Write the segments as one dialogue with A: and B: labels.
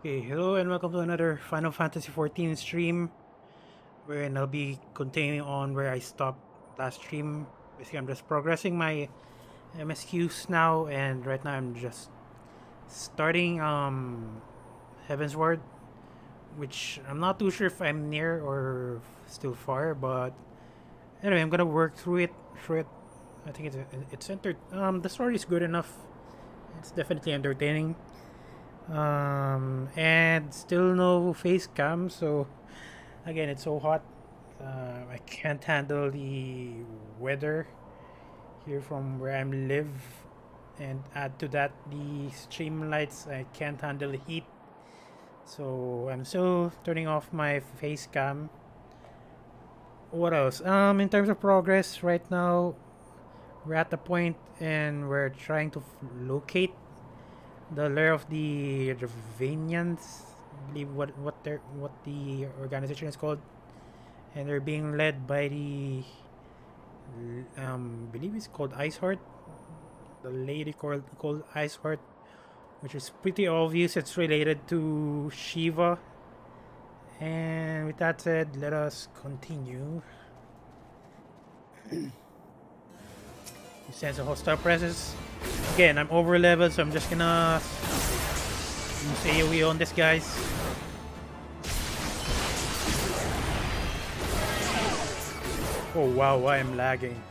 A: Okay, hello and welcome to another Final Fantasy XIV stream, wherein I'll be continuing on where I stopped last stream. Basically, I'm just progressing my MSQs now, and right now I'm just starting Heavensward, which I'm not too sure if I'm near or still far, but anyway, I'm gonna work through it. I think the story is good enough. It's definitely entertaining. And still no face cam, so again, it's so hot. I can't handle the weather here from where I live, and add to that the stream lights. I can't handle the heat, so I'm still turning off my face cam. What else? In terms of progress, right now we're at the point and we're trying to locate the lair of the Ravanians. I believe what the organization is called, and they're being led by the believe it's called Iceheart, the lady called Iceheart, which is pretty obvious it's related to Shiva. And with that said, let us continue. You sense a hostile presence. Again, I'm over leveled, so I'm just gonna say we on this, guys. Oh wow, I am lagging.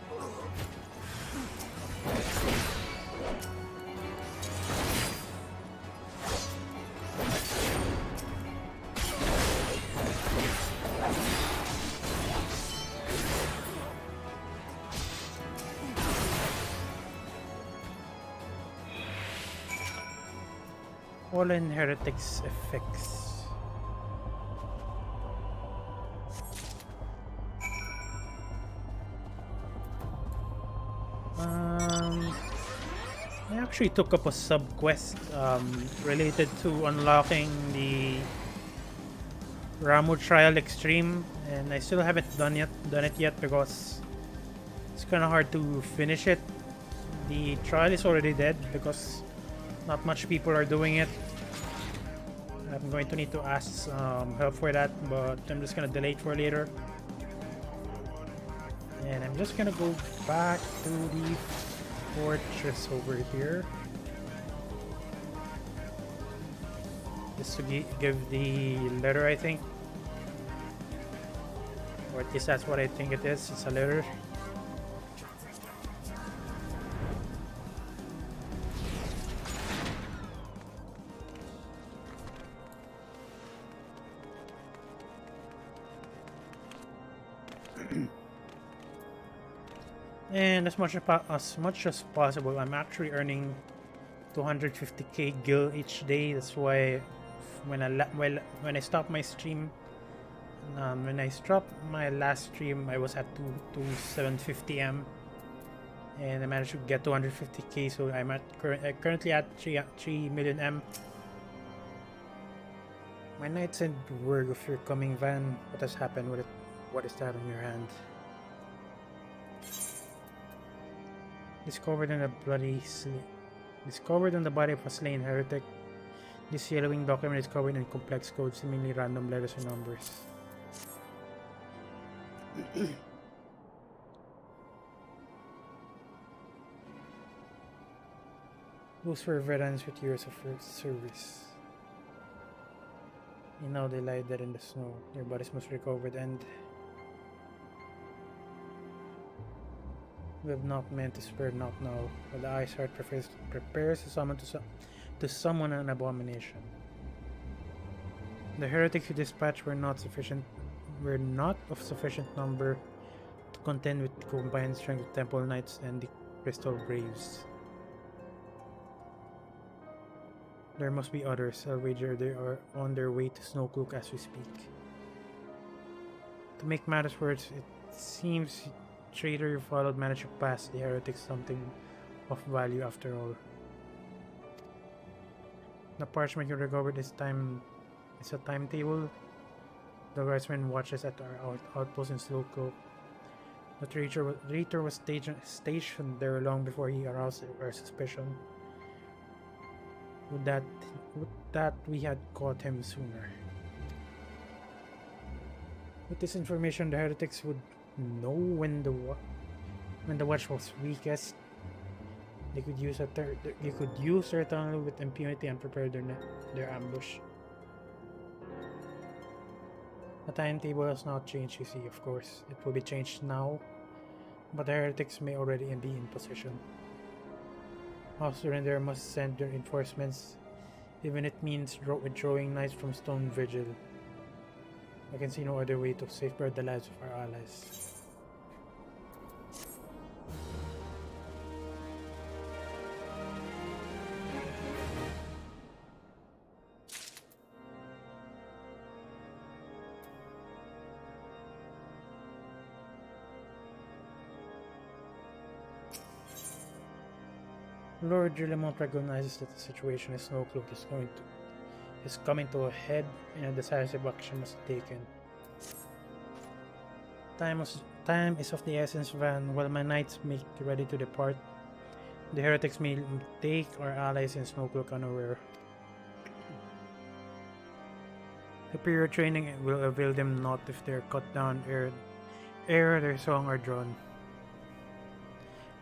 A: Fallen Heretics effects. I actually took up a sub quest related to unlocking the Ramu Trial Extreme, and I still haven't done it yet because it's kind of hard to finish it. The trial is already dead because not much people are doing it. I'm going to need to ask help for that, but I'm just gonna delay it for later. And I'm just gonna go back to the fortress over here, just to give the letter, I think, or at least that's what I think it is. It's a letter. And as much as possible, I'm actually earning 250k gil each day. That's why when I stop my stream, when I stopped my last stream, I was at 750m, and I managed to get 250k. So I'm currently at 3 million m. My knights and word of your coming, Van. What has happened with it? What is that on your hand? Discovered in the body of a slain heretic. This yellowing document is covered in complex code, seemingly random letters and numbers. Those were veterans with years of service. And now they lie dead in the snow. Their bodies must be recovered, and we have not meant to spare not now, but the Iceheart prepares to summon an abomination. The heretics who dispatched were not of sufficient number to contend with the combined strength of Temple Knights and the Crystal Braves. There must be others. I'll wager they are on their way to Snowcloak as we speak. To make matters worse, it seems trader you followed managed to pass the heretics something of value after all. The parchment you recovered this time is a timetable. The guardsman watches at our outpost in Slowcloak. The traitor was stationed there long before he aroused our suspicion. Would that would that we had caught him sooner. With this information, the heretics would know when the watch was weakest. They could use their tunnel with impunity and prepare their ambush. The timetable has not changed, you see, of course. It will be changed now, but the heretics may already be in position. House Surrender must send their reinforcements, even if it means withdrawing knights from Stone Vigil. I can see no other way to safeguard the lives of our allies. Lord Gillemont recognizes that the situation in Snowcloak is coming to a head, and a decisive action must be taken. Time is of the essence, Van. While my knights make ready to depart, the heretics may take our allies in Snowcloak unaware. Superior training will avail them not if they are cut down ere their song are drawn.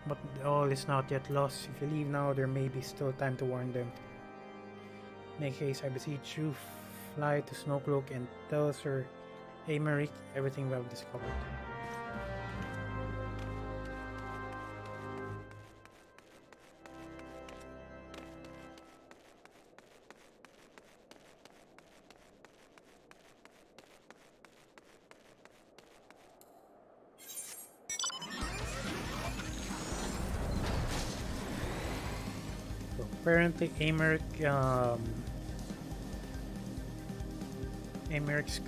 A: But all is not yet lost. If you leave now, there may be still time to warn them. Make haste, I beseech you. Fly to Snowcloak and tell Sir Aymeric everything we have discovered. Apparently, Aymeric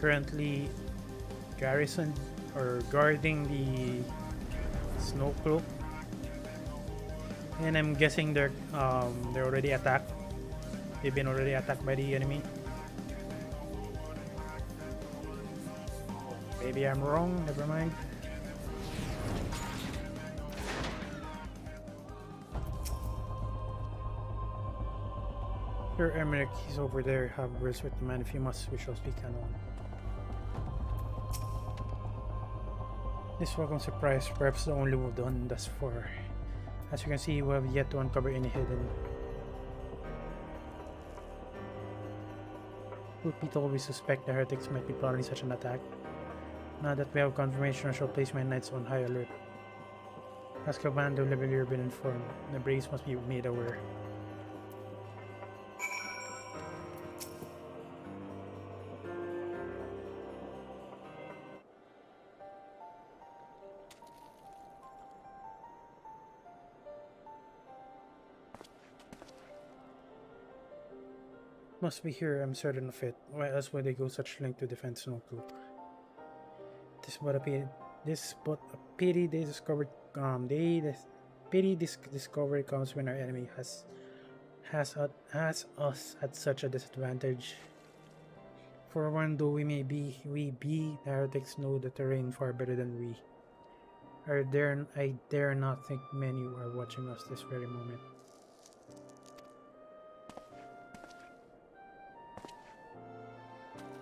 A: currently garrisoned or guarding the Snowcloak, and I'm guessing they're already attacked. They've been already attacked by the enemy. Maybe I'm wrong. Never mind. Sir Aymeric, he's over there. Have words with the man. If you must, we shall speak anon. This welcome surprise, perhaps the only one done thus far. As you can see, we have yet to uncover any hidden. Truth be told, we suspect the heretics might be plotting such an attack. Now that we have confirmation, I shall place my knights on high alert. As Commander Levelier been informed, the braves must be made aware. Must be here, I'm certain of it. Why else would they go such length to defend Snowcloak? This but a pity they discovered. This discovery comes when our enemy has us at such a disadvantage. For one, though the heretics know the terrain far better than we. I dare not think many are watching us this very moment.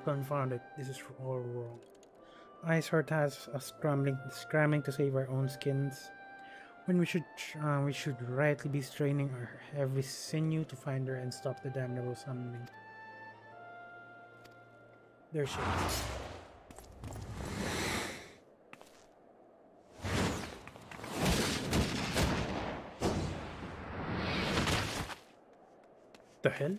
A: Confound it, this is all wrong. Iceheart has us scrambling to save our own skins, when we should rightly be straining our every sinew to find her and stop the damnable summoning. There she is. The hell?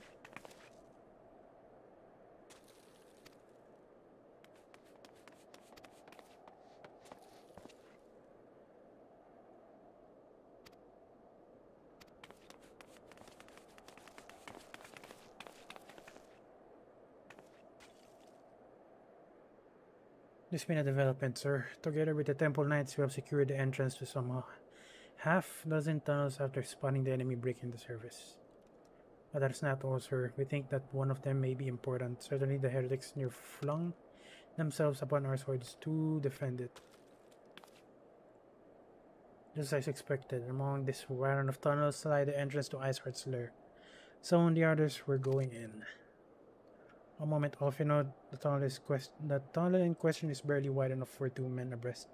A: There's been a development, sir. Together with the Temple Knights, we have secured the entrance to some half-dozen tunnels after spotting the enemy breaking the surface. But that's not all, sir. We think that one of them may be important. Certainly the heretics near flung themselves upon our swords to defend it. Just as expected, among this warren of tunnels lie the entrance to Iceheart's lair. Some of the others were going in. A moment off, you know, the tunnel in question is barely wide enough for 2 men abreast.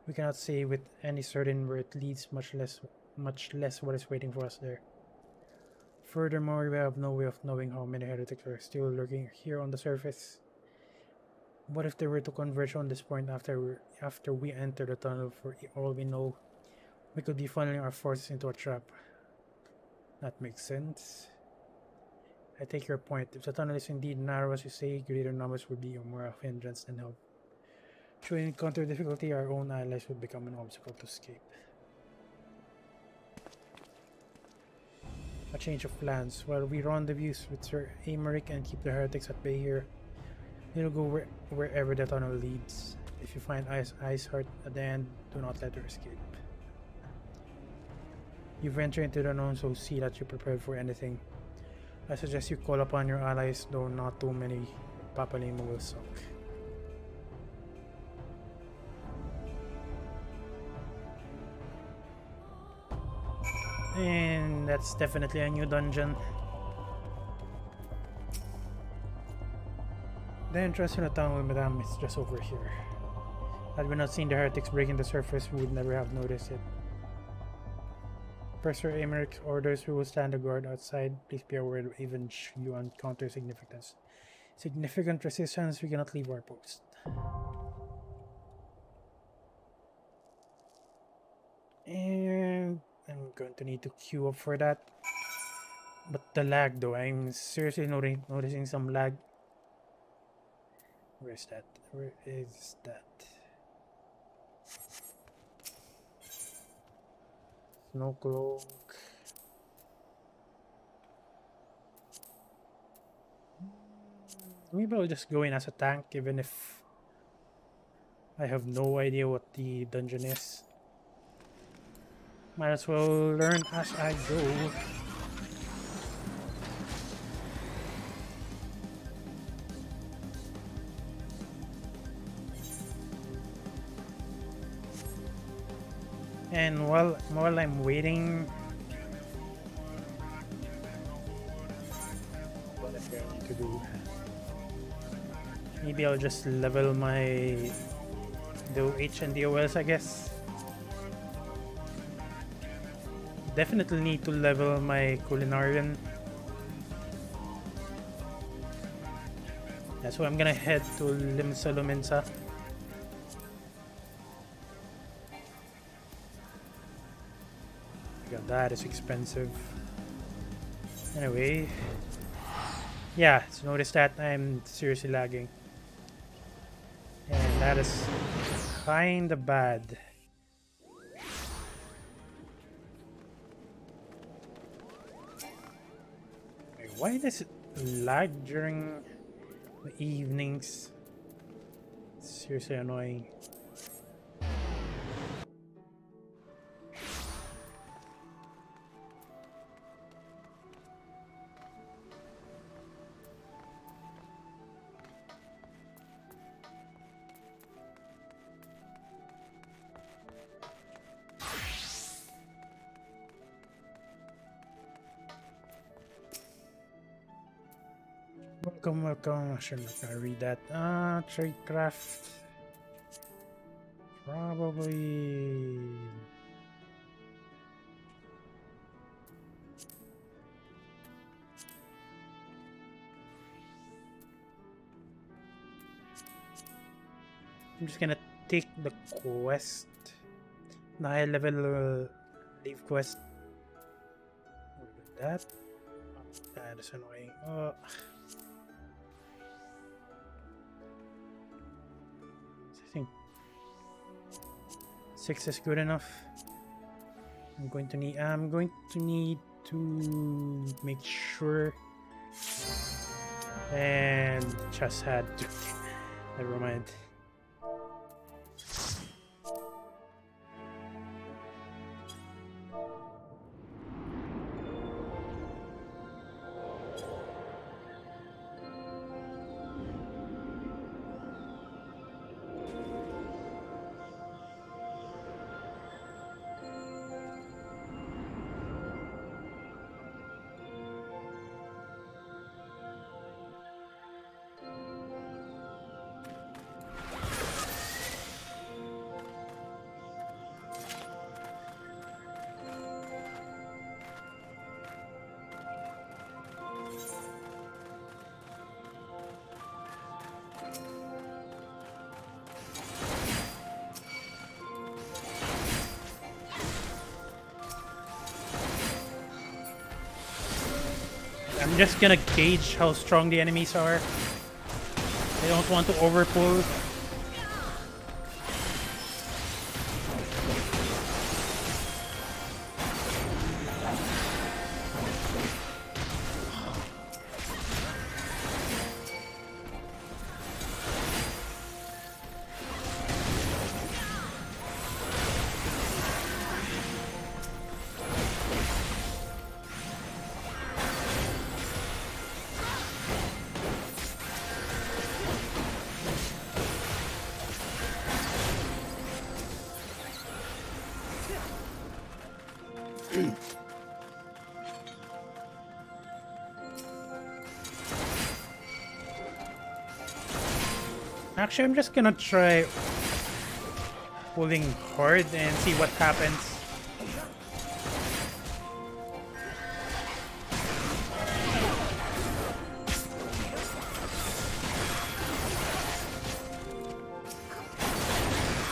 A: We cannot say with any certain where it leads, much less what is waiting for us there. Furthermore, we have no way of knowing how many heretics are still lurking here on the surface. What if they were to converge on this point after we enter the tunnel? For all we know, we could be funneling our forces into a trap. That makes sense. I take your point. If the tunnel is indeed narrow as you say, greater numbers would be more of hindrance than help. Should we encounter difficulty, our own allies would become an obstacle to escape. A change of plans. While we rendezvous with Sir Amaric and keep the heretics at bay here, we'll go wherever the tunnel leads. If you find Ice Heart at the end, do not let her escape. You venture into the unknown, so see that you're prepared for anything. I suggest you call upon your allies, though not too many. Papalimo will suck. And that's definitely a new dungeon. The entrance to the tunnel with Madame is just over here. Had we not seen the heretics breaking the surface, we would never have noticed it. Per Sir Amaric's orders, we will stand a guard outside. Please be aware that even should you encounter significant resistance, we cannot leave our post. And I'm going to need to queue up for that. But the lag though, I'm seriously noticing some lag. Where's that? Where is that? Snow cloak. Maybe I'll just go in as a tank, even if I have no idea what the dungeon is. Might as well learn as I go. And while I'm waiting, what if I need to do? Maybe I'll just level my DOH and DOLs, I guess. Definitely need to level my Culinarian. Yeah, so I'm gonna head to Limsa Lumensa. God, that is expensive. Anyway, yeah, so notice that I'm seriously lagging. And that is kinda bad. Wait, why does it lag during the evenings? It's seriously annoying. Welcome. Actually, I'm not gonna read that. Tradecraft. Probably. I'm just gonna take the quest. The high level leave quest. That. That is annoying. I think 6 is good enough. I'm going to need to make sure, and just had to never mind. I'm just gonna gauge how strong the enemies are. I don't want to overpull. Actually, I'm just gonna try pulling hard and see what happens.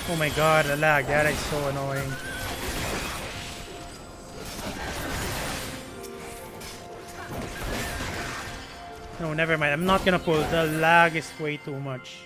A: Oh my god, the lag, that is so annoying. No, never mind. I'm not gonna pull. The lag is way too much.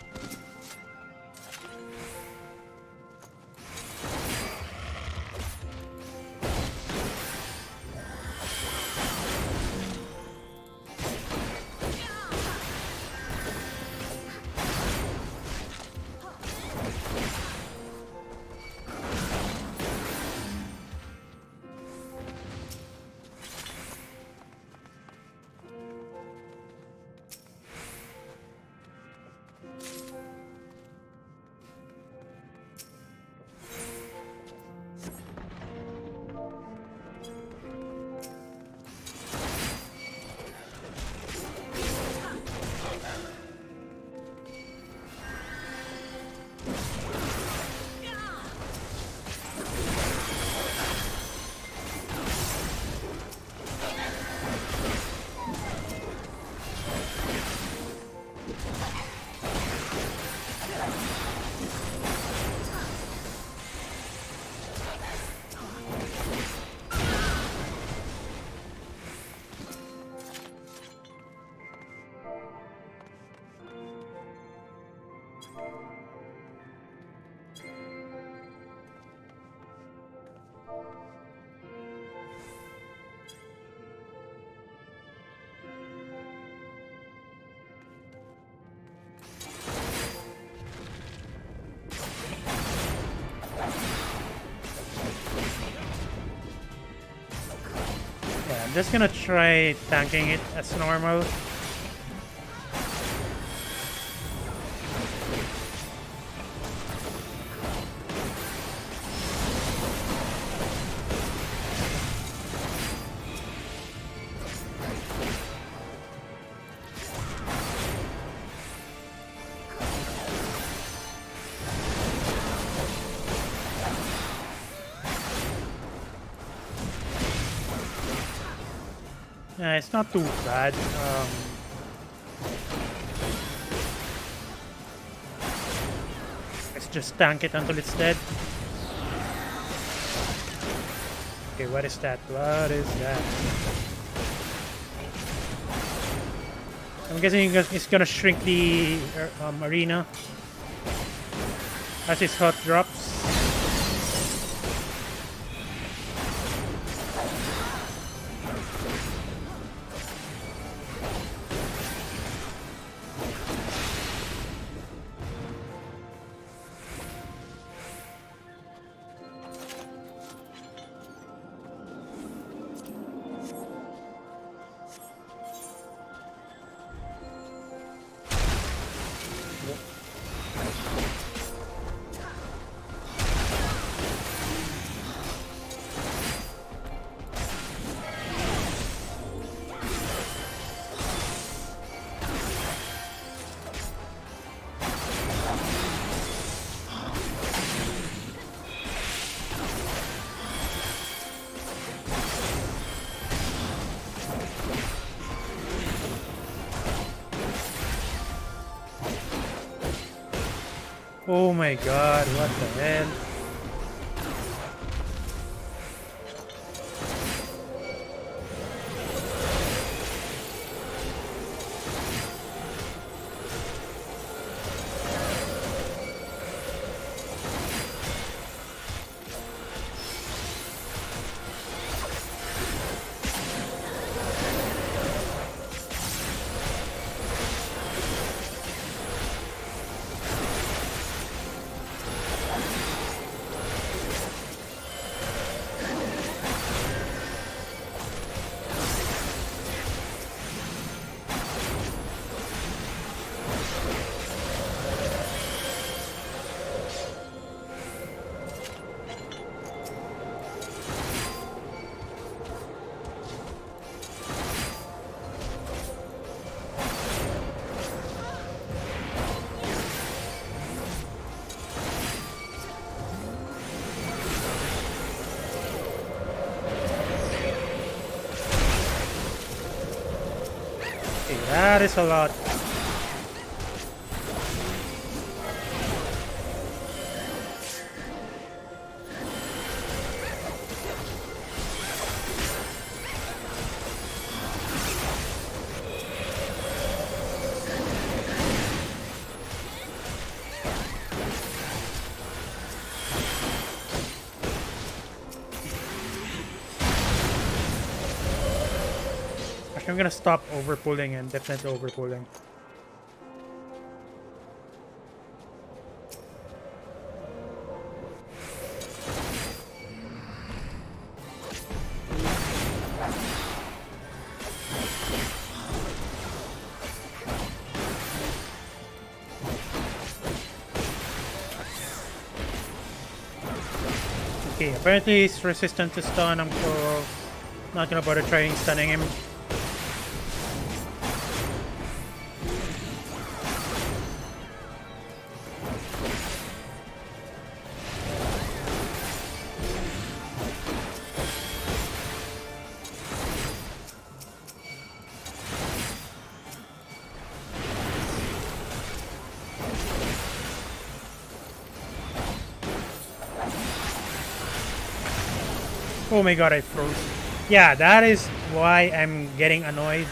A: Just gonna try tanking it as normal. It's not too bad. Let's just tank it until it's dead. Okay, what is that? What is that? I'm guessing it's gonna shrink the arena as its health drops. Oh my god, what the hell? Okay, that is a lot. I'm gonna stop overpulling and definitely overpulling. Okay, apparently he's resistant to stun. I'm not gonna bother trying stunning him. Oh my god, I froze. Yeah, that is why I'm getting annoyed.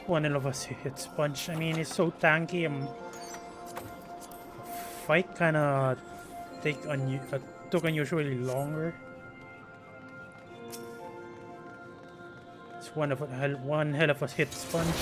A: One of us hits punch. I mean, it's so tanky. Fight kind of took unusually longer. It's one hell of a hit punch.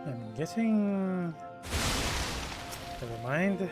A: I'm guessing... Never mind.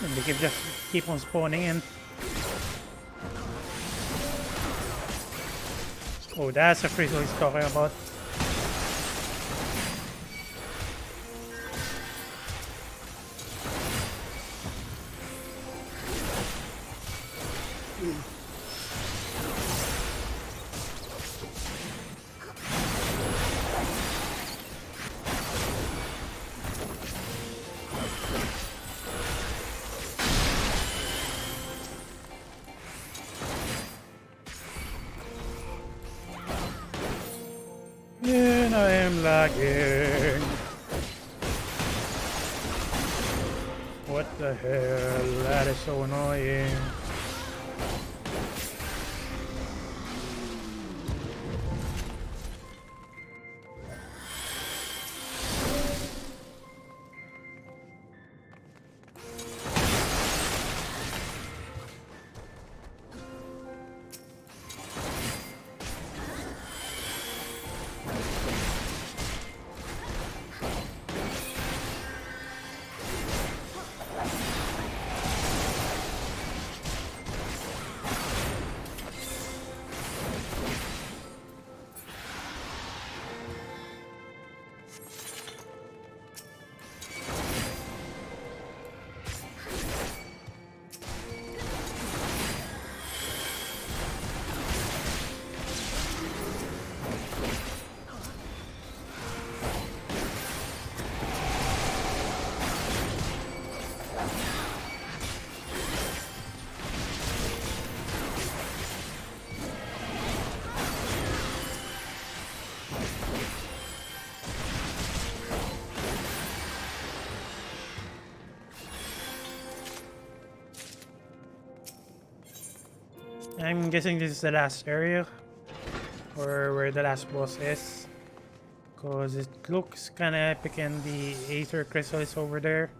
A: And they can just keep on spawning in. Oh, that's a crystal he's talking about. And I am lagging. What the hell? That is so annoying. I'm guessing this is the last area, or where the last boss is, because it looks kind of epic and the Aether Crystal is over there.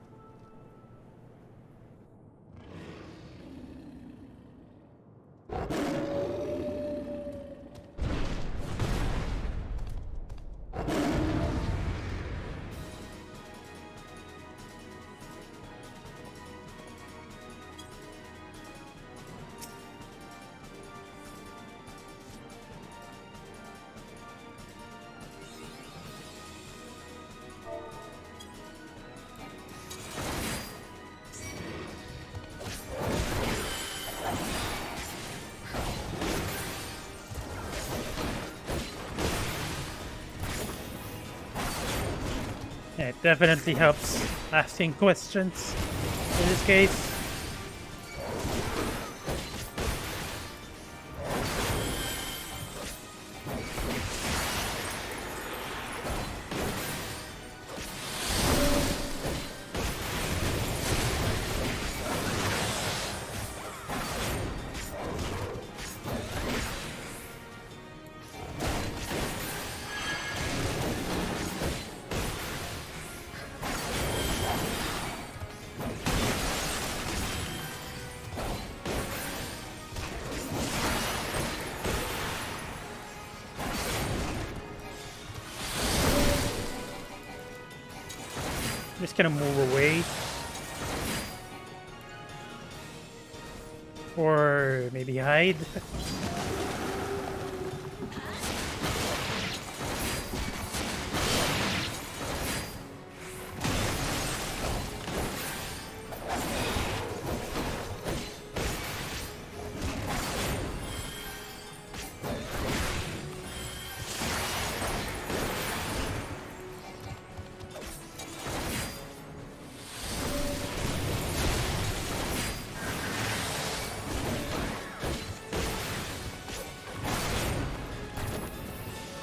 A: Yeah, it definitely helps asking questions in this case. Just gonna move away. Or maybe hide.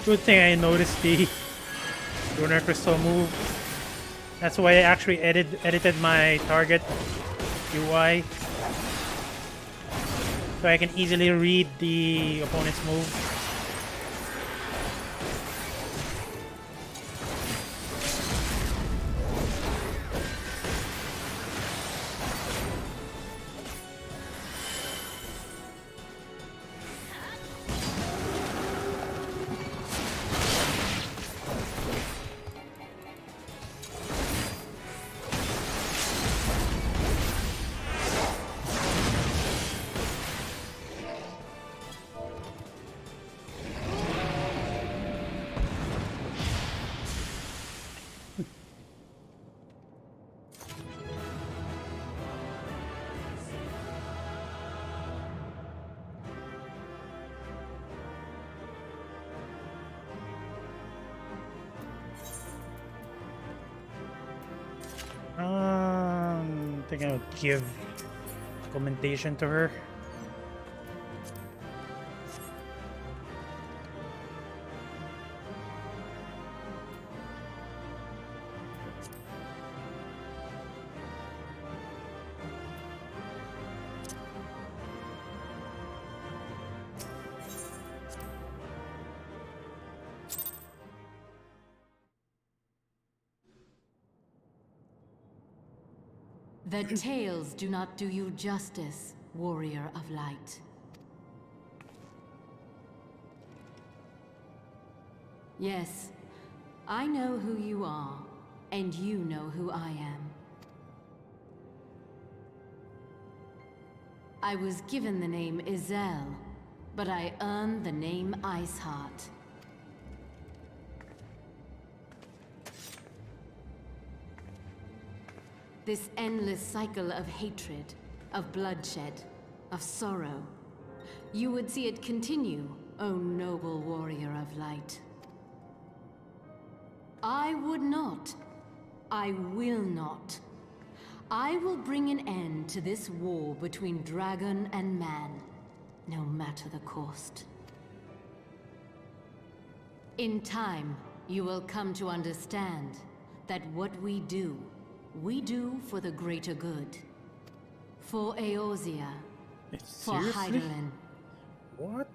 A: Good thing I noticed the Lunar Crystal move. That's why I actually edited my target UI, so I can easily read the opponent's move. think I would give commendation to her.
B: The tales do not do you justice, warrior of light. Yes, I know who you are, and you know who I am. I was given the name Izel, but I earned the name Iceheart. This endless cycle of hatred, of bloodshed, of sorrow. You would see it continue, O noble warrior of light. I would not. I will not. I will bring an end to this war between dragon and man, no matter the cost. In time, you will come to understand that what we do for the greater good. For Eorzea. For Hydaelyn.
A: What?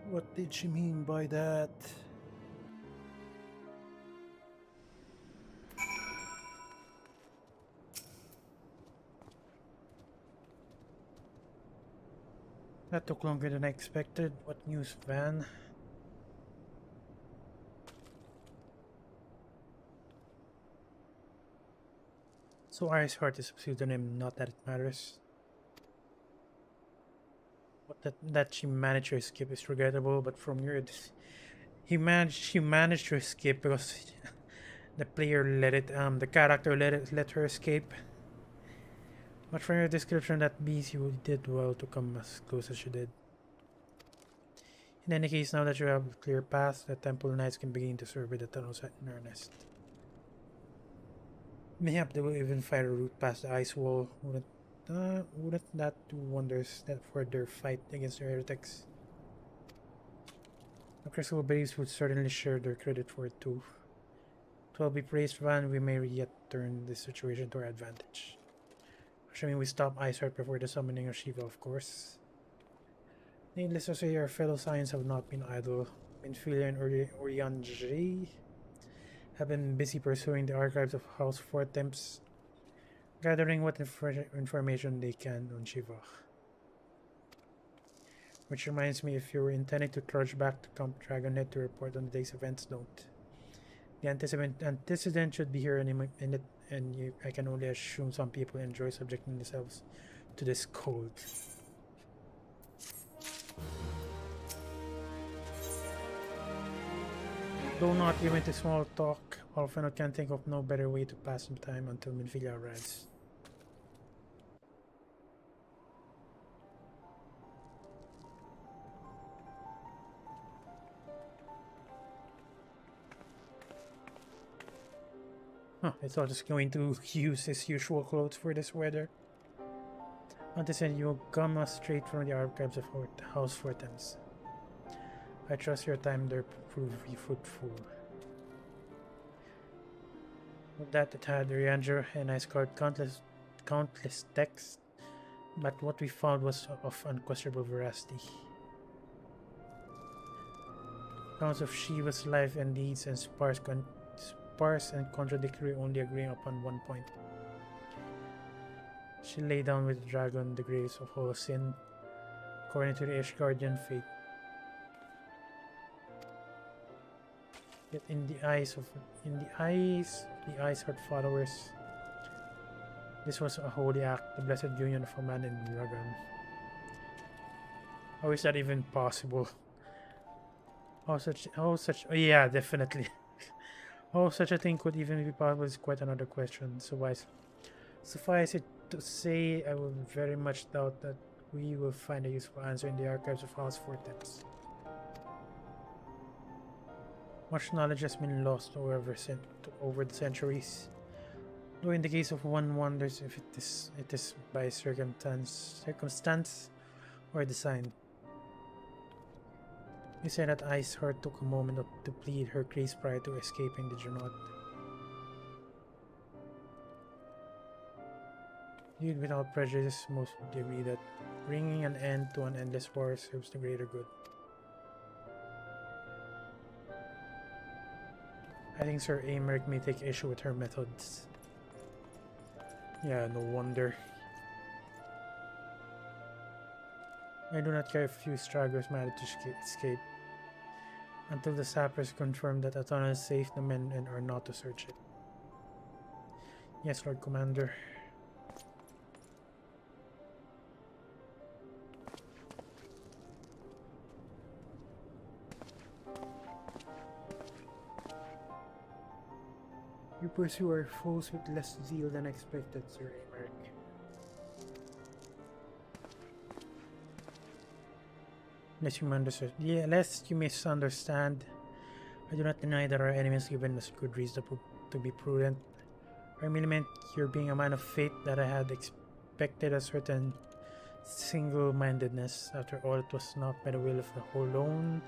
A: What did she mean by that? That took longer than I expected. What news, Van? So Iceheart is a pseudonym, not that it matters. What that she managed to escape is regrettable, but from your she managed to escape because the player the character let her escape. But from your description, that means you did well to come as close as you did. In any case, now that you have a clear path, the Temple Knights can begin to survey the tunnels in earnest. Mayhap they will even find a route past the ice wall. Wouldn't that do wonders for their fight against the heretics? The Crystal Babes would certainly share their credit for it too. It will be praised, Van. We may yet turn this situation to our advantage. Assuming we stop Iceheart before the summoning of Shiva, of course. Needless to say, our fellow Scions have not been idle. Minfilia and Urianger have been busy pursuing the archives of House Fortemps, gathering what information they can on Shiva. Which reminds me, if you're intending to trudge back to Camp Dragonhead to report on the day's events, don't. The antecedent should be here any minute, and I can only assume some people enjoy subjecting themselves to this cold. Though not given to small talk, Alphino can think of no better way to pass some time until Minfilia arrives. Huh, I thought just going to use his usual clothes for this weather. Understand you'll come straight from the archives of House Fortemps. I trust your time there prove fruitful. With that, it had Urianger and I scored countless texts, but what we found was of unquestionable veracity. Accounts of Shiva's life and deeds and sparse and contradictory, only agreeing upon one point. She lay down with the dragon the graves of Holocene, according to the Ishgardian fate. Yet in the eyes of the Iceheart followers, this was a holy act, the blessed union of a man and dragon. How is that even possible? Oh yeah, definitely. How such a thing could even be possible is quite another question. Suffice it to say, I will very much doubt that we will find a useful answer in the archives of House Fortens. Much knowledge has been lost, however, over the centuries. Though in the case of one wonders if it is by circumstance or design. You say that Iceheart took a moment to plead her case prior to escaping, did you not? Viewed without prejudice, most would agree that bringing an end to an endless war serves the greater good. I think Sir Americ may take issue with her methods. Yeah, no wonder. I do not care if a few stragglers manage to escape. Until the sappers confirm that Atana is safe, the men are not to search it. Yes, Lord Commander. You pursue our foes with less zeal than expected, Sir Americ. Lest you misunderstand, I do not deny that our enemies given us good reason to be prudent. I merely meant your being a man of faith that I had expected a certain single-mindedness. After all, it was not by the will of the whole alone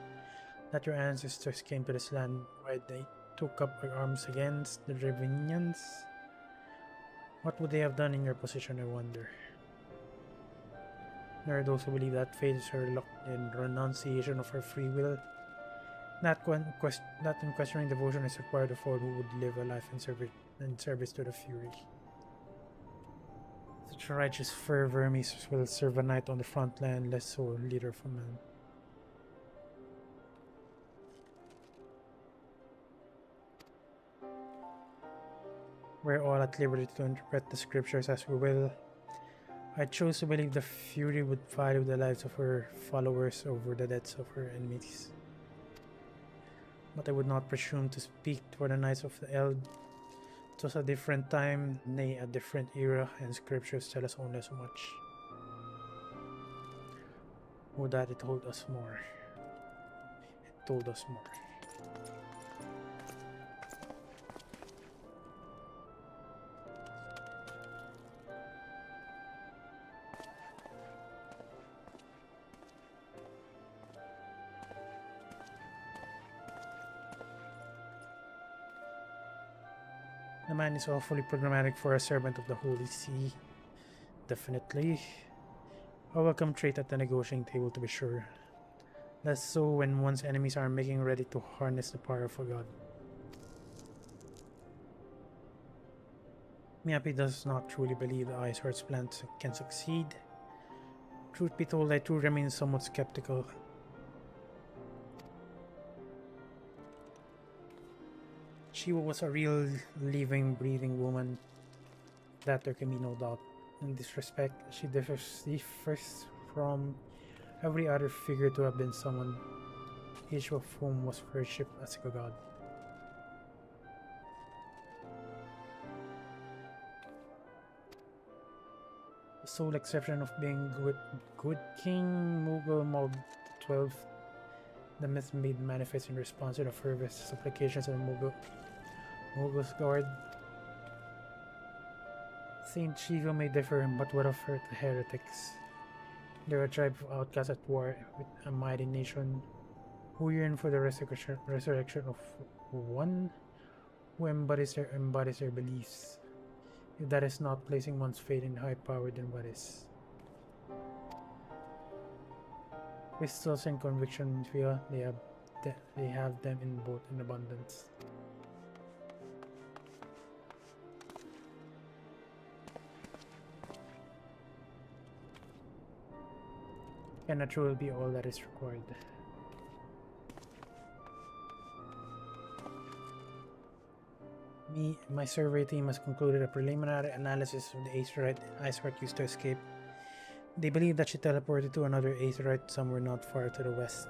A: that your ancestors came to this land where they took up arms against the Revenians. What would they have done in your position, I wonder? There are those who believe that fate is her locked-in renunciation of her free will. That in questioning devotion is required of all who would live a life in service to the Fury. Such righteous fervor will serve a knight on the front line, less so a leader of a man. We're all at liberty to interpret the scriptures as we will. I chose to believe the Fury would value the lives of her followers over the deaths of her enemies. But I would not presume to speak for the Knights of the Eld. It was a different time, nay, a different era, and scriptures tell us only so much. Oh, that it told us more. It told us more. The man is awfully programmatic for a servant of the Holy See. Definitely. A welcome trait at the negotiating table, to be sure. Less so when one's enemies are making ready to harness the power of a god. Miyapi does not truly believe the Iceheart's plan can succeed. Truth be told, I too remain somewhat skeptical. She was a real living, breathing woman. That there can be no doubt. In this respect, she differs from every other figure to have been someone, each of whom was worshipped as a god. The sole exception of being good King Mughal Mob 12, the myth made manifest in response to the fervent supplications of Mughals guard. Saint Shiva may differ, but what of her the heretics? They're a tribe of outcasts at war with a mighty nation who yearn for the resurrection of one who embodies their beliefs. If that is not placing one's faith in high power, then what is? Pistols and conviction feel they have them in abundance. Can natural be all that is required? My survey team has concluded a preliminary analysis of the Iceheart used to escape. They believe that she teleported to another aetheryte somewhere not far to the west.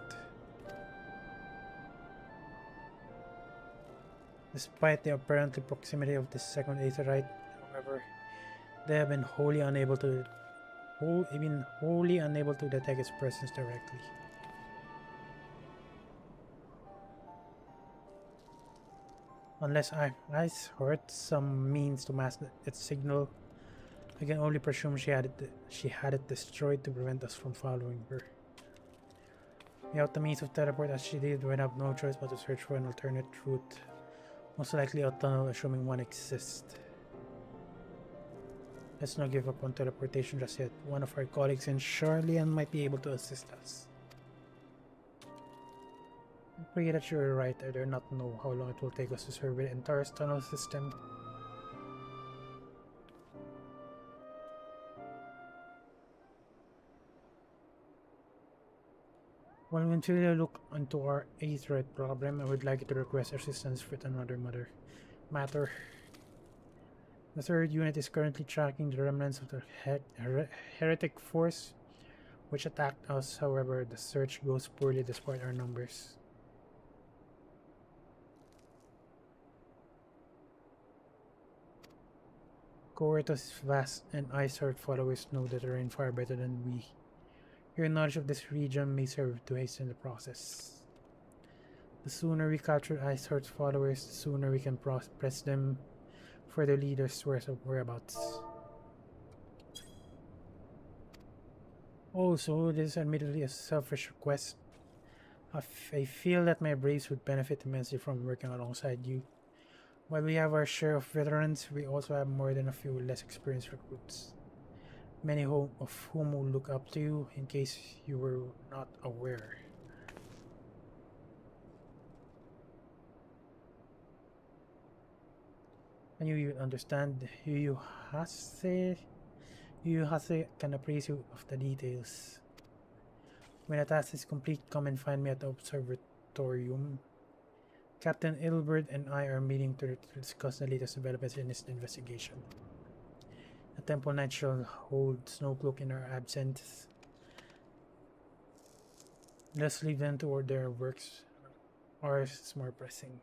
A: Despite the apparent proximity of the second aetheryte, however, they have been wholly unable to detect its presence directly. Unless Ice hurt some means to mask its signal, I can only presume she had it destroyed to prevent us from following her. Without the means of teleport as she did, we'd have no choice but to search for an alternate route. Most likely a tunnel, assuming one exists. Let's not give up on teleportation just yet. One of our colleagues in Charlian might be able to assist us. I pray that you're right. I do not know how long it will take us to survey the entire tunnel system. While we truly look into our aetheryte problem, I would like you to request assistance with another matter. The third unit is currently tracking the remnants of the heretic force which attacked us. However, the search goes poorly despite our numbers. Cohortus Vast and Iceheart followers know the terrain far better than we. Your knowledge of this region may serve to hasten the process. The sooner we capture Iceheart's followers, the sooner we can press them for their leader's whereabouts. Also, this is admittedly a selfish request. I feel that my braves would benefit immensely from working alongside you. While we have our share of veterans, we also have more than a few less experienced recruits. Many of whom will look up to you in case you were not aware. And you understand, Yu Hase can appraise you of the details. When the task is complete, come and find me at the observatorium. Captain Ilbert and I are meeting to discuss the latest developments in this investigation. The Temple Knight shall hold Snowcloak in our absence. Let's leave them to their works. Ours is more pressing.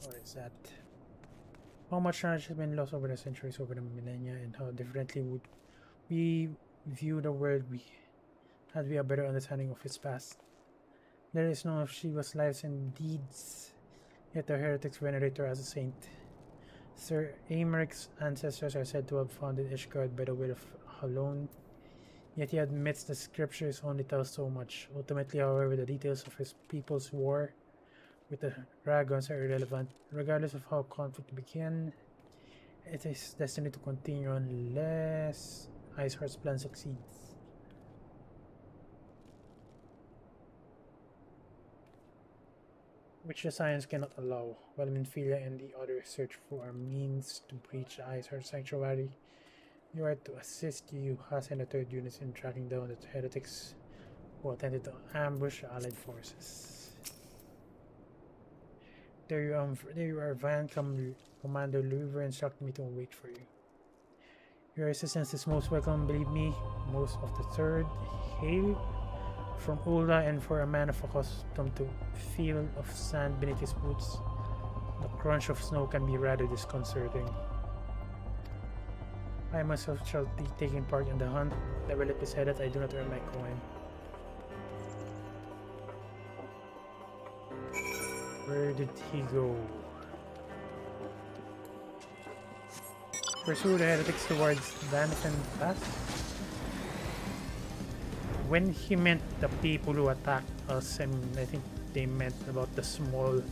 A: What is that? How much knowledge has been lost over the centuries, over the millennia, and how differently would we view the world had we a better understanding of its past? There is none of Shiva's lives and deeds, yet the heretics venerate her as a saint. Sir Americ's ancestors are said to have founded Ishgard by the will of alone, yet he admits the scriptures only tell so much. Ultimately, however, the details of his people's war with the dragons are irrelevant. Regardless of how conflict began, it is destined to continue unless Iceheart's plan succeeds. Which the science cannot allow, while Minfilia and the others search for a means to breach Iceheart's sanctuary. You are to assist Yu Hase and the third units in tracking down the heretics who attempted to ambush allied forces. There you are, Van. Commander Louver instructed me to wait for you. Your assistance is most welcome, believe me. Most of the third hail from Ulda, and for a man accustomed to feel of sand beneath his boots, the crunch of snow can be rather disconcerting. I myself shall be taking part in the hunt. Never let me say that I do not earn my coin. Where did he go? Pursue the heretics towards Danton Pass? When he meant the people who attacked us, I think they meant about the small...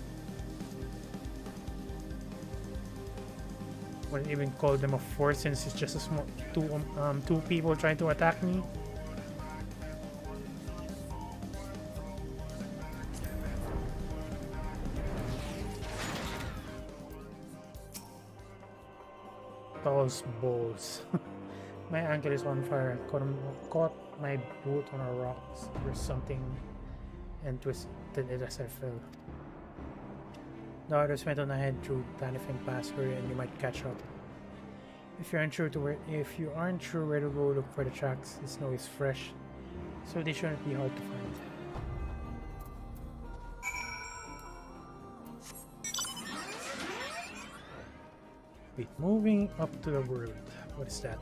A: wouldn't even call them a force since it's just a small two people trying to attack me. Balls. My ankle is on fire. Caught my boot on a rocks or something and twisted it as I fell. The others went on ahead through Tanifing past her and you might catch up. If you aren't sure where to go, look for the tracks. The snow is fresh, so they shouldn't be hard to find. Wait, moving up to the world. What is that?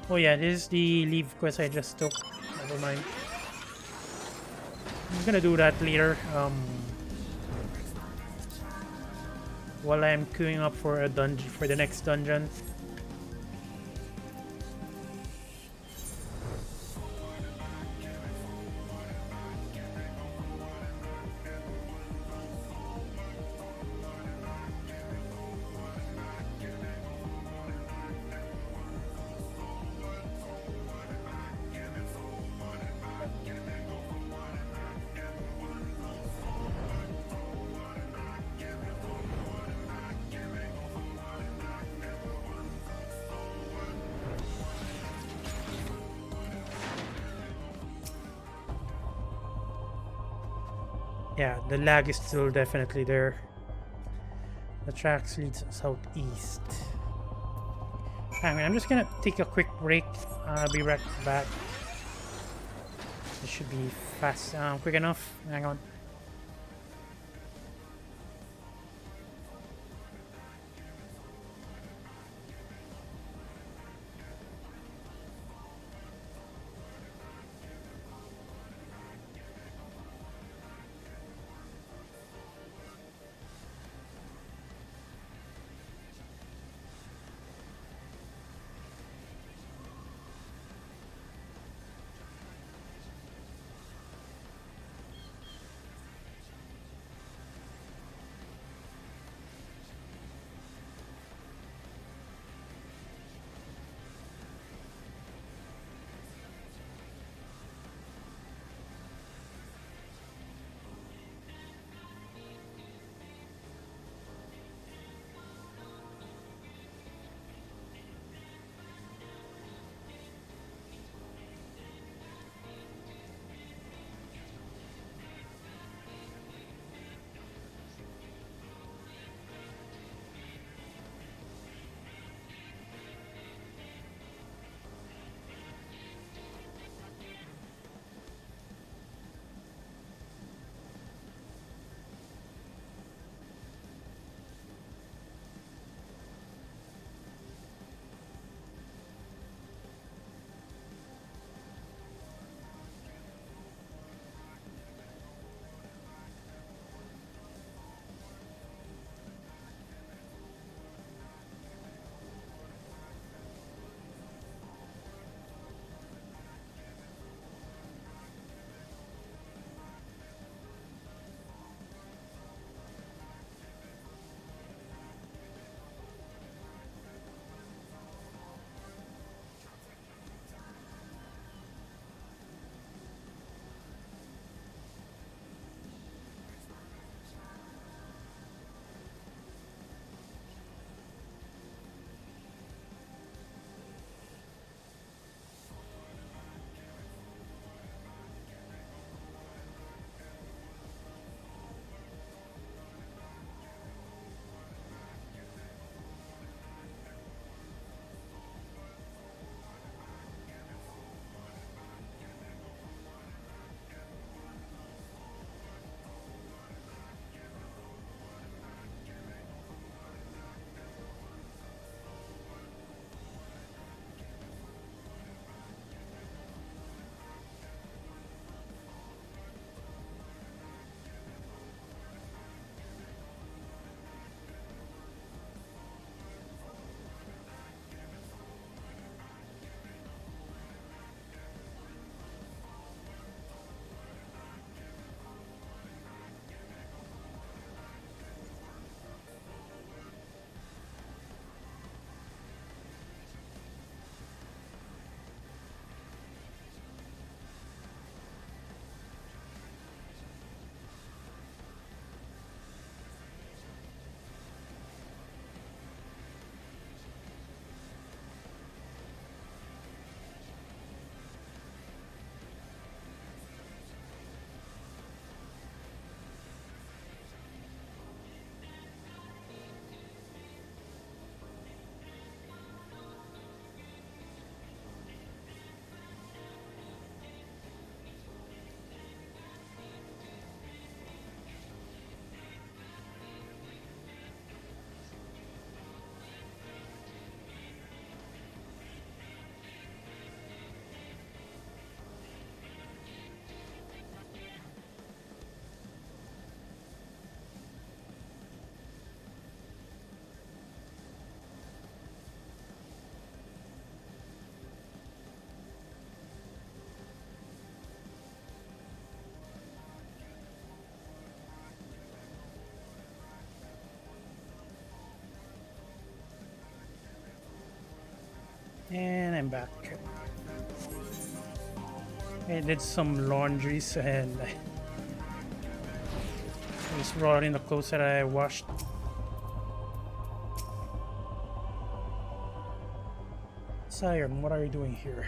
A: Oh yeah, this is the leave quest I just took. Never mind. I'm gonna do that later. While I'm queuing up for a dungeon, for the next dungeon. Yeah, the lag is still definitely there. The tracks leads southeast. I'm just gonna take a quick break. I'll be right back. This should be fast, quick enough. Hang on. And I'm back. I did some laundries and I just brought in the clothes that I washed. Sion, what are you doing here?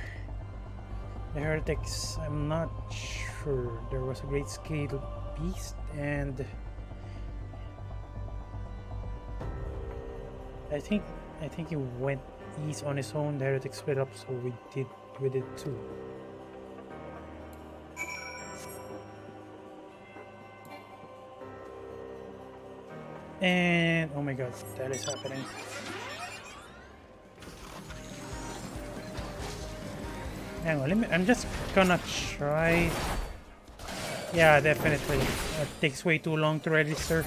A: The heretics, I'm not sure. There was a great scale beast and I think he went east on his own. The heretics split up, so we did too. And oh my god, that is happening. Hang on, I'm just gonna try. Yeah, definitely. It takes way too long to register.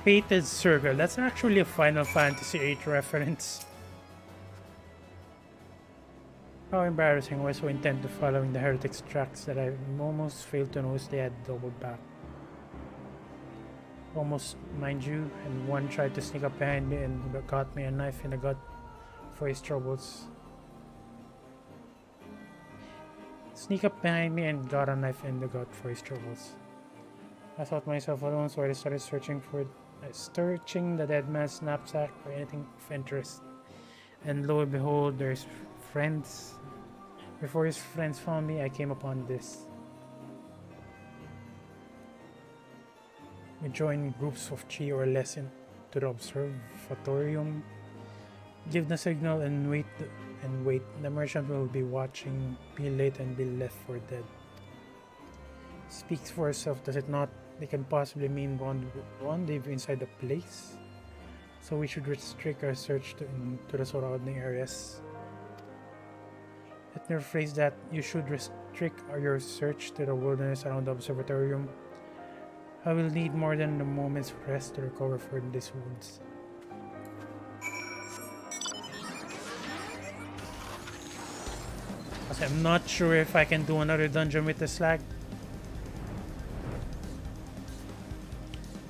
A: Fated Circle. That's actually a Final Fantasy VIII reference. How embarrassing. I was so intent to following the heretics' tracks that I almost failed to notice they had doubled back. Almost, mind you, and one tried to sneak up behind me and got me a knife in the gut for his troubles. Sneak up behind me and got a knife in the gut for his troubles. I thought myself alone, so I started searching the dead man's knapsack for anything of interest. And lo and behold, there's friends. Before his friends found me, I came upon this. We join groups of 3 or less into the observatorium. Give the signal and wait. The merchant will be watching, be late and be left for dead. Speaks for itself, does it not? They can possibly mean rendezvous inside the place. So we should restrict our search to the surrounding areas. Let me rephrase that. You should restrict your search to the wilderness around the observatorium. I will need more than a moment's rest to recover from these wounds. I'm not sure if I can do another dungeon with the slag.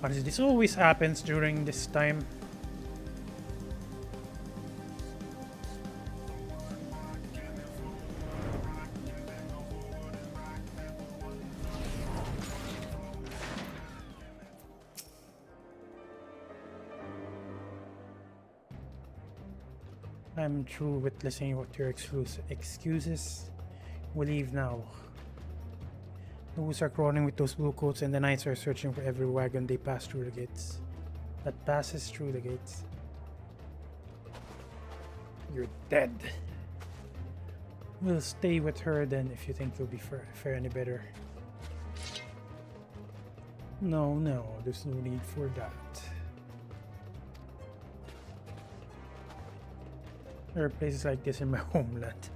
A: Honestly, this always happens during this time. I'm through with listening to your excuses. We leave now. The wolves are crawling with those blue coats and the knights are searching for every wagon they pass through the gates. That passes through the gates. You're dead. We'll stay with her then if you think you'll be fare any better. No, there's no need for that. There are places like this in my homeland.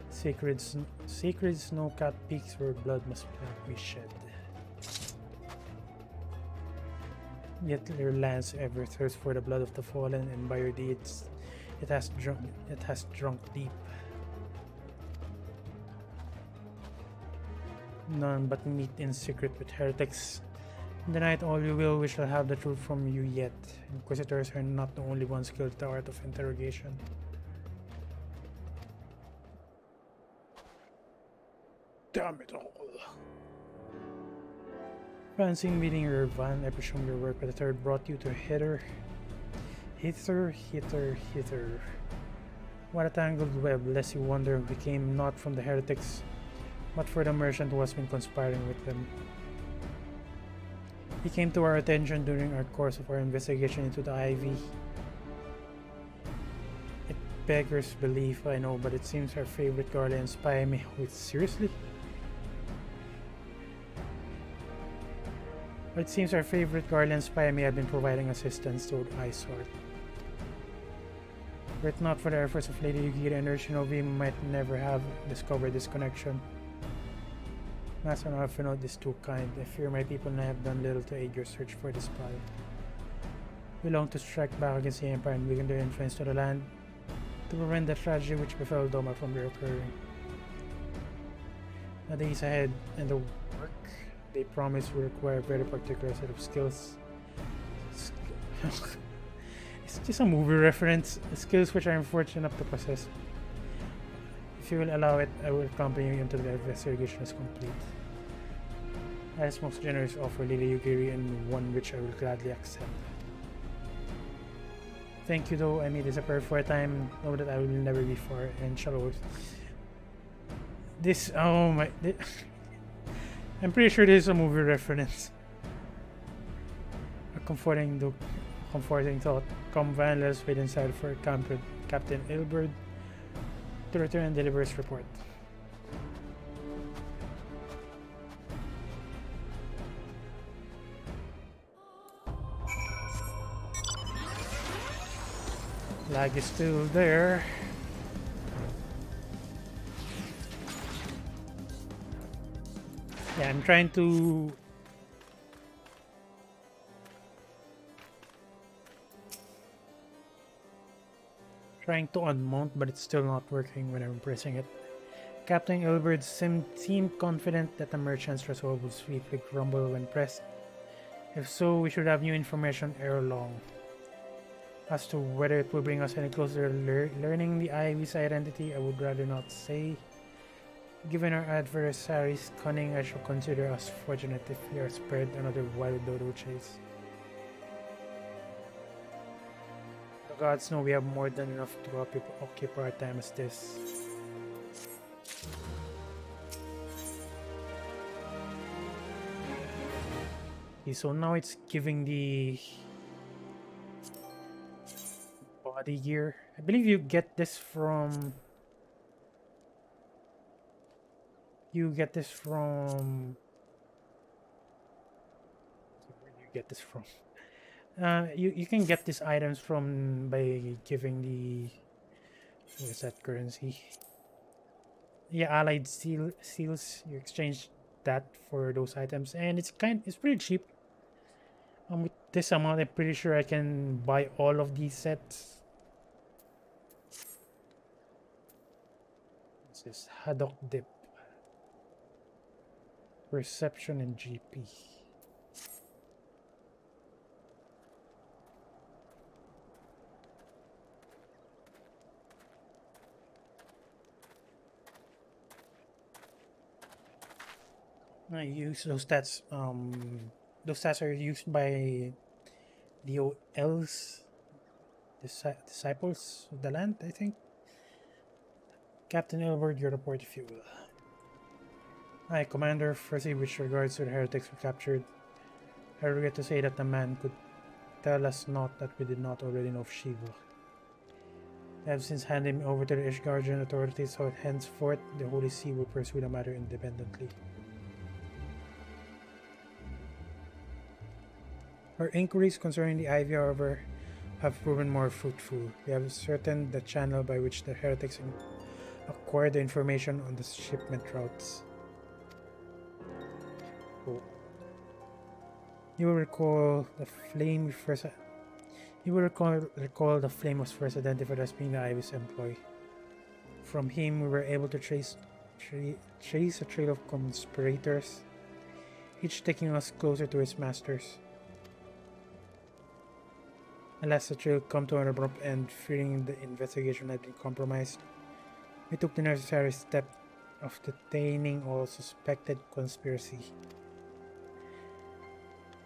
A: Sacred snow-capped peaks where blood must be shed. Yet your lands ever thirst for the blood of the fallen, and by your deeds it has drunk deep. None but meet in secret with heretics. Denied all you will, we shall have the truth from you yet. Inquisitors are not the only ones skilled at the art of interrogation. Damn it all. Fancying meeting your van, I presume your work with the third brought you to hither. What a tangled web, lest you wonder we came not from the heretics, but for the merchant who has been conspiring with them. He came to our attention during our course of our investigation into the Ivy. It beggars belief, I know, but it seems our favorite guardian spy me. Wait, seriously? But it seems our favorite guardian spy may have been providing assistance to Heavensward. Were it not for the efforts of Lady Yukira and her shinobi, we might never have discovered this connection. Master Alphinaud is too kind. I fear my people and I have done little to aid your search for the spy. We long to strike back against the Empire and weaken their influence to the land to prevent the tragedy which befell Doma from reoccurring. The days ahead and the work they promise will require a very particular set of skills. It's just a movie reference. Skills which I am fortunate enough to possess. If you will allow it, I will accompany you until the investigation is complete. That is most generous offer, Lady Yukiri, and one which I will gladly accept. Thank you though, I made this a prayer for a time. Know that I will never be far and shallow. This, oh my, I'm pretty sure this is a movie reference. A comforting thought. Come Van, let us wait inside for Captain Ilbert to return and deliver his report. Lag is still there. Yeah, I'm trying to unmount, but it's still not working when I'm pressing it. Captain Ilbert seemed confident that the merchant's resolve would swiftly crumble when pressed. If so, we should have new information ere long. As to whether it will bring us any closer to learning the IV's identity, I would rather not say. Given our adversary's cunning, I shall consider us fortunate if we are spared another wild dodo chase. The gods know we have more than enough to occupy our time as this. Okay, so now it's giving the body gear. I believe you get this from... Where do you get this from? You can get these items from by giving the... What is that currency? Yeah, allied seals. You exchange that for those items, and it's pretty cheap. With this amount, I'm pretty sure I can buy all of these sets. This is haddock dip, perception, and GP. I use those stats. Those stats are used by the OLs, disciples of the land, I think. Captain Elward, your report, if you will. Hi, Commander. Firstly, with regards to the heretics we captured, I regret to say that the man could tell us naught that we did not already know of Shiva. I have since handed him over to the Ishgardian authorities, so henceforth the Holy See will pursue the matter independently. Our inquiries concerning the Ivy, however, have proven more fruitful. We have ascertained the channel by which the heretics acquired the information on the shipment routes. You will recall the flame the flame was first identified as being the Ivy's employee. From him, we were able to trace a trail of conspirators, each taking us closer to his masters. Alas, the trail come to an abrupt end, fearing the investigation had been compromised. We took the necessary step of detaining all suspected conspiracy.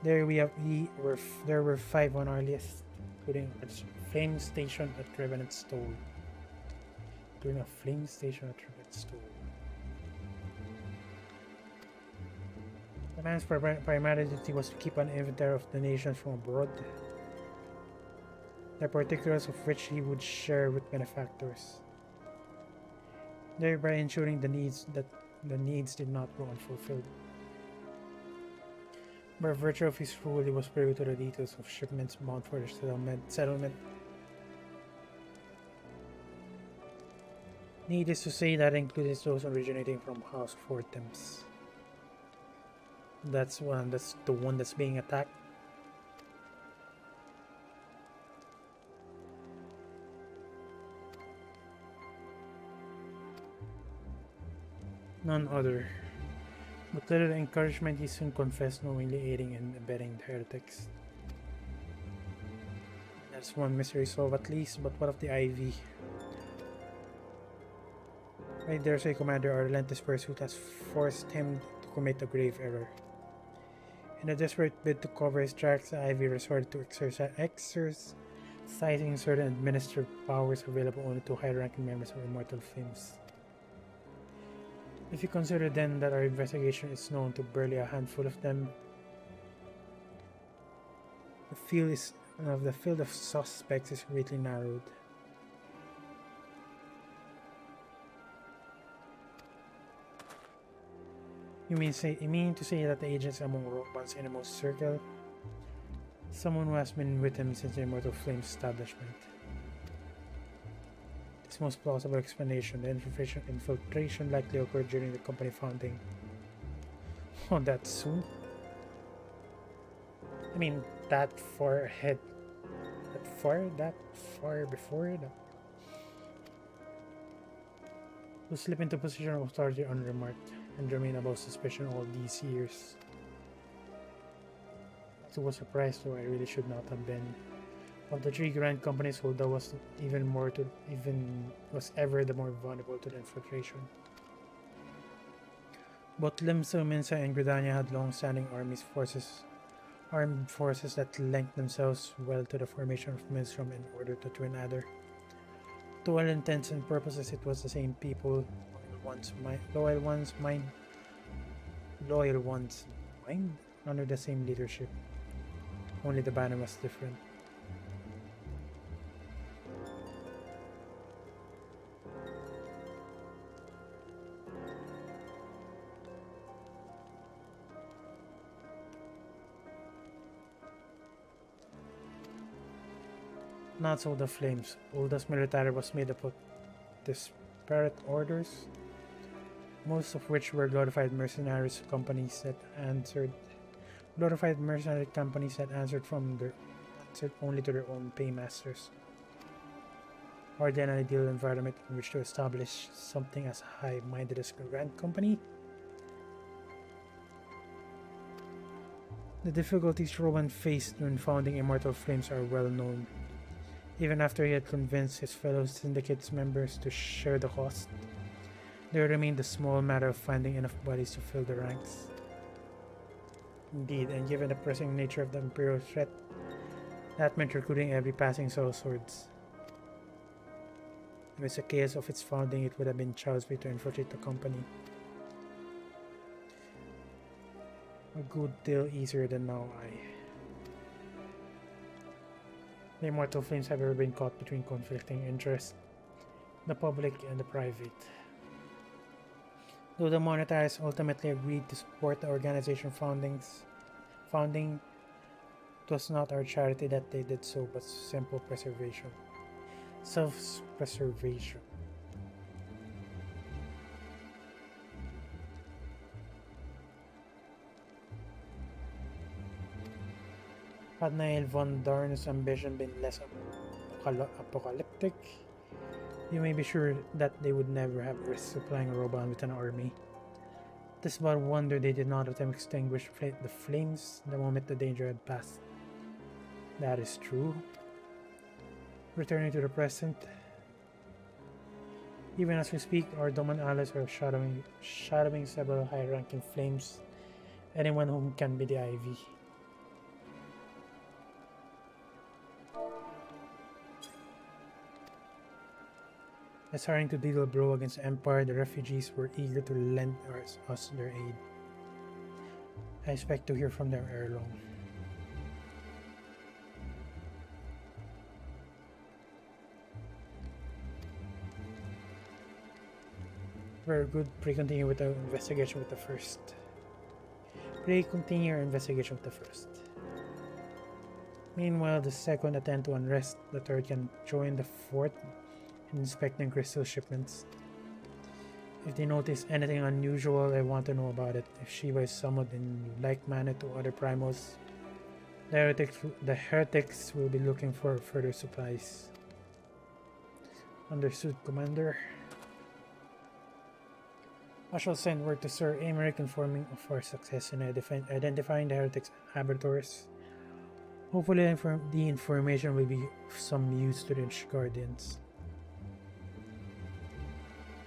A: There were 5 on our list, including a flame station at Revenant's Stole. The man's primary duty was to keep an inventory of the nations from abroad, the particulars of which he would share with benefactors, thereby ensuring the needs did not go unfulfilled. By virtue of his rule, he was privy to the details of shipments bound for the settlement, Needless to say, that includes those originating from House Fortems. That's the one that's being attacked. None other. With little encouragement, he soon confessed, knowingly aiding and abetting the heretics. That's one mystery solved at least, but what of the IV? I dare say Commander, our relentless pursuit has forced him to commit a grave error. In a desperate bid to cover his tracks, IV resorted to exercising certain administrative powers available only to high-ranking members of Immortal Flames. If you consider then that our investigation is known to barely a handful of them, the field of suspects is greatly narrowed. You mean to say that the agents among Roman's innermost circle? Someone who has been with him since the Immortal Flames establishment. This most plausible explanation, the infiltration likely occurred during the company founding. Oh, that soon? I mean, that far ahead. That far before that. To slip into position of authority unremarked and remain above suspicion all these years. I was surprised, though I really should not have been. Of the three grand companies, Hulda was ever the more vulnerable to the infiltration. Both Limsa, Minsa, and Gridania had long-standing armed forces that linked themselves well to the formation of Minstrom in order to twin Adder. To all intents and purposes, it was the same people, loyal ones mind, under the same leadership. Only the banner was different. Not so the Flames. Ulda's military was made up of disparate orders, most of which were glorified mercenary companies that answered only to their own paymasters. Or then an ideal environment in which to establish something as high-minded as a grand company. The difficulties Rowan faced when founding Immortal Flames are well known. Even after he had convinced his fellow syndicate's members to share the cost, there remained the small matter of finding enough bodies to fill the ranks. Indeed, and given the pressing nature of the Imperial threat, that meant recruiting every passing soul swords. If it's a case of its founding, it would have been child's play to infiltrate the company. A good deal easier than now. The Immortal Flames have ever been caught between conflicting interests, the public and the private. Though the monetarists ultimately agreed to support the organization founding, it was not our charity that they did so, but simple preservation. Self-preservation. Had Niall von Darn's ambition been less apocalyptic, you may be sure that they would never have risked supplying Roban with an army. It is but a wonder they did not attempt to extinguish the flames the moment the danger had passed. That is true. Returning to the present, even as we speak, our Doman allies are shadowing several high-ranking flames, anyone whom can be the IV. Desiring to deal a blow against the Empire, the refugees were eager to lend us their aid. I expect to hear from them ere long. Very good. Pre-continue with the investigation with the first. Meanwhile, the second attend to unrest, the third can join the fourth in inspecting crystal shipments. If they notice anything unusual, I want to know about it. If Shiva is summoned in like manner to other primos, the heretics will be looking for further supplies. Understood, Commander. I shall send word to Sir Aymeric informing of our success in identifying the heretics' laboratories. Hopefully the information will be of some use to the Guardians.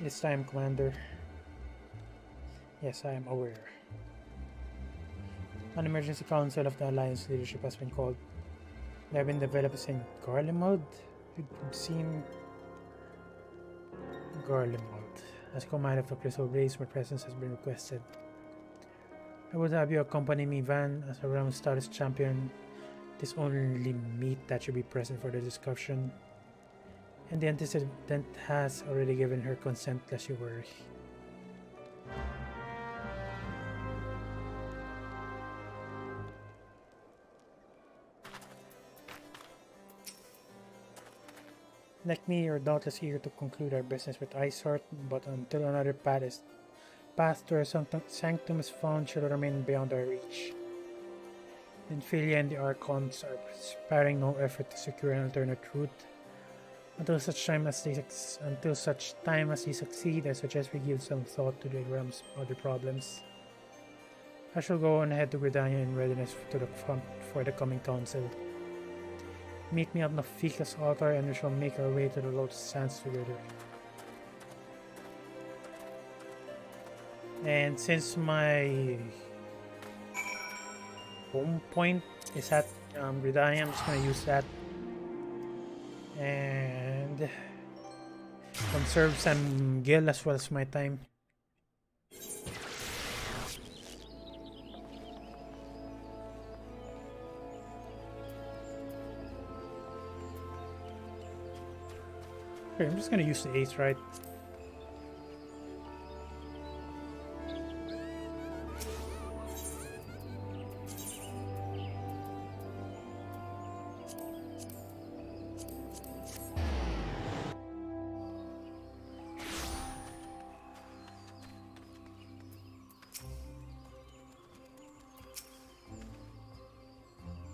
A: It's time, Commander. Yes, I am aware. An emergency council of the Alliance leadership has been called. They have been developed in Garlemald. It would seem Garlemald. As command of the Crystal Race, my presence has been requested. I would have you accompany me, Van, as a realm status champion. It is only meet that should be present for the discussion. And the antecedent has already given her consent, lest you worry. Like me, you're doubtless eager to conclude our business with Isart, but until another path to our sanctum is found, shall remain beyond our reach. The Infilia and the Archons are sparing no effort to secure an alternate route. Until such time as they succeed, I suggest we give some thought to the realm's other problems. I shall go on ahead to Gridania in readiness to the front for the coming council. Meet me at Nafika's altar and we shall make our way to the Lotus Sands together. And since my home point is at Gridania, I'm just going to use that and conserve some gil as well as my time. Okay, I'm just gonna use the ace, right?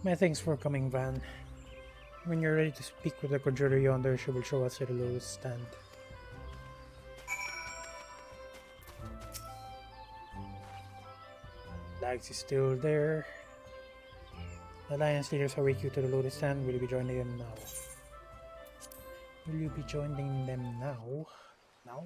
A: My thanks for coming, Van. When you're ready to speak with the conjurer yonder, she will show us at the Lotus stand. Lags is still there. The Alliance leaders await you to the Lotus stand. Will you be joining them now? Will you be joining them now? Now?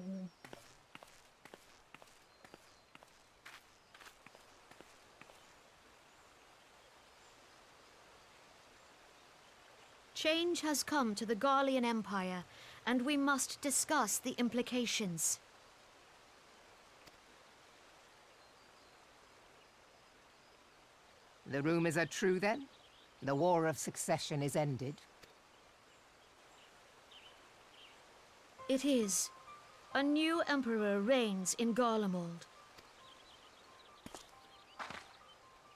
C: Change has come to the Garlean Empire, and we must discuss the implications.
D: The rumors are true, then? The War of Succession is ended?
C: It is. A new emperor reigns in Garlemald.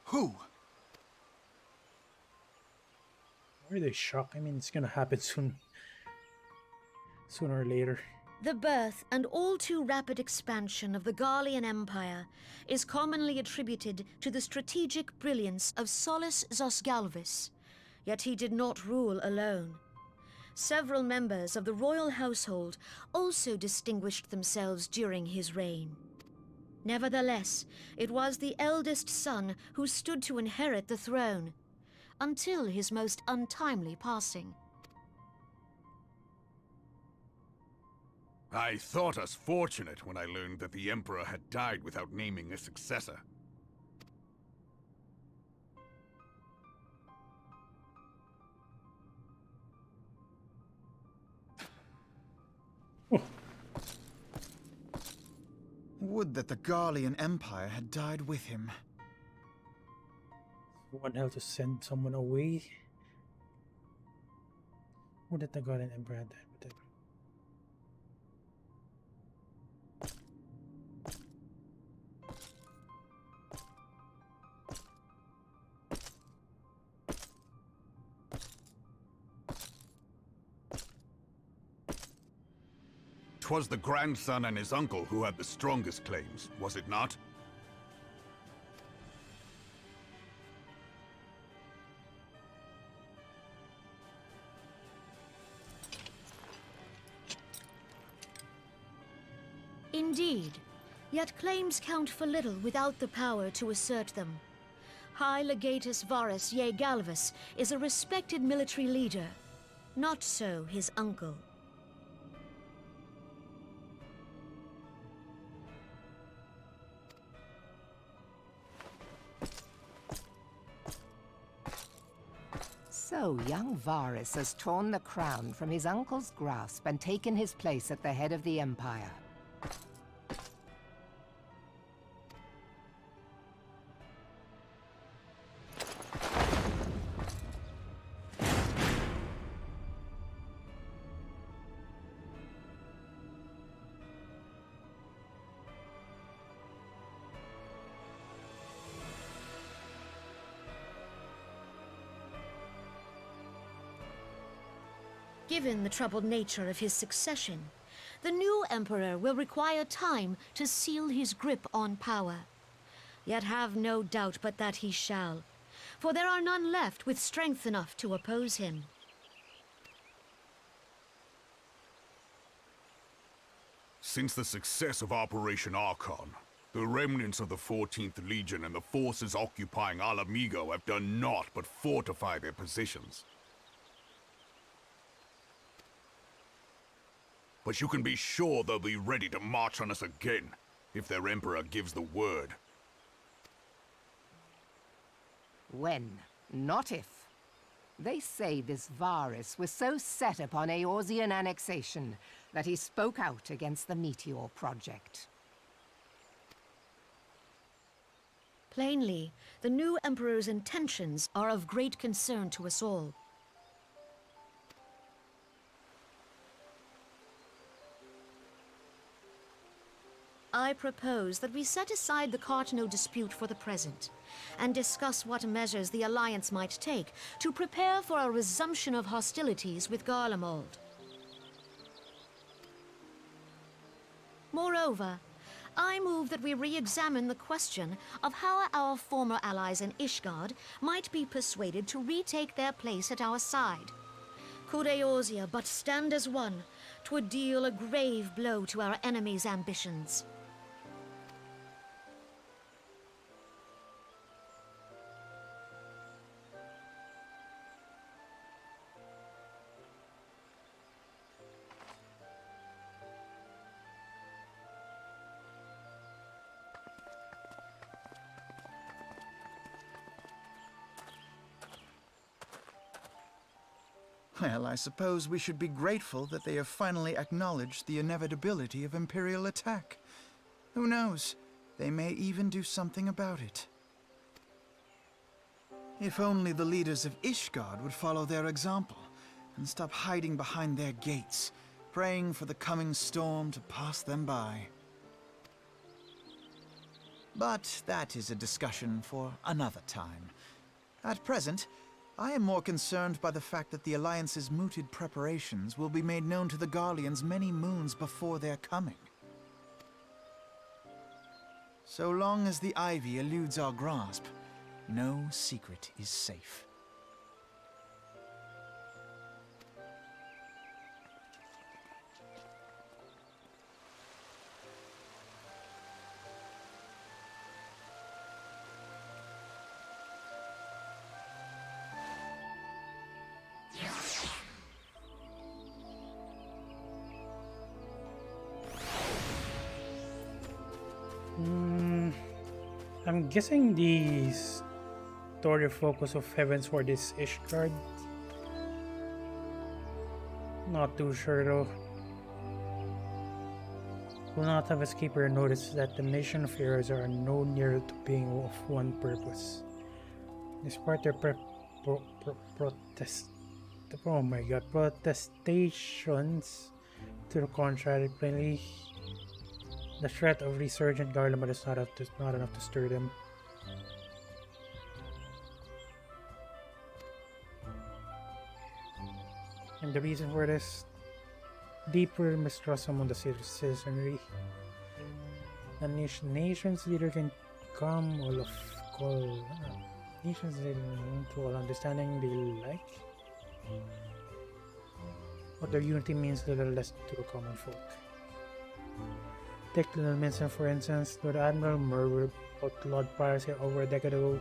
E: Who?
A: Why are they shocked? I mean, it's gonna happen soon. Sooner or later.
C: The birth and all too rapid expansion of the Garlean Empire is commonly attributed to the strategic brilliance of Solus Zosgalvis, yet he did not rule alone. Several members of the royal household also distinguished themselves during his reign. Nevertheless, it was the eldest son who stood to inherit the throne, until his most untimely passing.
E: I thought us fortunate when I learned that the Emperor had died without naming a successor.
F: Would that the Garlean Empire had died with him.
A: One hell to send someone away. Would that the Garden Emperor had died with him?
E: 'Twas the grandson and his uncle who had the strongest claims, was it not?
C: Indeed, yet claims count for little without the power to assert them. High Legatus Varus Ye Galvus is a respected military leader. Not so his uncle.
D: So young Varus has torn the crown from his uncle's grasp and taken his place at the head of the Empire.
C: Given the troubled nature of his succession, the new emperor will require time to seal his grip on power. Yet have no doubt but that he shall, for there are none left with strength enough to oppose him.
E: Since the success of Operation Archon, the remnants of the 14th Legion and the forces occupying Alamigo have done naught but fortify their positions. But you can be sure they'll be ready to march on us again, if their emperor gives the word.
D: When, not if. They say this Varus was so set upon Eorzean annexation that he spoke out against the Meteor Project.
C: Plainly, the new emperor's intentions are of great concern to us all. I propose that we set aside the Cartano dispute for the present, and discuss what measures the Alliance might take to prepare for a resumption of hostilities with Garlemald. Moreover, I move that we re-examine the question of how our former allies in Ishgard might be persuaded to retake their place at our side. Could Eorzea but stand as one, 'twould deal a grave blow to our enemies' ambitions.
F: Well, I suppose we should be grateful that they have finally acknowledged the inevitability of Imperial attack. Who knows? They may even do something about it. If only the leaders of Ishgard would follow their example and stop hiding behind their gates, praying for the coming storm to pass them by. But that is a discussion for another time. At present, I am more concerned by the fact that the Alliance's mooted preparations will be made known to the Garleans many moons before their coming. So long as the Ivy eludes our grasp, no secret is safe.
A: I'm guessing the story focus of Heavensward is Ishgard. Not too sure though. Will not have escaped our notice that the nation of heroes are no nearer to being of one purpose. Despite their protestations to the contrary, plainly the threat of resurgent Garlemald is not enough to stir them. And the reason for this, deeper mistrust among the citizenry. The nation's leader can come all of call nations to all understanding they like. What their unity means little less to the common folk. Take little mention, for instance, Lord Admiral Murray outlawed piracy over a decade ago.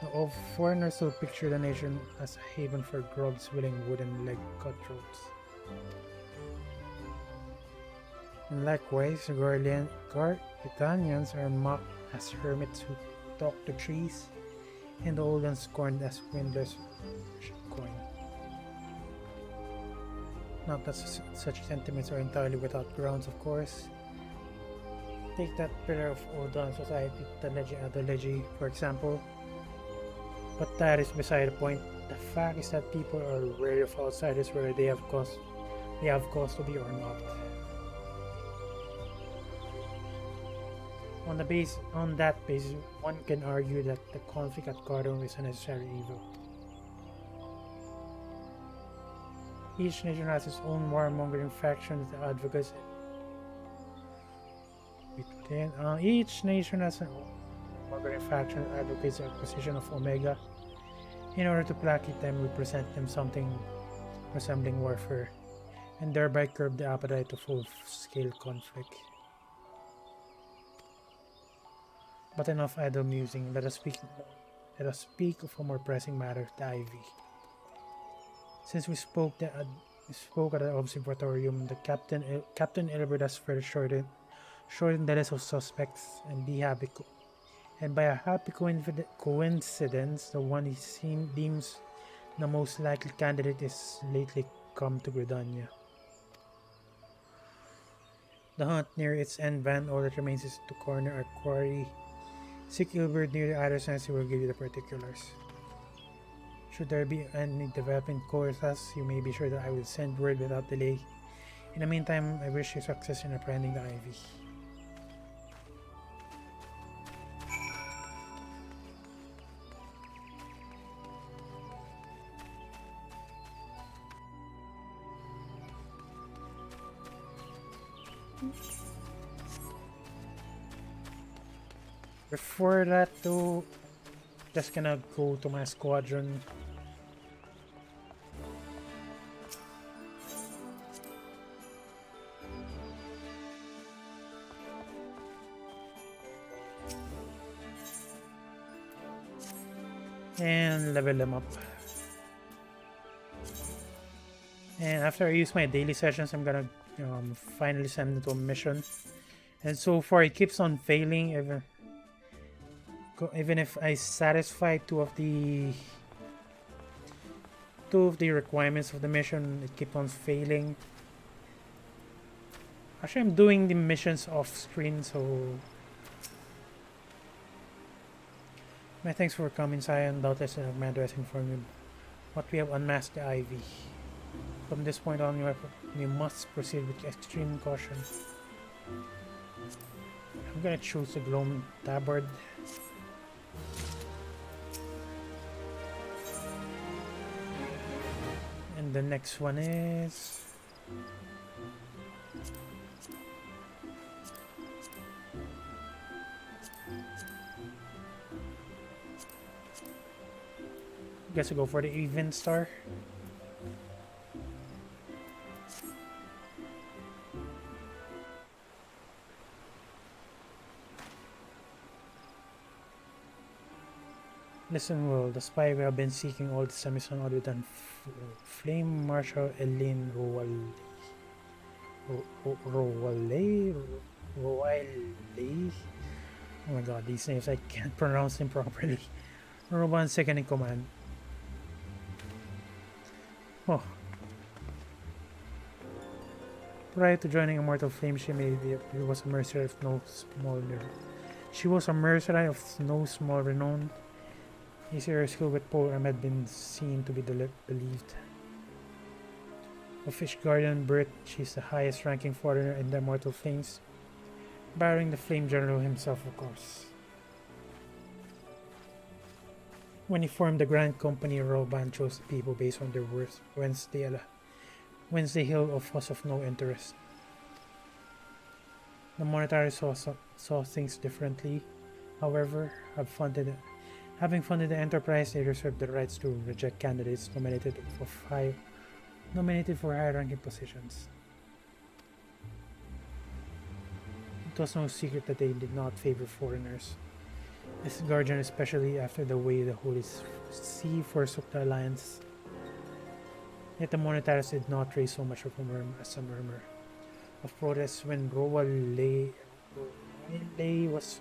A: The foreigners still picture the nation as a haven for grubs willing wooden leg cutthroats. And likewise, Italians are mocked as hermits who talk to trees, and the old and scorned as windless coin. Not that such sentiments are entirely without grounds, of course. Take that pillar of Odon society, the Legi, for example. But that is beside the point. The fact is that people are wary of outsiders, whether they have cause to be or not. On that basis, one can argue that the conflict at Cardone is a necessary evil. Each nation has its own warmongering faction that advocates. Each nation has an warmongering faction that advocates the acquisition of Omega in order to placate them, represent them something resembling warfare, and thereby curb the appetite to full-scale conflict. But enough idle musing. Let us speak of a more pressing matter, the Ivy. Since we spoke at the observatorium, the Captain Ilbert has further shortened the list of suspects, and by a happy coincidence, the one he deems the most likely candidate is lately come to Gridania. The hunt near its end van, all that remains is to corner our quarry. Seek Ilbert near the other sense, he will give you the particulars. Should there be any development courses, you may be sure that I will send word without delay. In the meantime, I wish you success in apprehending the Ivy. Before that though, just gonna go to my squadron. And level them up. And after I use my daily sessions, I'm gonna finally send them to a mission. And so far it keeps on failing even if I satisfy two of the requirements of the mission, it keeps on failing. Actually, I'm doing the missions off screen, so my thanks for coming, Sion. Doubtless a man to inform you, but we have unmasked the Ivy. From this point on, you must proceed with extreme caution. I'm gonna choose the Gloam Tabard. And the next one is guess I go for the Event Star. Listen well, the spy we have been seeking all this time is none other than Flame Marshal Elaine Roale. Oh my god, these names, I can't pronounce them properly. Roban second in command. Oh. Prior to joining Immortal Flame, she was a mercenary of no small renown. She was a mercenary of no small renown. Her skill with polearm had been seen to be believed. Of Fish Guardian birth, she is the highest ranking foreigner in the Immortal Flames, barring the Flame General himself, of course. When he formed the Grand Company, Roban chose the people based on their worth, Wednesday Hill was of no interest. The monetary saw things differently. However, having funded the enterprise, they reserved the rights to reject candidates nominated for high-ranking positions. It was no secret that they did not favor foreigners. This guardian, especially after the way the Holy See forsook the alliance. Yet the monetaries did not raise so much of a murmur as a murmur of protest when Roa Lei was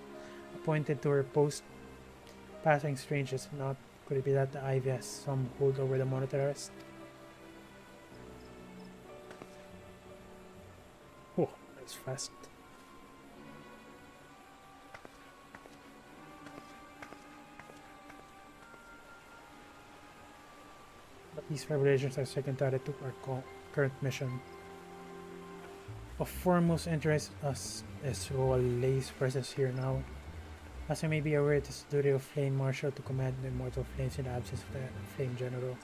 A: appointed to her post. Passing strange as not, could it be that the Ivy has some hold over the monetaries? Oh, that's fast. But these revelations are secondary to our current mission. Of foremost interest us is Roa Lei's presence here now. As you may be aware, it is the duty of Flame Marshal to command the immortal flames in the absence of the Flame General.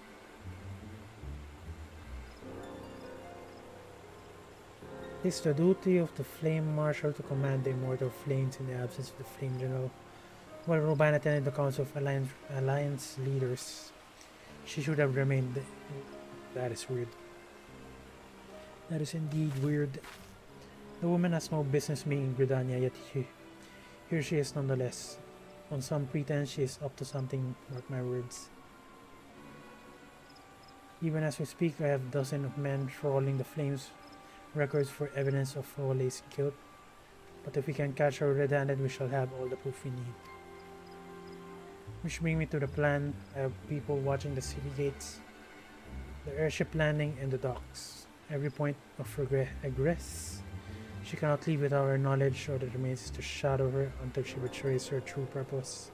A: It is the duty of the Flame Marshal to command the immortal flames in the absence of the Flame General. While Roban attended the Council of Alliance Leaders, she should have remained. That is weird. That is indeed weird. The woman has no business being in Gridania, yet here she is nonetheless. On some pretense, she is up to something, mark my words. Even as we speak, I have dozens of men trawling the Flames records for evidence of Rolei's guilt. But if we can catch her red-handed, we shall have all the proof we need. Which brings me to the plan. I have people watching the city gates, the airship landing, and the docks. Every point of egress. She cannot leave without our knowledge, or it remains to shadow her until she betrays her true purpose.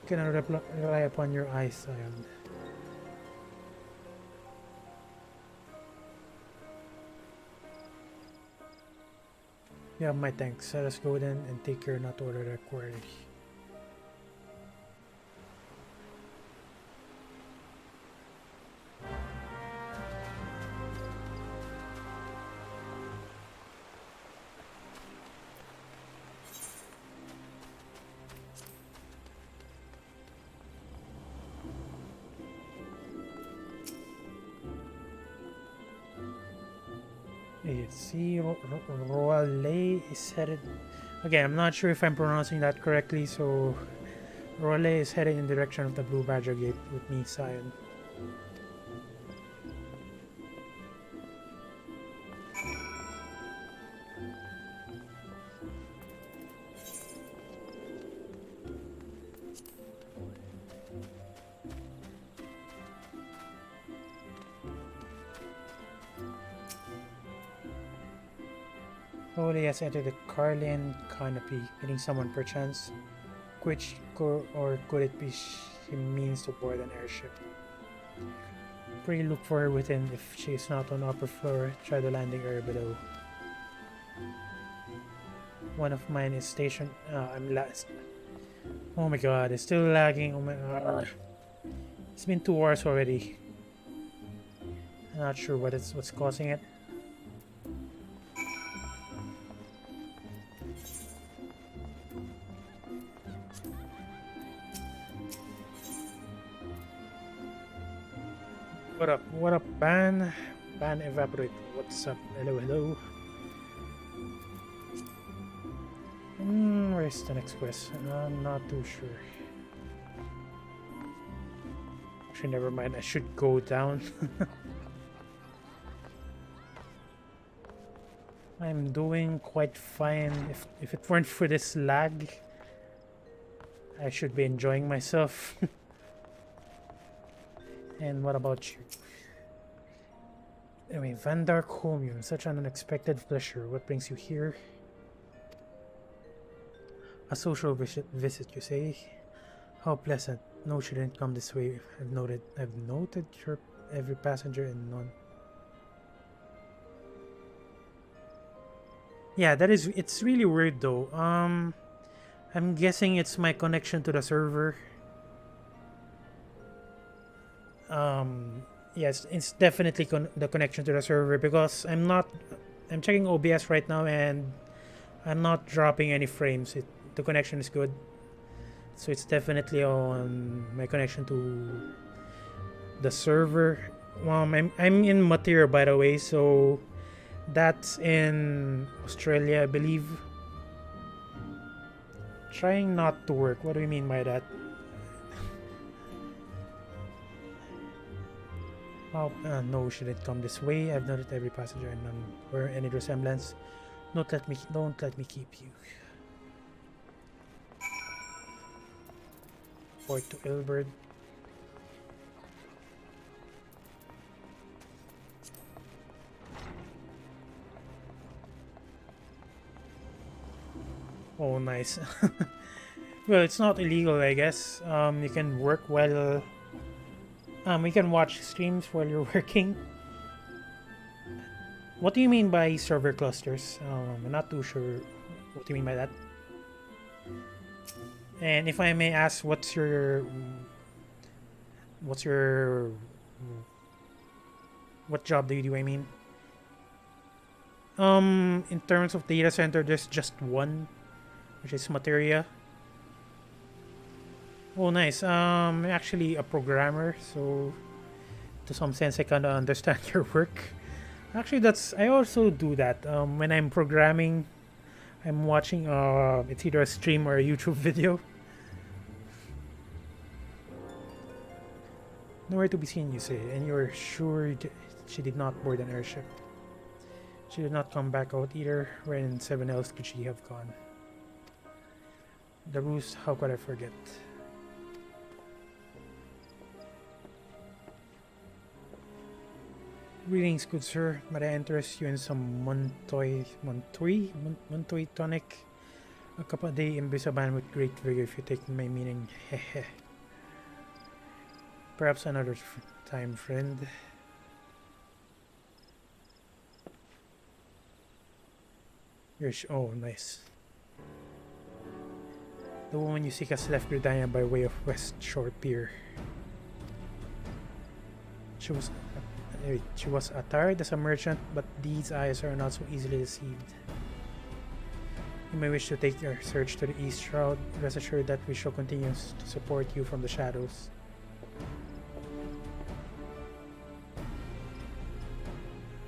A: You cannot rely upon your eyes, Zion. You have my thanks. Let us go then and take care not to order the quarry. See, Roa Lei is headed. Okay, I'm not sure if I'm pronouncing that correctly, so Roa Lei is headed in the direction of the Blue Badger Gate with me, Zion. Holy has entered the Carlian canopy, meeting someone perchance. Which, or could it be she means to board an airship? Pray look for her within. If she is not on the upper floor, try the landing area below. One of mine is stationed. I'm last. Oh my god, it's still lagging. Oh my god. It's been 2 hours already. I'm not sure what's causing it. What up? What up, Ban? Ban Evaporate. What's up? Hello, hello. Where's the next quest? I'm not too sure. Actually, never mind. I should go down. I'm doing quite fine. If it weren't for this lag, I should be enjoying myself. And what about you? Anyway, Van Dark Homium, such an unexpected pleasure. What brings you here? A social visit, you say? How pleasant. No, she didn't come this way. I've noted your every passenger and none. Yeah, it's really weird though. I'm guessing it's my connection to the server. yes, it's definitely the connection to the server, because I'm checking OBS right now and I'm not dropping any frames. The connection is good, so it's definitely on my connection to the server. I'm in Matir, by the way, so that's in Australia, I believe. Trying not to work. What do you mean by that? Oh, no, shouldn't come this way. I've noted every passenger and none where any resemblance. Don't let me keep you. Port to Ilbert. Oh, nice. Well, it's not illegal, I guess. You can work while... you can watch streams while you're working. What do you mean by server clusters? I'm not too sure what do you mean by that. And if I may ask, what job do you do, I mean? In terms of data center, there's just one, which is Materia. Oh, nice. I'm actually a programmer, so to some sense I kind of understand your work. Actually, I also do that. When I'm programming, I'm watching it's either a stream or a YouTube video. Nowhere to be seen, you say, and you're sure she did not board an airship. She did not come back out either. Where in 7 else could she have gone? The ruse, how could I forget? Greetings, good sir. Might I interest you in some Montoy tonic? A cup a day imbues a man with great vigor, if you take my meaning. Hehe. Perhaps another time, friend. Oh, nice. The woman you seek has left Gridania by way of West Shore Pier. She was attired as a merchant, but these eyes are not so easily deceived. You may wish to take your search to the East Shroud. Rest assured that we shall continue to support you from the shadows.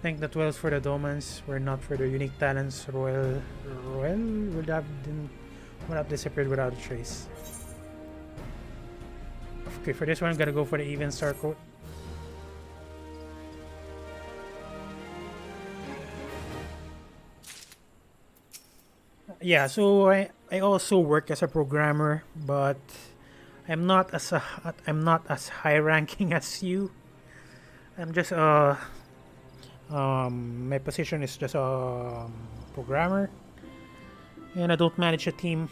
A: Thank the 12 for the domans. Were not for their unique talents, Royal would have disappeared without a trace. Okay, for this one, I'm gonna go for the even star code. Yeah, so I also work as a programmer, but I'm not as high ranking as you. I'm just my position is just a programmer, and I don't manage a team.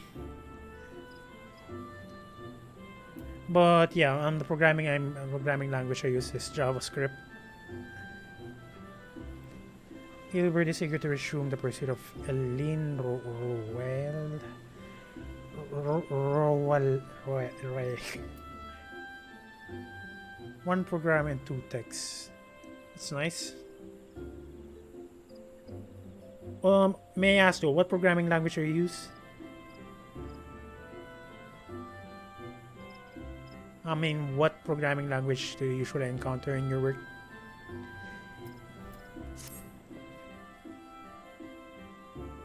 A: But yeah, on the programming language I use is JavaScript. Gilbert is eager to resume the pursuit of Eileen Rowell. One program and 2 texts. That's nice. May I ask though, what programming language do you use? I mean, what programming language do you usually encounter in your work?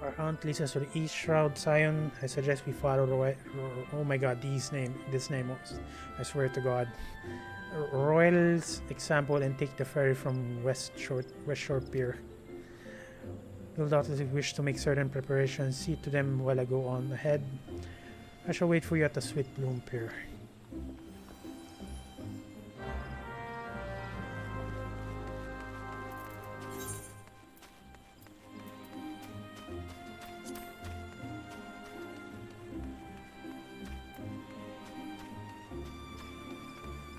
A: Our hunt leads us to the East Shroud, Zion. I suggest we follow the way. Oh my god, this name was, I swear to god. Royal's example and take the ferry from West Shore Pier. You'll doubtlessly wish to make certain preparations. See to them while I go on ahead. I shall wait for you at the Sweet Bloom Pier.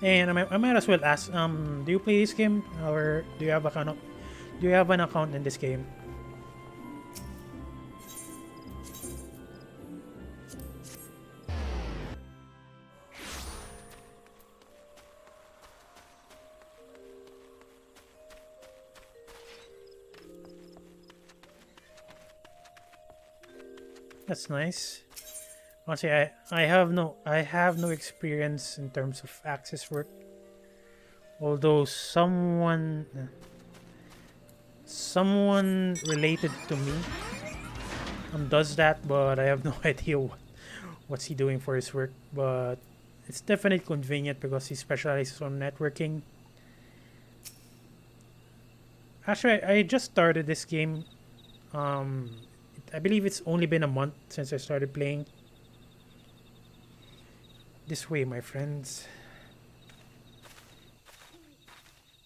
A: And I might as well ask, do you play this game, or do you have an account in this game? That's nice. Honestly, I have no experience in terms of Axis work. Although someone related to me does that, but I have no idea what's he doing for his work. But it's definitely convenient because he specializes on networking. Actually, I just started this game. I believe it's only been a month since I started playing. This way, my friends.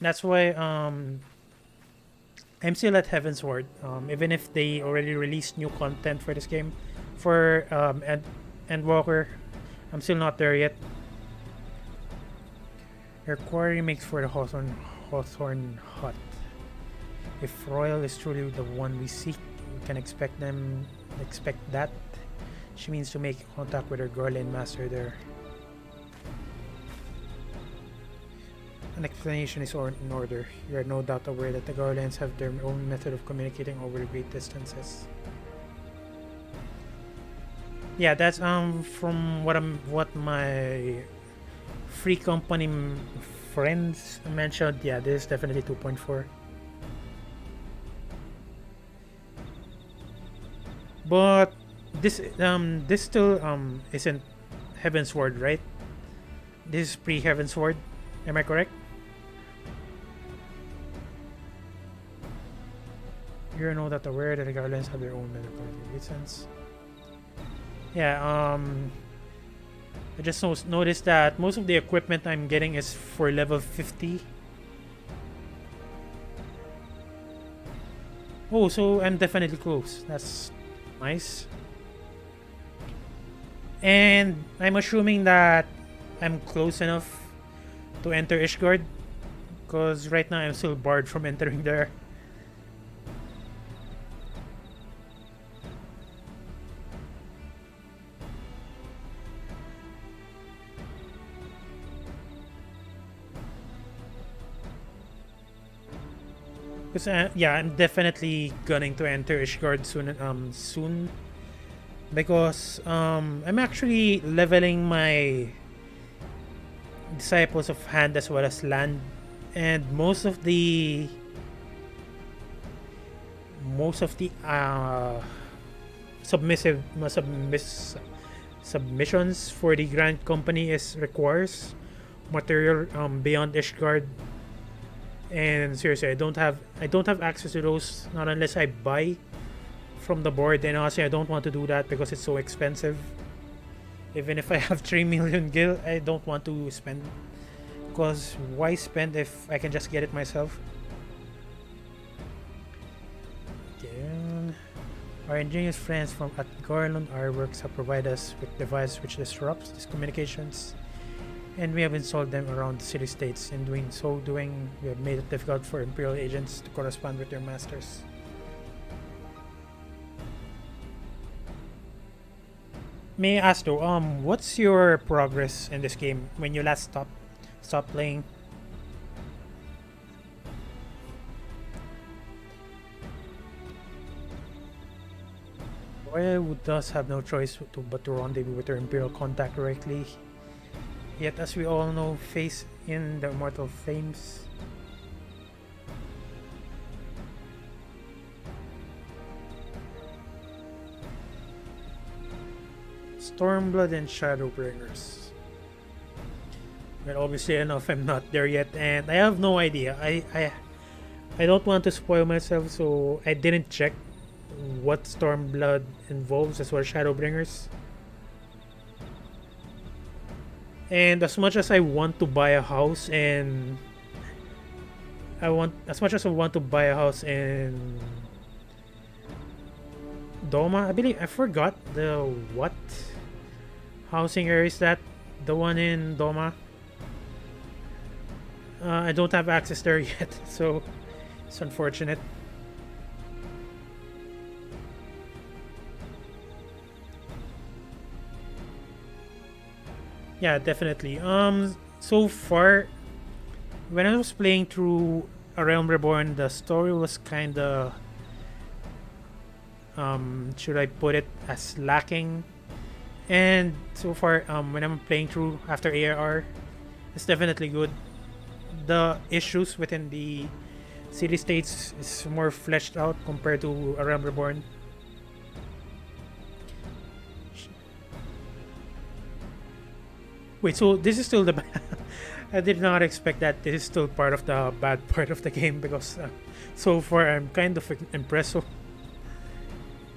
A: That's why I'm still at Heavensward. Even if they already released new content for this game, for Endwalker, I'm still not there yet. Your quarry makes for the Hawthorn Hut. If Royal is truly the one we seek, we can expect that. She means to make contact with her Garland master there. An explanation is in order. You are no doubt aware that the Garlands have their own method of communicating over great distances. Yeah, that's from what my free company friends mentioned. Yeah, this is definitely 2.4. But this still isn't Heavensward, right? This is pre-Heavensward. Am I correct? You know that aware that the Garlands have their own medical reasons. Yeah, I just noticed that most of the equipment I'm getting is for level 50. Oh, so I'm definitely close. That's nice. And I'm assuming that I'm close enough to enter Ishgard, because right now I'm still barred from entering there. Because yeah, I'm definitely going to enter Ishgard soon because I'm actually leveling my disciples of hand as well as land, and most of the submissions for the Grand Company requires material beyond Ishgard. And seriously, I don't have access to those, not unless I buy from the board. And honestly, I don't want to do that because it's so expensive. Even if I have 3 million gil, I don't want to spend, because why spend if I can just get it myself? Okay. Our ingenious friends from at Garland Ironworks have provided us with devices which disrupts these communications, and we have installed them around the city-states. In doing, we have made it difficult for Imperial agents to correspond with their masters. May I ask though, what's your progress in this game when you last stopped playing? Royal does have no choice but to rendezvous with their Imperial contact directly. Yet, as we all know, face in the immortal flames. Stormblood and Shadowbringers. Well, obviously enough, I'm not there yet, and I have no idea. I don't want to spoil myself, so I didn't check what Stormblood involves as well as Shadowbringers. And as much as I want to buy a house in Doma, I forgot the what housing area is that, the one in Doma. I don't have access there yet, so it's unfortunate. Yeah, definitely. So far, when I was playing through A Realm Reborn, the story was kinda should I put it as lacking? And so far, when I'm playing through after ARR, it's definitely good. The issues within the city states is more fleshed out compared to A Realm Reborn. Wait, so this is still the I did not expect that this is still part of the bad part of the game, because so far I'm kind of impressed. So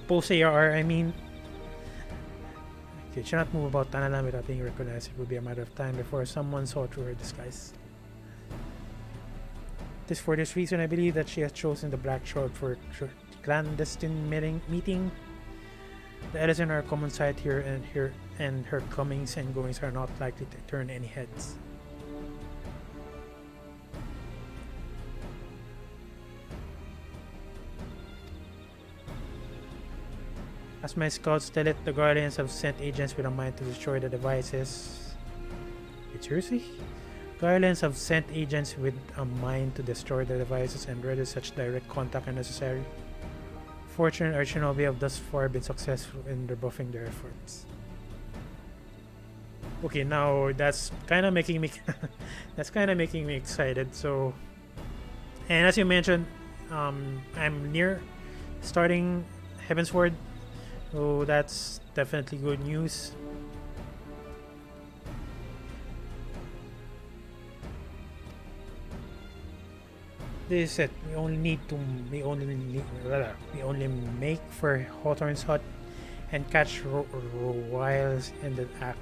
A: post ARR, I mean. Okay, she cannot move about Tanalan without being recognized. It will be a matter of time before someone saw through her disguise. It is for this reason I believe that she has chosen the Black Shroud for clandestine meeting. The Elysian are a common sight here, and her comings and goings are not likely to turn any heads. As my scouts tell it, the Guardians have sent agents with a mind to destroy the devices. Wait, seriously? Guardians have sent agents with a mind to destroy the devices, and whether such direct contact are necessary. Fortunately, our shinobi have thus far been successful in rebuffing their efforts. Okay, now that's kind of making me excited. So, and as you mentioned, I'm near starting Heavensward. So that's definitely good news. This is it. We only make for Hawthorne's hut and catch Royals in the act.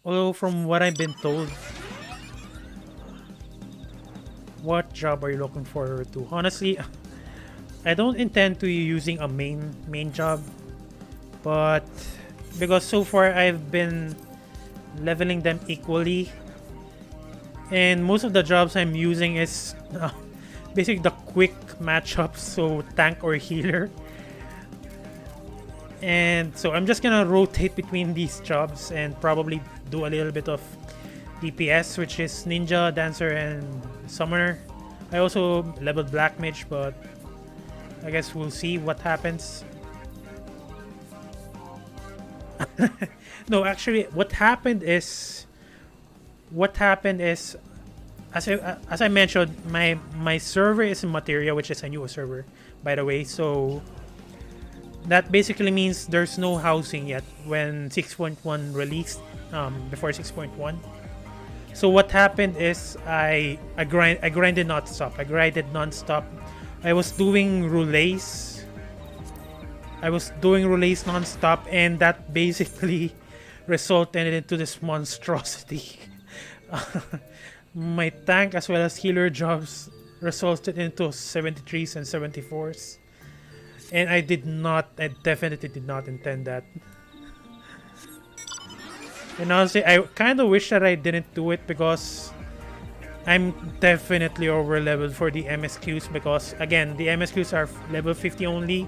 A: Although from what I've been told, what job are you looking forward to? Honestly, I don't intend to using a main job, but because so far I've been leveling them equally, and most of the jobs I'm using is basically the quick matchups, so tank or healer. And so I'm just gonna rotate between these jobs and probably do a little bit of DPS, which is Ninja, Dancer, and Summoner. I also leveled Black Mage, but I guess we'll see what happens. No, actually, what happened is, as I mentioned, my server is in Materia, which is a new server, by the way. So that basically means there's no housing yet when 6.1 released, before 6.1. So what happened is I grinded non-stop. I was doing relays. Non-stop, and that basically resulted into this monstrosity. My tank as well as healer jobs resulted into 73s and 74s. And I definitely did not intend that. And honestly, I kind of wish that I didn't do it, because I'm definitely over leveled for the MSQs, because again, the MSQs are level 50 only,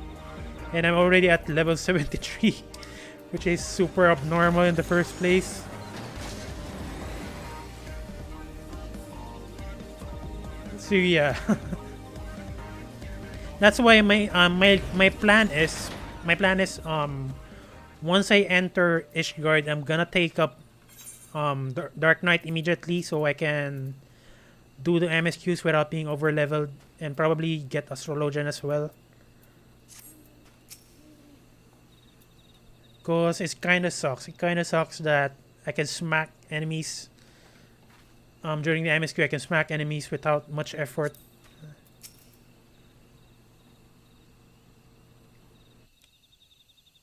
A: and I'm already at level 73, which is super abnormal in the first place. So yeah. That's why my plan is once I enter Ishgard, I'm gonna take up Dark Knight immediately, so I can do the MSQs without being over leveled, and probably get Astrologian as well. Cause it kinda sucks. It kinda sucks that I can smack enemies during the MSQ. I can smack enemies without much effort.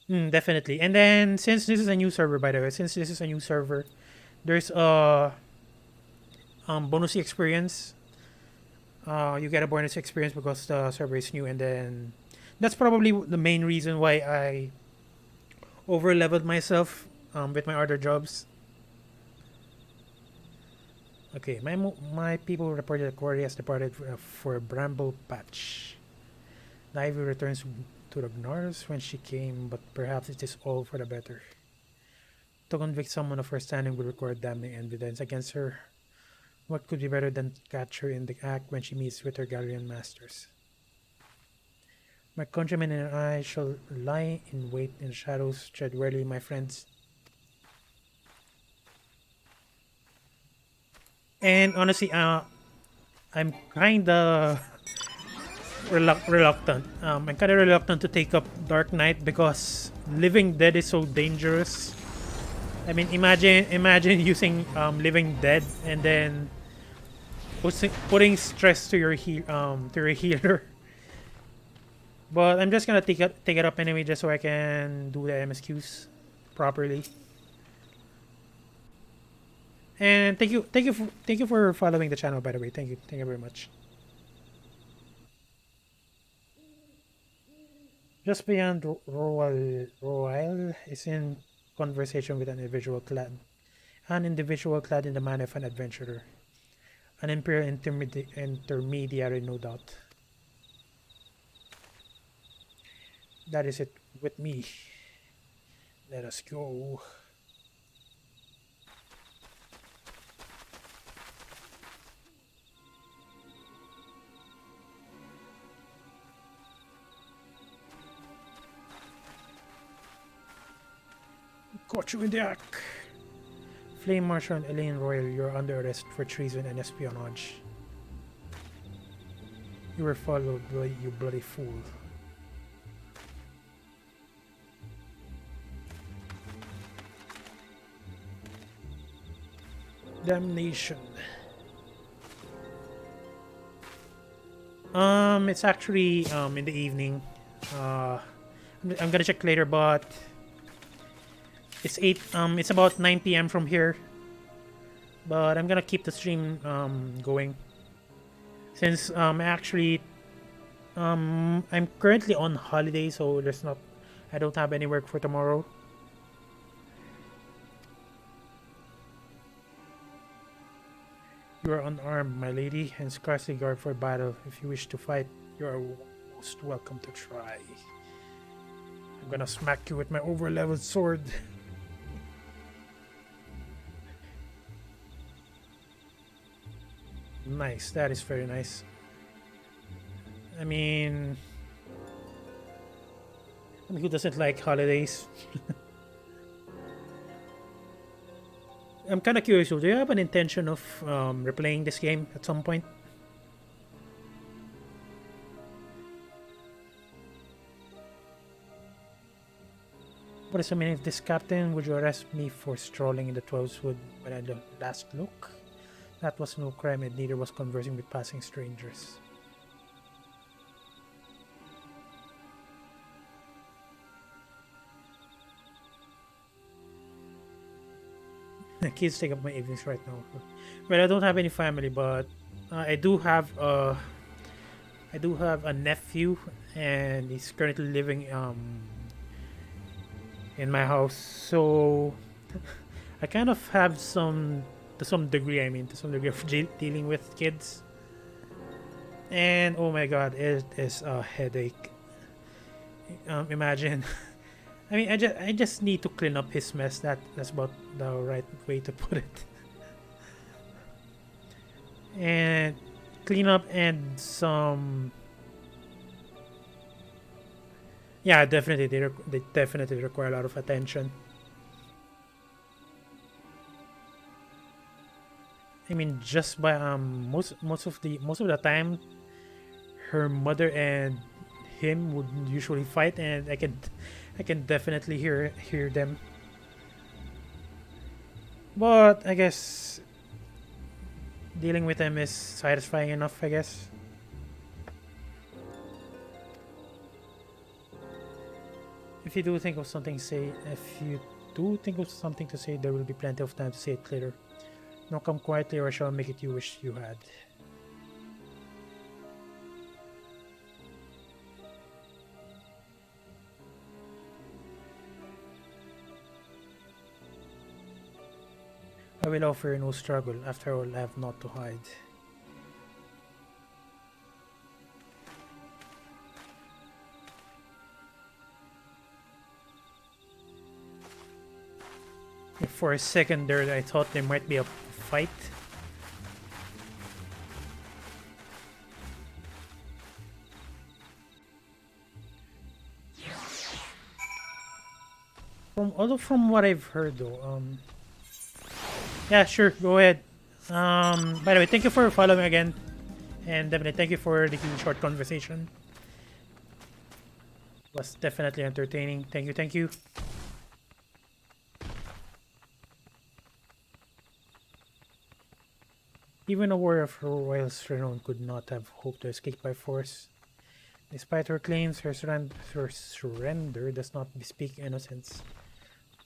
A: Definitely. And then, since this is a new server, by the way, there's a bonus experience. You get a bonus experience because the server is new, and then that's probably the main reason why I over leveled myself with my other jobs. Okay, my people reported that Quarry has departed for Bramble Patch. The Ivy returns to the Gnars when she came, but perhaps it is all for the better. To convict someone of her standing would require damning evidence against her. What could be better than to catch her in the act when she meets with her Gallian masters? My countrymen and I shall lie in wait in the shadows. Tread warily, my friends. And honestly, I'm kinda reluctant. I'm kinda reluctant to take up Dark Knight because Living Dead is so dangerous. I mean, imagine using Living Dead and then putting stress to your healer. But I'm just gonna take it up anyway, just so I can do the MSQs properly. And thank you for following the channel, by the way. Thank you very much. Just beyond Royal is in conversation with an individual clad in the manner of an adventurer, an imperial intermediary, no doubt. That is it with me. Let us go. Caught you in the act. Flame Marshal and Elaine Royal, you're under arrest for treason and espionage. You were followed, you bloody fool. Damnation. It's actually in the evening. I'm gonna check later, but it's it's about 9 p.m. from here. But I'm gonna keep the stream going since actually I'm currently on holiday, so I don't have any work for tomorrow. You are unarmed, my lady, and scarcely guarded for battle. If you wish to fight, you are most welcome to try. I'm gonna smack you with my over-leveled sword. Nice, that is very nice. I mean, who doesn't like holidays? I'm kind of curious, do you have an intention of replaying this game at some point? What is the meaning of this, Captain? Would you arrest me for strolling in the Twelveswood when I last look? That was no crime, and neither was conversing with passing strangers. The kids take up my evenings right now. Well, I don't have any family, but I do have a nephew, and he's currently living in my house. So I kind of have to some degree of dealing with kids. And oh my god, it is a headache. Imagine. I mean, I just need to clean up his mess. That's about the right way to put it. And clean up and some. Yeah, definitely they definitely require a lot of attention. I mean, just by most of the time, her mother and him would usually fight, and I can definitely hear them. But I guess dealing with them is satisfying enough, I guess. If you do think of something to say, there will be plenty of time to say it later. Now come quietly, or I shall make it you wish you had. I will offer no struggle. After all, I have naught to hide. for a second there, I thought there might be a fight. From what I've heard though, yeah, sure, go ahead. By the way, thank you for following again, and definitely thank you for the short conversation. It was definitely entertaining. Thank you, thank you. Even a warrior of royal's renown could not have hoped to escape by force. Despite her claims, her surrender does not bespeak innocence,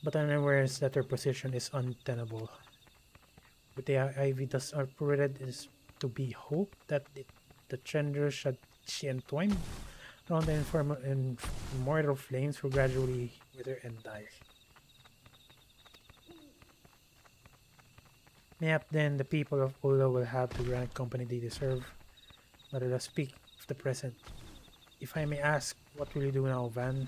A: but an awareness that her position is untenable. With the ivy thus uprooted, it is to be hoped that the tendrils should she entwine around the immortal flames will gradually wither and die. Mayhap then the people of Ula will have the grand company they deserve, but let us speak of the present. If I may ask, what will you do now, Van?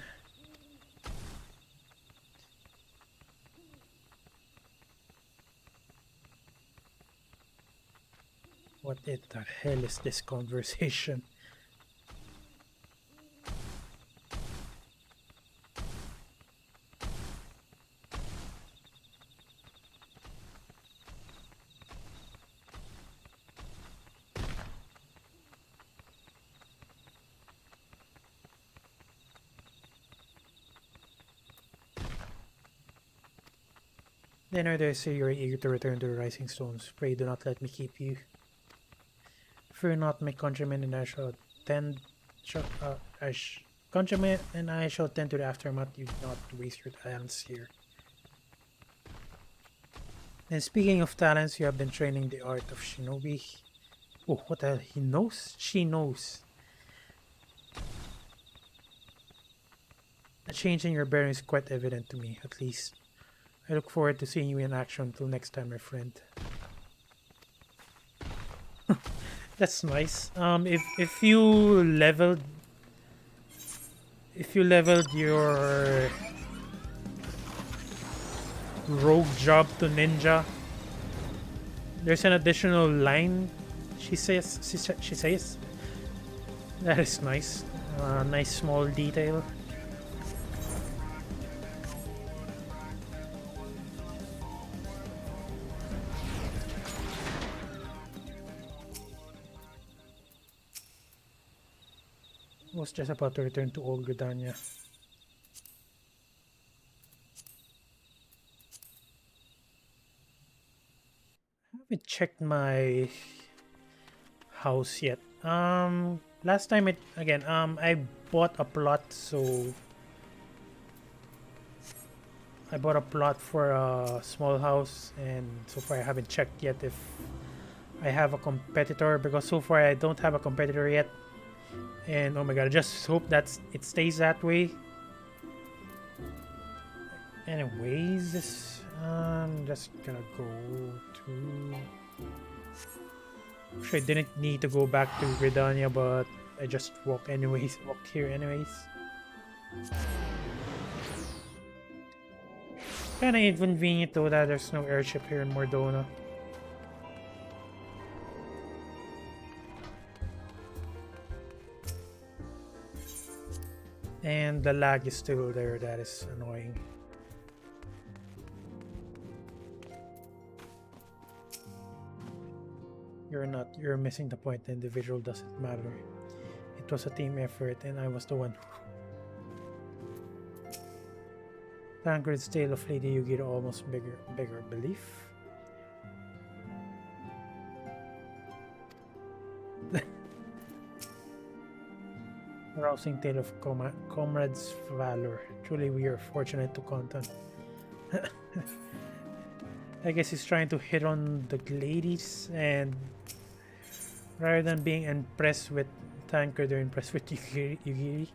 A: What the hell is this conversation? Then I dare say you are eager to return to the Rising Stones. Pray do not let me keep you. Fear not, my countrymen, and I shall tend. Countrymen, and I shall tend to the aftermath. You do not waste your talents here. And speaking of talents, you have been training the art of shinobi. Oh, what the hell? He knows? She knows. The change in your bearing is quite evident to me, at least. I look forward to seeing you in action. Until next time, my friend. That's nice. If you leveled your rogue job to ninja, there's an additional line. She says. That is nice. Nice small detail. Was just about to return to Old Gridania. I haven't checked my house yet. Last time I bought a plot, so I bought a plot for a small house, and so far I haven't checked yet if I have a competitor, because so far I don't have a competitor yet. And oh my god, I just hope that it stays that way. Anyways, I'm just gonna go to... Sure, I didn't need to go back to Gridania, but I just walked here anyways. Kinda inconvenient though that there's no airship here in Mordona. And the lag is still there, that is annoying. You're missing the point. The individual doesn't matter. It was a team effort and I was the one who... Tancred's tale of Lady Yugiri almost bigger belief. Rousing tale of comrades' valor. Truly, we are fortunate to count on. I guess he's trying to hit on the ladies, and rather than being impressed with Tancred, they're impressed with Yugiri.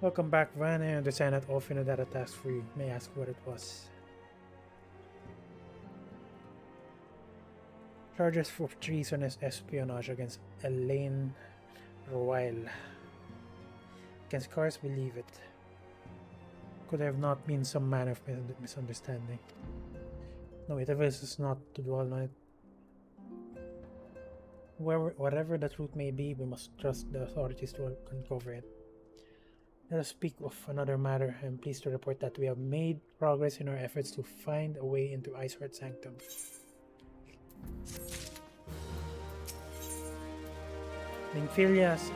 A: Welcome back, Van. I understand that often that a task for you. May I ask what it was? Charges for treasonous espionage against Elaine Royal. Can scars believe it? Could have not been some manner of misunderstanding. No, it is not to dwell on it. Whatever the truth may be, we must trust the authorities to uncover it. Let us speak of another matter. I am pleased to report that we have made progress in our efforts to find a way into Iceheart Sanctum. Nymphelia has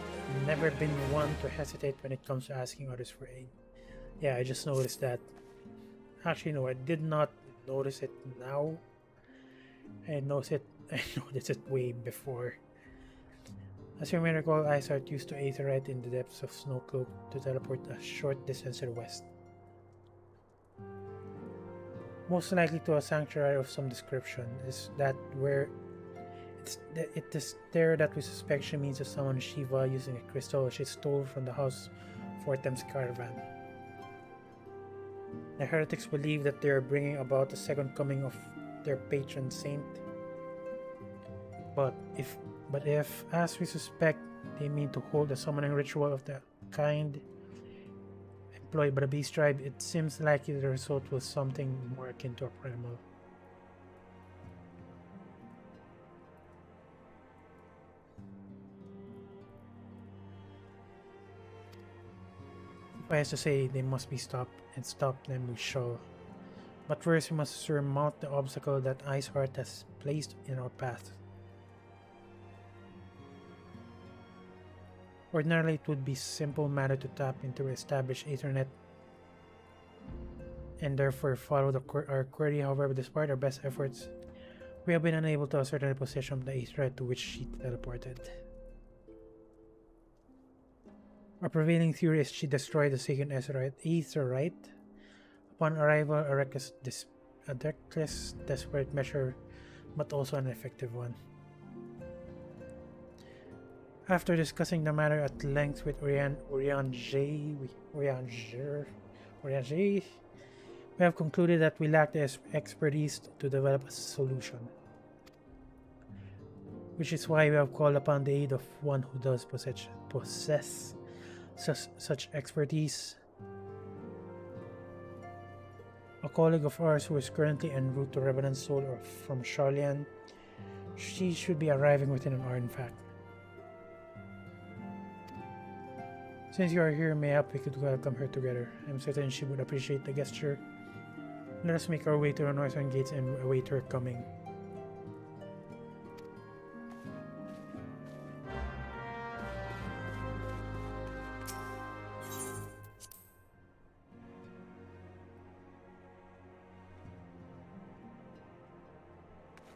A: never been one to hesitate when it comes to asking others for aid. Yeah, I just noticed that. Actually, no, I did not notice it now. I noticed it way before. As you may recall, Iceheart used to aetherite in the depths of Snowcloak to teleport a short distance to the west. Most likely to a sanctuary of some description. Is that where it is there that we suspect she means to summon Shiva using a crystal she stole from the house Fortem's caravan. The heretics believe that they are bringing about the second coming of their patron saint. But if, as we suspect, they mean to hold a summoning ritual of the kind employed by the Beast Tribe, it seems likely the result was something more akin to a primal. If I has to say they must be stopped, and stop them we shall. But first we must surmount the obstacle that Iceheart has placed in our path. Ordinarily, it would be simple matter to tap into established Ethernet and therefore follow our query. However, despite our best efforts, we have been unable to ascertain the position of the Ethernet to which she teleported. Our prevailing theory is she destroyed the second Aetherite upon arrival, a reckless, desperate measure, but also an effective one. After discussing the matter at length with Oriange, we have concluded that we lack the expertise to develop a solution. Which is why we have called upon the aid of one who does possess such expertise. A colleague of ours who is currently en route to Revenant Soul or from Charlian. She should be arriving within an hour, in fact. Since you are here, mayhap we could welcome her together. I'm certain she would appreciate the gesture. Let us make our way to the northern gates and await her coming.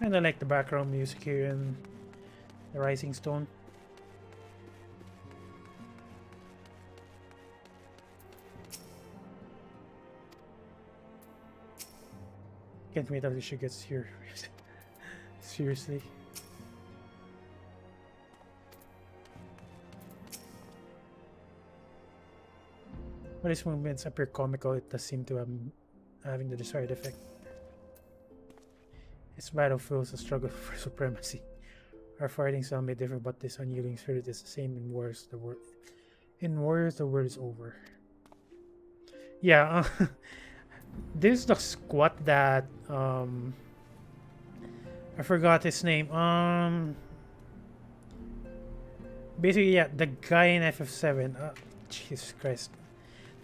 A: And I like the background music here in the Rising Stone. Can't wait until she gets here. Seriously. When these movements appear comical, it does seem to having the desired effect. This battle feels a struggle for supremacy. Our fighting style may differ, but this unyielding spirit is the same in Warriors. In Warriors, the word is over. Yeah, this is the squat that I forgot his name. Basically, yeah, the guy in FF7. Jesus Christ,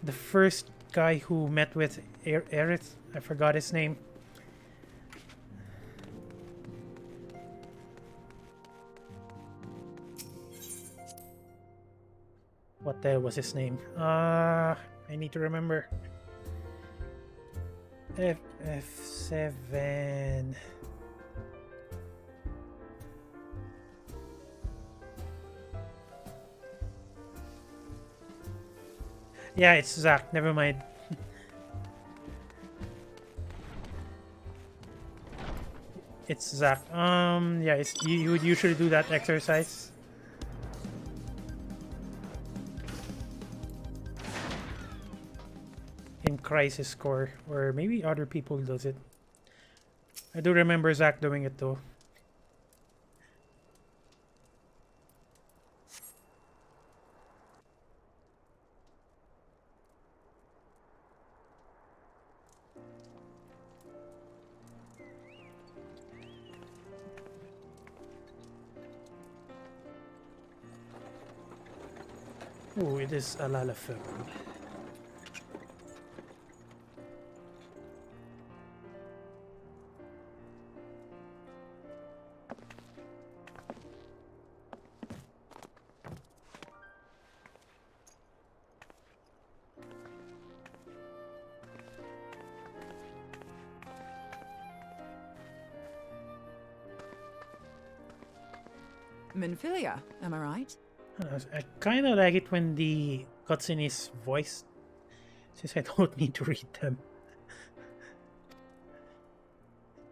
A: the first guy who met with Aerith. I forgot his name. What the hell was his name? I need to remember. FF7. Yeah, it's Zack. Never mind. It's Zack. Yeah, you would usually do that exercise. In Crisis Core, or maybe other people does it. I do remember Zack doing it though. Oh, it is a lalafell.
G: Minfilia, am I right?
A: I kind of like it when the cutscene is voiced, since I don't need to read them.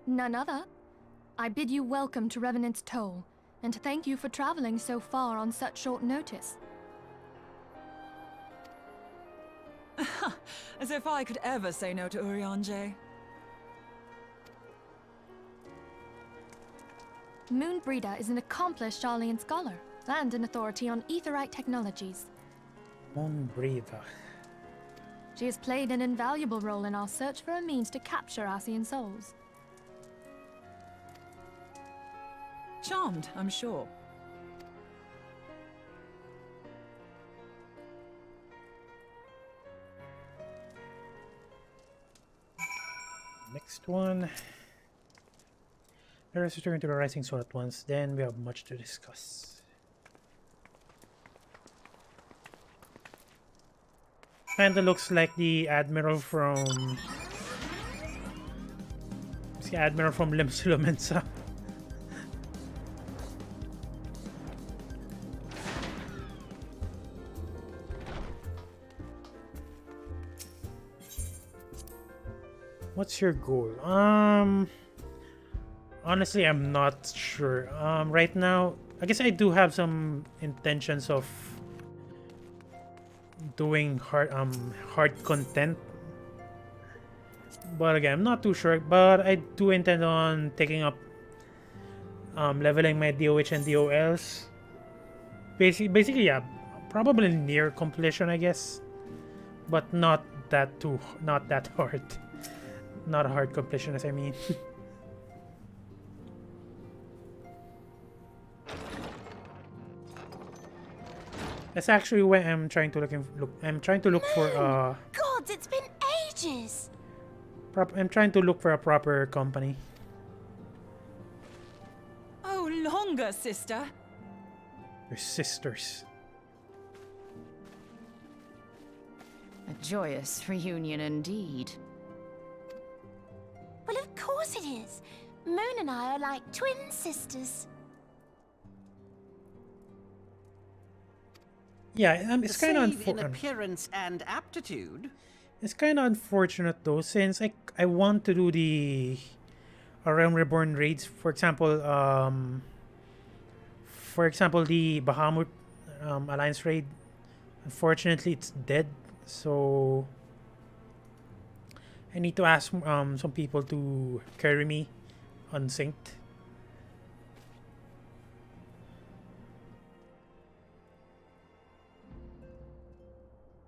H: None other. I bid you welcome to Revenant's Toll, and thank you for traveling so far on such short notice.
G: As if I could ever say no to Urianger.
H: Moonbreeder is an accomplished Sharlayan scholar, and an authority on aetherite technologies.
A: Moonbreeder.
H: She has played an invaluable role in our search for a means to capture Ascian souls.
G: Charmed, I'm sure.
A: Next one. Let us return to the Rising Sun at once, then we have much to discuss. Kinda looks like the Admiral from... It's the Admiral from Limsulumensa. What's your goal? Honestly, I'm not sure. Right now, I guess I do have some intentions of doing hard content, but again, I'm not too sure. But I do intend on taking up leveling my DOH and DOLs. Basically, yeah, probably near completion, I guess, but not that hard. Not a hard completion, as I mean. That's actually where I'm trying to look for
I: Gods, it's been ages.
A: I'm trying to look for a proper company.
G: Oh, longer, sister.
A: Your sisters.
J: A joyous reunion indeed.
I: Well, of course it is. Moon and I are like twin sisters.
A: Yeah, it's kind of
K: in appearance and aptitude.
A: It's kind of unfortunate though, since I want to do the Realm Reborn raids. For example, the Bahamut Alliance raid. Unfortunately, it's dead, so I need to ask some people to carry me unsynced.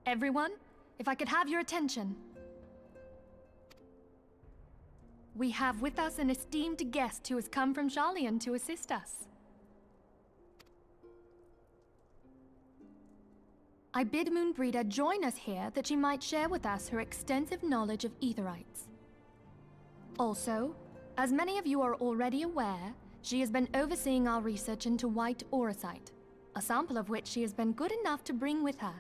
H: Everyone, if I could have your attention. We have with us an esteemed guest who has come from Sharlayan to assist us. I bid Moonbreeder join us here that she might share with us her extensive knowledge of aetherites. Also, as many of you are already aware, she has been overseeing our research into white auracite, a sample of which she has been good enough to bring with her.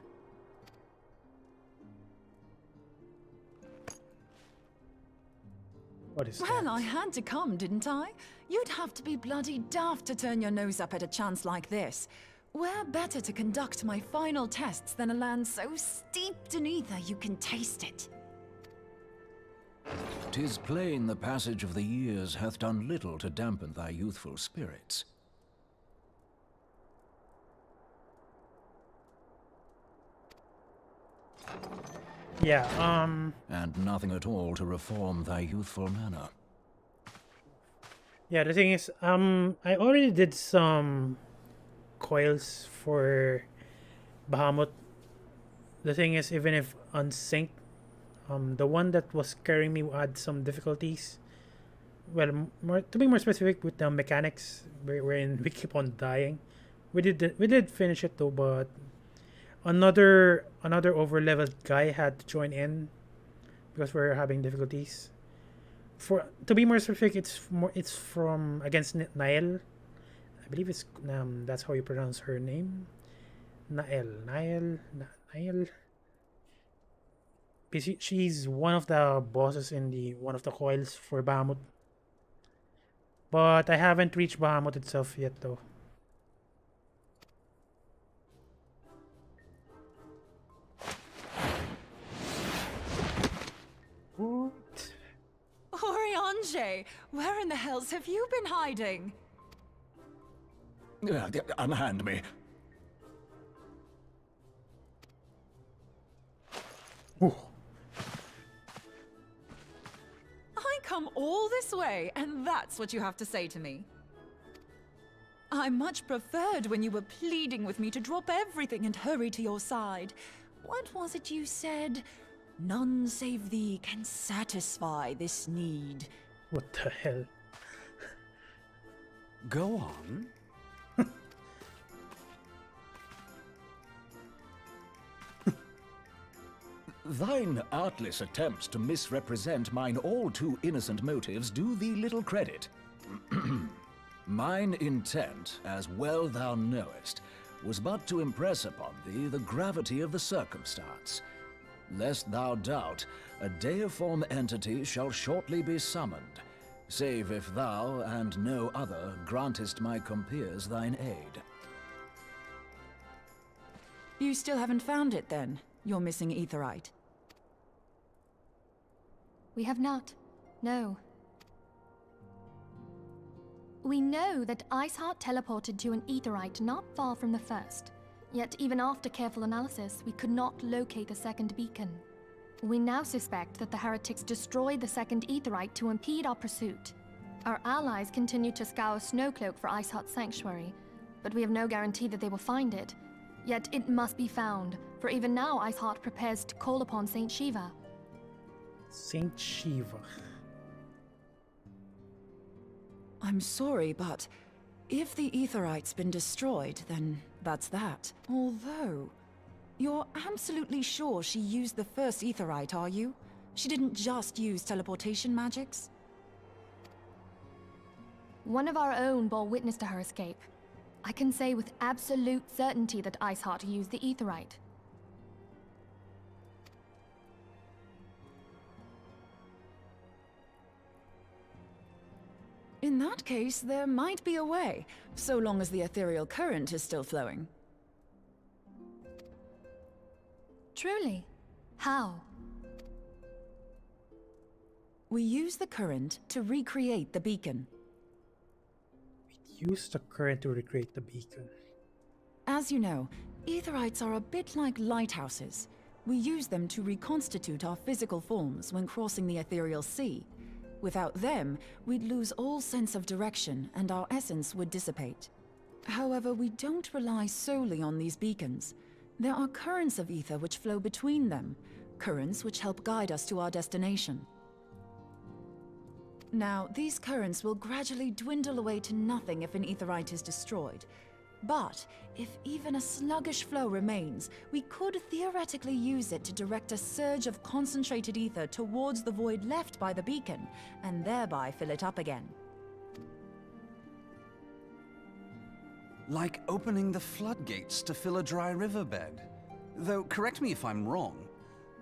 A: What is
G: Well,
A: that?
G: I had to come, didn't I? You'd have to be bloody daft to turn your nose up at a chance like this. Where better to conduct my final tests than a land so steeped in ether you can taste it?
L: 'Tis plain the passage of the years hath done little to dampen thy youthful spirits.
A: Yeah,
L: And nothing at all to reform thy youthful manner.
A: yeah, the thing is, I already did some coils for Bahamut. The thing is, even if unsynced, the one that was carrying me had some difficulties. Well, to be more specific, with the mechanics, wherein we keep on dying. We did finish it though, but another over-leveled guy had to join in because we're having difficulties. For to be more specific, it's from against Nael. I believe it's that's how you pronounce her name. Nael. She's one of the bosses in one of the coils for Bahamut. But I haven't reached Bahamut itself yet though. What?
G: Oriange, where in the hells have you been hiding?
L: Unhand me.
A: Ooh.
G: I come all this way, and that's what you have to say to me. I much preferred when you were pleading with me to drop everything and hurry to your side. What was it you said? None save thee can satisfy this need.
A: What the hell?
M: Go on.
L: Thine artless attempts to misrepresent mine all too innocent motives do thee little credit. Mine intent, as well thou knowest, was but to impress upon thee the gravity of the circumstance. Lest thou doubt, a deiform entity shall shortly be summoned, save if thou and no other grantest my compeers thine aid.
G: You still haven't found it, then? Your missing aetherite?
H: We have not. No. We know that Iceheart teleported to an aetherite not far from the first. Yet even after careful analysis, we could not locate the second beacon. We now suspect that the heretics destroyed the second aetherite to impede our pursuit. Our allies continue to scour Snowcloak for Iceheart's sanctuary, but we have no guarantee that they will find it. Yet it must be found, for even now Iceheart prepares to call upon Saint Shiva.
A: Saint Shiva.
G: I'm sorry, but if the aetherite's been destroyed, then that's that. Although, you're absolutely sure she used the first aetherite, are you? She didn't just use teleportation magics?
H: One of our own bore witness to her escape. I can say with absolute certainty that Iceheart used the aetherite.
G: In that case, there might be a way, so long as the ethereal current is still flowing.
H: Truly? How?
G: We use the current to recreate the beacon.
A: Use the current to recreate the beacon.
G: As you know, aetherites are a bit like lighthouses. We use them to reconstitute our physical forms when crossing the ethereal sea. Without them, we'd lose all sense of direction and our essence would dissipate. However, we don't rely solely on these beacons. There are currents of ether which flow between them, currents which help guide us to our destination. Now, these currents will gradually dwindle away to nothing if an aetherite is destroyed. But if even a sluggish flow remains, we could theoretically use it to direct a surge of concentrated ether towards the void left by the beacon, and thereby fill it up again.
M: Like opening the floodgates to fill a dry riverbed. Though, correct me if I'm wrong,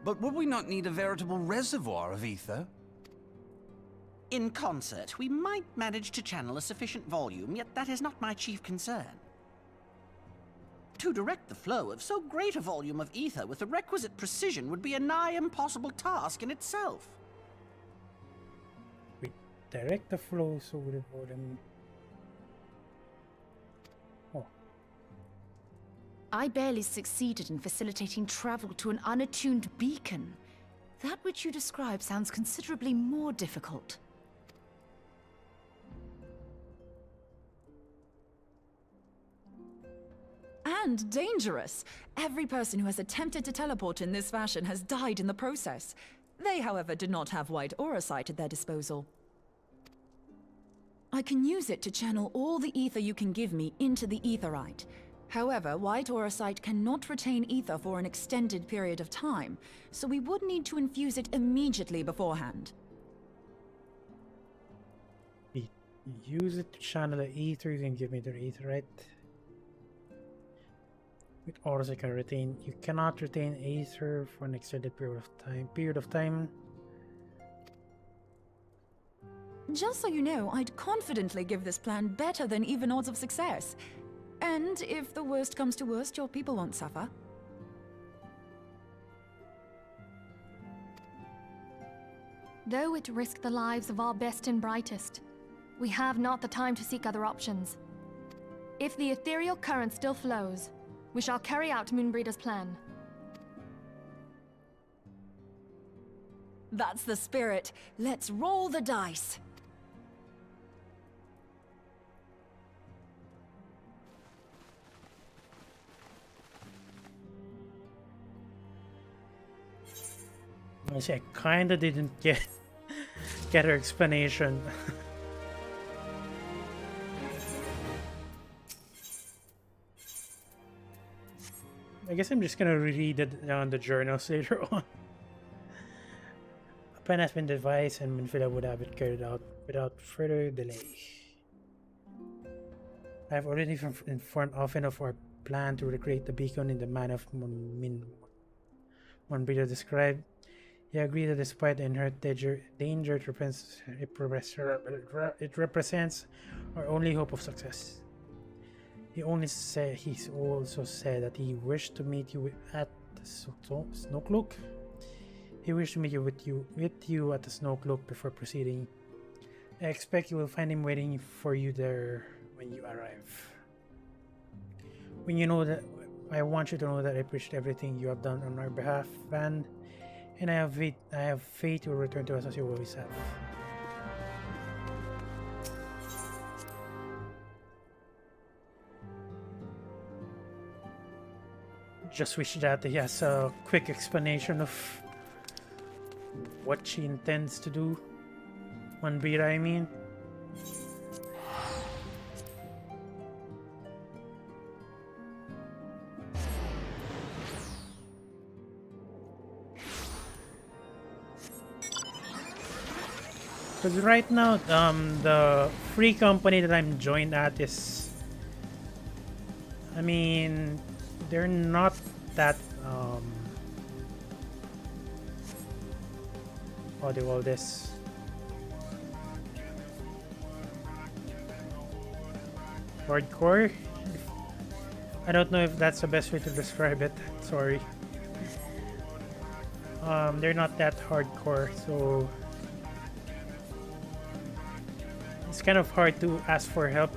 M: but would we not need a veritable reservoir of ether?
K: In concert, we might manage to channel a sufficient volume, yet that is not my chief concern. To direct the flow of so great a volume of ether with the requisite precision would be a nigh impossible task in itself.
A: We direct the flow so we volume. Oh.
J: I barely succeeded in facilitating travel to an unattuned beacon. That which you describe sounds considerably more difficult.
G: And dangerous. Every person who has attempted to teleport in this fashion has died in the process. They, however, did not have wide aura sight at their disposal. I can use it to channel all the ether you can give me into the aetherite. However, White Aurosite cannot retain ether for an extended period of time, so we would need to infuse it immediately beforehand.
A: Use it to channel the ether. You can give me the ether, right? With Aurosite can retain. You cannot retain ether for an extended period of time.
G: Just so you know, I'd confidently give this plan better than even odds of success. And if the worst comes to worst, your people won't suffer.
H: Though it risked the lives of our best and brightest, we have not the time to seek other options. If the ethereal current still flows, we shall carry out Moonbreeder's plan.
G: That's the spirit. Let's roll the dice.
A: I say I kinda didn't get her explanation. I guess I'm just gonna read it on the journals later on. A plan has been devised and Minfila would have it carried out without further delay. I have already informed often of our plan to recreate the beacon in the manner of Moonbreeder described. He agreed that despite the inherent danger it represents our only hope of success. He also said that he wished to meet you at the Snowcloak. He wished to meet you with you at the Snowcloak before proceeding. I expect you will find him waiting for you there when you arrive. I want you to know that I appreciate everything you have done on our behalf, Van, and I have faith you will return to us as you always have. Just wish that he has a quick explanation of what she intends to do. Moonbreeder, I mean. Because right now, the free company that I'm joined at is, I mean, they're not that, how do you call this? Hardcore? I don't know if that's the best way to describe it. Sorry. They're not that hardcore, so it's kind of hard to ask for help.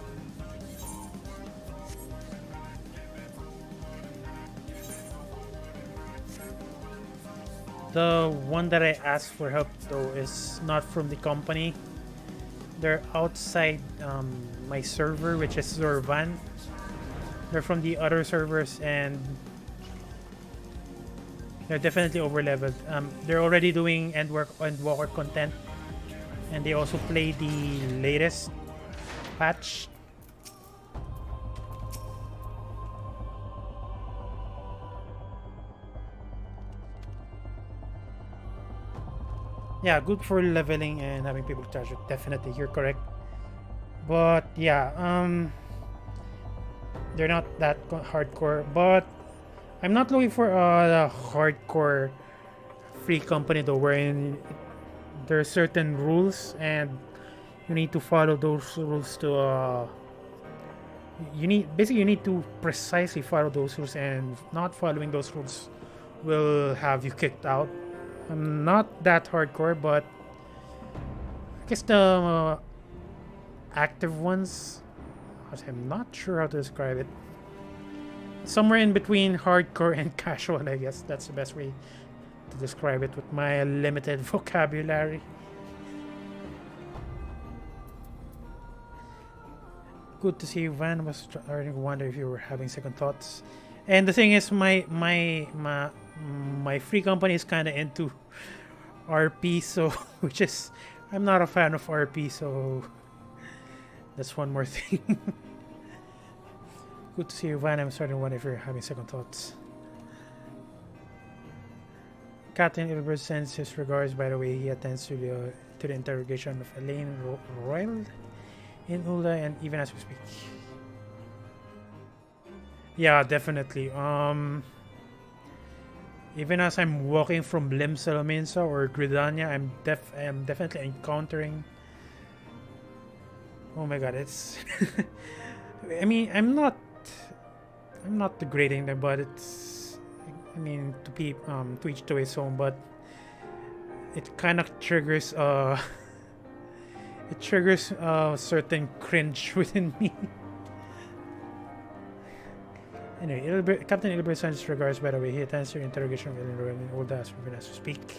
A: The one that I asked for help though is not from the company. They're outside my server, which is Zorvan. They're from the other servers and they're definitely overleveled. They're already doing Endwalker content, and they also play the latest patch. Yeah, good for leveling and having people charge it. Definitely, you're correct. But yeah, they're not that hardcore. But I'm not looking for a hardcore free company though, wherein there are certain rules and you need to follow those rules to. You need to precisely follow those rules, and not following those rules will have you kicked out. I'm not that hardcore, but I guess the active ones, I'm not sure how to describe it. Somewhere in between hardcore and casual, I guess that's the best way to describe it with my limited vocabulary. Good to see you, Van. Was starting to wonder if you were having second thoughts. And the thing is, my free company is kind of into RP, so which is I'm not a fan of RP, so that's one more thing. Good to see you, Van. I'm starting to wonder if you're having second thoughts. Captain Ilbert sends his regards. By the way, he attends to the interrogation of Elaine Royal in Ula, and even as we speak. Yeah, definitely. Even as I'm walking from Lim Salaminsa or Gridania, I'm definitely encountering. Oh my god, it's. I mean, I'm not degrading them, but it's. I mean, to each to his own, but it kind of triggers it triggers a certain cringe within me. Anyway, Captain Ilbert sends regards, by the way. He attends your interrogation with Old as we speak.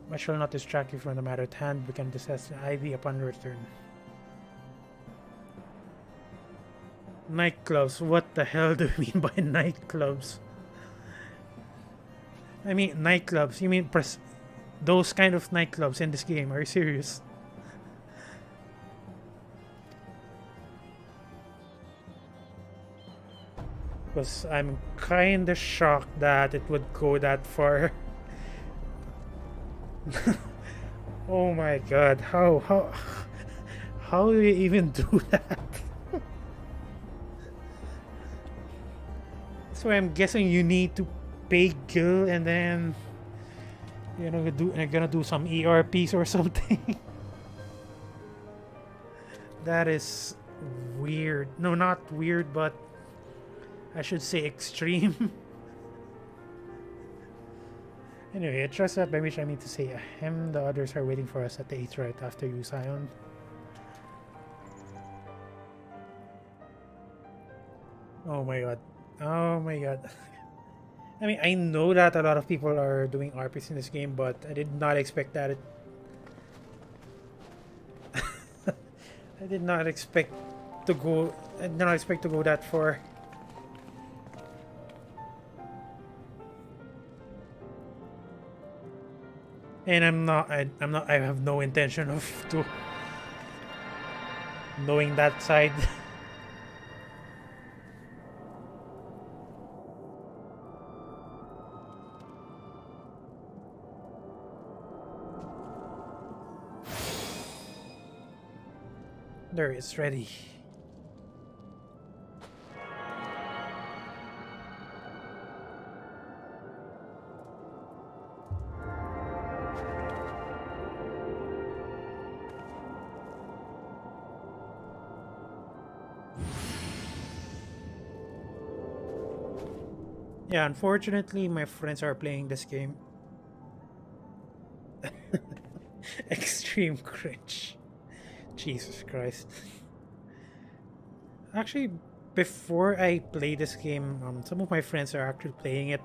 A: I shall not distract you from the matter at hand. We can discuss the Ivy upon return. Nightclubs. What the hell do you mean by nightclubs? I mean nightclubs. You mean those kind of nightclubs in this game? Are you serious? Because I'm kinda shocked that it would go that far. Oh my god, how do you even do that? So I'm guessing you need to pay Gil and then you're gonna do some ERPs or something. That is weird. No, not weird, but I should say extreme. Anyway, I trust that, by which I mean to say him. The others are waiting for us at the 8th right after you, Zion. Oh my god. Oh my god. I mean, I know that a lot of people are doing RPs in this game, but I did not expect that I did not expect to go that far. And I have no intention of knowing that side. There, it's ready. Yeah, unfortunately, my friends are playing this game. Extreme cringe. Jesus Christ. Actually, before I play this game, some of my friends are actually playing it,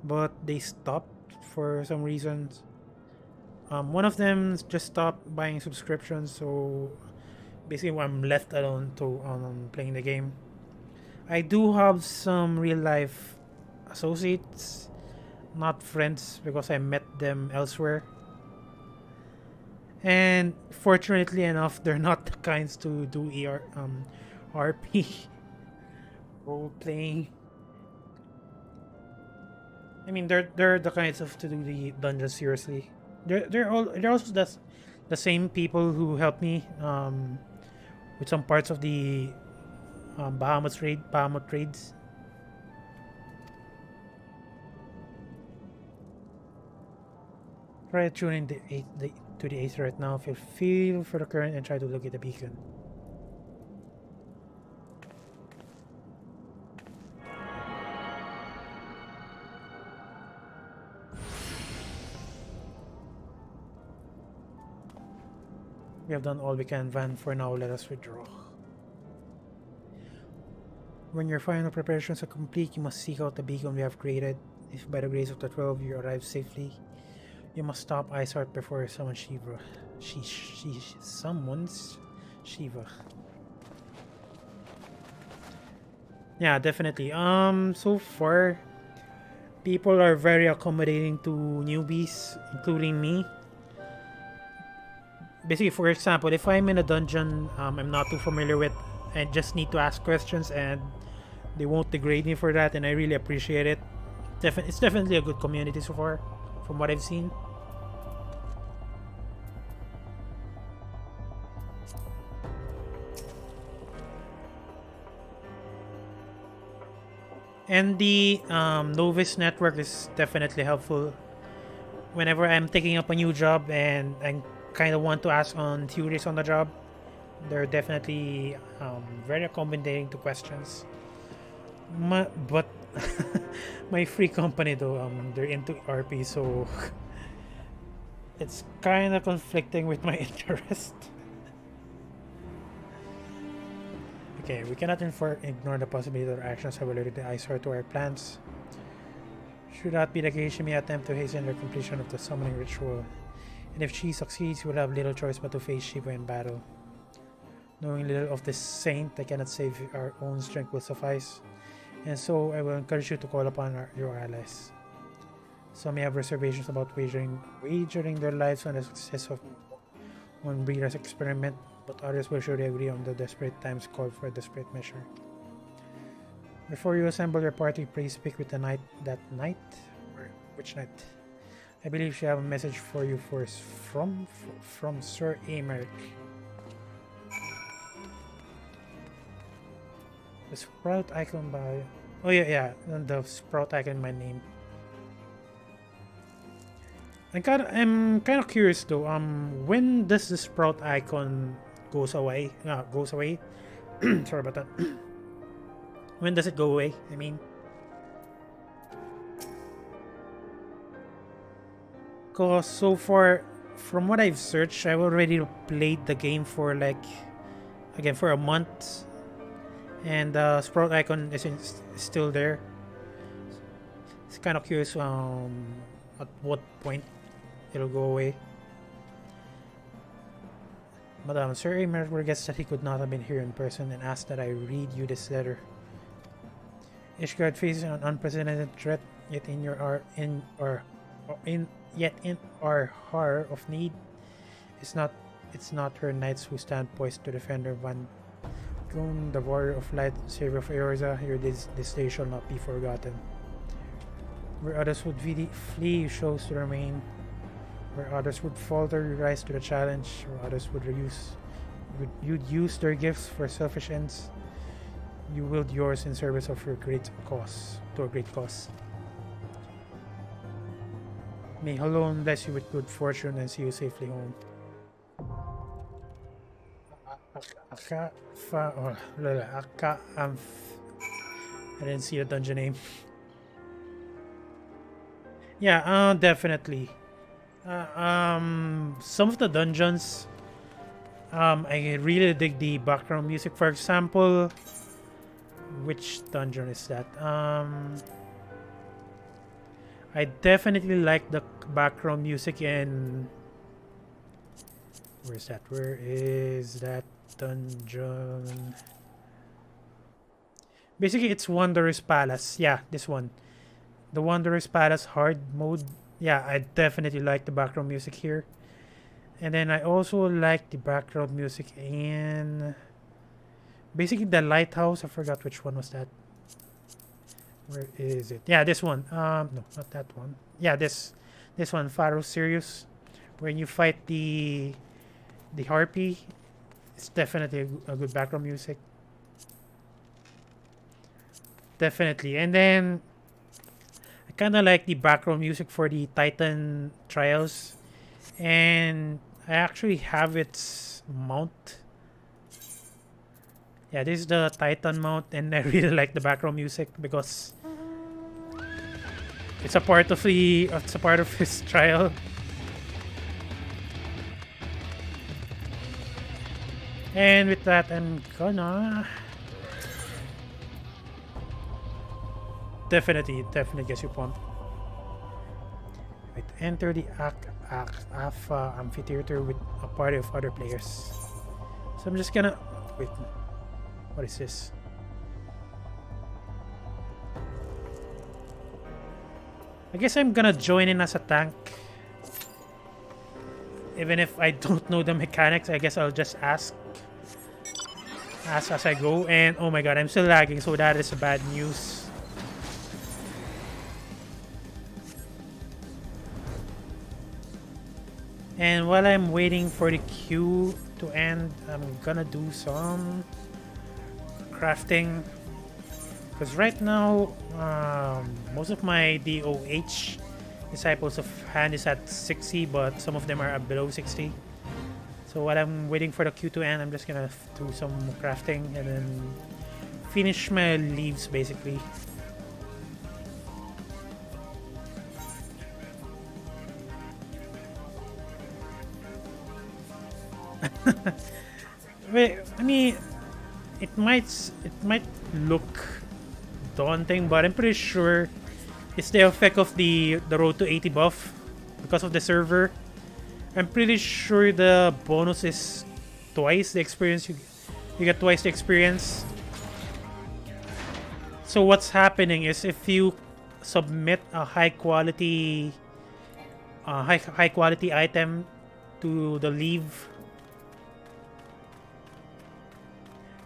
A: but they stopped for some reasons. One of them just stopped buying subscriptions, so basically I'm left alone to playing the game. I do have some real life associates, not friends, because I met them elsewhere. And fortunately enough, they're not the kinds to do RP role playing. I mean, they're the kinds of to do the dungeons seriously. They're also the same people who helped me with some parts of the Bahamut raids. Try tuning to the 8th right now. Feel for the current and try to locate the beacon. We have done all we can, Van. For now, let us withdraw. When your final preparations are complete, you must seek out the beacon we have created. If by the grace of the 12 you arrive safely, you must stop Isart before you summon Shiva. She summons Shiva. Yeah, definitely. So far, people are very accommodating to newbies, including me. Basically, for example, if I'm in a dungeon I'm not too familiar with I just need to ask questions, and they won't degrade me for that, and I really appreciate it. It's definitely a good community so far, from what I've seen. And the novice network is definitely helpful whenever I'm taking up a new job and I kind of want to ask on theories on the job. They're definitely very accommodating to questions. But my free company though, they're into RP, so it's kind of conflicting with my interest. Okay, we cannot ignore the possibility that our actions have alerted the eyesore to our plans. Should that be the case, she may attempt to hasten the completion of the summoning ritual. And if she succeeds, we will have little choice but to face Shiva in battle. Knowing little of this saint, I cannot say if our own strength will suffice. And so, I will encourage you to call upon your allies. Some may have reservations about wagering their lives on the success of one breeder's experiment, but others will surely agree on the desperate times called for a desperate measure. Before you assemble your party, please speak with the knight. That knight? Or which knight? I believe she have a message for you from Sir Americ. The sprout icon by... Oh yeah, the sprout icon in my name. I'm kind of curious though. When does the sprout icon goes away? Sorry about that. When does it go away? I mean, cause so far, from what I've searched, I've already played the game for like, again, for a month, and the sprout icon is still there. It's kind of curious at what point it'll go away. Madam, Sir Amer regrets that he could not have been here in person and asked that I read you this letter. Ishgard faces an unprecedented threat, yet in our hour of need, it's not her knights who stand poised to defend her Van Goon, the warrior of light, savior of Eorza. This day shall not be forgotten. Where others would flee, you chose to remain. Where others would falter, you rise to the challenge. Where others would use their gifts for selfish ends, you wield yours in service of your great cause, to a great cause. May alone bless you with good fortune and see you safely home. I didn't see the dungeon name. Yeah, definitely. Some of the dungeons, I really dig the background music. For example, which dungeon is that? I definitely like the background music in... Where is that dungeon? Basically, it's Wanderer's Palace. Yeah, this one. The Wanderer's Palace hard mode. Yeah, I definitely like the background music here. And then I also like the background music in... basically the lighthouse. I forgot which one was that. Where is it? Yeah, this one. No, not that one. Yeah, this one, Pharaoh Sirius. When you fight the harpy, it's definitely a good background music. Definitely. And then I kind of like the background music for the Titan Trials, and I actually have its mount. Yeah, this is the Titan mount, and I really like the background music because it's a part of his trial. And with that, I'm gonna definitely gets you pumped. Right, enter the Alpha Amphitheater with a party of other players. So I'm just gonna wait. What is this? I guess I'm gonna join in as a tank. Even if I don't know the mechanics, I guess I'll just ask. as I go. And oh my god, I'm still lagging, so that is bad news. And while I'm waiting for the queue to end, I'm gonna do some crafting. Because right now, most of my DOH disciples of hand is at 60, but some of them are below 60. So while I'm waiting for the queue to end, I'm just gonna do some crafting and then finish my leaves basically. Wait, I mean, it might look daunting, but I'm pretty sure it's the effect of the road to 80 buff because of the server. I'm pretty sure the bonus is twice the experience. You get twice the experience. So what's happening is if you submit a high quality item to the leave.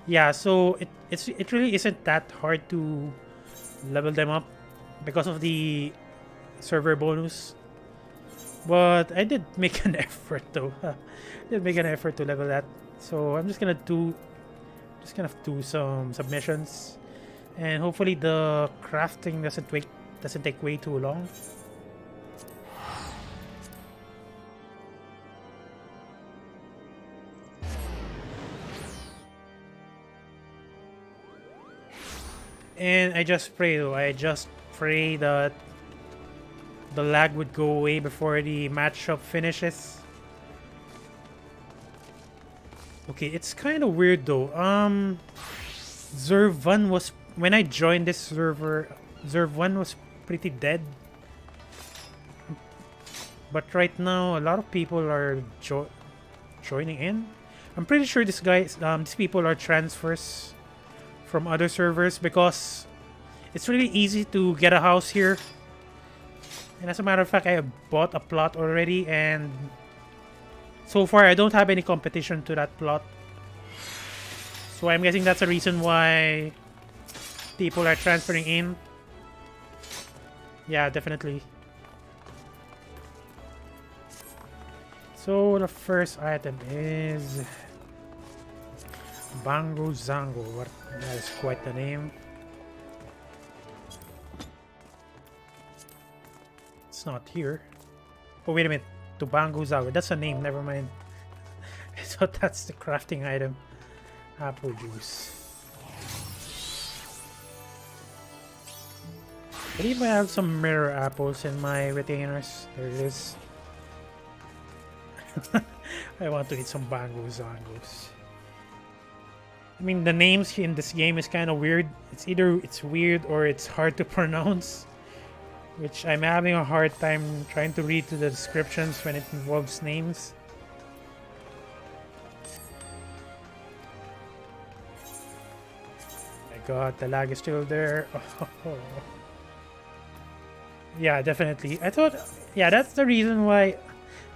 A: Yeah, so it really isn't that hard to level them up because of the server bonus. But I did make an effort though. I did make an effort to level that. So I'm just gonna do some submissions, and hopefully the crafting doesn't take way too long. And I just pray that the lag would go away before the matchup finishes. Okay, it's kind of weird though. Zerv 1 was, when I joined this server, Zerv 1 was pretty dead. But right now, a lot of people are joining in. I'm pretty sure these people are transfers from other servers because it's really easy to get a house here. And as a matter of fact, I bought a plot already, and so far I don't have any competition to that plot. So I'm guessing that's the reason why people are transferring in. Yeah, definitely. So the first item is Bango Zango. That is quite the name. It's not here. Oh, wait a minute. Tubango Zango. That's a name. Never mind. I thought that's the crafting item. Apple juice. I believe I have some mirror apples in my retainers. There it is. I want to eat some Bango Zangos. I mean, the names in this game is kind of weird. It's either it's weird or it's hard to pronounce, which I'm having a hard time trying to read to the descriptions when it involves names. My god, the lag is still there. Oh. Yeah, definitely. I thought, yeah, that's the reason why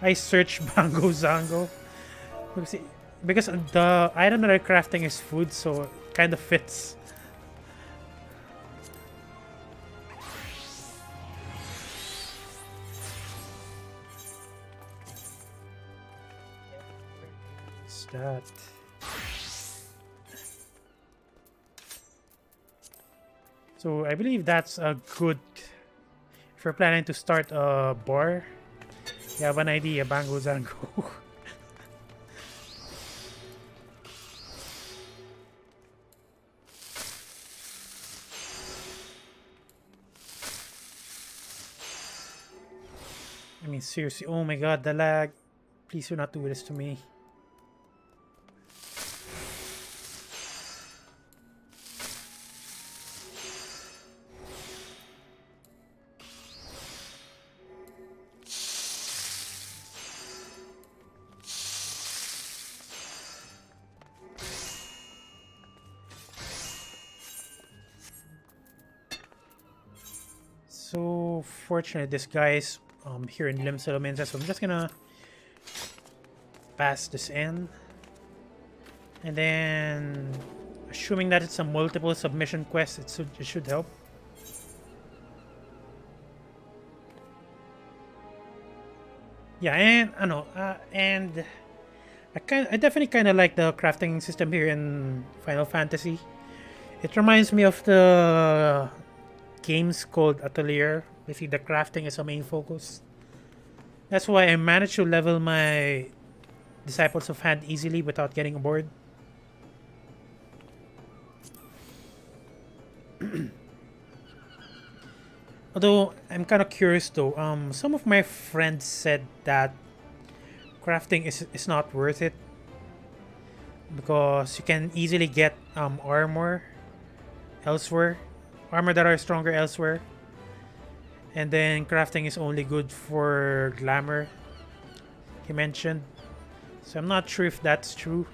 A: I searched Bango Zango. Because the item that I'm crafting is food, so it kind of fits. What's that? So I believe that's a good... If you're planning to start a bar, you have an idea, Bango Zango. I mean, seriously, oh my god, the lag. Please do not do this to me. So fortunate this guy is here in Lim Settlements, so I'm just gonna pass this in. And then, assuming that it's a multiple submission quest, it should help. Yeah, and I know, and I definitely kind of like the crafting system here in Final Fantasy. It reminds me of the games called Atelier. Basically, the crafting is a main focus. That's why I managed to level my Disciples of Hand easily without getting bored. Although I'm kind of curious though, some of my friends said that crafting is not worth it because you can easily get armor elsewhere, armor that are stronger elsewhere, and then crafting is only good for glamour, he mentioned. So I'm not sure if that's true.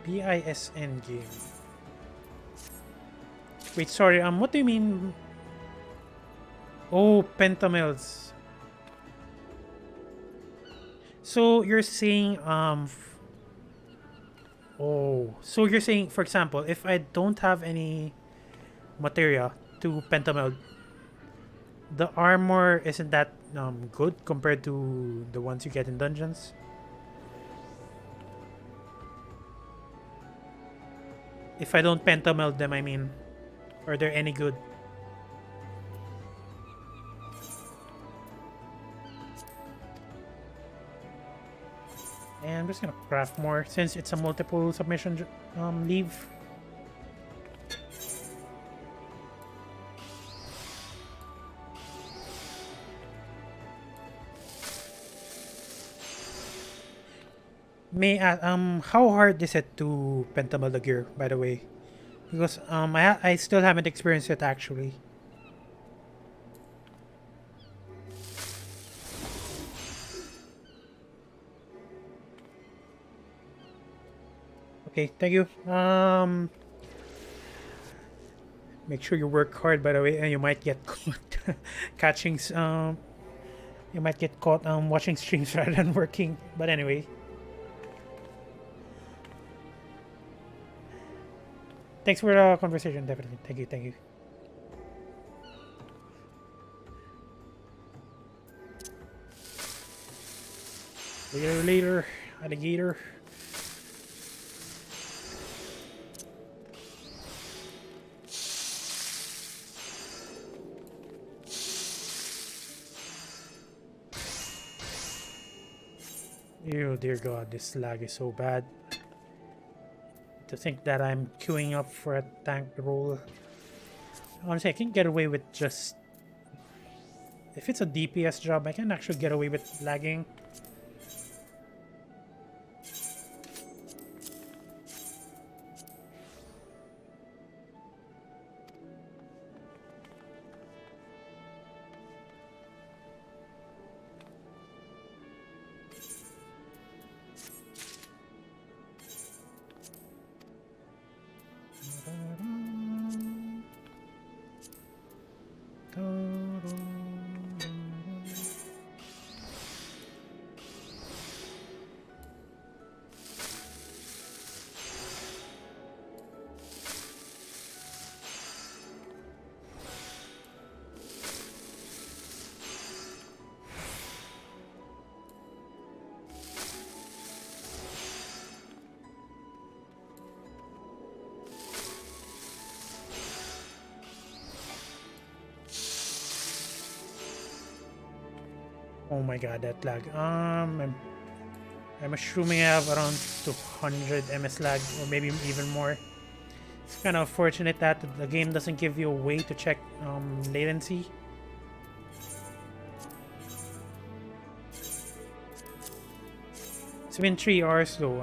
A: BISN game. Wait, sorry, what do you mean? Oh, pentamills. So you're saying, oh, so you're saying, for example, if I don't have any materia to pentamill, the armor isn't that good compared to the ones you get in dungeons? If I don't pentameld them, I mean, are they any good? And I'm just gonna craft more since it's a multiple submission leave. May how hard is it to pentamel the gear, by the way? Because I still haven't experienced it actually. Okay, thank you. Make sure you work hard, by the way, and you might get caught catching. You might get caught watching streams rather than working. But anyway. Thanks for the conversation, definitely. Thank you, thank you. Later, alligator. Oh dear God, this lag is so bad. To think that I'm queuing up for a tank role. Honestly, I can get away with just... If it's a DPS job, I can actually get away with lagging. Oh my god, that lag. I'm assuming I have around 200 MS lag, or maybe even more. It's kind of fortunate that the game doesn't give you a way to check latency. It's been 3 hours though,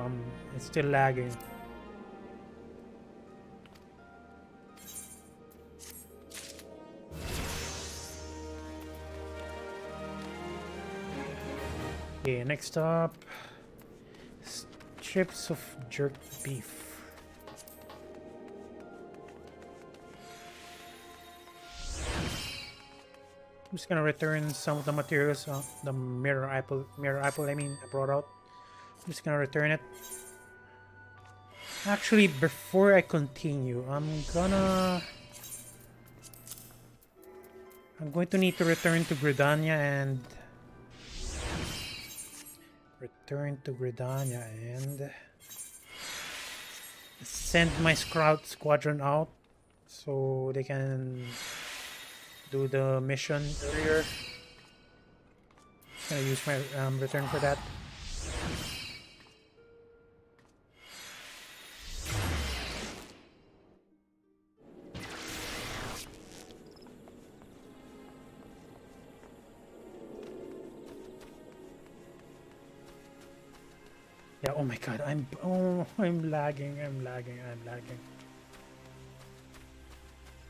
A: it's still lagging. Okay, next up, strips of jerked beef. I'm just gonna return some of the materials, the mirror apple I mean, I brought out. I'm just gonna return it. Actually, before I continue, I'm going to need to return to Gridania and send my scout squadron out so they can do the mission earlier. I'm gonna use my return for that. Yeah, oh my god, I'm lagging.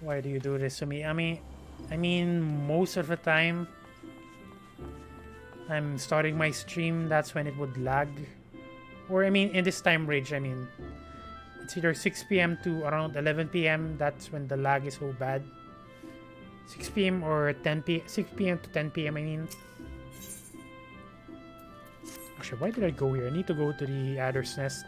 A: Why do you do this to me? I mean most of the time I'm starting my stream, that's when it would lag. Or I mean in this time range, I mean it's either 6 p.m. to around 11 p.m. that's when the lag is so bad. 6 p.m. or 6 p.m. to 10 p.m. I mean. Actually, why did I go here? I need to go to the Adder's Nest.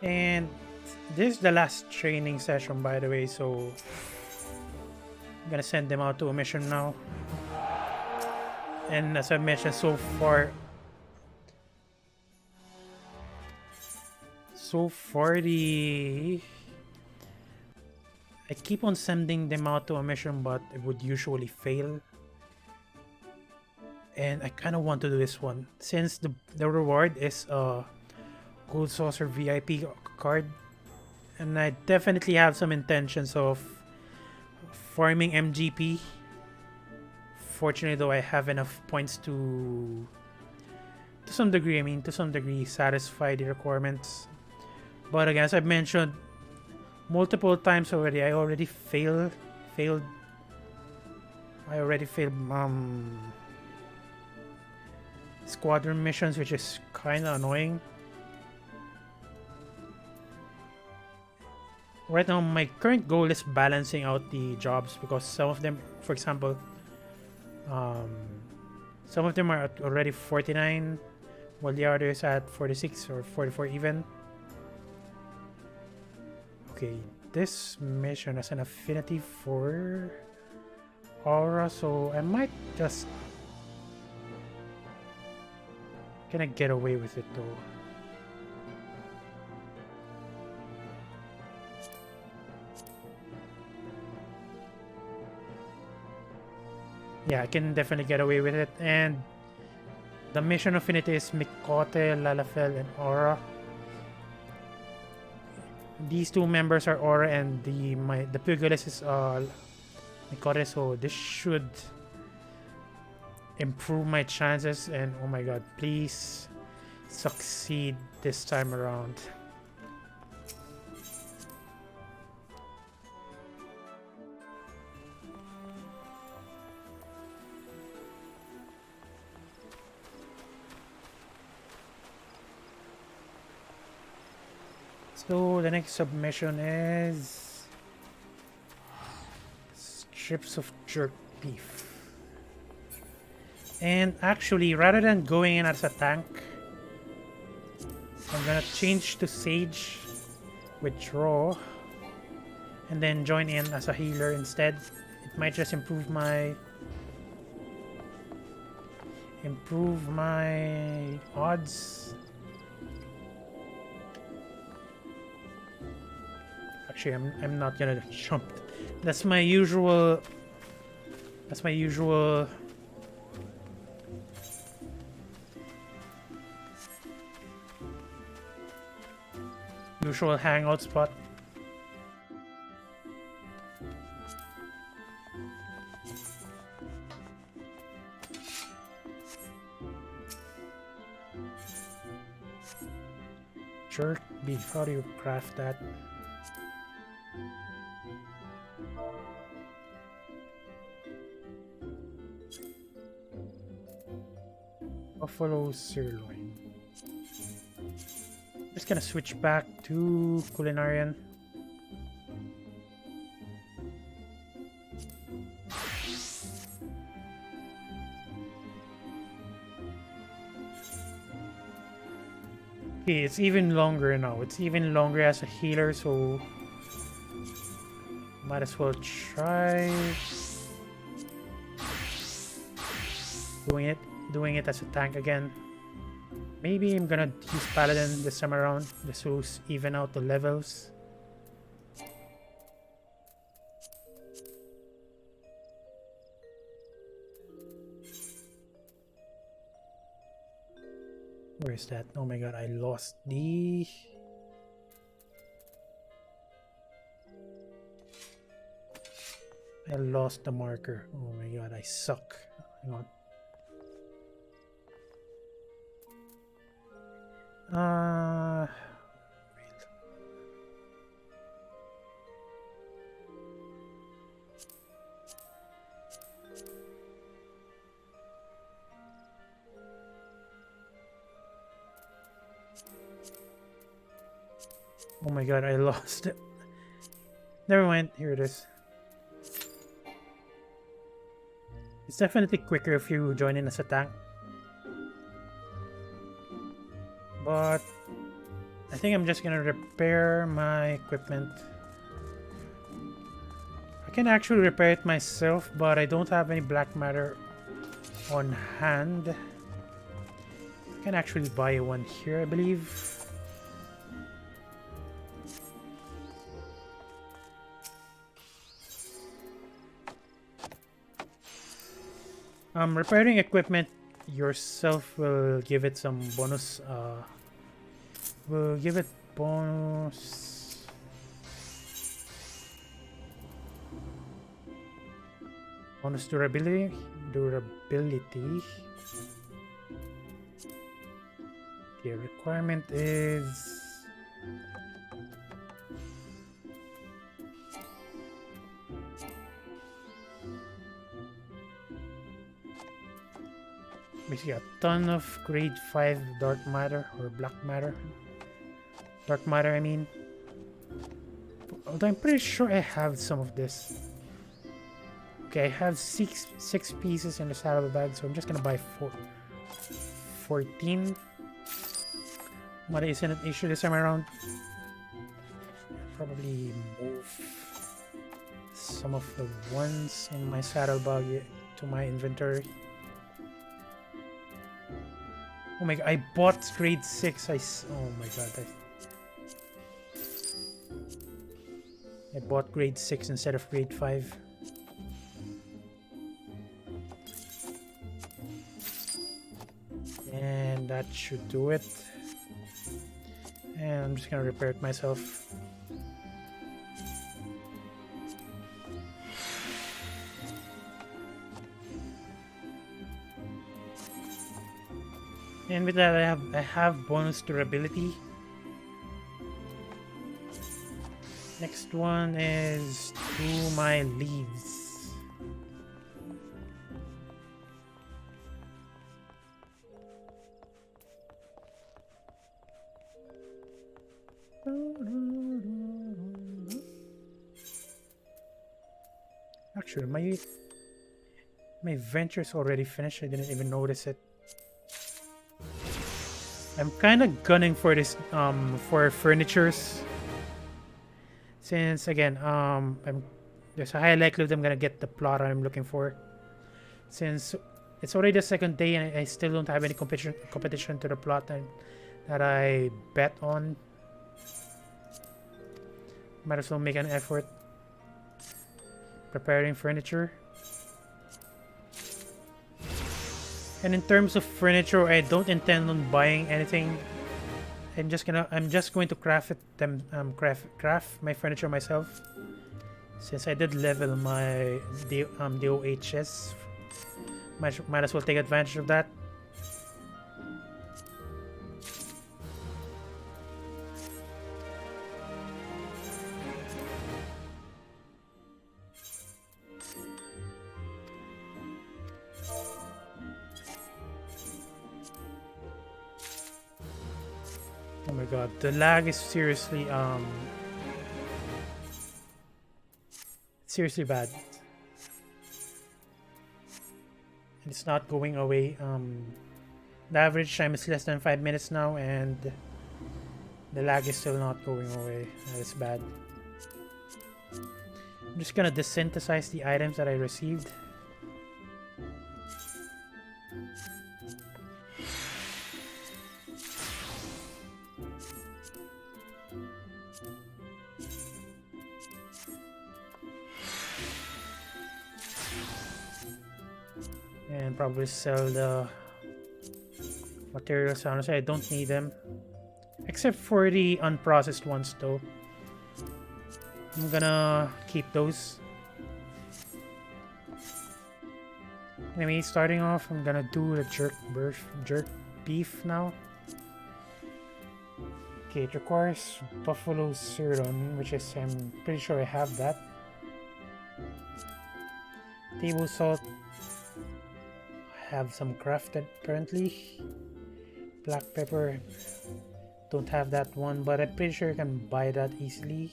A: And this is the last training session, by the way, so I'm gonna send them out to a mission now. And as I mentioned, so far I keep on sending them out to a mission, but it would usually fail. And I kind of want to do this one since the reward is Gold Saucer VIP card, and I definitely have some intentions of farming MGP. Fortunately though, I have enough points to some degree satisfy the requirements. But again, as I've mentioned multiple times already, I already failed squadron missions, which is kind of annoying. Right now, my current goal is balancing out the jobs because some of them, for example, some of them are at already 49, while the others at 46 or 44 even. Okay, this mission has an affinity for aura, so I might just gonna get away with it though. Yeah, I can definitely get away with it. And the mission affinity is Mikote, Lalafell, and Aura. These two members are Aura, and the Pugilist is Mikote, so this should improve my chances. And oh my god, please succeed this time around. So the next submission is strips of jerk beef. And actually, rather than going in as a tank, I'm gonna change to Sage with Raw and then join in as a healer instead. It might just improve my odds. Actually, I'm not gonna jump. That's my usual. usual hangout spot. Jerk beef, how do you craft that? Buffalo sirloin. Just gonna switch back to Culinarian. Okay, it's even longer now. It's even longer as a healer, so might as well try doing it as a tank again. Maybe I'm gonna use Paladin this time around, just to even out the levels. Where is that? Oh my god, I lost the... I lost the marker. Oh my god, I suck. Hang on. Oh my god, I lost it. Never mind, here it is. It's definitely quicker if you join in as a tank. But I think I'm just gonna repair my equipment. I can actually repair it myself, but I don't have any black matter on hand. I can actually buy one here, I believe. Repairing equipment yourself will give it some bonus. Will give it bonus. Bonus durability. The requirement is. Basically a ton of grade 5 dark matter or black matter. Dark matter, I mean. Although I'm pretty sure I have some of this. Okay, I have six pieces in the saddle bag, so I'm just gonna buy 14. What isn't an issue this time around? Probably move some of the ones in my saddle bag to my inventory. Oh my god, I bought grade 6. Oh my god. I bought grade 6 instead of grade 5. And that should do it. And I'm just gonna repair it myself. And with that, I have bonus durability. Next one is to my leaves. Actually, my venture's already finished. I didn't even notice it. I'm kind of gunning for this for furnitures, since again there's a high likelihood I'm gonna get the plot I'm looking for, since it's already the second day and I still don't have any competition to the plot that I bet on. Might as well make an effort preparing furniture. And in terms of furniture, I don't intend on buying anything I'm just going to craft craft my furniture myself, since I did level my DOHS. Might as well take advantage of that. Oh my god, the lag is seriously bad. And it's not going away. The average time is less than 5 minutes now, and the lag is still not going away. That is bad. I'm just gonna desynthesize the items that I received. And probably sell the materials. Honestly, I don't need them, except for the unprocessed ones though. I'm gonna keep those. Anyway, starting off, I'm gonna do the jerk beef now. Okay, it requires buffalo sirloin, which is, I'm pretty sure I have that. Table salt. Have some crafted apparently. Black pepper, don't have that one, but I'm pretty sure you can buy that easily.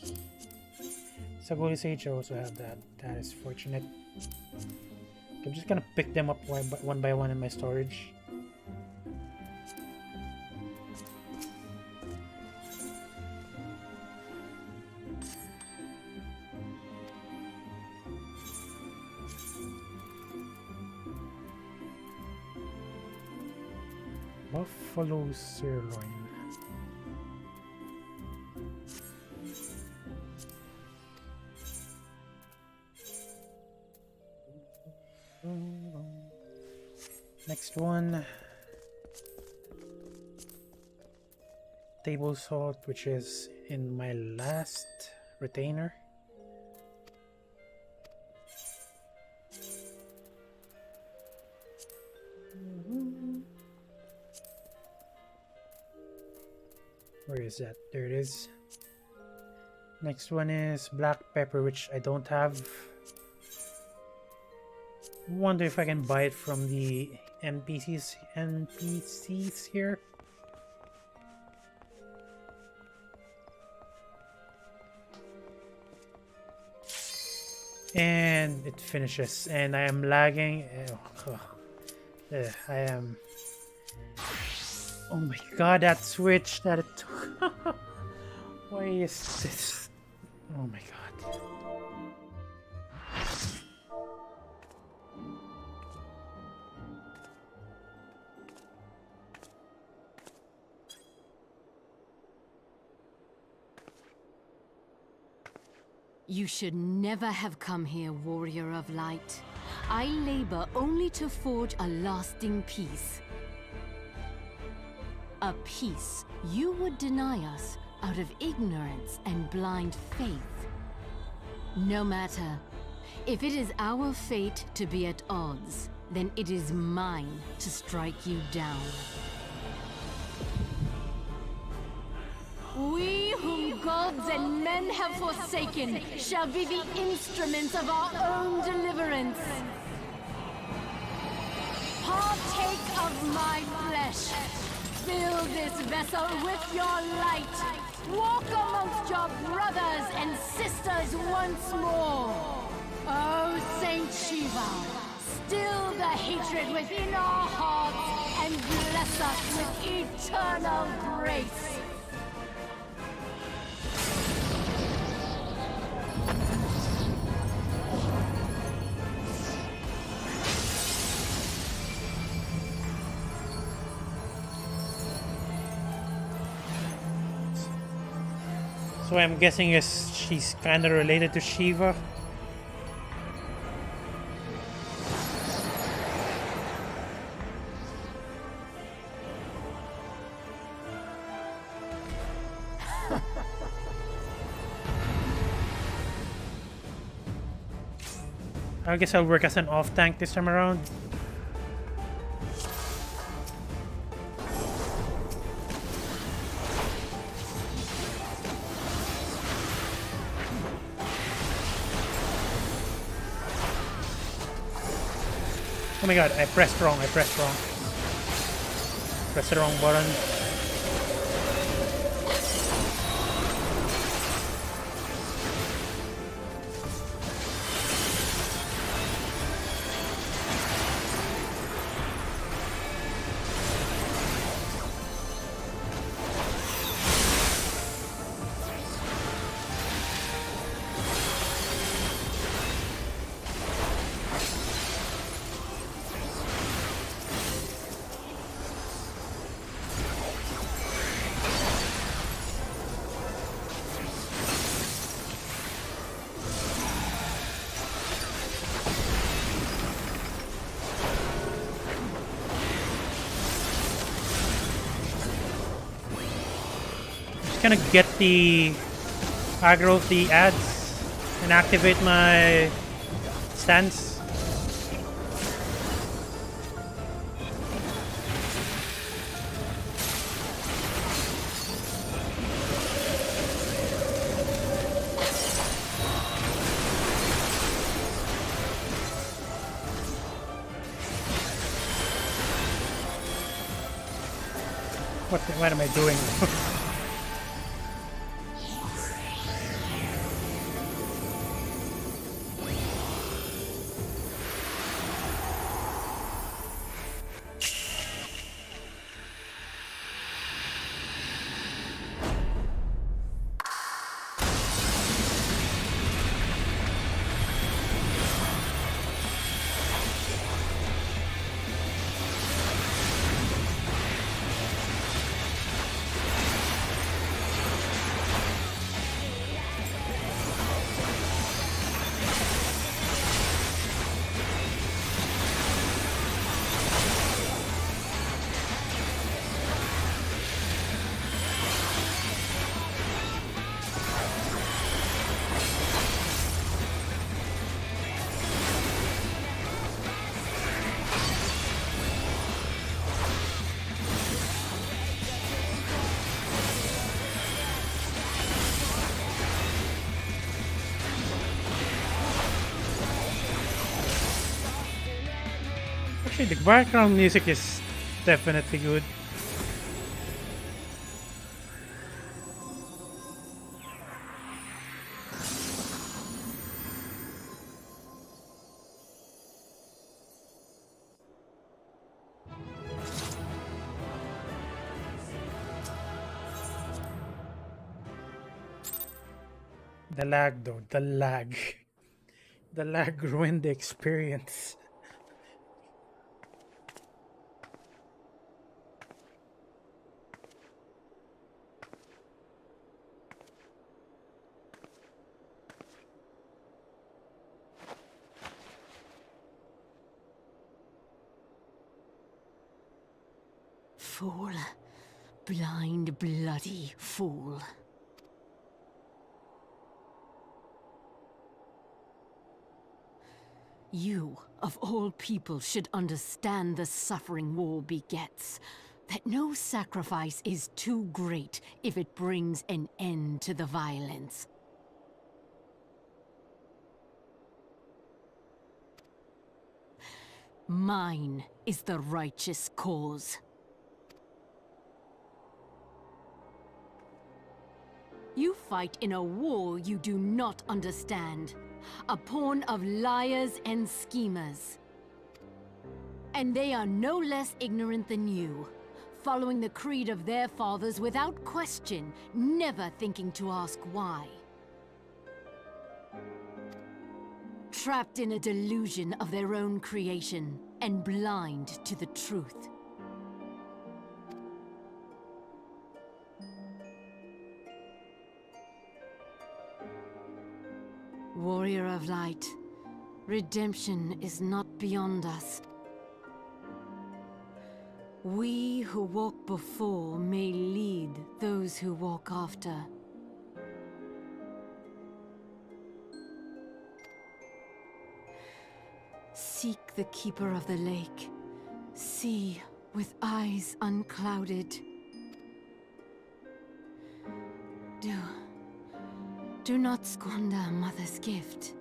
A: Sagoli sage, I also have that. That is fortunate. I'm just gonna pick them up one by one in my storage. Buffalo sirloin. Next one. Table salt, which is in my last retainer. Where is that? There it is. Next one is black pepper, which I don't have. Wonder if I can buy it from the NPCs here. And it finishes, and I am lagging. I am. Oh my god, that switch that it took. Why is this? Oh my god.
B: You should never have come here, warrior of light. I labor only to forge a lasting peace. A peace you would deny us out of ignorance and blind faith. No matter. If it is our fate to be at odds, then it is mine to strike you down. We whom gods and men have forsaken shall be the instruments of our own deliverance. Partake of my flesh. Fill this vessel with your light. Walk amongst your brothers and sisters once more. Oh, Saint Shiva, still the hatred within our hearts and bless us with eternal grace.
A: So I'm guessing she's kind of related to Shiva. I guess I'll work as an off tank this time around. Oh my god, I pressed wrong. Pressed the wrong button. Gonna get the aggro of the ads and activate my stance. What am I doing? Actually, the background music is definitely good. The lag though, the lag. The lag ruined the experience.
B: Fool. Blind, bloody fool. You, of all people, should understand the suffering war begets. That no sacrifice is too great if it brings an end to the violence. Mine is the righteous cause. You fight in a war you do not understand. A pawn of liars and schemers. And they are no less ignorant than you, following the creed of their fathers without question, never thinking to ask why. Trapped in a delusion of their own creation, and blind to the truth. Warrior of Light, redemption is not beyond us. We who walk before may lead those who walk after. Seek the Keeper of the Lake. See with eyes unclouded. Do not squander a mother's gift.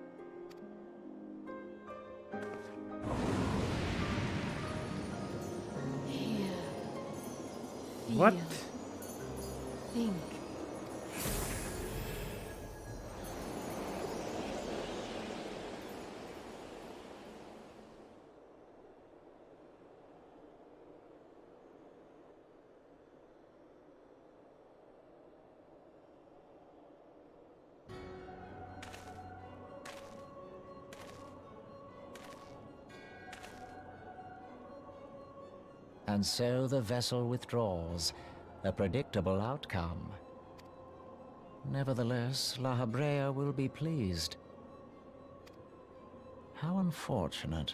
B: Hear.
A: What?
B: Feel, think.
N: And so the vessel withdraws, a predictable outcome. Nevertheless, La Habrea will be pleased. How unfortunate.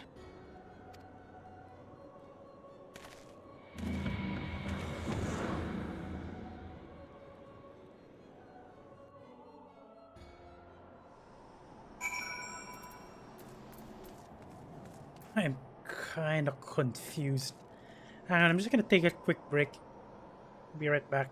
A: I'm kind of confused. Hang on, I'm just gonna take a quick break. Be right back.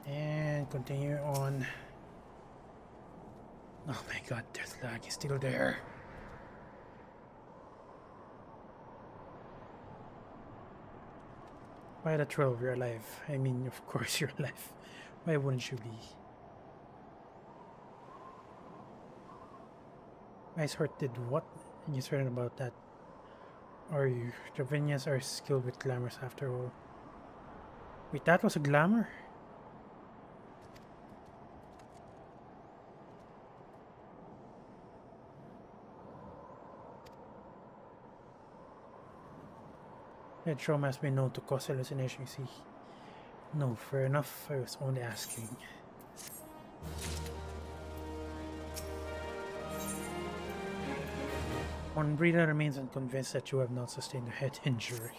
A: And continue on. Oh my god, there's lag is still there. Why the thrill of your life? I mean, of course you're alive. Why wouldn't you be? My sword did what? And you're certain about that? Are you? The Vinyas are skilled with glamours after all. Wait, that was a glamour? That trauma has been known to cause hallucination, you see. No, fair enough. I was only asking. One breeder remains unconvinced that you have not sustained a head injury.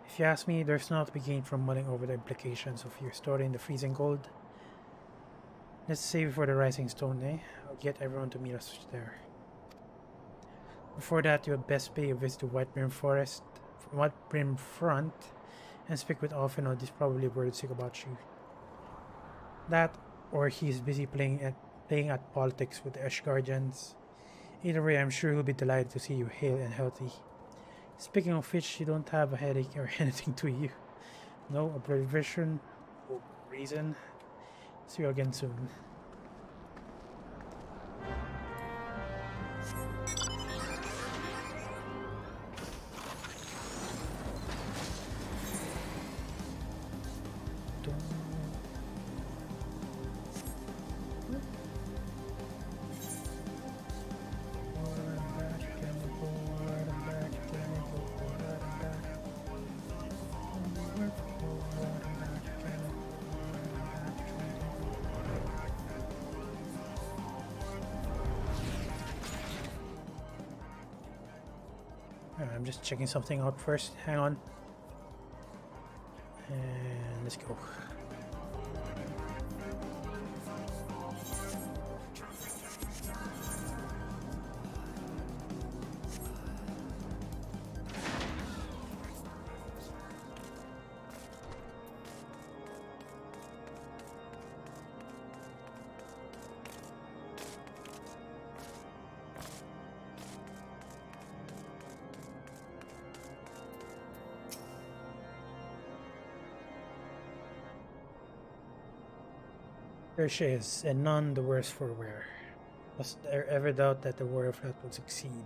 A: If you ask me, there's not to be gained from mulling over the implications of your story in the freezing cold. Let's save it for the rising stone, eh? I'll get everyone to meet us there. Before that, you had best pay a visit to White Brim Front and speak with Alfino. He's probably worried sick about you. That, or he's busy playing at politics with the Ash Guardians. Either way, I'm sure he'll be delighted to see you hale and healthy. Speaking of which, you don't have a headache or anything to you. No abbreviation, no reason. See you again soon. I'm just checking something out first. Hang on. And Let's go. There she is, and none the worse for wear. Was there ever doubt that the warrior flat would succeed?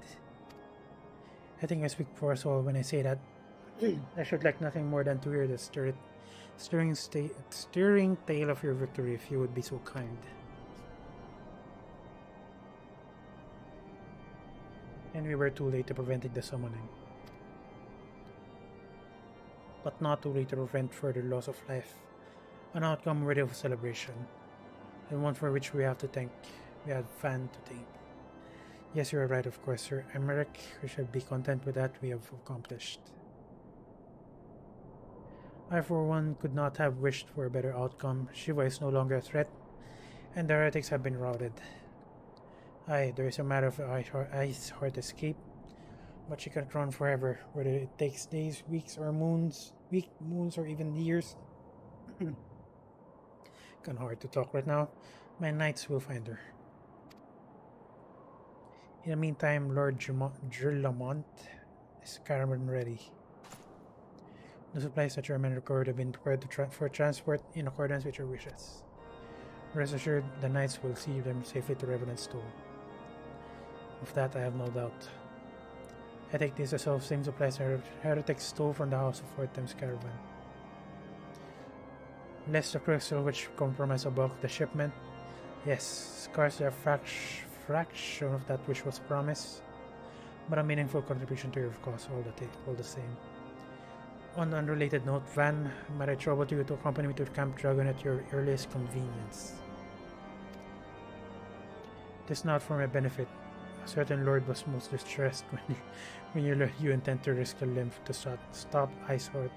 A: I think I speak for us all when I say that I should like nothing more than to hear the stirring tale of your victory, if you would be so kind. And we were too late to prevent the summoning. But not too late to prevent further loss of life. An outcome worthy of celebration. And one for which we have to thank. We had fun to thank. Yes, you are right, of course, Sir Emmerich. We should be content with that we have accomplished. I, for one, could not have wished for a better outcome. Shiva is no longer a threat, and the heretics have been routed. Aye, there is a matter of Ice Heart escape, but she can't run forever, whether it takes days, weeks, or moons, or even years. Kinda hard to talk right now. My knights will find her. In the meantime, Lord Drillamont is caravan ready. The supplies that your men record have been prepared for transport in accordance with your wishes. Rest assured, the knights will see them safely to Revenant Stone. Of that I have no doubt. I take these as the same supplies heretics stole from the house of Fortem's caravan. Lest the crystal which compromised about the shipment, yes, scarcely a fraction of that which was promised, but a meaningful contribution to your cause all the same. On an unrelated note, Van, might I trouble you to accompany me to Camp Dragon at your earliest convenience? It is not for my benefit. A certain lord was most distressed when you intend to risk a limb to stop Iceheart.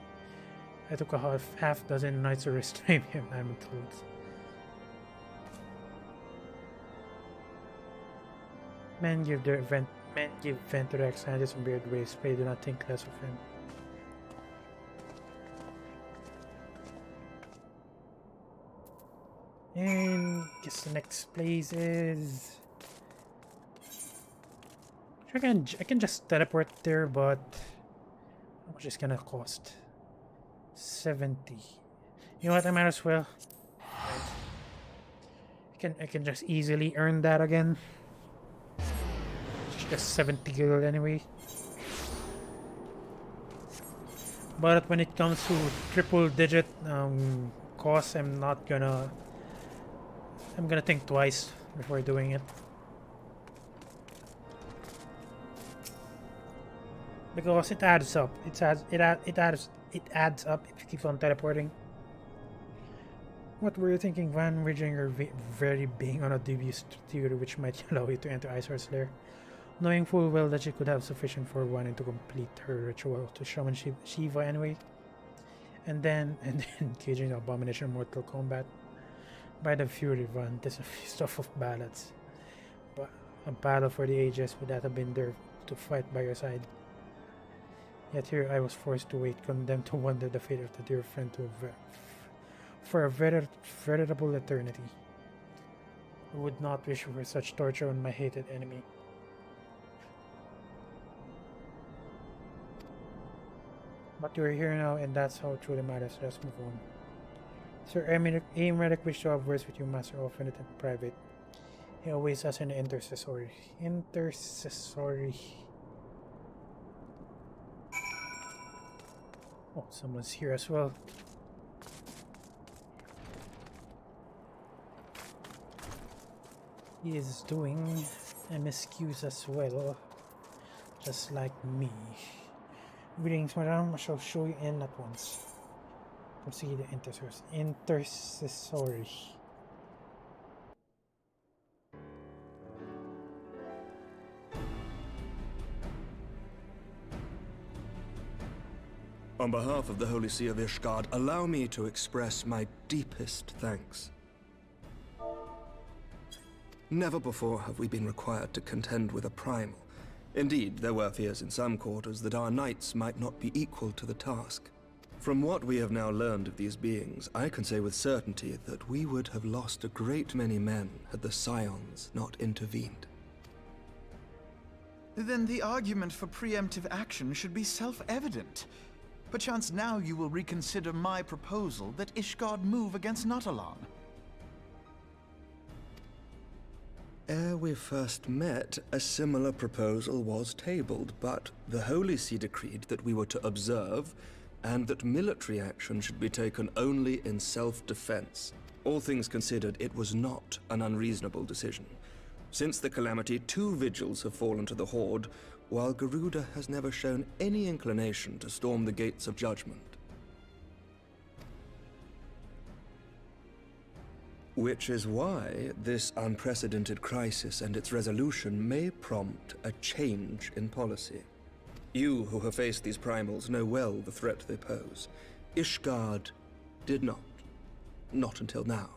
A: I took a half dozen knights to restrain him, I'm told. Men give vent to their anxieties in weird ways, but they do not think less of him. And guess the next place is. I can just teleport there, but how much is gonna cost? 70. You know what? I might as well. I can just easily earn that again. It's just 70 gold anyway. But when it comes to triple digit cost, I'm gonna think twice before doing it. Because it adds up. It adds up if you keep on teleporting. What were you thinking, Van? Ridging or very being on a dubious theory which might allow you to enter Iceheart's lair, knowing full well that she could have sufficient for one to complete her ritual to summon Shiva anyway, and then engaging the abomination mortal combat. By the fury, Van, this is a feast of ballads, but a battle for the ages would that have been there to fight by your side. Yet here I was forced to wait, condemned to wonder the fate of the dear friend for a veritable eternity. I would not wish for such torture on my hated enemy. But you are here now, and that's how it truly matters. Let's move on. Sir Emmerich wished to have words with you, Master, often in private. He always has an intercessory. Oh, someone's here as well. He is doing MSQs as well, just like me. Greetings, madam. I shall show you in at once. Proceed intercessory.
O: A On behalf of the Holy See of Ishgard, allow me to express my deepest thanks. Never before have we been required to contend with a primal. Indeed, there were fears in some quarters that our knights might not be equal to the task. From what we have now learned of these beings, I can say with certainty that we would have lost a great many men had the Scions not intervened.
F: Then the argument for preemptive action should be self-evident. Perchance now you will reconsider my proposal that Ishgard move against Nautalon.
O: Ere we first met, a similar proposal was tabled, but the Holy See decreed that we were to observe, and that military action should be taken only in self-defense. All things considered, it was not an unreasonable decision. Since the calamity, 2 vigils have fallen to the Horde, while Garuda has never shown any inclination to storm the gates of judgment. Which is why this unprecedented crisis and its resolution may prompt a change in policy. You who have faced these primals know well the threat they pose. Ishgard did not. Not until now.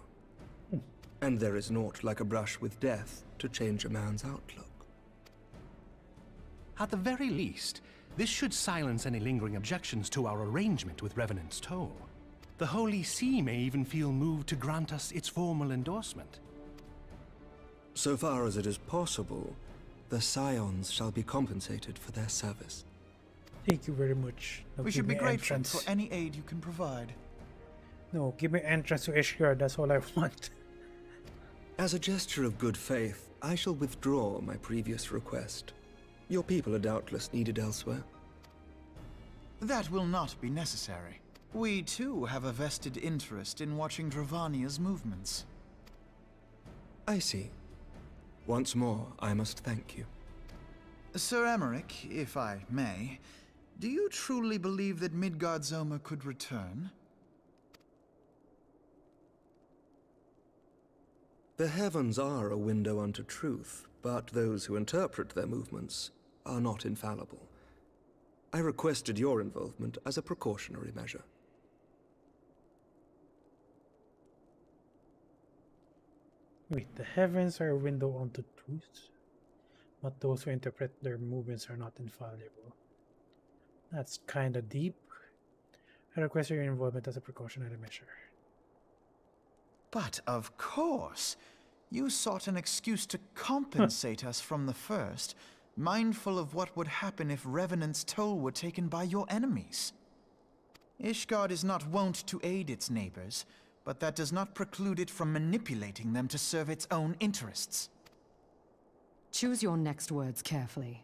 O: And there is naught like a brush with death to change a man's outlook.
P: At the very least, this should silence any lingering objections to our arrangement with Revenant's Toll. The Holy See may even feel moved to grant us its formal endorsement.
O: So far as it is possible, the Scions shall be compensated for their service.
A: Thank you very much. Now
F: We
A: give
F: should be
A: me
F: grateful
A: entrance.
F: for any aid you can provide.
A: No, give me entrance to Ishgard, that's all I want.
O: As a gesture of good faith, I shall withdraw my previous request. Your people are doubtless needed elsewhere.
F: That will not be necessary. We too have a vested interest in watching Dravania's movements.
O: I see. Once more, I must thank you.
F: Sir Emmerich, if I may, do you truly believe that Midgardsormr could return?
O: The heavens are a window unto truth, but those who interpret their movements are not infallible. I requested your involvement as a precautionary measure.
A: Wait, the heavens are a window onto truth, but those who interpret their movements are not infallible. That's kinda deep. I request your involvement as a precautionary measure.
F: But of course, you sought an excuse to compensate us from the first, mindful of what would happen if Revenant's Toll were taken by your enemies. Ishgard is not wont to aid its neighbors, but that does not preclude it from manipulating them to serve its own interests.
J: Choose your next words carefully.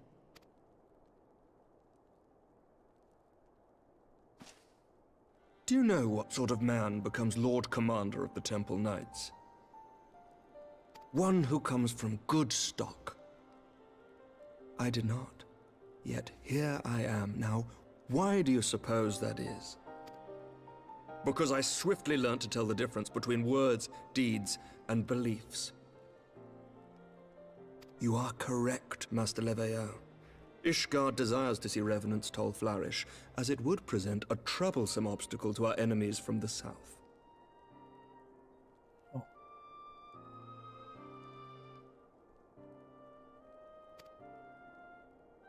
O: Do you know what sort of man becomes Lord Commander of the Temple Knights? One who comes from good stock. I did not. Yet here I am. Now, why do you suppose that is? Because I swiftly learnt to tell the difference between words, deeds, and beliefs. You are correct, Master Leveilleur. Ishgard desires to see Revenant's Toll flourish, as it would present a troublesome obstacle to our enemies from the south.
A: Oh.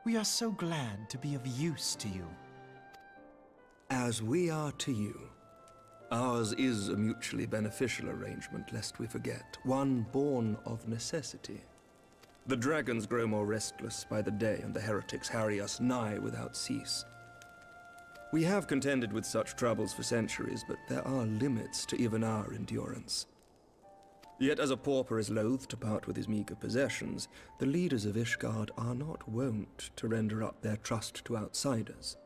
F: We are so glad to be of use to you.
O: As we are to you. Ours is a mutually beneficial arrangement, lest we forget, one born of necessity. The dragons grow more restless by the day, and the heretics harry us nigh without cease. We have contended with such troubles for centuries, but there are limits to even our endurance. Yet as a pauper is loath to part with his meager possessions, the leaders of Ishgard are not wont to render up their trust to outsiders.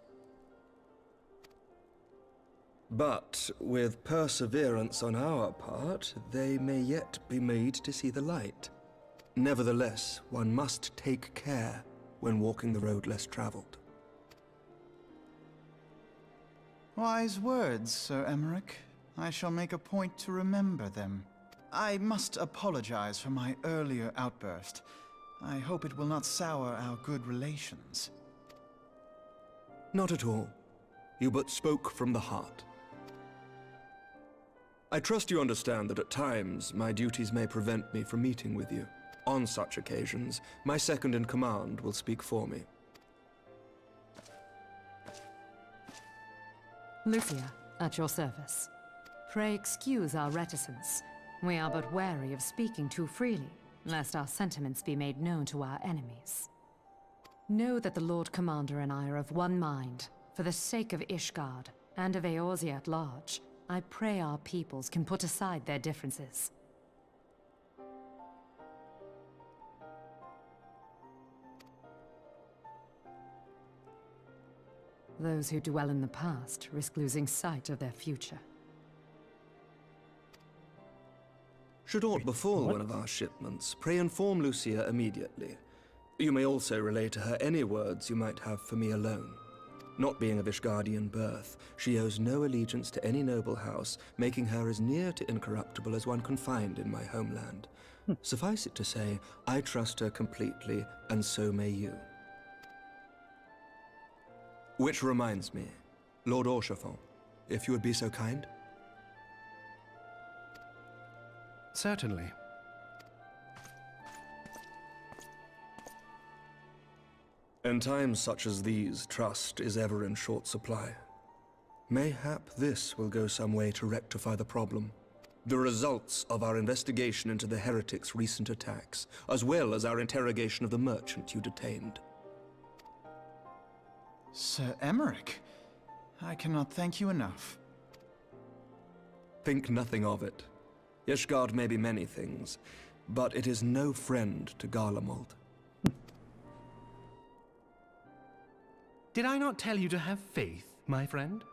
O: But with perseverance on our part, they may yet be made to see the light. Nevertheless, one must take care when walking the road less traveled.
F: Wise words, Sir Emmerich. I shall make a point to remember them. I must apologize for my earlier outburst. I hope it will not sour our good relations.
O: Not at all. You but spoke from the heart. I trust you understand that at times my duties may prevent me from meeting with you. On such occasions, my second-in-command will speak for me.
B: Lucia, at your service. Pray excuse our reticence. We are but wary of speaking too freely, lest our sentiments be made known to our enemies. Know that the Lord Commander and I are of one mind. For the sake of Ishgard, and of Eorzea at large, I pray our peoples can put aside their differences. Those who dwell in the past risk losing sight of their future.
O: Should aught befall one of our shipments, pray inform Lucia immediately. You may also relay to her any words you might have for me alone. Not being of Ishgardian birth, she owes no allegiance to any noble house, making her as near to incorruptible as one can find in my homeland. Suffice it to say, I trust her completely, and so may you. Which reminds me, Lord Orchefort, if you would be so kind?
P: Certainly.
O: In times such as these, trust is ever in short supply. Mayhap this will go some way to rectify the problem. The results of our investigation into the heretics' recent attacks, as well as our interrogation of the merchant you detained.
F: Sir Emmerich, I cannot thank you enough.
O: Think nothing of it. Ishgard may be many things, but it is no friend to Garlemald.
P: Did I not tell you to have faith, my friend?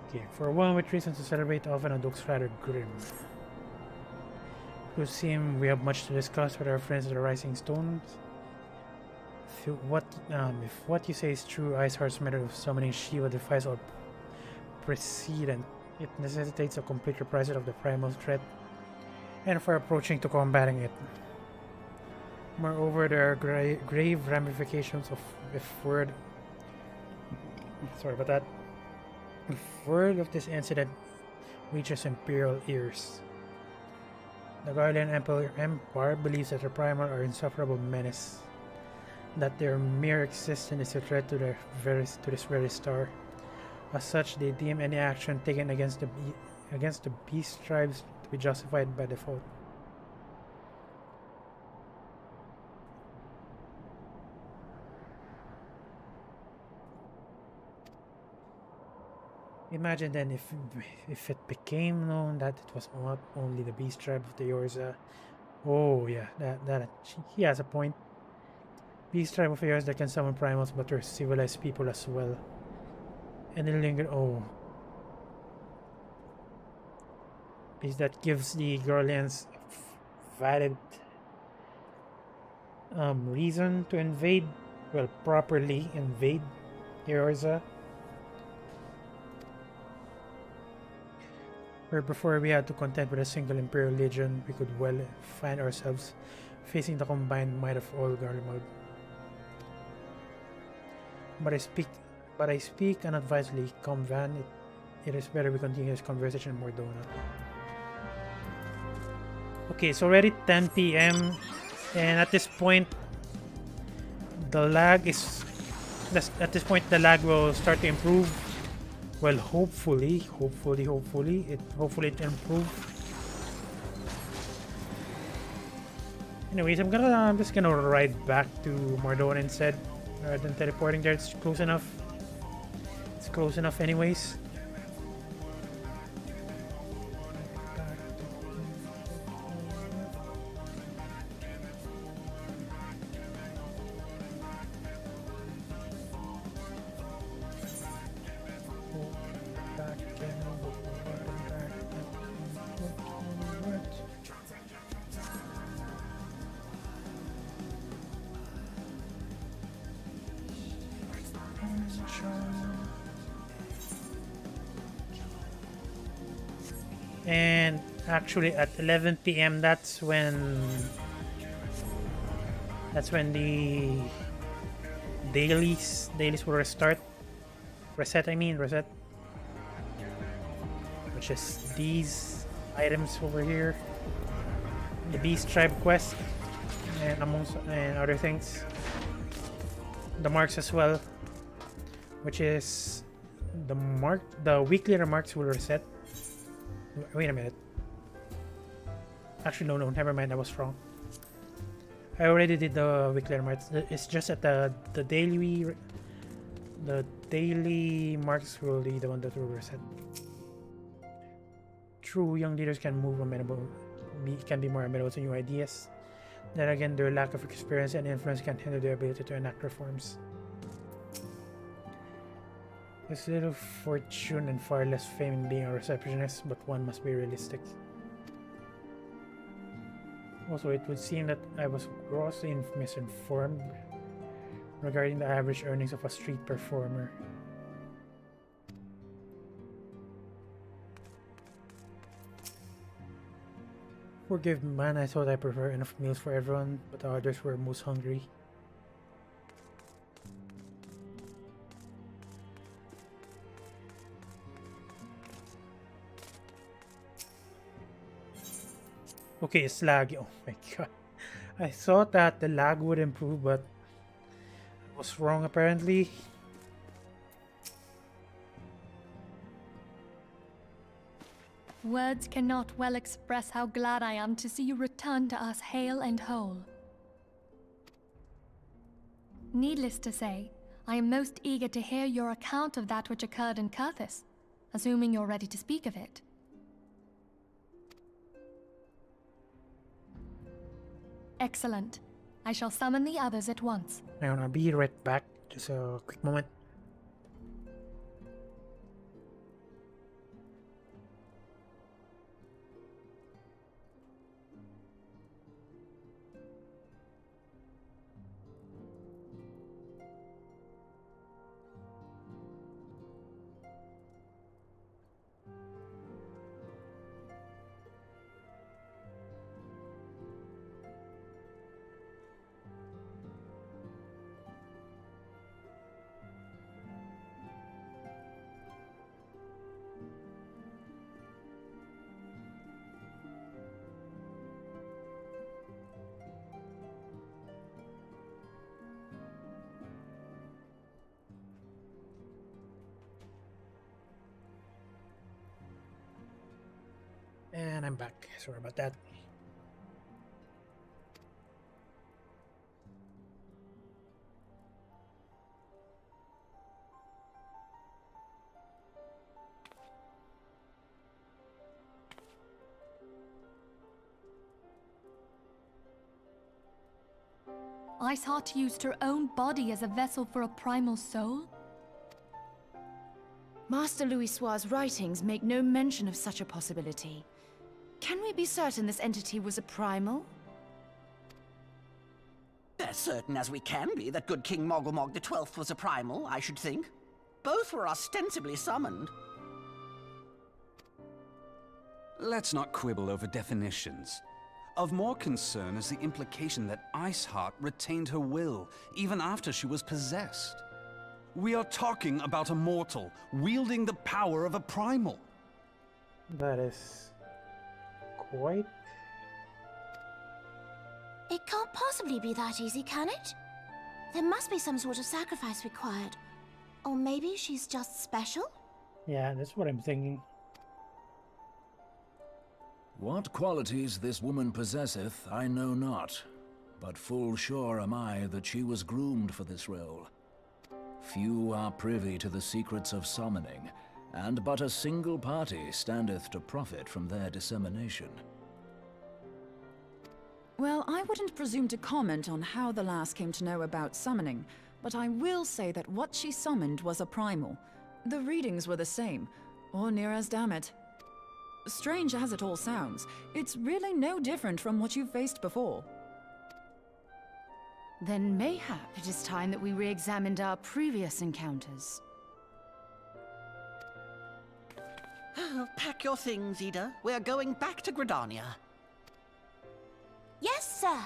A: Okay, for one with reason to celebrate, often it looks rather grim. It would seem we have much to discuss with our friends at the Rising Stones. If what you say is true, Iceheart's method of summoning Shiva defies all precedent. It necessitates a complete reprisal of the primal threat, and for approaching to combating it. Moreover, there are grave ramifications of if word of this incident reaches Imperial ears. The Guardian Empire believes that the Primal are insufferable menace, that their mere existence is a threat to this very star. As such, they deem any action taken against the beast tribes to be justified by default. Imagine then if it became known that it was not only the beast tribe of the Eorzea. Oh yeah, that he has a point. Beast tribe of Eorzea that can summon primals, but are civilized people as well. And the linger. Oh, is that gives the Garleans valid reason to invade? Well, properly invade Eorzea. Where before we had to contend with a single Imperial Legion, we could well find ourselves facing the combined might of all Garlemald. But I speak unadvisedly, Comvan. It is better we continue this conversation in Mordona. Okay, it's already 10 p.m. and at this point the lag will start to improve. Well, hopefully it improve. Anyways, I'm just gonna ride back to Mordona instead, rather than teleporting there. It's close enough. It's close enough, anyways. And actually at 11 p.m. that's when the dailies will reset, which is these items over here, the Beast Tribe quest, and other things, the marks as well, which is the weekly remarks will reset. Wait a minute. Actually, no, never mind. I was wrong. I already did the weekly remarks. It's just that the daily marks will be the one that will reset. True young leaders can be more amenable to new ideas. Then again, their lack of experience and influence can hinder their ability to enact reforms. There's little fortune and far less fame in being a receptionist, but one must be realistic. Also, it would seem that I was grossly misinformed regarding the average earnings of a street performer. Forgive me, man, I thought I preferred enough meals for everyone, but the others were most hungry. Okay, it's laggy. Oh my god. I thought that the lag would improve, but I was wrong apparently.
H: Words cannot well express how glad I am to see you return to us hale and whole. Needless to say, I am most eager to hear your account of that which occurred in Kurthis, assuming you're ready to speak of it. Excellent. I shall summon the others at once.
A: I'm gonna be right back. Just a quick moment. And I'm back. Sorry about that.
H: Iceheart used her own body as a vessel for a primal soul?
J: Master Louisoir's writings make no mention of such a possibility. Can we be certain this entity was a primal?
K: As certain as we can be that good King Mogglmog XII was a primal, I should think. Both were ostensibly summoned.
M: Let's not quibble over definitions. Of more concern is the implication that Iceheart retained her will, even after she was possessed. We are talking about a mortal, wielding the power of a primal.
A: That is quite...
I: It can't possibly be that easy, can it? There must be some sort of sacrifice required. Or maybe she's just special?
A: Yeah, that's what I'm thinking.
L: What qualities this woman possesseth, I know not, but full sure am I that she was groomed for this role. Few are privy to the secrets of summoning, and but a single party standeth to profit from their dissemination.
G: Well, I wouldn't presume to comment on how the lass came to know about summoning, but I will say that what she summoned was a primal. The readings were the same, or near as damn it. Strange as it all sounds, it's really no different from what you've faced before.
J: Then mayhap it is time that we re-examined our previous encounters.
K: Pack your things, Ida. We're going back to Gridania.
I: Yes, sir.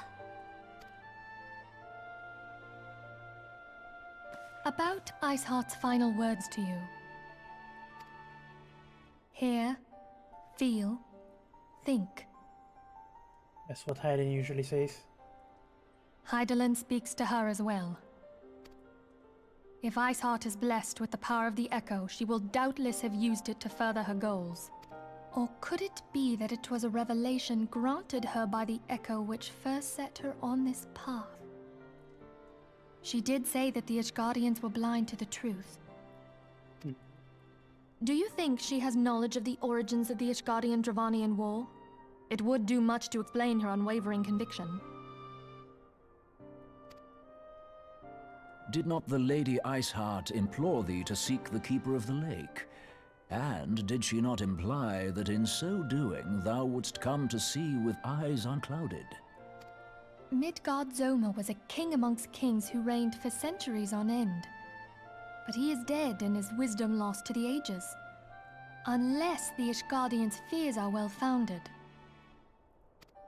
H: About Iceheart's final words to you. Hear, feel, think.
A: That's what Hayden usually says.
H: Hydaelyn speaks to her as well. If Iceheart is blessed with the power of the Echo, she will doubtless have used it to further her goals. Or could it be that it was a revelation granted her by the Echo which first set her on this path? She did say that the Ishgardians were blind to the truth. Do you think she has knowledge of the origins of the Ishgardian-Dravanian War? It would do much to explain her unwavering conviction.
L: Did not the Lady Iceheart implore thee to seek the Keeper of the Lake? And did she not imply that in so doing thou wouldst come to see with eyes unclouded?
H: Midgard-Zoma was a king amongst kings who reigned for centuries on end. But he is dead and his wisdom lost to the ages. Unless the Ishgardians' fears are well-founded.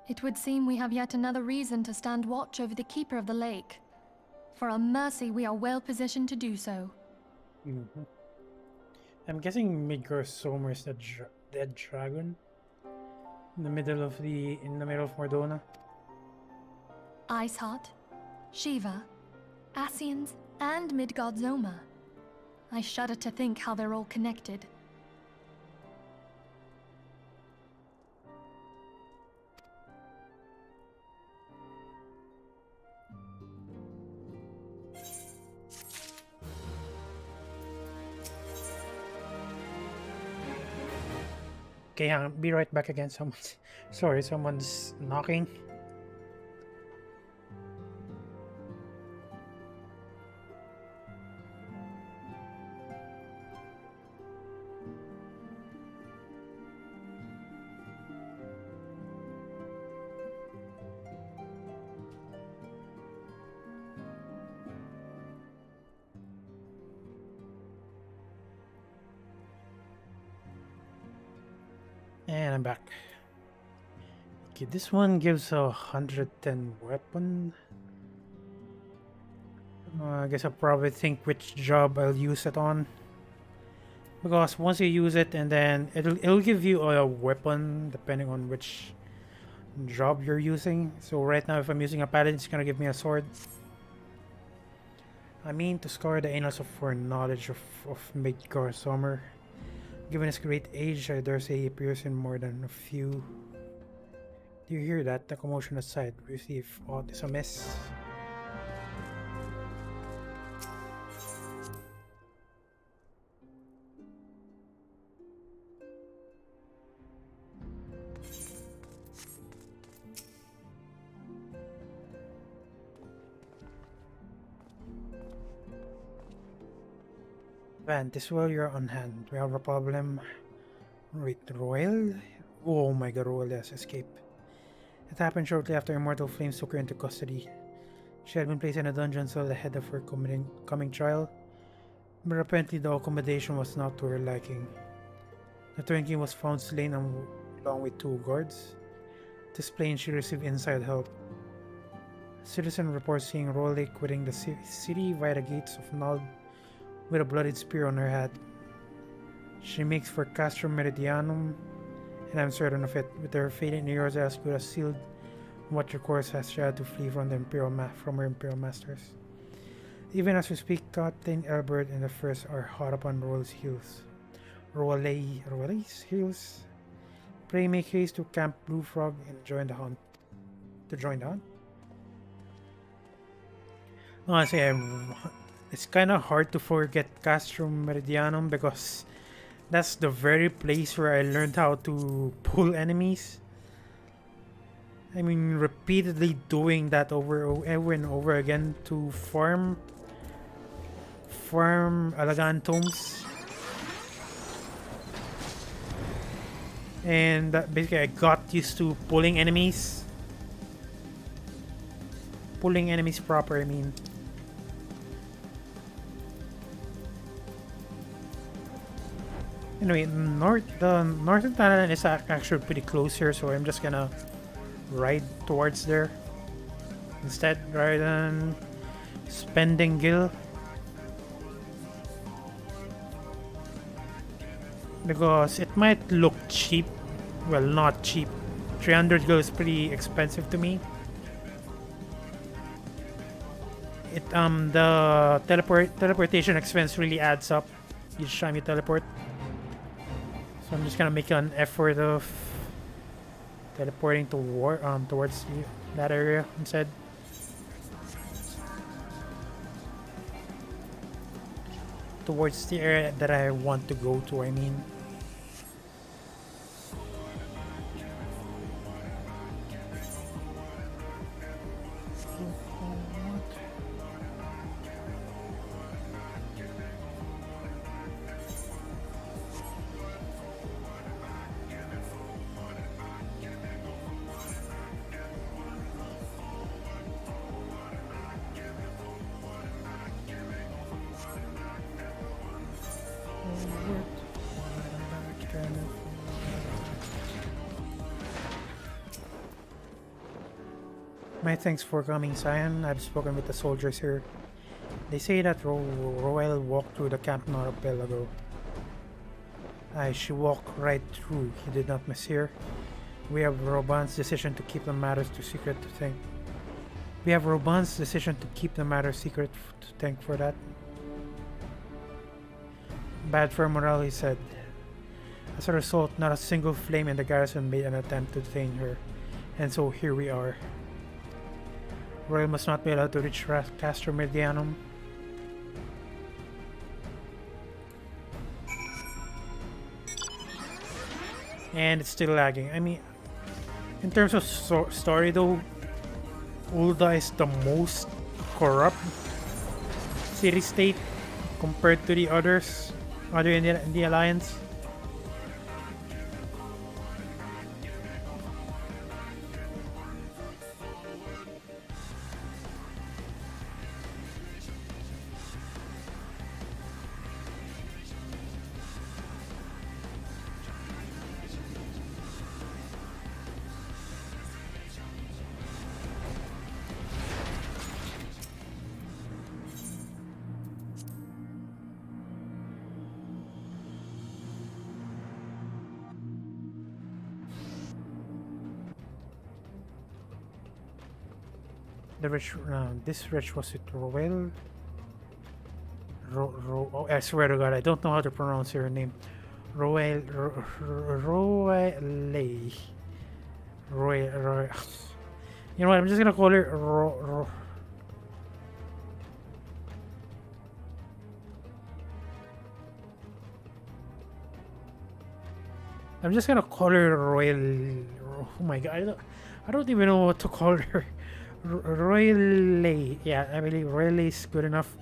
H: It would seem we have yet another reason to stand watch over the Keeper of the Lake. For a mercy, we are well positioned to do so.
A: I'm guessing Midgard-Zoma is the dead dragon in the middle of Mordona.
H: Iceheart, Shiva, Ascians, and Midgard-Zoma. I shudder to think how they're all connected.
A: Okay, I'll be right back again. Someone's knocking. And I'm back. Okay, this one gives a 110 weapon. I guess I'll probably think which job I'll use it on. Because once you use it, and then it'll give you a weapon depending on which job you're using. So right now, if I'm using a paladin, it's gonna give me a sword. I mean to score the annals of foreknowledge of Midgard-Zoma. Given his great age, I dare say he appears in more than a few. Do you hear that? The commotion aside, we see if aught is amiss. Van, this while you're on hand, we have a problem. Wait, Royal? Oh my god, Royal has escaped. It happened shortly after Immortal Flames took her into custody. She had been placed in a dungeon cell ahead of her coming trial, but apparently the accommodation was not to her liking. The Twinkie was found slain along with 2 guards. To explain, she received inside help. Citizen reports seeing Royal quitting the city via the gates of Noob with a bloodied spear on her head. She makes for Castrum Meridianum, and I'm certain of it. With her fate in Eorzea as good as sealed, what recourse has she had to flee from her Imperial Masters? Even as we speak, Captain Elbert and the First are hot upon Royal's heels. Royal's heels? Pray make haste to Camp Blue Frog and join the hunt. Honestly, it's kind of hard to forget Castrum Meridianum because that's the very place where I learned how to pull enemies. I mean, repeatedly doing that over and over again to farm Alagan tomes. And basically I got used to pulling enemies. Pulling enemies proper, I mean. Anyway, the northern island is actually pretty close here, so I'm just gonna ride towards there instead rather than spending gil. Because it might look cheap. Well, not cheap. 300 gil is pretty expensive to me. The teleportation expense really adds up each time you teleport. So I'm just gonna make an effort of teleporting towards that area instead. Towards the area that I want to go to, I mean. My thanks for coming, Cyan. I've spoken with the soldiers here. They say that Roel walked through the camp not a while ago. She walked right through. He did not miss here. We have Roban's decision to keep the matters secret to thank. We have Roban's decision to keep the matter secret to thank for that. Bad for morale, he said. As a result, not a single flame in the garrison made an attempt to detain her. And so here we are. Royal must not be allowed to reach Castro Meridianum. And it's still lagging. I mean, in terms of story though, Ul'dah is the most corrupt city-state compared to the others, in the Alliance. The rich, this rich was with Roel. Oh, I swear to God, I don't know how to pronounce her name. Roel, Roele. Roel. You know what? I'm just gonna call her I'm just gonna call her Royal. Oh my God, I don't even know what to call her. Royle. Yeah, I believe Royle is good enough.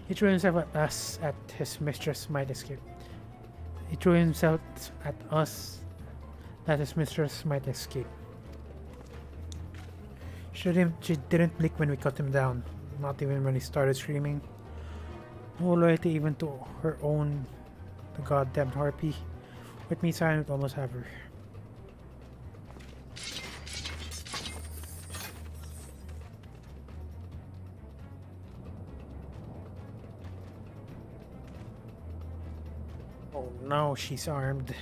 A: He threw himself at us at his mistress might escape. He threw himself at us that his mistress might escape. She didn't blink when we cut him down. Not even when he started screaming. No loyalty even to her own, the goddamn harpy. With me, Silent would almost have her. Oh no, she's armed.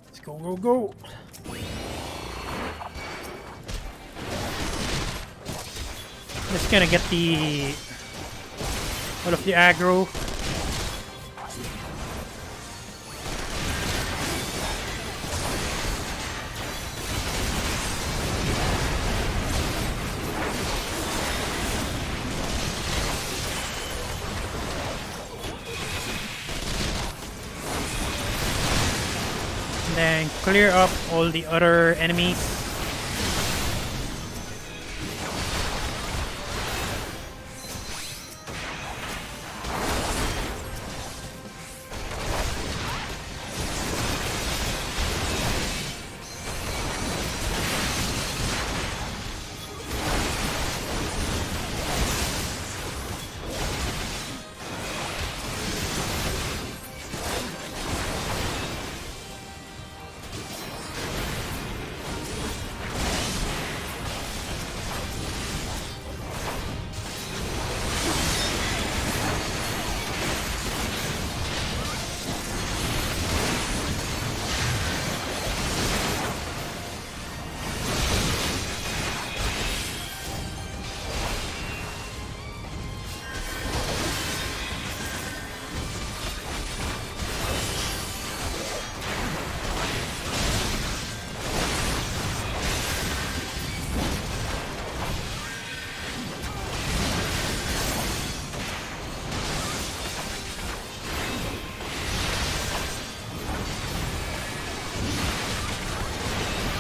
A: Let's go, go, go! Just gonna get the all of the aggro. And then clear up all the other enemies.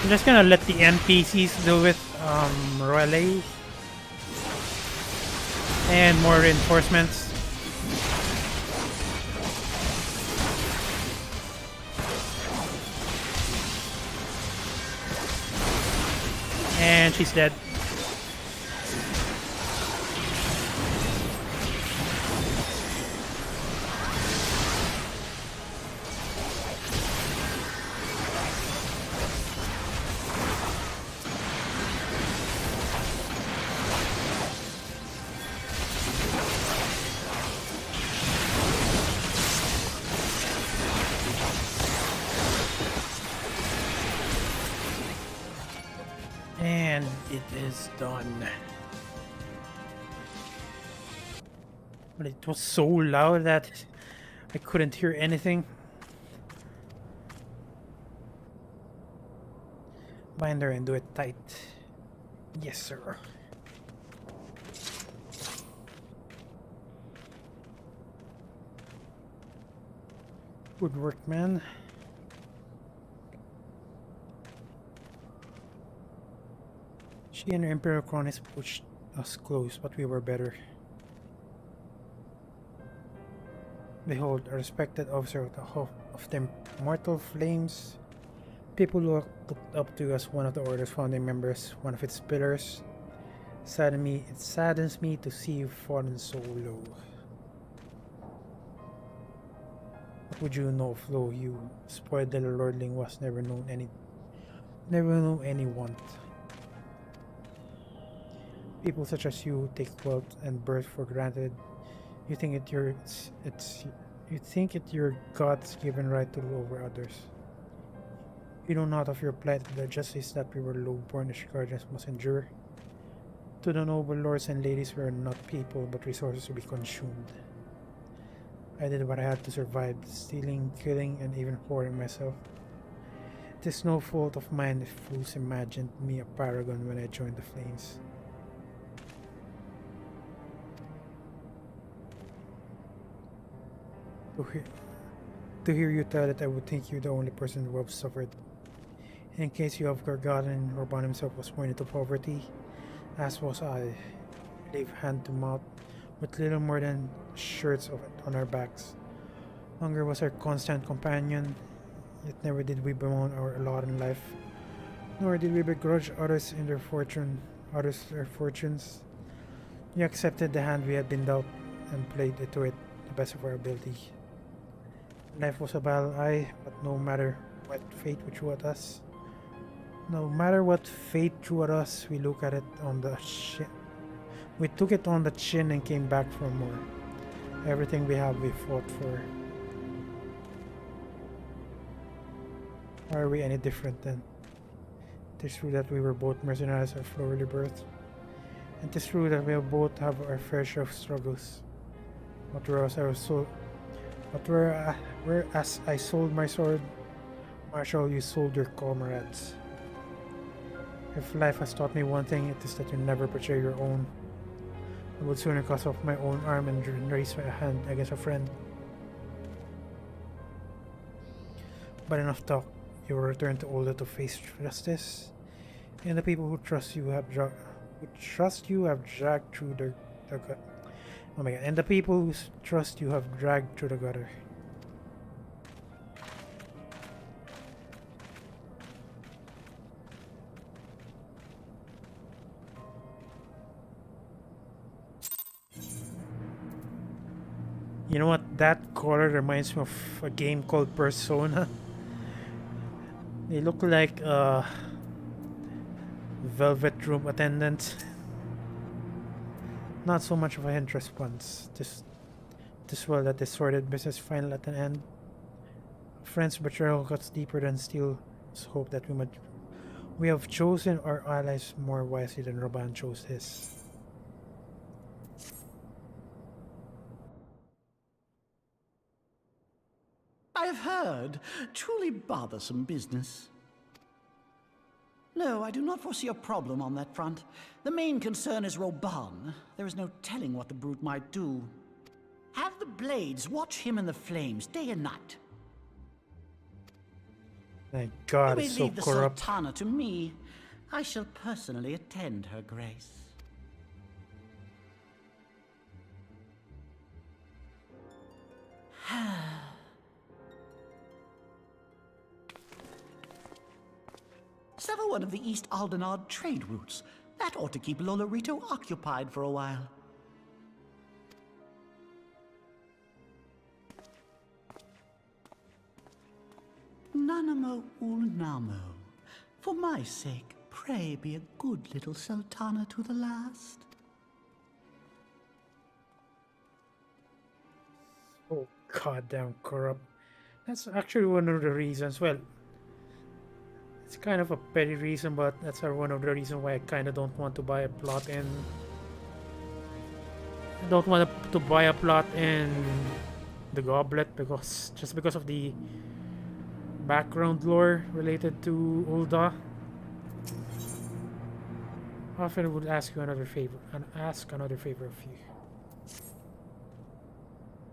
A: I'm just gonna let the NPCs deal with relay and more reinforcements. And she's dead. And it is done. But it was so loud that I couldn't hear anything. Bind her and do it tight. Yes, sir. Good work, man. She and her Imperial Chronist pushed us close, but we were better. Behold, a respected officer of the Immortal Flames. People looked up to as one of the Order's founding members, one of its pillars. It saddens me to see you fallen so low. What would you know of Lo? You spoiled little lordling was never known any want. People such as you take wealth and birth for granted. You think you think it your God's given right to rule over others. You know not of your plight, the justice that we were low-born guardians must endure. To the noble lords and ladies, we are not people, but resources to be consumed. I did what I had to survive, stealing, killing, and even hoarding myself. It is no fault of mine if fools imagined me a paragon when I joined the Flames. To hear you tell it, I would think you're the only person who have suffered. In case you have forgotten, Orban himself was born into poverty, as was I. We lived hand to mouth, with little more than shirts on our backs. Hunger was our constant companion, yet never did we bemoan our lot in life, nor did we begrudge others their fortunes. We accepted the hand we had been dealt, and played to it the best of our ability. Life was a battle, but no matter what fate threw at us, we look at it on the chin. We took it on the chin and came back for more. Everything we have, we fought for. Are we any different then? It is true that we were both mercenaries of lowly birth, and it is true that we both have our fair share of struggles. But whereas I sold my sword, Marshal, you sold your comrades. If life has taught me one thing, it is that you never betray your own. I would sooner cut off my own arm and raise my hand against a friend. But enough talk. You will return to Olda to face justice, and the people who trust you have dragged through the gutter. Oh my god! And the people who trust you have dragged through the gutter. You know what? That color reminds me of a game called Persona. They look like velvet room attendants. Not so much of a hint response. Just well that the sordid business final at an end. Friend's betrayal cuts deeper than steel. Let's hope that we have chosen our allies more wisely than Roban chose his.
Q: I have heard. Truly bothersome business. No, I do not foresee a problem on that front. The main concern is Roban. There is no telling what the brute might do. Have the Blades watch him in the flames day and night.
A: My God,
Q: You may
A: it's so
Q: leave the
A: corrupt.
Q: Sultana to me. I shall personally attend her grace. Sever one of the East Aldenard trade routes. That ought to keep Lolorito occupied for a while. Nanamo Ulnamo. For my sake, pray be a good little Sultana to the last.
A: Oh, goddamn corrupt. That's actually one of the reasons. Well, it's kind of a petty reason, but that's one of the reasons why I kind of don't want to buy a plot in. I don't want to buy a plot in the Goblet because of the background lore related to Ulda. Often would ask you another favor and ask another favor of you.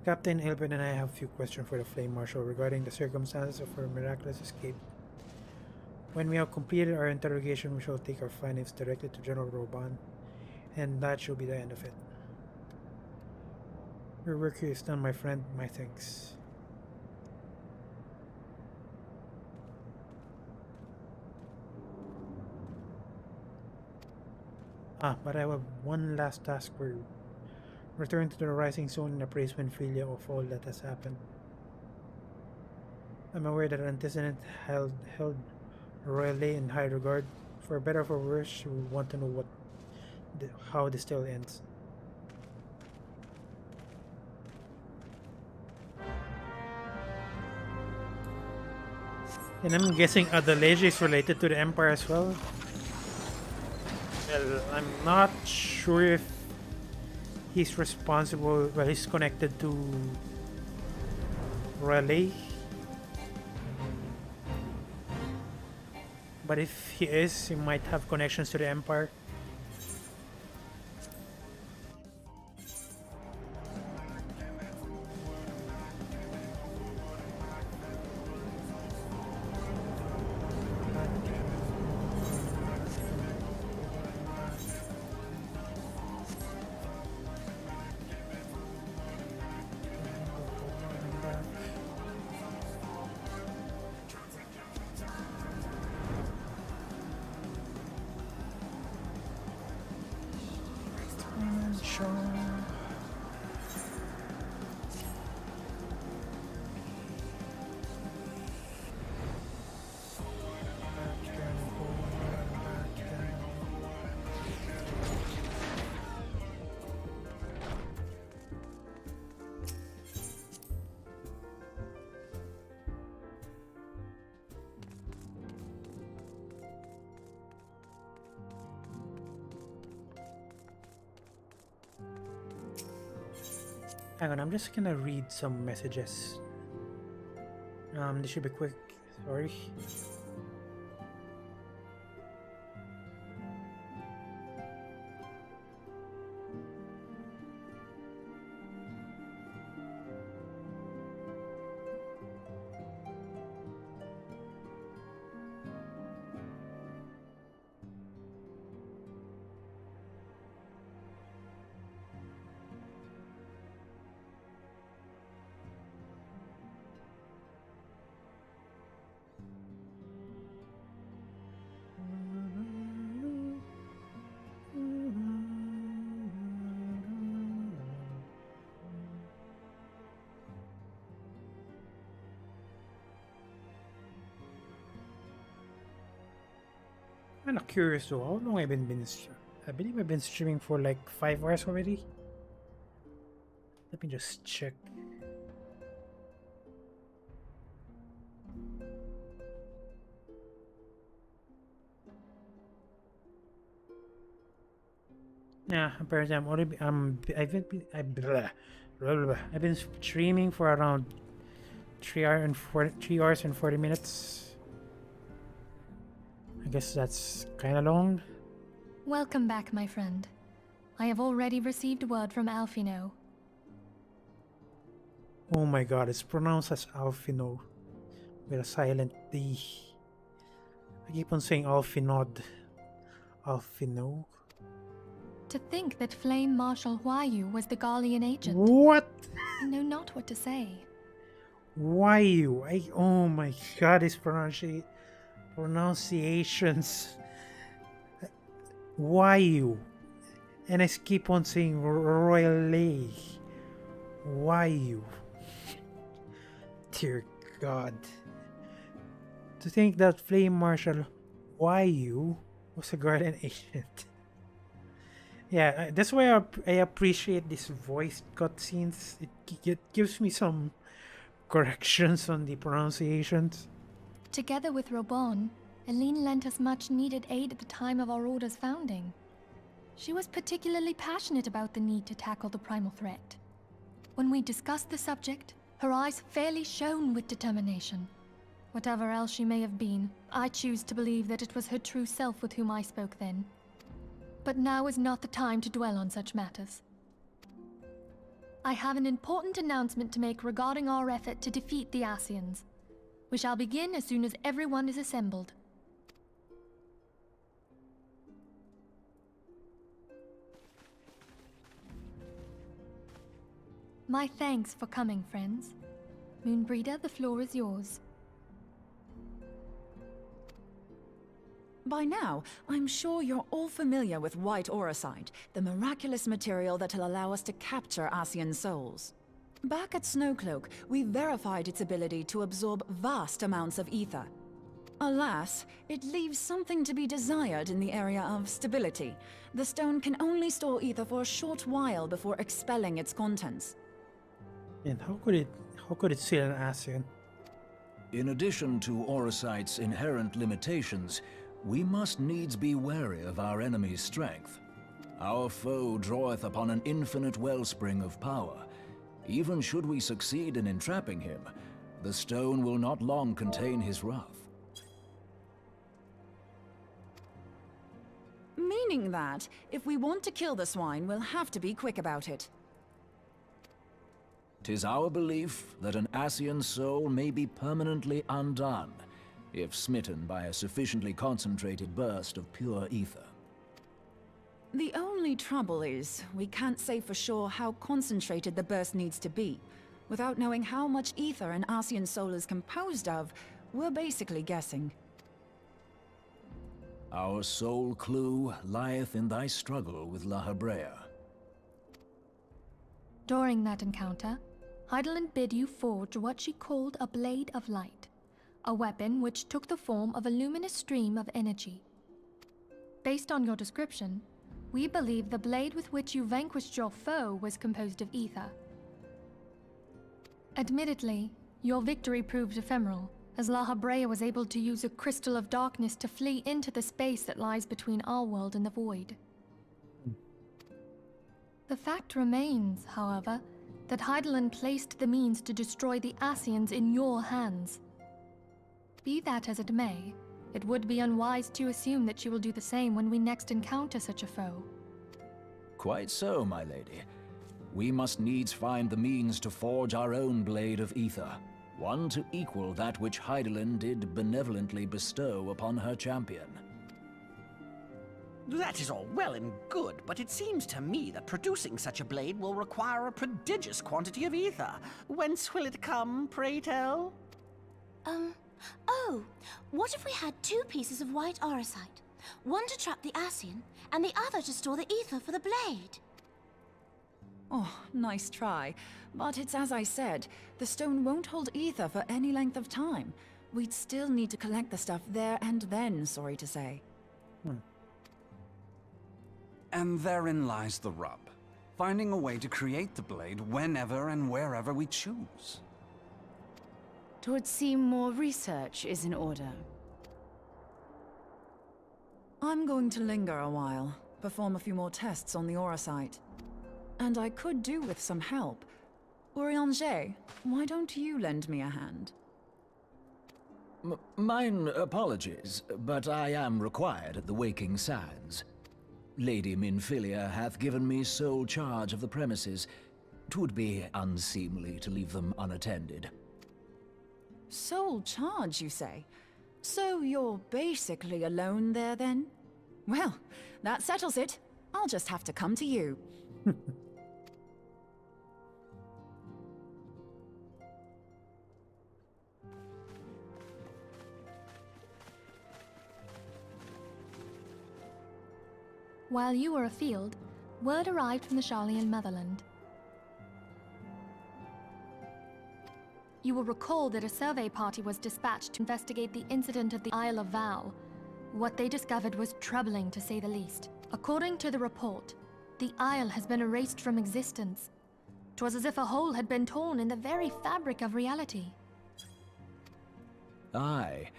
A: Captain Ilbin and I have a few questions for the Flame Marshal regarding the circumstances of her miraculous escape. When we have completed our interrogation, we shall take our findings directly to General Roban, and that shall be the end of it. Your work here is done, my friend. My thanks. But I have one last task for you. Return to the Rising Zone and appraise Winfilia of all that has happened. I'm aware that antecedent held royally in high regard. For better or for worse, you want to know how this tale ends. And I'm guessing Adelaide is related to the Empire as well. Well, I'm not sure if he's responsible. Well, he's connected to Raleigh. But if he is, he might have connections to the Empire. Hang on, I'm just gonna read some messages. This should be quick. Sorry. I'm not curious though. How long I've been I believe I've been streaming for like 5 hours already. Let me just check. Yeah, apparently I've been streaming for around 3 hours and 40 minutes. I guess that's kind of long.
H: Welcome back, my friend. I have already received word from Alfino.
A: Oh my god, it's pronounced as Alfino with a silent D. I keep on saying Alfinod. Alfino?
H: To think that Flame Marshal Huayu was the Gallian agent.
A: What?
H: I know not what to say.
A: Huayu. Oh my god, his pronunciations. Huayu. And I keep on saying Royale. Huayu. Dear God. To think that Flame Marshal Huayu was a Guardian agent. Yeah, that's why I appreciate these voice cutscenes. It gives me some corrections on the pronunciations.
H: Together with Robon, Eileen lent us much needed aid at the time of our Order's founding. She was particularly passionate about the need to tackle the primal threat. When we discussed the subject, her eyes fairly shone with determination. Whatever else she may have been, I choose to believe that it was her true self with whom I spoke then. But now is not the time to dwell on such matters. I have an important announcement to make regarding our effort to defeat the Ascians. We shall begin as soon as everyone is assembled. My thanks for coming, friends. Moonbreeder, the floor is yours.
G: By now, I'm sure you're all familiar with white auracite, the miraculous material that'll allow us to capture Ascian souls. Back at Snowcloak, we verified its ability to absorb vast amounts of ether. Alas, it leaves something to be desired in the area of stability. The stone can only store ether for a short while before expelling its contents.
A: And how could it seal an Ascian?
L: In addition to auracite's inherent limitations, we must needs be wary of our enemy's strength. Our foe draweth upon an infinite wellspring of power. Even should we succeed in entrapping him, the stone will not long contain his wrath.
G: Meaning that, if we want to kill the swine, we'll have to be quick about it.
L: 'Tis our belief that an Ascian soul may be permanently undone, if smitten by a sufficiently concentrated burst of pure ether.
G: The only trouble is, we can't say for sure how concentrated the burst needs to be. Without knowing how much ether an Ascian soul is composed of, we're basically guessing.
L: Our sole clue lieth in thy struggle with La Hebrea.
H: During that encounter, Heidelin bid you forge what she called a Blade of Light, a weapon which took the form of a luminous stream of energy. Based on your description, we believe the blade with which you vanquished your foe was composed of ether. Admittedly, your victory proved ephemeral, as La Hebrea was able to use a crystal of darkness to flee into the space that lies between our world and the void. The fact remains, however, that Heidelin placed the means to destroy the Ascians in your hands. Be that as it may, it would be unwise to assume that she will do the same when we next encounter such a foe.
L: Quite so, my lady. We must needs find the means to forge our own blade of ether, one to equal that which Heidelin did benevolently bestow upon her champion.
K: That is all well and good, but it seems to me that producing such a blade will require a prodigious quantity of ether. Whence will it come, pray tell?
I: Oh, what if we had two pieces of white auracite? One to trap the Ascian, and the other to store the ether for the blade.
G: Oh, nice try. But it's as I said, the stone won't hold ether for any length of time. We'd still need to collect the stuff there and then, sorry to say.
M: And therein lies the rub. Finding a way to create the blade whenever and wherever we choose.
J: 'Twould seem more research is in order.
G: I'm going to linger a while, perform a few more tests on the auracite. And I could do with some help. Urianger, why don't you lend me a hand?
L: Mine apologies, but I am required at the Waking Sands. Lady Minfilia hath given me sole charge of the premises. 'Twould be unseemly to leave them unattended.
G: Sole charge, you say? So you're basically alone there then? Well, that settles it. I'll just have to come to you.
H: While you were afield, word arrived from the Sharlayan motherland. You will recall that a survey party was dispatched to investigate the incident at the Isle of Vow. What they discovered was troubling, to say the least. According to the report, the Isle has been erased from existence. 'Twas as if a hole had been torn in the very fabric of reality.
L: Aye,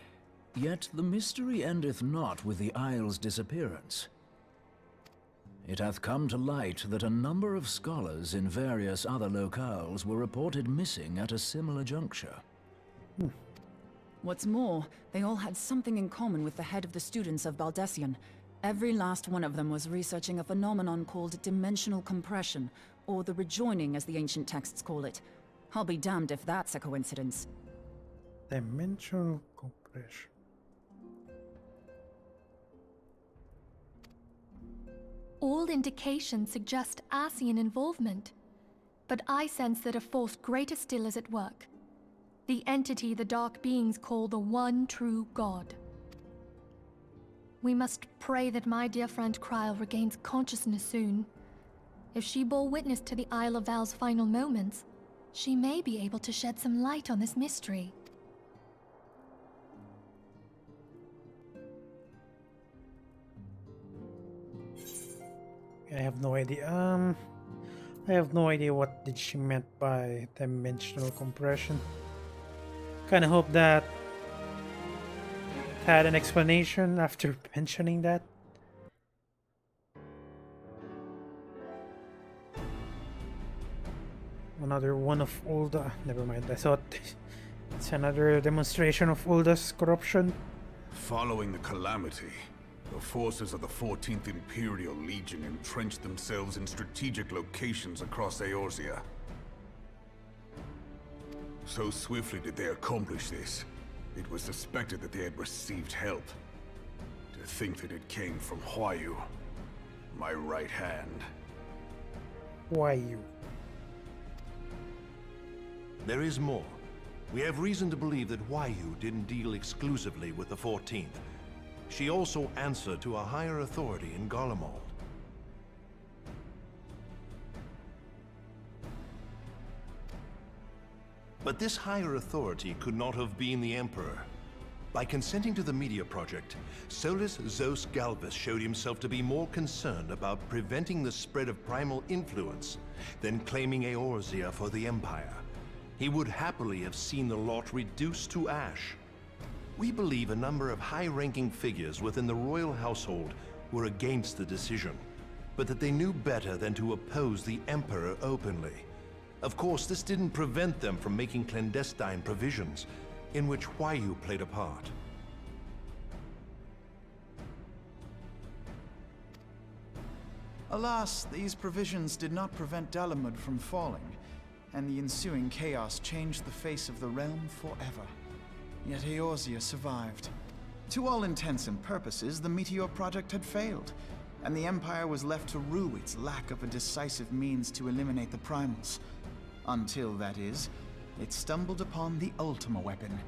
L: yet the mystery endeth not with the Isle's disappearance. It hath come to light that a number of scholars in various other locales were reported missing at a similar juncture.
G: What's more, they all had something in common with the head of the students of Baldessian. Every last one of them was researching a phenomenon called dimensional compression, or the rejoining as the ancient texts call it. I'll be damned if that's a coincidence.
A: Dimensional compression.
H: All indications suggest Asian involvement, but I sense that a force greater still is at work. The entity the Dark Beings call the One True God. We must pray that my dear friend Kryl regains consciousness soon. If she bore witness to the Isle of Val's final moments, she may be able to shed some light on this mystery.
A: I have no idea. I have no idea what did she meant by dimensional compression. Kind of hope that it had an explanation after mentioning that. Another one of Ulda. Never mind. I thought it's another demonstration of Ulda's corruption.
E: Following the calamity, the forces of the 14th Imperial Legion entrenched themselves in strategic locations across Eorzea. So swiftly did they accomplish this, it was suspected that they had received help. To think that it came from Huayu, my right hand.
A: Huayu.
R: There is more. We have reason to believe that Huayu didn't deal exclusively with the 14th. She also answered to a higher authority in Garlemald. But this higher authority could not have been the Emperor. By consenting to the Media Project, Solus Zos Galvus showed himself to be more concerned about preventing the spread of primal influence than claiming Eorzea for the Empire. He would happily have seen the lot reduced to ash. We believe a number of high-ranking figures within the royal household were against the decision, but that they knew better than to oppose the Emperor openly. Of course, this didn't prevent them from making clandestine provisions, in which Huayu played a part.
F: Alas, these provisions did not prevent Dalamud from falling, and the ensuing chaos changed the face of the realm forever. Yet Eorzea survived. To all intents and purposes, the Meteor Project had failed, and the Empire was left to rue its lack of a decisive means to eliminate the primals. Until, that is, it stumbled upon the Ultima weapon.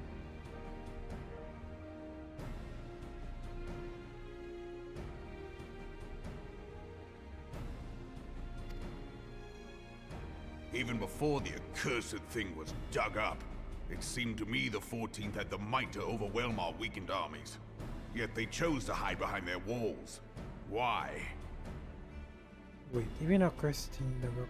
E: Even before the accursed thing was dug up, it seemed to me the 14th had the might to overwhelm our weakened armies. Yet they chose to hide behind their walls. Why?
A: Wait, even a Christine never.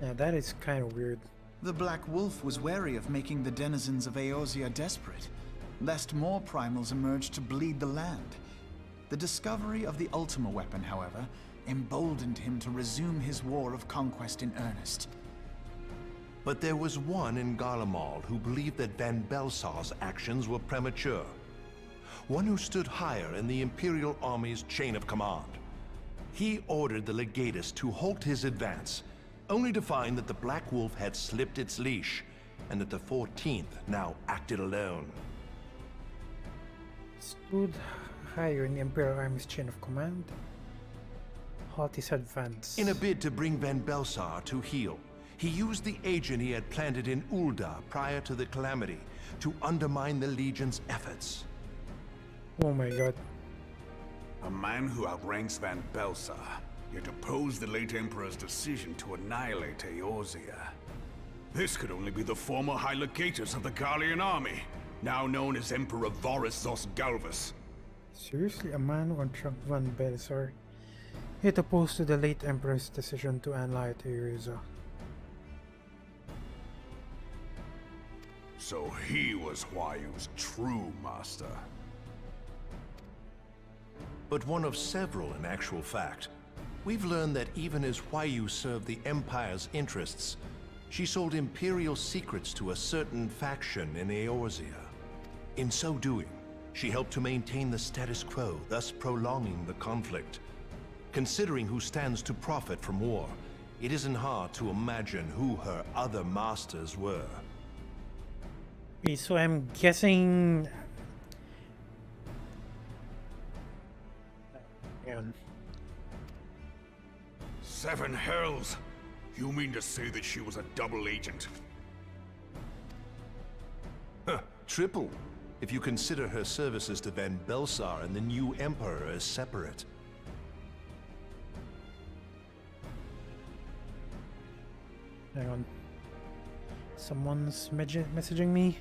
A: Yeah, that is kind of weird.
F: The Black Wolf was wary of making the denizens of Eorzea desperate, lest more primals emerge to bleed the land. The discovery of the Ultima weapon, however, emboldened him to resume his war of conquest in earnest.
R: But there was one in Garlemald who believed that Van Belsar's actions were premature. One who stood higher in the Imperial Army's chain of command. He ordered the Legatus to halt his advance, only to find that the Black Wolf had slipped its leash, and that the 14th now acted alone.
A: Stood higher in the Imperial Army's chain of command. Halt his advance.
R: In a bid to bring Van Belsar to heel, he used the agent he had planted in Ul'dah prior to the Calamity to undermine the Legion's efforts.
A: Oh my god.
E: A man who outranks Van Belsar, yet opposed the late Emperor's decision to annihilate Eorzea. This could only be the former High Legatus of the Garlean army, now known as Emperor Varus Zosgalvus.
A: Seriously, a man who outrank Van Belsar, yet opposed to the late Emperor's decision to annihilate Eorzea.
E: So he was Huayu's true master.
R: But one of several in actual fact. We've learned that even as Huayu served the Empire's interests, she sold Imperial secrets to a certain faction in Eorzea. In so doing, she helped to maintain the status quo, thus prolonging the conflict. Considering who stands to profit from war, it isn't hard to imagine who her other masters were.
A: Okay, so I'm guessing...
E: Seven hells! You mean to say that she was a double agent?
R: Huh, triple, if you consider her services to Van Belsar and the new Emperor as separate.
A: Hang on. Someone's messaging me.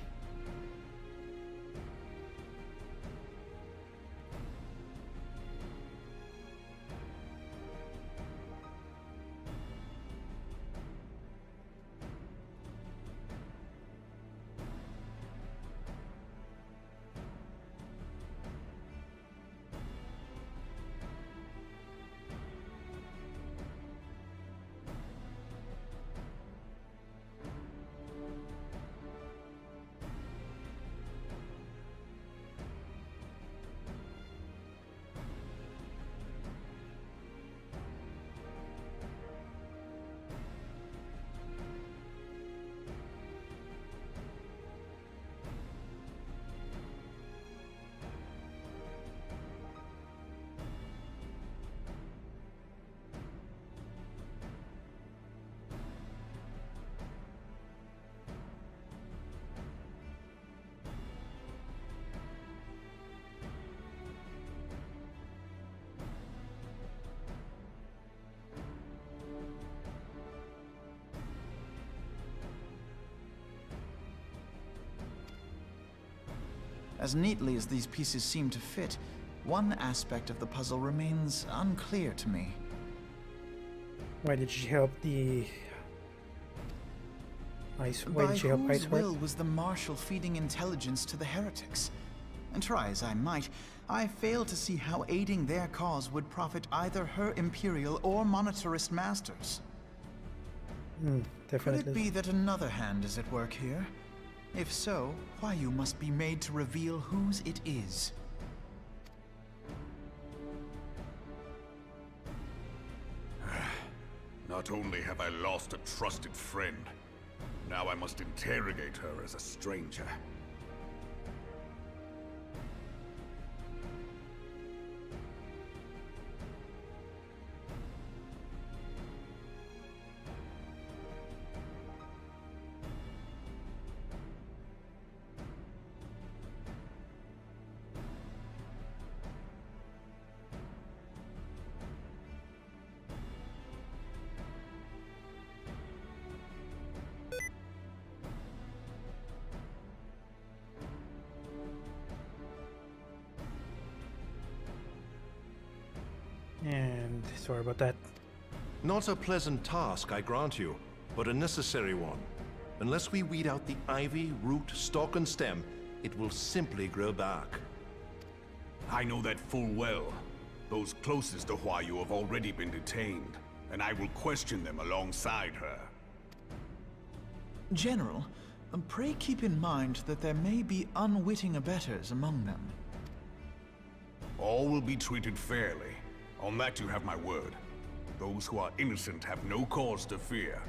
F: As neatly as these pieces seem to fit, one aspect of the puzzle remains unclear to me.
A: Why did she help the Ice? Why
F: By
A: did she help
F: whose
A: Iceheart?
F: will was the Marshal feeding intelligence to the heretics? And try as I might, I fail to see how aiding their cause would profit either her Imperial or monetarist masters.
A: Definitely.
F: Could it be that another hand is at work here? If so, Huayu must be made to reveal whose it is.
E: Not only have I lost a trusted friend, now I must interrogate her as a stranger.
A: And sorry about that.
R: Not a pleasant task, I grant you, but a necessary one. Unless we weed out the ivy, root, stalk, and stem, it will simply grow back.
E: I know that full well. Those closest to Huayu have already been detained, and I will question them alongside her.
F: General, pray keep in mind that there may be unwitting abettors among them.
E: All will be treated fairly. On that you have my word. Those who are innocent have no cause to fear.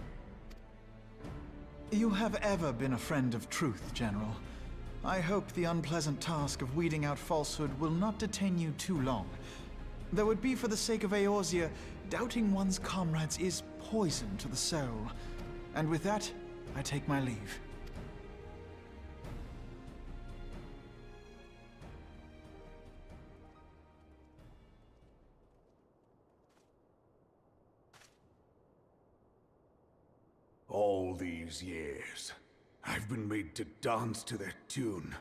F: You have ever been a friend of truth, General. I hope the unpleasant task of weeding out falsehood will not detain you too long. Though it be for the sake of Eorzea, doubting one's comrades is poison to the soul. And with that, I take my leave.
E: All these years, I've been made to dance to their tune.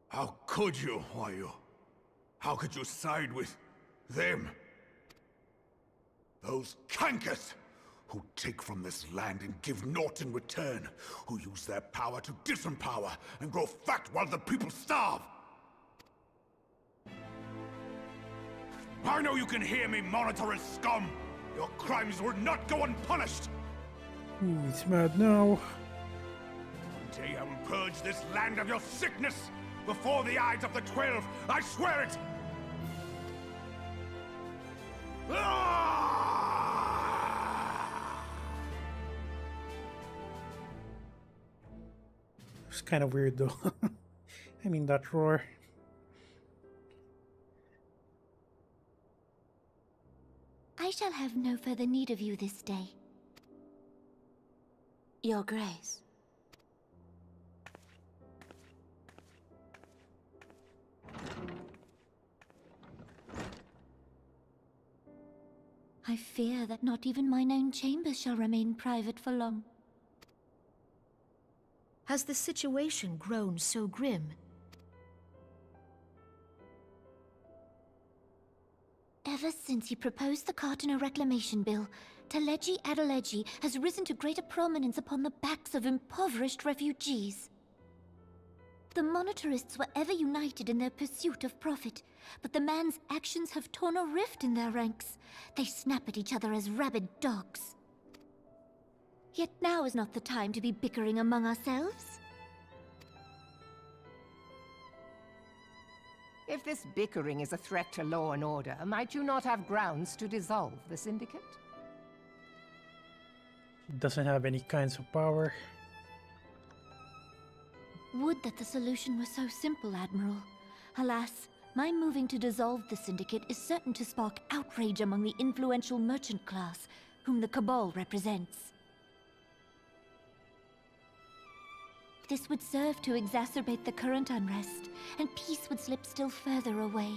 E: How could you, Huayu? How could you side with them? Those cankers who take from this land and give naught in return, who use their power to disempower and grow fat while the people starve. I know you can hear me, monitorous scum! Your crimes will not go unpunished!
A: Ooh, it's mad now.
E: One day I will purge this land of your sickness! Before the eyes of the 12, I swear it!
A: It's kind of weird though. I mean, that roar.
I: I shall have no further need of you this day. Your Grace. I fear that not even mine own chambers shall remain private for long.
C: Has the situation grown so grim?
I: Ever since he proposed the Cartiner Reclamation Bill, Teleji Adeleji has risen to greater prominence upon the backs of impoverished refugees. The Monetarists were ever united in their pursuit of profit, but the man's actions have torn a rift in their ranks. They snap at each other as rabid dogs. Yet now is not the time to be bickering among ourselves.
D: If this bickering is a threat to law and order, might you not have grounds to dissolve the Syndicate?
A: Doesn't have any kinds of power.
I: Would that the solution were so simple, Admiral. Alas, my moving to dissolve the Syndicate is certain to spark outrage among the influential merchant class, whom the Cabal represents. This would serve to exacerbate the current unrest, and peace would slip still further away.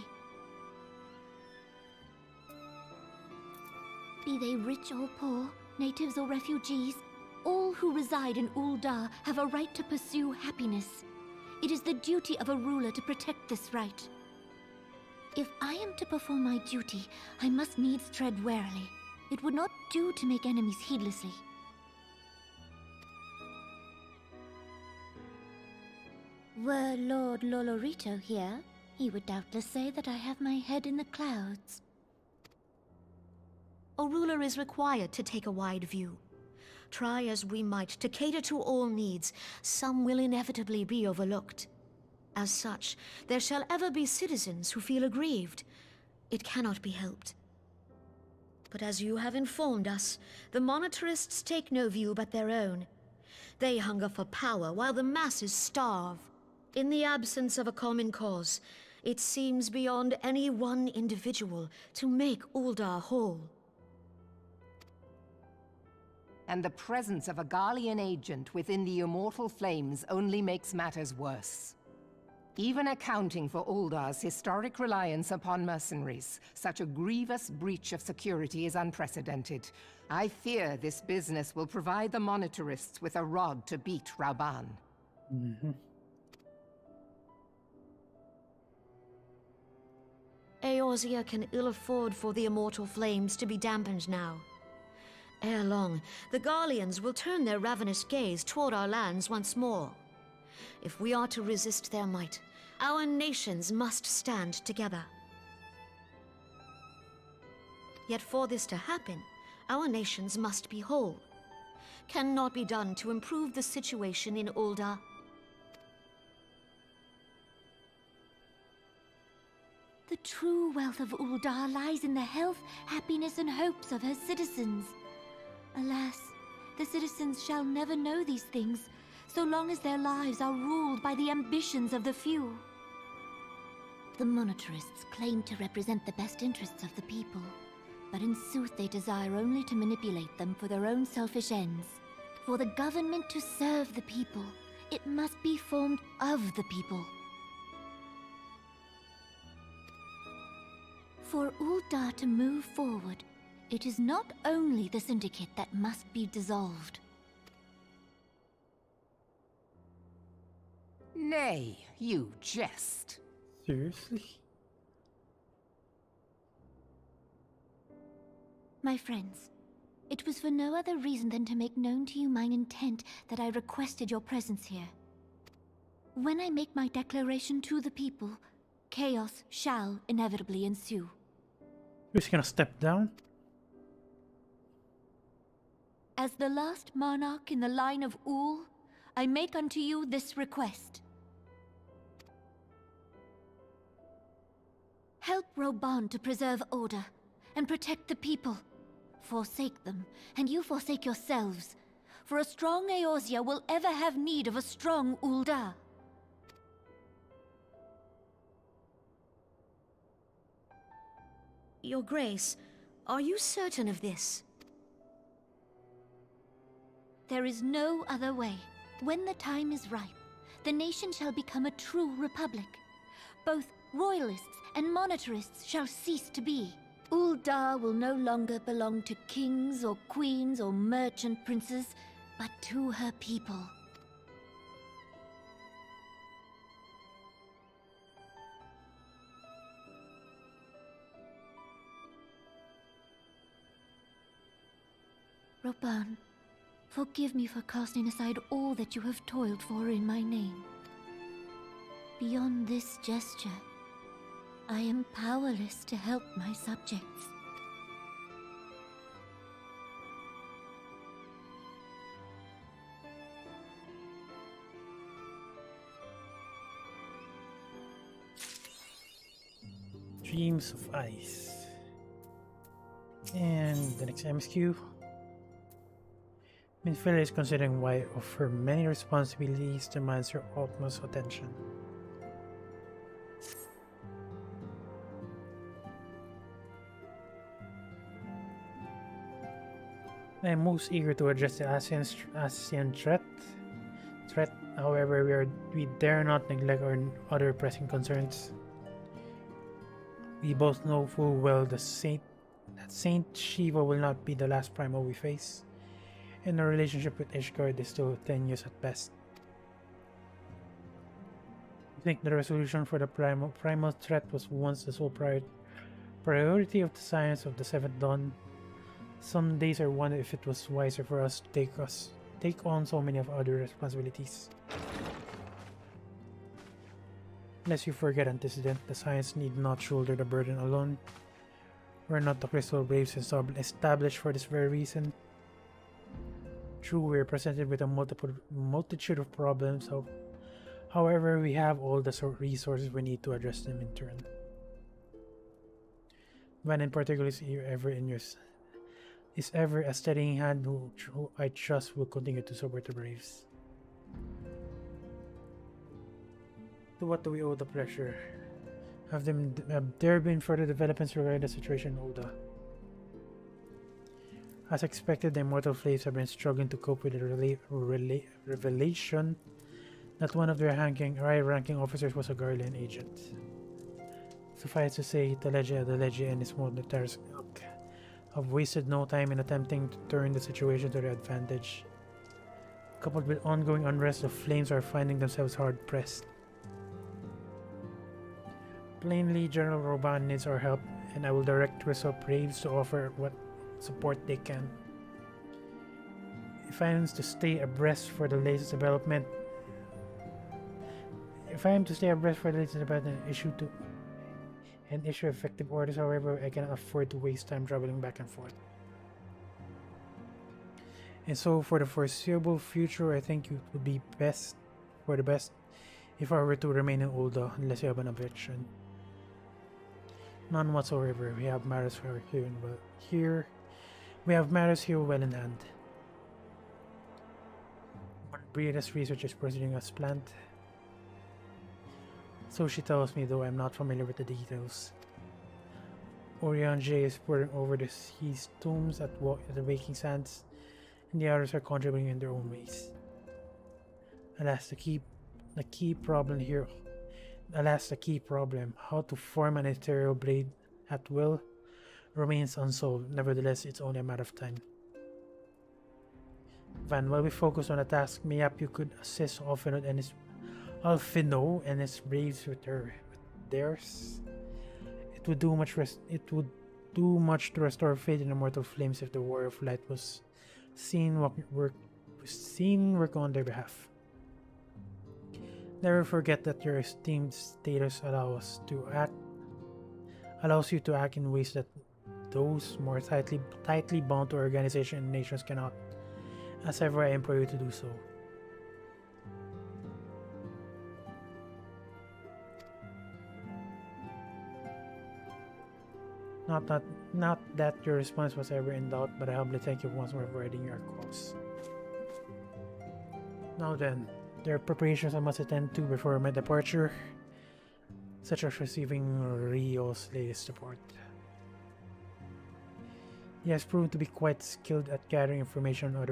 I: Be they rich or poor, natives or refugees, all who reside in Ul'dah have a right to pursue happiness. It is the duty of a ruler to protect this right. If I am to perform my duty, I must needs tread warily. It would not do to make enemies heedlessly. Were Lord Lolorito here, he would doubtless say that I have my head in the clouds.
C: A ruler is required to take a wide view. Try as we might to cater to all needs, some will inevitably be overlooked. As such, there shall ever be citizens who feel aggrieved. It cannot be helped. But as you have informed us, the Monetarists take no view but their own. They hunger for power while the masses starve. In the absence of a common cause, it seems beyond any one individual to make Ul'dah whole.
D: And the presence of a Garlean agent within the Immortal Flames only makes matters worse. Even accounting for Ul'dah's historic reliance upon mercenaries, such a grievous breach of security is unprecedented. I fear this business will provide the Monetarists with a rod to beat Rauban.
C: Eorzea can ill afford for the Immortal Flames to be dampened now. Ere long, the Garleans will turn their ravenous gaze toward our lands once more. If we are to resist their might, our nations must stand together. Yet for this to happen, our nations must be whole. Cannot be done to improve the situation in Ul'dah.
I: The true wealth of Ul'dah lies in the health, happiness, and hopes of her citizens. Alas, The citizens shall never know these things, so long as their lives are ruled by the ambitions of the few. The monetarists claim to represent the best interests of the people, but in sooth they desire only to manipulate them for their own selfish ends. For the government to serve the people, it must be formed of the people. For Uldar to move forward, it is not only the Syndicate that must be dissolved.
D: Nay, you jest.
A: Seriously?
I: My friends, it was for no other reason than to make known to you mine intent that I requested your presence here. When I make my declaration to the people, chaos shall inevitably ensue.
A: Who's gonna step down?
I: As the last monarch in the line of Ul, I make unto you this request. Help Roban to preserve order and protect the people. Forsake them, and you forsake yourselves. For a strong Eorzea will ever have need of a strong Uldar.
C: Your Grace, are you certain of this?
I: There is no other way. When the time is ripe, the nation shall become a true republic. Both royalists and monetarists shall cease to be. Uldar will no longer belong to kings or queens or merchant princes, but to her people. Roban, forgive me for casting aside all that you have toiled for in my name. Beyond this gesture, I am powerless to help my subjects.
A: Dreams of Ice. And the next MSQ. Minfilla is considering why of her many responsibilities demands her utmost attention. I am most eager to address the ASEAN threat. However, we dare not neglect our other pressing concerns. We both know full well that Saint Shiva will not be the last primal we face, and our relationship with Ishgard is still tenuous at best. I think the resolution for the primal threat was once the sole priority of the science of the Seventh Dawn. Some days I wonder if it was wiser for us to take on so many of other responsibilities. Lest you forget antecedent, the science need not shoulder the burden alone. We're not the Crystal Braves established for this very reason. True, we're presented with a multitude of problems, however, we have all the resources we need to address them in turn. Van in particular is ever a steadying hand who I trust will continue to support the Braves. To what do we owe the pleasure? Have there been further developments regarding the situation in Oda? As expected, the Immortal Flames have been struggling to cope with the revelation that one of their high-ranking officers was a Garlean agent. Suffice to say, Adeleji and his monitors have wasted no time in attempting to turn the situation to their advantage. Coupled with ongoing unrest, the Flames are finding themselves hard-pressed. Plainly, General Roban needs our help, and I will direct Resort Braves to offer what support they can. If I am to stay abreast for the latest development, and issue effective orders, however, I cannot afford to waste time traveling back and forth. And so, for the foreseeable future, I think it would be best if I were to remain in Ul'dah, unless you have an objection. None whatsoever. We have matters here well in hand. Brianna's research is proceeding as planned. So she tells me, though I'm not familiar with the details. Orion J is poring over his tombs at the Waking Sands, and the others are contributing in their own ways. Alas, the key problem here. Alas, the key problem, how to form an ethereal blade at will, remains unsolved. Nevertheless, it's only a matter of time. Van, while we focus on the task, mayhap you could assist Alfino and his braves with theirs. It would do much to restore faith in immortal flames if the Warrior of Light was seen work on their behalf. Never forget that your esteemed status allows you to act in ways that those more tightly bound to organization and nations cannot. As ever, I implore you to do so. Not that your response was ever in doubt, but I humbly thank you once more for aiding your cause. Now then, there are preparations I must attend to before my departure, such as receiving Rio's latest report. He has proven to be quite skilled at gathering information on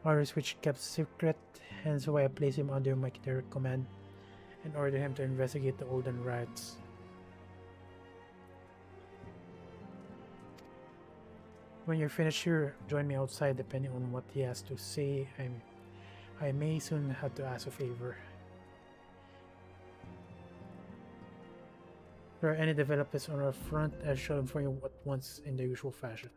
A: others which kept secret, hence why I placed him under my direct command and ordered him to investigate the olden riots. When you're finished here, join me outside. Depending on what he has to say, I may soon have to ask a favor. If there are any developments on our front, I shall inform you at once in the usual fashion.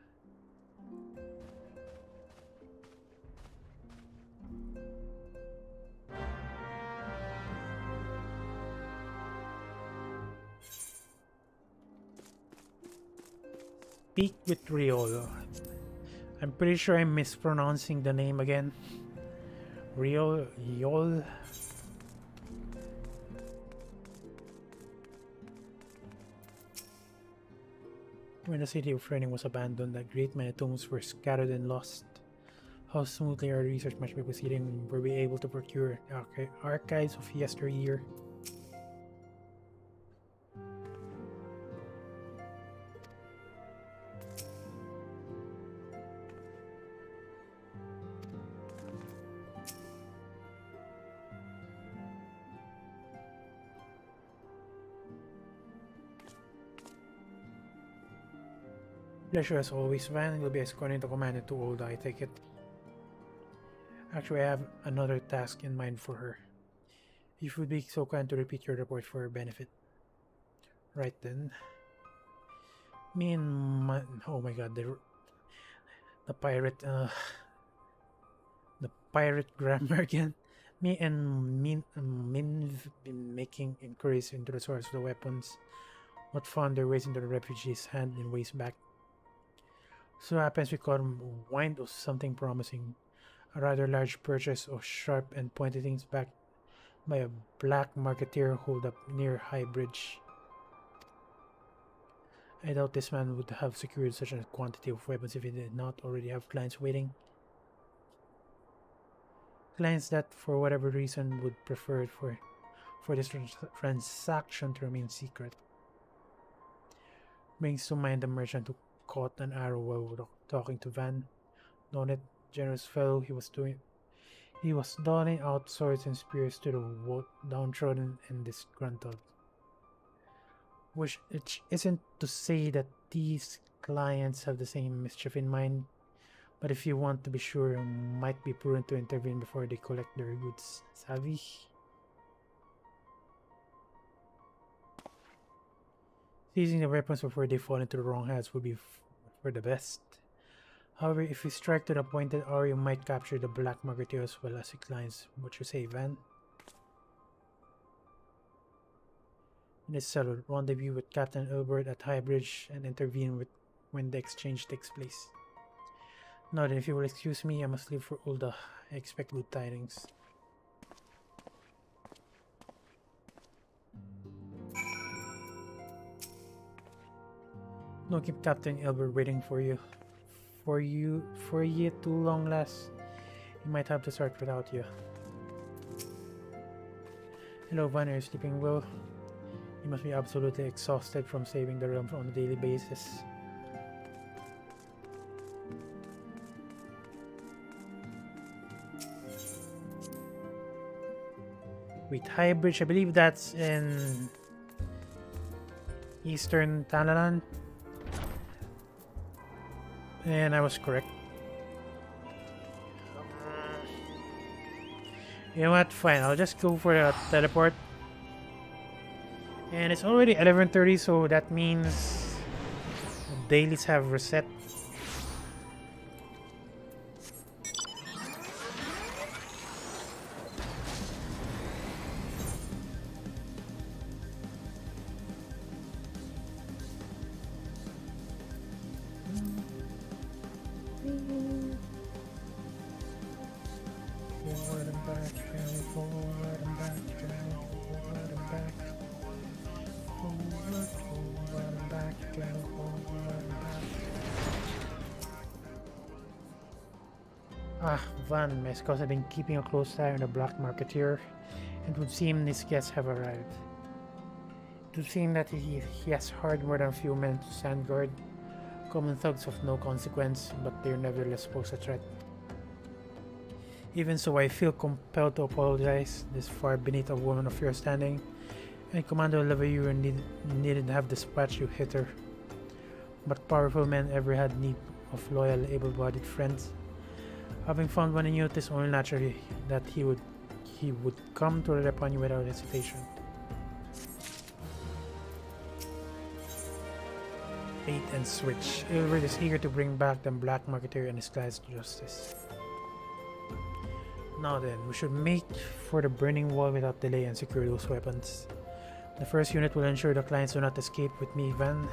A: Speak with Riolo. I'm pretty sure I'm mispronouncing the name again. Riol. When the city of Frening was abandoned, a great many tombs were scattered and lost. How smoothly our research might be proceeding, were we able to procure archives of yesteryear? Pleasure as always, Van. You'll be escorting the commander to Old, I take it. Actually, I have another task in mind for her. If you would be so kind to repeat your report for her benefit. Right then. Me and oh my god, the pirate grammar again. Me and Min been making inquiries into the source of the weapons. What found their ways into the refugees' hand and ways back. So happens we caught wind of something promising. A rather large purchase of sharp and pointed things backed by a black marketeer holed up near High Bridge. I doubt this man would have secured such a quantity of weapons if he did not already have clients waiting. Clients that, for whatever reason, would prefer for this transaction to remain secret. Brings to mind the merchant who caught an arrow while talking to Van. Known it, generous fellow, he was doling out swords and spears to the downtrodden and disgruntled. Which it isn't to say that these clients have the same mischief in mind, but if you want to be sure, it might be prudent to intervene before they collect their goods. Savvy? Seizing the weapons before they fall into the wrong hands would be for the best. However, if you strike to the appointed hour, you might capture the black marketeer as well as the clients. What you say, Van? It is settled. Rendezvous with Captain Ilbert at High Bridge and intervene when the exchange takes place. Now then, if you will excuse me, I must leave for Ulda. I expect good tidings. Don't keep Captain Ilbert waiting for you. For ye too long, lass. We might have to start without you. Hello, Van, are you sleeping well? You must be absolutely exhausted from saving the realm on a daily basis. Wait, High Bridge, I believe that's in Eastern Talalan. And I was correct. You know what? Fine, I'll just go for the teleport. And it's already 11:30, so that means the dailies have reset. Van, my scouts have been keeping a close eye on the black marketeer, and it would seem his guests have arrived. It would seem that he has hired more than a few men to stand guard, common thugs of no consequence, but they're nevertheless posed a threat. Even so, I feel compelled to apologize, this far beneath a woman of your standing, and Commander Levayu needn't have dispatched you hither. But powerful men ever had need of loyal, able-bodied friends. Having found one in you, it is only natural that he would come to rely upon you without hesitation. Bait and switch. Ilbert is eager to bring back the black marketeer and his clients to justice. Now then, we should make for the burning wall without delay and secure those weapons. The first unit will ensure the clients do not escape with me, Van.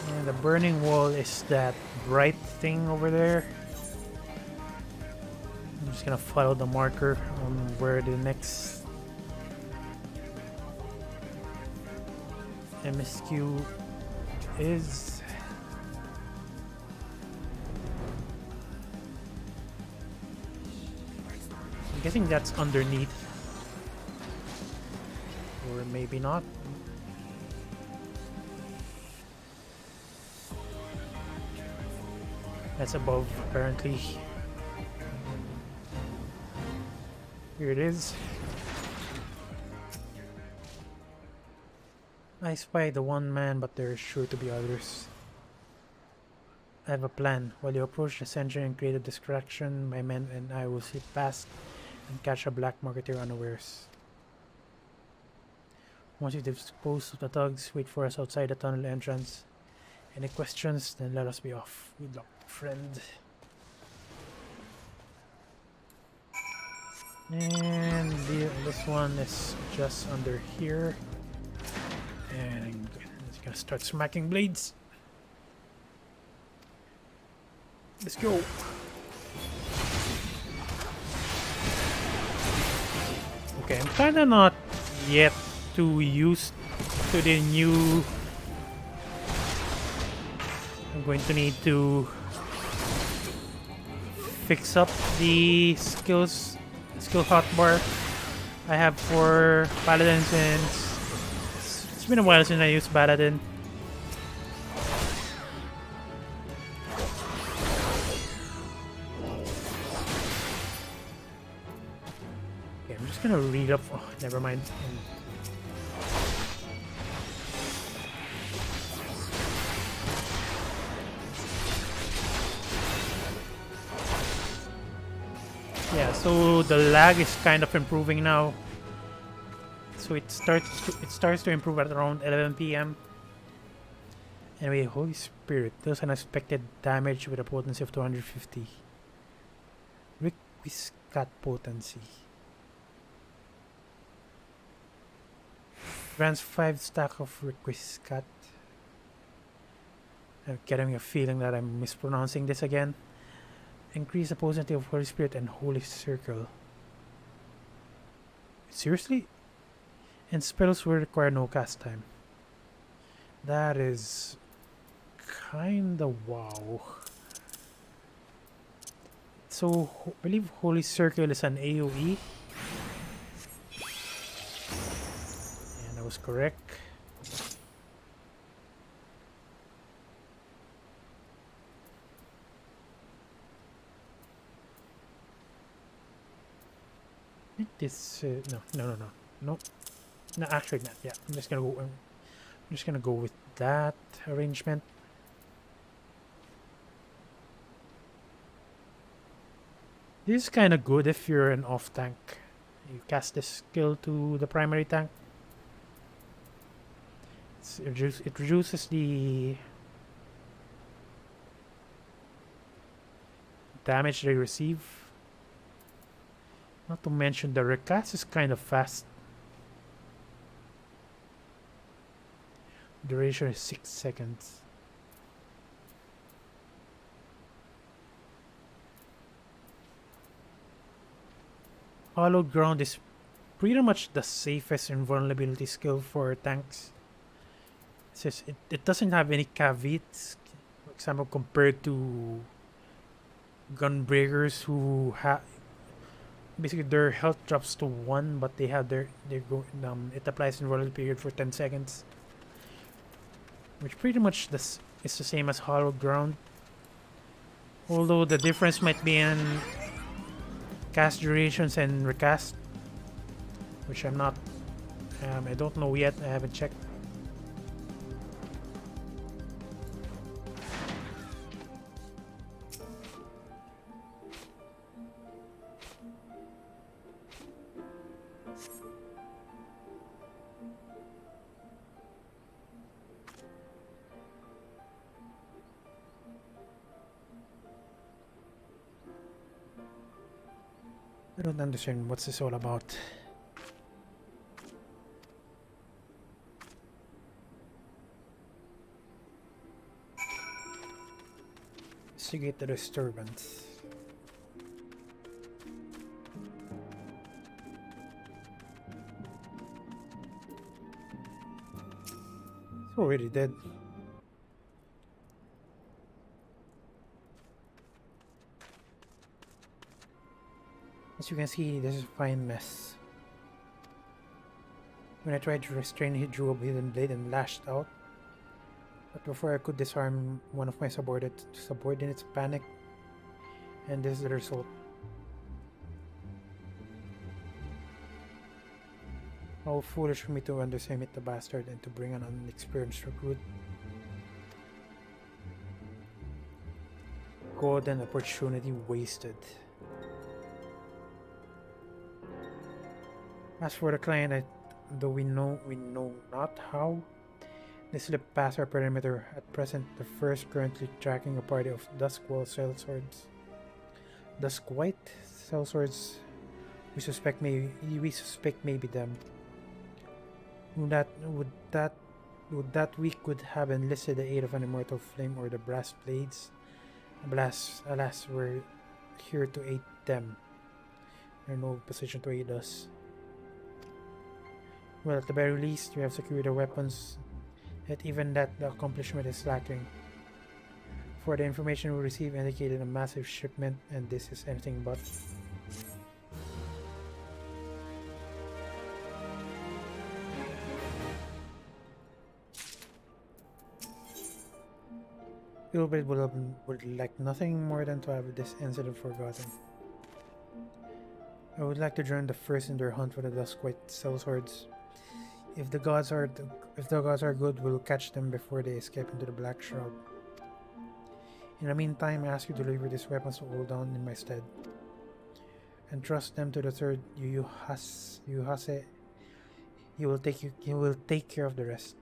A: And the burning wall is that bright thing over there. I'm just gonna follow the marker on where the next MSQ is. I'm guessing that's underneath. Or maybe not. That's above, apparently. Here it is. I spy the one man, but there is sure to be others. I have a plan. While you approach the center and create a distraction, my men and I will slip past and catch a black marketeer unawares. Once you dispose of the thugs, wait for us outside the tunnel entrance. Any questions? Then let us be off. Good luck, friend. And this one is just under here. And it's gonna start smacking blades. Let's go. Okay, I'm kinda not yet too used to the new. I'm going to need to fix up the skill hotbar I have for Paladin since it's been a while since I used Paladin. Okay, I'm just gonna read up. Oh, never mind. Yeah, so the lag is kind of improving now. So it starts to improve at around 11 PM. Anyway, Holy Spirit does unexpected damage with a potency of 250. Requiescat potency. Grants 5 stack of Requiescat. I'm getting a feeling that I'm mispronouncing this again. Increase the potency of Holy Spirit and Holy Circle. Seriously? And spells will require no cast time. That is kinda wow. So, I believe Holy Circle is an AoE. And I was correct. I think this no, actually not. Yeah, I'm just gonna go with that arrangement. This is kind of good if you're an off tank. You cast this skill to the primary tank. It reduces the damage they receive. Not to mention the recast is kind of fast. Duration is 6 seconds. Hallowed Ground is pretty much the safest invulnerability skill for tanks. It's just, it doesn't have any caveats, for example, compared to Gunbreakers who have basically their health drops to 1, but they have it applies invulnerability period for 10 seconds. Which pretty much is the same as Hallowed Ground. Although the difference might be in cast durations and recast, which I'm not, I don't know yet, I haven't checked. I don't understand what's this all about. Investigate the disturbance. It's already dead. As you can see, this is a fine mess. When I tried to restrain, he drew a hidden blade and lashed out. But before I could disarm, one of my subordinates panicked, and this is the result. How foolish for me to underestimate the bastard and to bring an unexperienced recruit. Golden opportunity wasted. As for the client, though we know not how, they slipped past our perimeter. At present, the first currently tracking a party of Duskwall sellswords. Duskwhite sellswords. We suspect may be them. Would that we could have enlisted the aid of an immortal flame or the brass blades. Alas, we're here to aid them. They're in no position to aid us. Well, at the very least, we have secured the weapons, yet even that, the accomplishment is lacking. For the information we received indicated a massive shipment, and this is anything but. Gilbert would like nothing more than to have this incident forgotten. I would like to join the first in their hunt for the Duskwhite sellswords. If the gods are good, we'll catch them before they escape into the Black Shroud. In the meantime, I ask you to deliver these weapons to Uldan in my stead, and trust them to the third Yuhase. He will take care of the rest.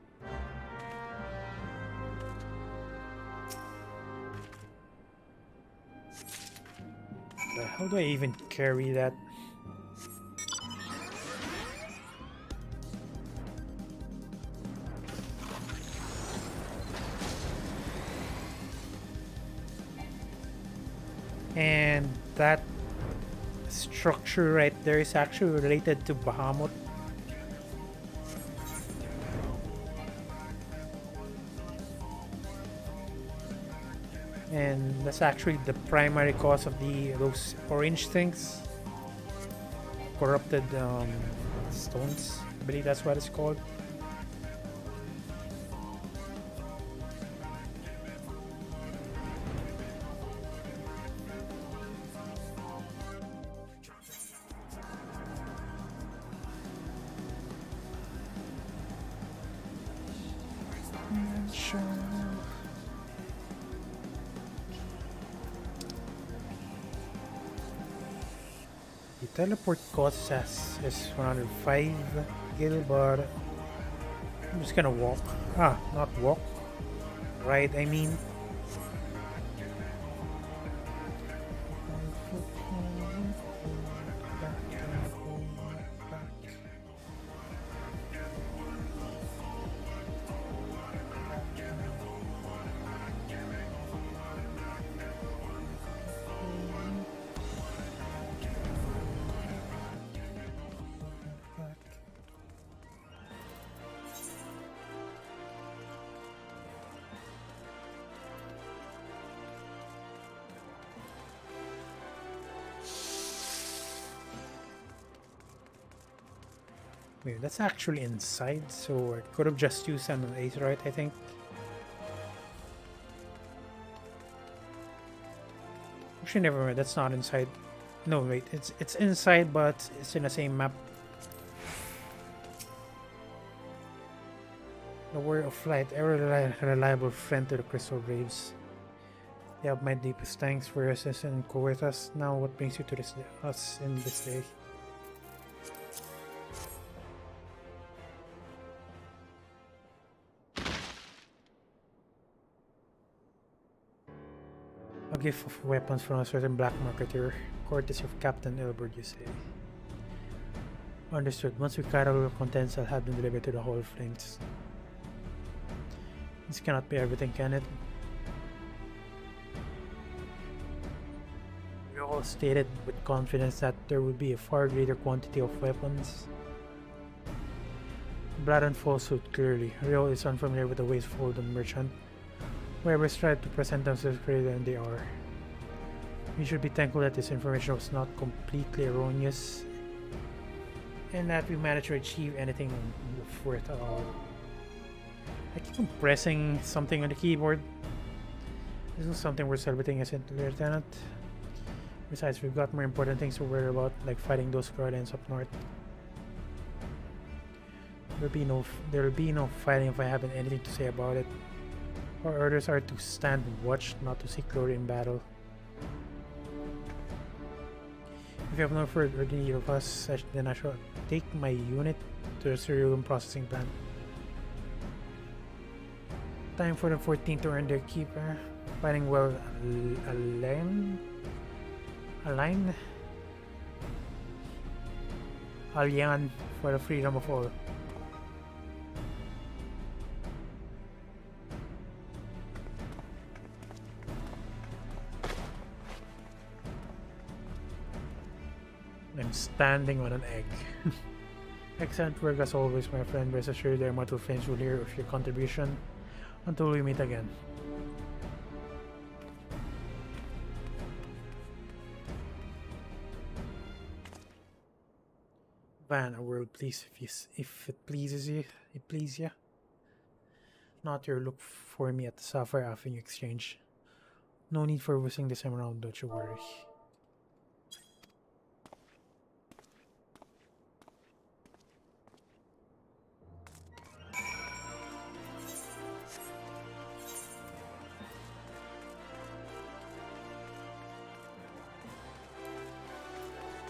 A: How do I even carry that? And that structure right there is actually related to Bahamut. And that's actually the primary cause of those orange things. Corrupted stones. I believe that's what it's called. Teleport cost is 105 gil, but I'm just gonna walk. Not walk. Ride, I mean. Wait, that's actually inside, so I could have just used an aetherite, I think. Actually, never mind. That's not inside. No, wait. It's inside, but it's in the same map. The Warrior of Light, ever reliable friend to the Crystal Graves. They have my deepest thanks for your assistance and co with us. Now, what brings you to us in this day? A gift of weapons from a certain black marketer, courtesy of Captain Ilbert, you say. Understood. Once we carry our contents, I'll have them delivered to the Hall of Flames. This cannot be everything, can it? We all stated with confidence that there would be a far greater quantity of weapons. Blood and falsehood, clearly. Rio is unfamiliar with the ways of Holden merchant. Whoever's tried to present themselves greater than they are. We should be thankful that this information was not completely erroneous and that we managed to achieve anything of worth at all. I keep on pressing something on the keyboard. This is something we're celebrating, isn't it, Lieutenant? Besides, we've got more important things to worry about, like fighting those guardians up north. There'll be no fighting if I haven't anything to say about it. Our orders are to stand and watch, not to seek glory in battle. If you have no further need of us, then I shall take my unit to the cereal processing plant. Time for the 14th to earn their keep. Fighting well aligned. Alyan for the freedom of all. I'm standing on an egg. Excellent work as always, my friend. Rest assured the immortal flames will hear of your contribution until we meet again. Van, a word please, if it pleases you. Not your look for me at the Sapphire Avenue Exchange. No need for whistling this time around, don't you worry.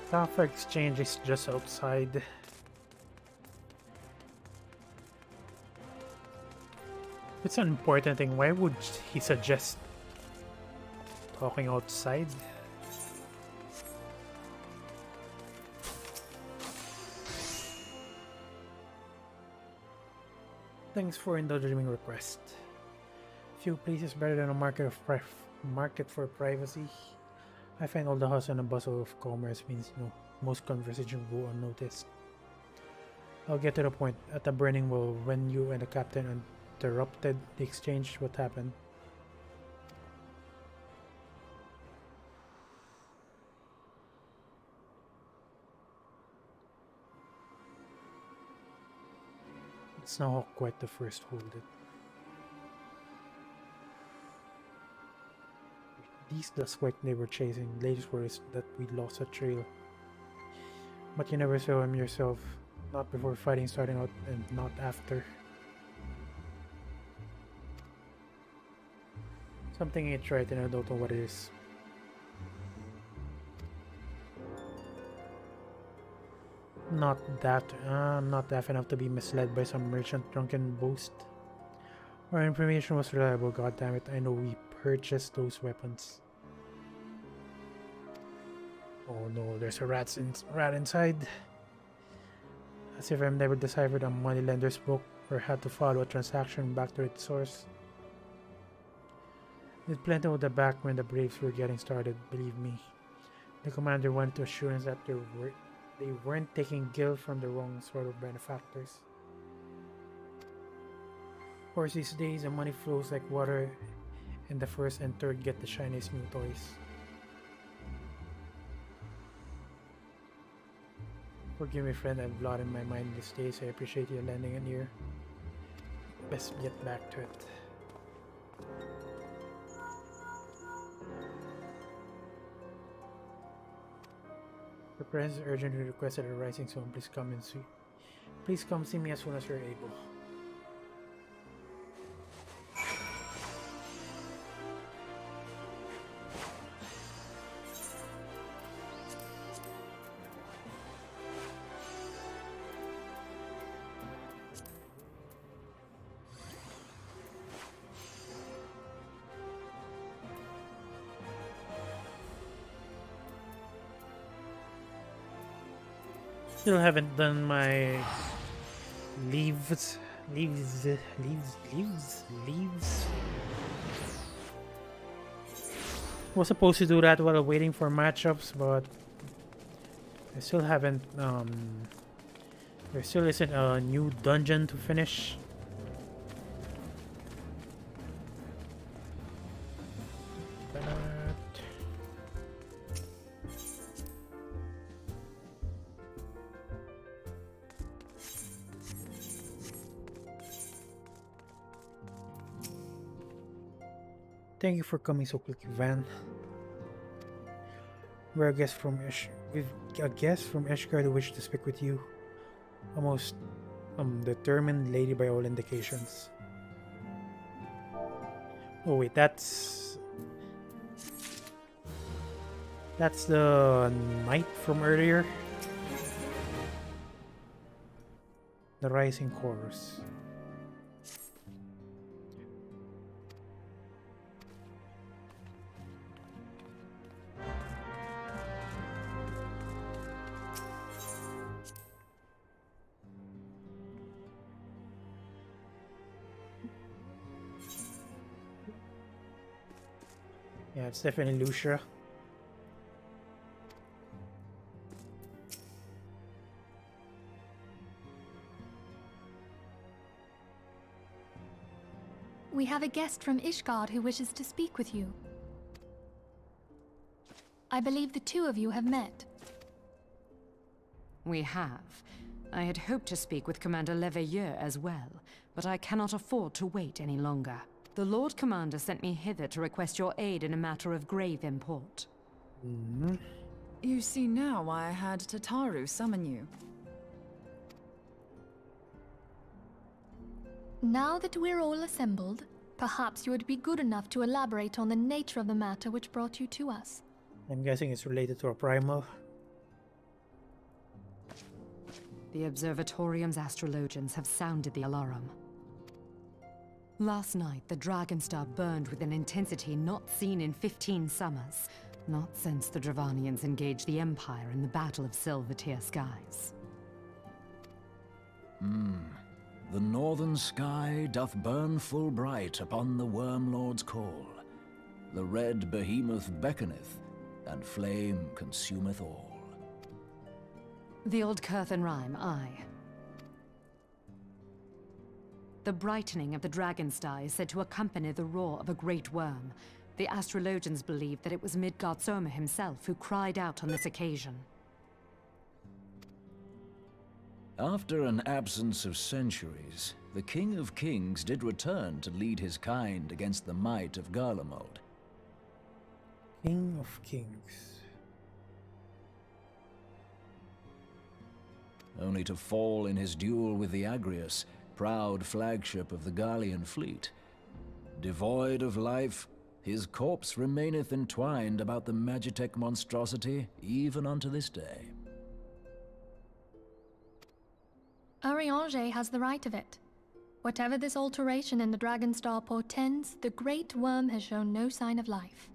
A: Sapphire Exchange is just outside. It's an important thing. Why would he suggest talking outside? Thanks for indulging my request. Few places better than a market for privacy. I find all the hustle and bustle of commerce means most conversations go unnoticed. I'll get to the point. At the burning well, when you and the captain interrupted the exchange, what happened? It's not quite the first hold it. These duskwake they were chasing. Latest word is that we lost a trail. But you never saw him yourself. Not before fighting starting out and not after. Something ain't right and I don't know what it is. I'm not deaf enough to be misled by some merchant drunken boast. Our information was reliable, goddammit. I know we purchased those weapons. Oh no, there's a rat inside. As if I've never deciphered a moneylender's book or had to follow a transaction back to its source. There's plenty of the back when the Braves were getting started, believe me. The commander wanted to assurance that they weren't taking gil from the wrong sort of benefactors. Of course, these days the money flows like water, and the first and third get the shiniest new toys. Forgive me, friend, I've blood in my mind these days. I appreciate you lending an ear. Best get back to it. The presence urgently requested a rising soon. Please come and see. Please come see me as soon as you're able. Still haven't done my leaves. Was supposed to do that while waiting for matchups, but I still haven't. There still isn't a new dungeon to finish. Thank you for coming so quickly, Van. We're a guest from Eshgard who wishes to speak with you. A most determined lady by all indications. Oh wait, that's the knight from earlier. The Rising Chorus. Yeah, it's definitely Lucia.
H: We have a guest from Ishgard who wishes to speak with you. I believe the two of you have met.
B: We have. I had hoped to speak with Commander Leveilleur as well, but I cannot afford to wait any longer. The Lord Commander sent me hither to request your aid in a matter of grave import.
G: You see now why I had Tataru summon you.
H: Now that we're all assembled, perhaps you would be good enough to elaborate on the nature of the matter which brought you to us.
A: I'm guessing it's related to a primal.
B: The Observatorium's astrologians have sounded the alarm. Last night, the Dragonstar burned with an intensity not seen in 15 summers. Not since the Dravanians engaged the Empire in the Battle of Silvertear Skies.
L: The northern sky doth burn full bright upon the Wormlord's call. The red behemoth beckoneth, and flame consumeth all.
B: The old Curthan rhyme, aye. The brightening of the Dragonstar is said to accompany the roar of a great worm. The astrologians believe that it was Midgard Soma himself who cried out on this occasion.
L: After an absence of centuries, the King of Kings did return to lead his kind against the might of Garlemald.
A: King of Kings.
L: Only to fall in his duel with the Agrius, proud flagship of the Garlean fleet. Devoid of life, his corpse remaineth entwined about the Magitech monstrosity even unto this day.
H: Ariange has the right of it. Whatever this alteration in the Dragon Star portends, the Great Worm has shown no sign of life.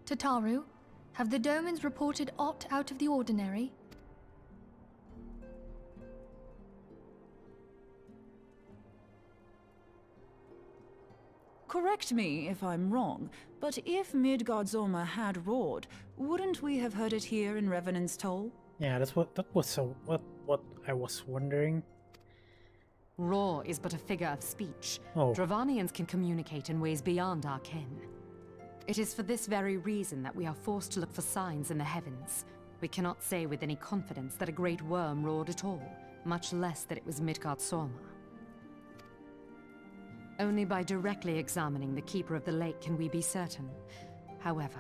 H: Tataru, have the Domans reported aught out of the ordinary?
G: Correct me if I'm wrong, but if Midgardsormr had roared, wouldn't we have heard it here in Revenant's Toll?
A: Yeah, what I was wondering.
S: Roar is but a figure of speech.
A: Oh.
S: Dravanians can communicate in ways beyond our ken. It is for this very reason that we are forced to look for signs in the heavens. We cannot say with any confidence that a great worm roared at all, much less that it was Midgardsormr. Only by directly examining the Keeper of the Lake can we be certain. However,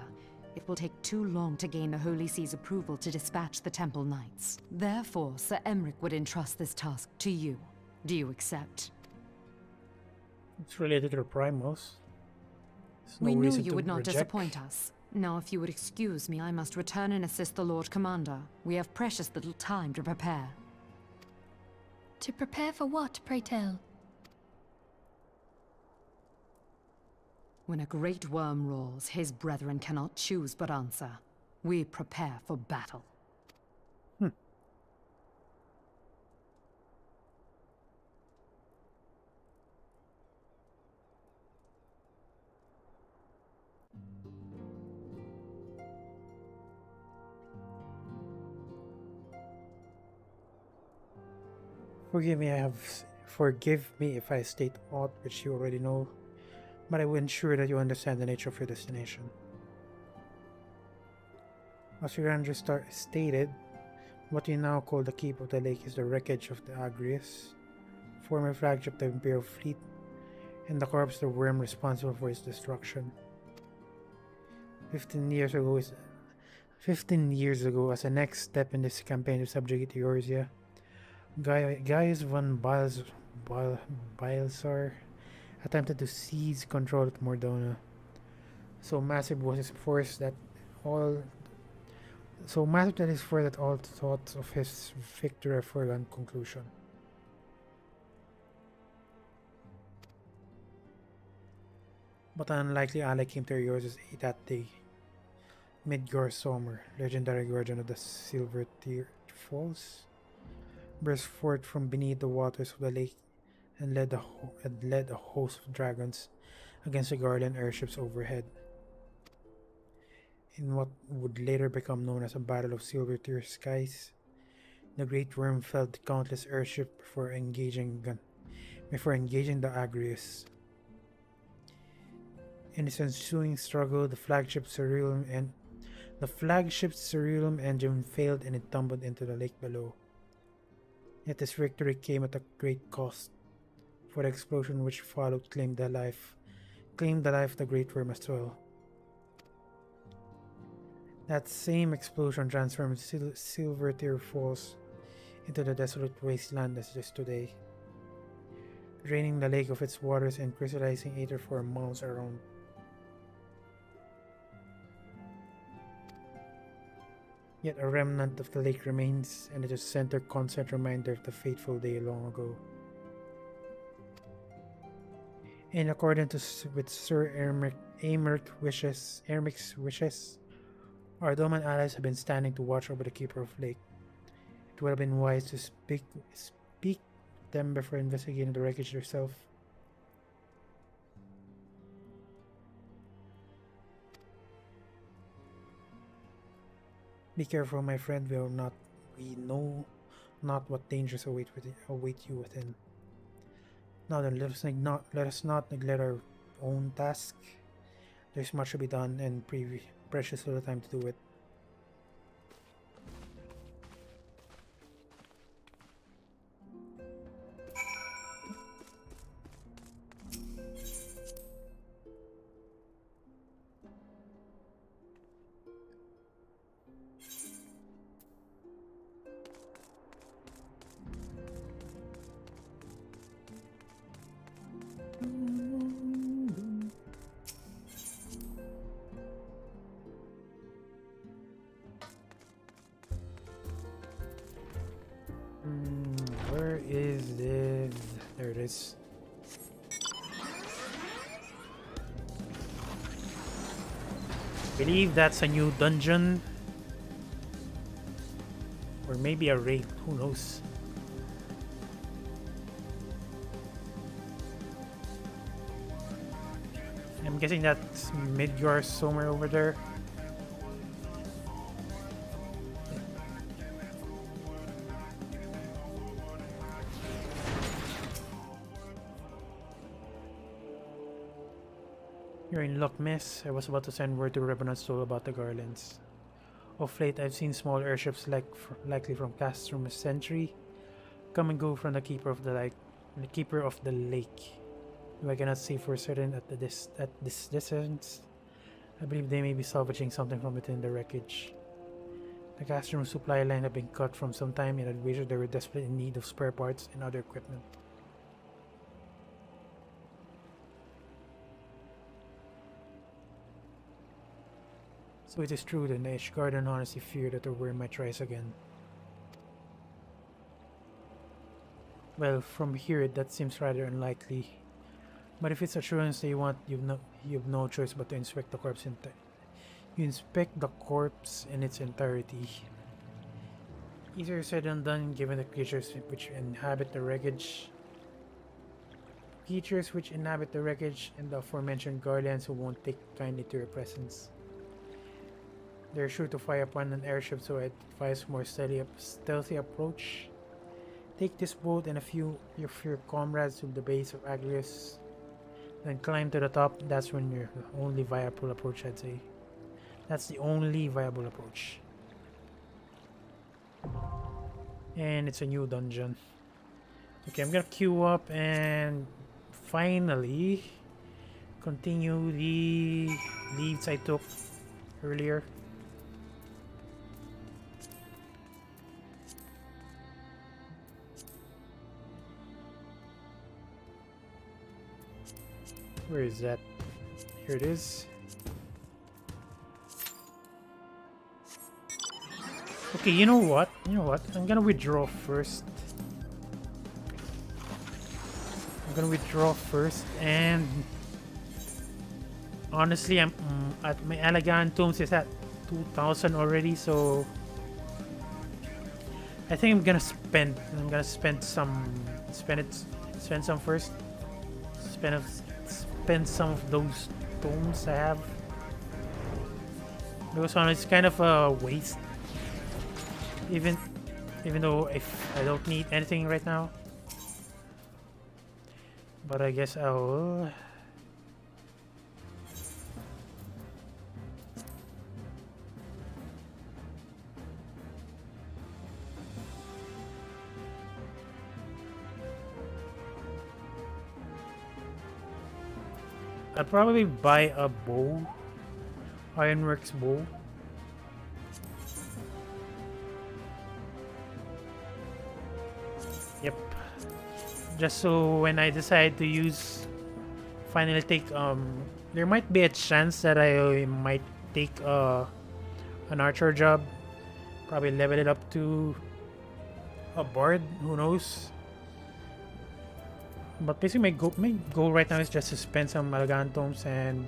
S: it will take too long to gain the Holy See's approval to dispatch the Temple Knights. Therefore, Sir Emric would entrust this task to you. Do you accept?
A: It's related to the Primals. There's no
S: We knew
A: reason
S: you
A: to
S: would not
A: reject.
S: disappoint us. Now, if you would excuse me, I must return and assist the Lord Commander. We have precious little time to prepare.
H: To prepare for what, pray tell?
S: When a great worm roars, his brethren cannot choose but answer. We prepare for battle.
A: Forgive me if I state aught which you already know, but I will ensure that you understand the nature of your destination. As your stated, what you now call the Keep of the Lake is the wreckage of the Agrius, former flagship of the Imperial fleet, and the corpse of the worm responsible for its destruction. 15 years ago, as a next step in this campaign to subjugate Eorzea, Gaius von Bilsar attempted to seize control of Mordona. So massive was his force that all thoughts of his victory are foregone conclusion. But an unlikely ally came to Eorzea's aid that day. Midgardsormr, legendary guardian of the Silver Tear Falls, burst forth from beneath the waters of the lake and led a host of dragons against the Guardian airships overhead. In what would later become known as a Battle of Silver Tear Skies, the Great Worm felled countless airships before engaging the Agrius. In this ensuing struggle, the flagship's Ceruleum engine failed and it tumbled into the lake below. Yet this victory came at a great cost, for the explosion which followed claimed the life of the Great Worm as well. That same explosion transformed Silver Tear Falls into the desolate wasteland as it is today, draining the lake of its waters and crystallizing aether-formed mounds around. Yet a remnant of the lake remains, and it is a constant reminder of the fateful day long ago. In accordance with Sir Ermic's wishes, our Doman allies have been standing to watch over the Keeper of Lake. It would have been wise to speak them before investigating the wreckage yourself. Be careful, my friend. We know not what dangers await you within. Now then, let us not neglect our own task. There's much to be done, and precious little time to do it. There it is. Believe that's a new dungeon. Or maybe a raid, who knows. I'm guessing that's Midgar somewhere over there. You're in luck, miss. I was about to send word to Revenant's Soul about the garlands. Of late, I've seen small airships likely from Castrum Sentry come and go from the Keeper of the Lake. Though I cannot say for certain at this distance. I believe they may be salvaging something from within the wreckage. The Castrum supply line had been cut from some time, and I'd wager they were desperately in need of spare parts and other equipment. So it is true that the Ishgarden honestly feared that the worm might rise again. Well, from here that seems rather unlikely. But if it's assurance they want, you've no choice but to inspect the corpse You inspect the corpse in its entirety. Easier said than done given the creatures which inhabit the wreckage. Creatures which inhabit the wreckage and the aforementioned guardians who won't take kindly to your presence. They're sure to fire upon an airship, so I'd advise more stealthy approach. Take this boat and a few of your comrades to the base of Agrius. Then climb to the top. That's when your only viable approach, I'd say. That's the only viable approach. And it's a new dungeon. Okay, I'm gonna queue up and finally continue the leads I took earlier. Where is that? Here it is. Okay, you know what? I'm gonna withdraw first. And honestly, I'm at my Elegant Tombs is at 2,000 already, so I think I'm gonna spend some first. Spend some of those tomes I have. Because it's kind of a waste. Even though if I don't need anything right now. But I guess I'll I'd probably buy a bow. Ironworks bow. Yep. Just so when I decide to finally take there might be a chance that I might take an archer job. Probably level it up to a bard, who knows. But basically my goal right now is just to spend some Malgantomes and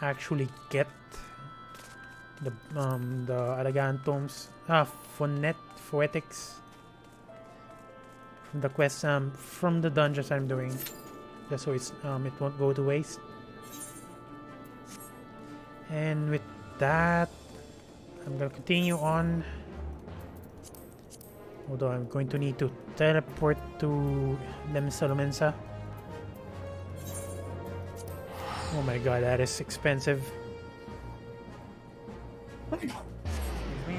A: actually get the Alagantomes. Phonetics from the quest from the dungeons I'm doing. Just so it won't go to waste. And with that, I'm gonna continue on. Although I'm going to need to teleport to Lemsalomensa. Oh my god, that is expensive. Excuse me.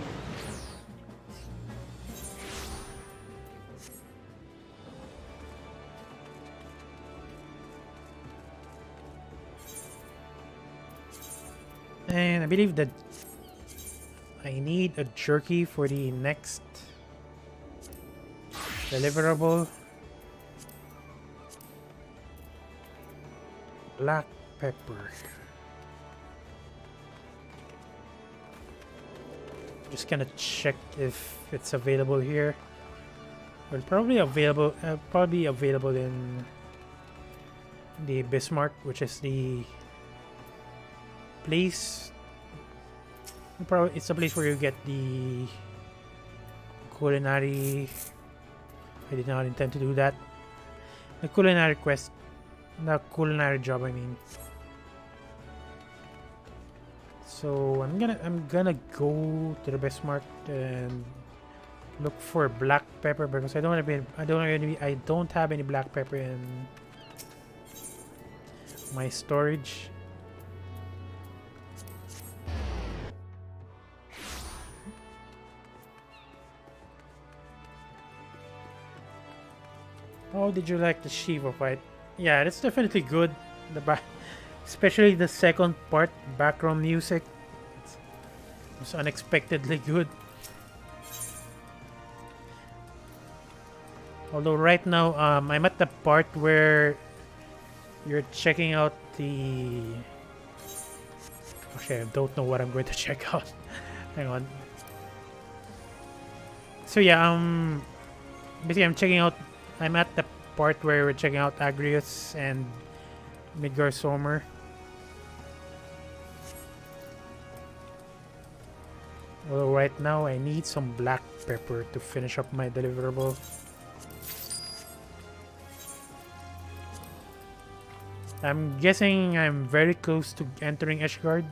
A: And I believe that I need a jerky for the next deliverable. Black pepper. Just gonna check if it's available here. Will probably available in the Bismarck, which is the place. It's a place where you get the culinary. I did not intend to do that. The culinary quest, the culinary job, I mean. So I'm gonna go to the Bismarck and look for black pepper because I don't have any black pepper in my storage. How did you like the Shiva fight? Yeah, that's definitely good. Especially the second part, background music. It's unexpectedly good. Although right now, I'm at the part where you're checking out the... Okay, I don't know what I'm going to check out. Hang on. So yeah, basically I'm at the part where we're checking out Agrius and Midgar Sommer. Although right now I need some black pepper to finish up my deliverable. I'm guessing I'm very close to entering Ishgard.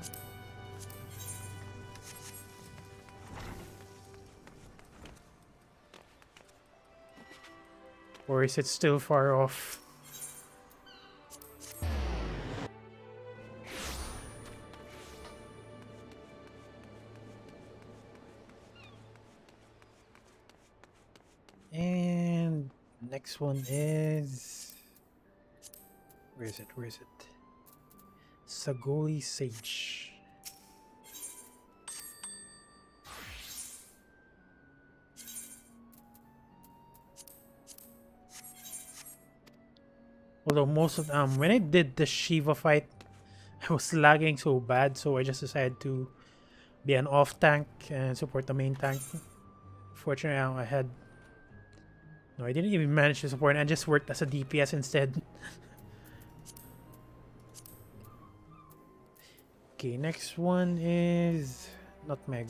A: Or is it still far off? And next one is... Where is it? Sagoli Sage. Although most of when I did the Shiva fight, I was lagging so bad, so I just decided to be an off tank and support the main tank. Fortunately, I didn't even manage to support. I just worked as a DPS instead. Okay, next one is Nutmeg,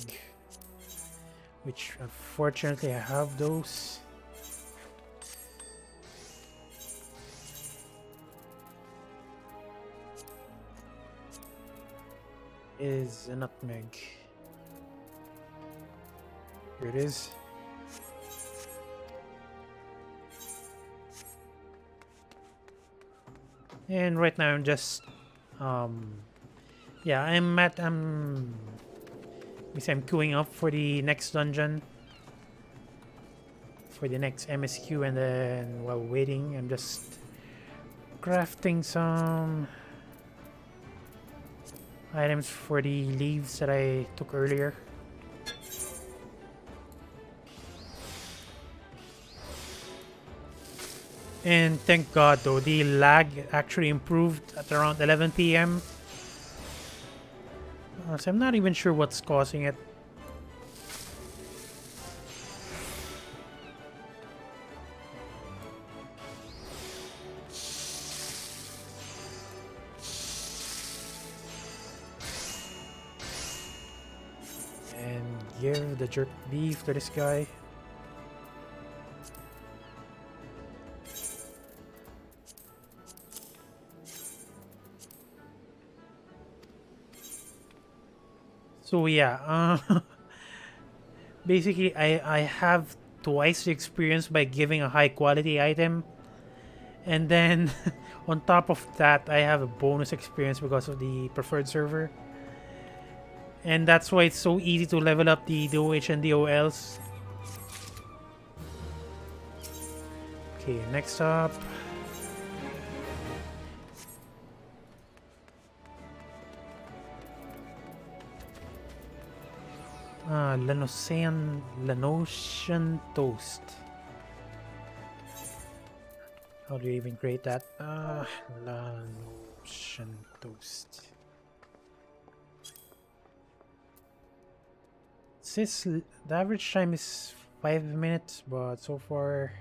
A: which unfortunately I have those. Is a nutmeg. Here it is. And right now I'm just yeah, I'm queuing up for the next dungeon, for the next MSQ, and then while waiting I'm just crafting some items for the leaves that I took earlier. And thank God though, the lag actually improved at around 11 PM. So I'm not even sure what's causing it. Give the jerk beef to this guy. So yeah, basically I have twice the experience by giving a high quality item, and then on top of that I have a bonus experience because of the preferred server. And that's why it's so easy to level up the DOH and DOLs. Okay, next up. Lanosian toast. How do you even create that? Lanosian toast. It says the average time is 5 minutes, but so far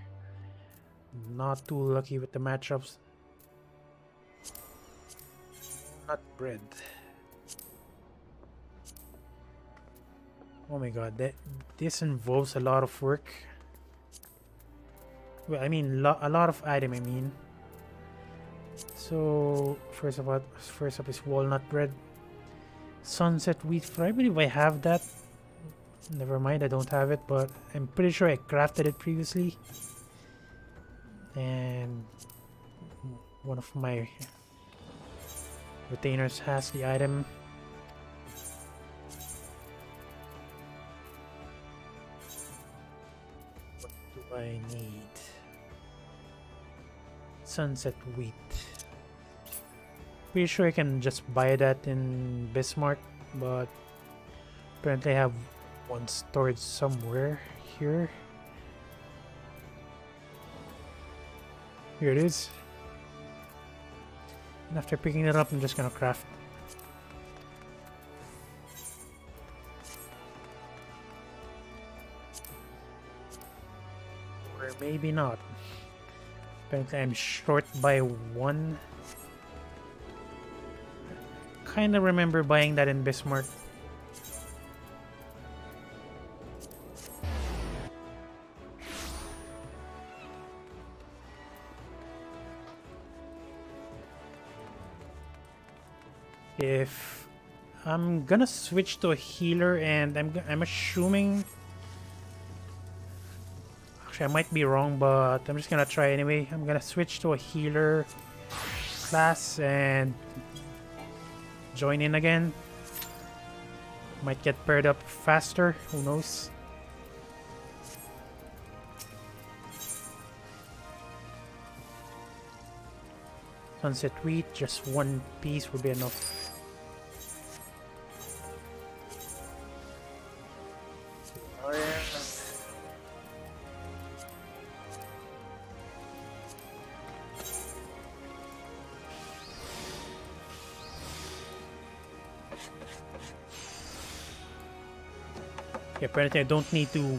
A: not too lucky with the matchups. Not bread. Oh my god, this involves a lot of work. Well, I mean a lot of item, I mean. So first up is walnut bread. Sunset wheat flour. I believe I have that. Never mind, I don't have it, but I'm pretty sure I crafted it previously. And one of my retainers has the item. What do I need? Sunset wheat. Pretty sure I can just buy that in Bismarck, but apparently I have one stored somewhere here. Here it is. And after picking it up, I'm just gonna craft. Or maybe not. Apparently I'm short by one. Kinda remember buying that in Bismarck. If I'm gonna switch to a healer, and I'm assuming, actually I might be wrong, but I'm just gonna try anyway. I'm gonna switch to a healer class and join in again. Might get paired up faster, who knows. Sunset wheat, just one piece would be enough. Okay, apparently I don't need to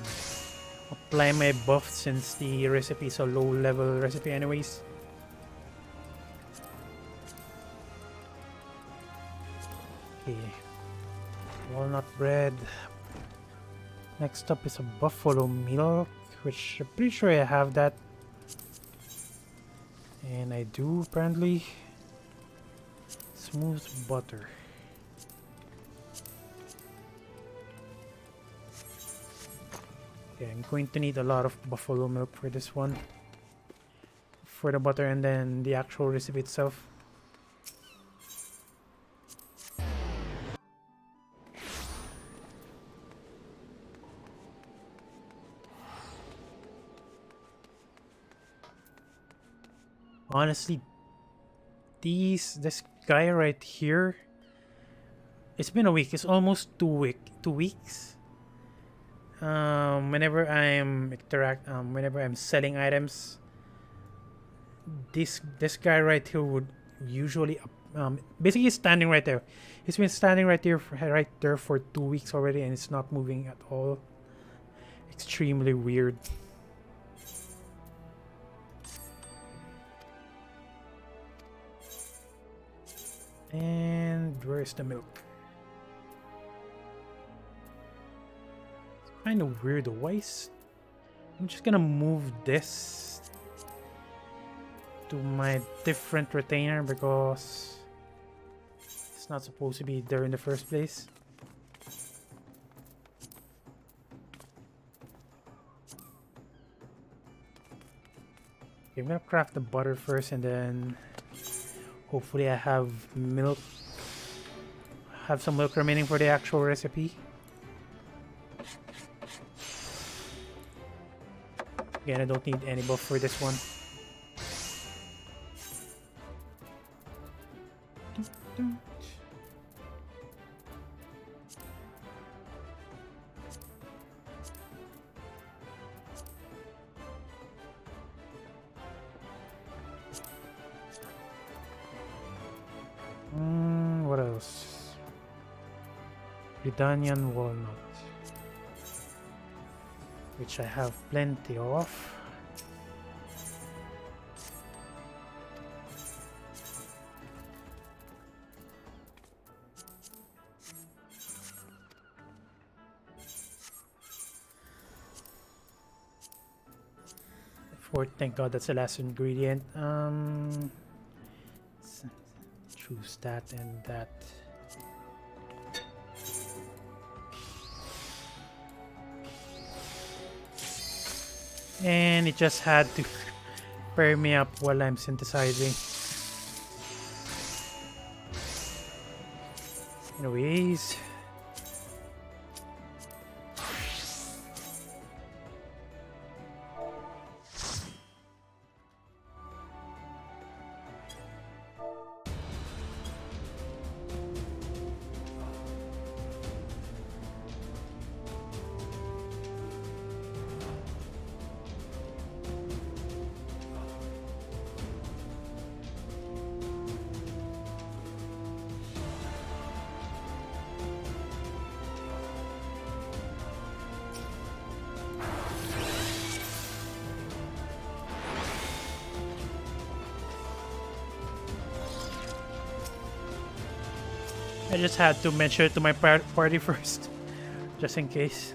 A: apply my buff since the recipe is a low level recipe anyways. Okay, walnut bread. Next up is a buffalo milk, which I'm pretty sure I have that. And I do apparently. Smooth butter. Okay, I'm going to need a lot of buffalo milk for this one. For the butter and then the actual recipe itself. Honestly, this guy right here, it's been a week. It's almost 2 weeks. Whenever I'm selling items, this guy right here would usually basically he's standing right there. He's been standing right there for 2 weeks already, and it's not moving at all. Extremely weird. And where's the milk? It's kind of weird. I'm just gonna move this to my different retainer because it's not supposed to be there in the first place. Okay, I'm gonna craft the butter first, and then hopefully I have some milk remaining for the actual recipe. Again, I don't need any buff for this one. What else? Bridanian walnut. which I have plenty of. Thank God that's the last ingredient. Choose that and that. And it just had to pair me up while I'm synthesizing. Anyways. I just had to mention it to my party first, just in case.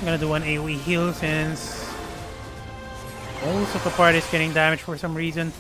A: I'm gonna do an AoE heal since most of the party is getting damaged for some reason.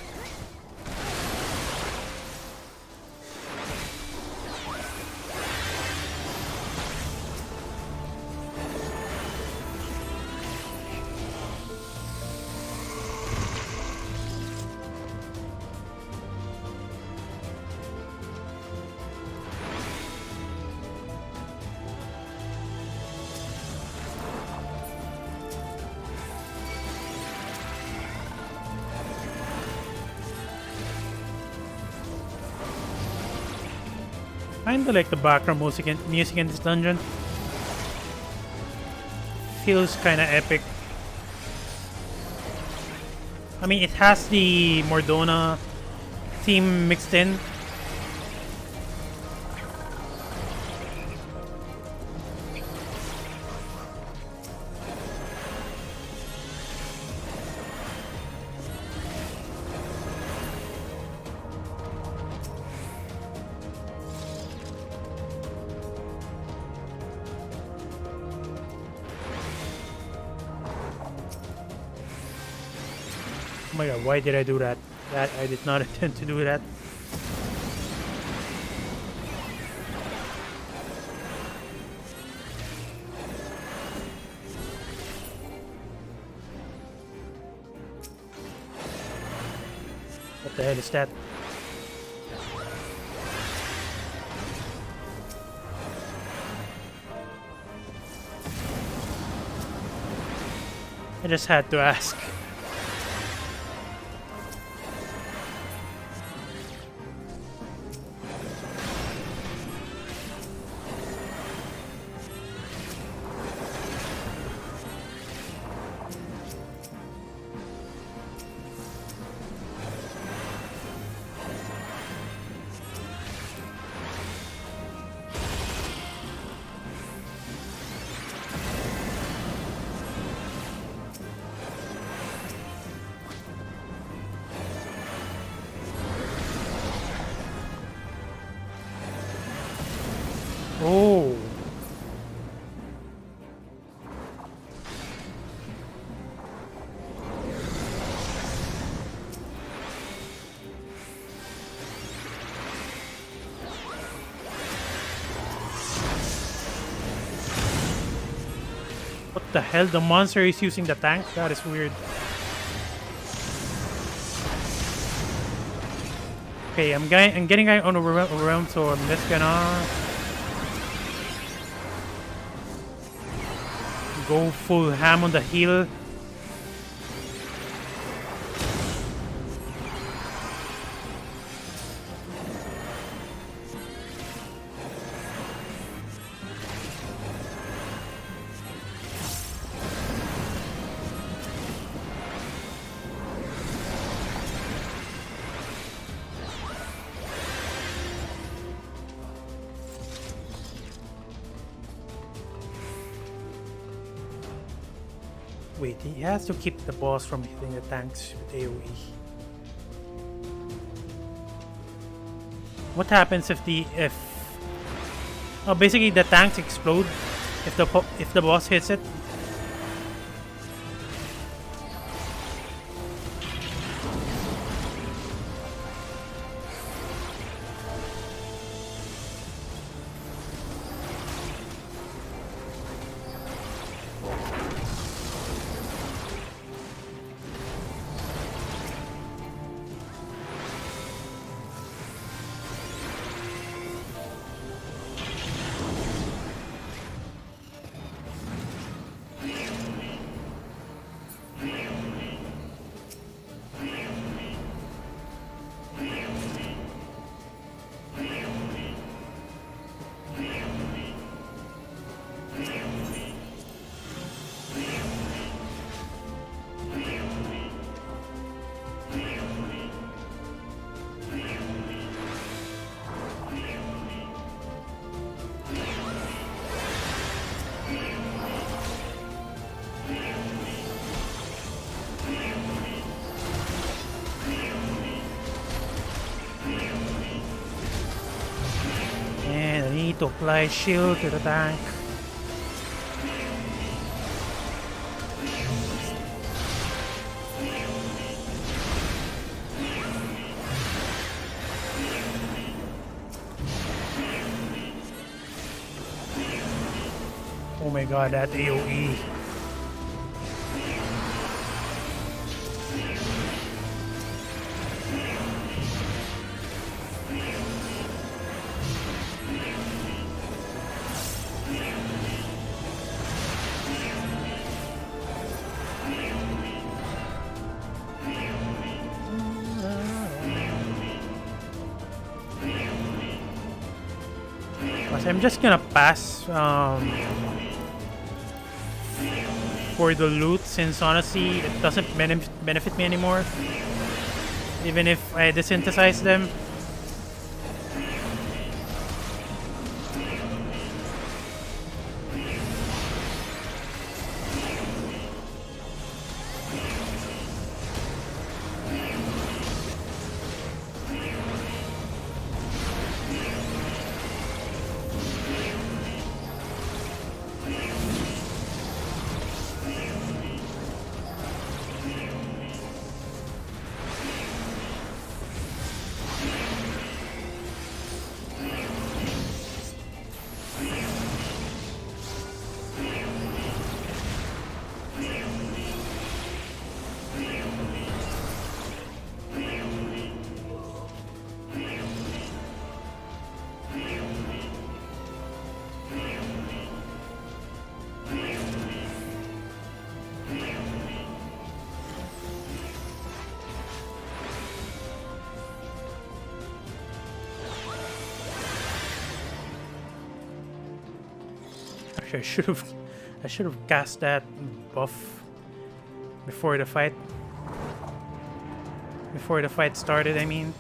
A: Kinda like the background music in this dungeon. Feels kinda epic. I mean, it has the Mordona theme mixed in. Oh my god, why did I do that? I did not intend to do that. What the hell is that? I just had to ask. What the hell? The monster is using the tank? That is weird. Okay, I'm getting overwhelmed, so I'm just gonna go full ham on the heal. Wait, he has to keep the boss from hitting the tanks with AoE. What happens if oh, basically the tanks explode if the boss hits it? To apply shield to the tank. Oh my god, that AoE. I'm just gonna pass for the loot, since honestly it doesn't benefit me anymore, even if I desynthesize them. I should have cast that buff before the fight. Before the fight started, I mean.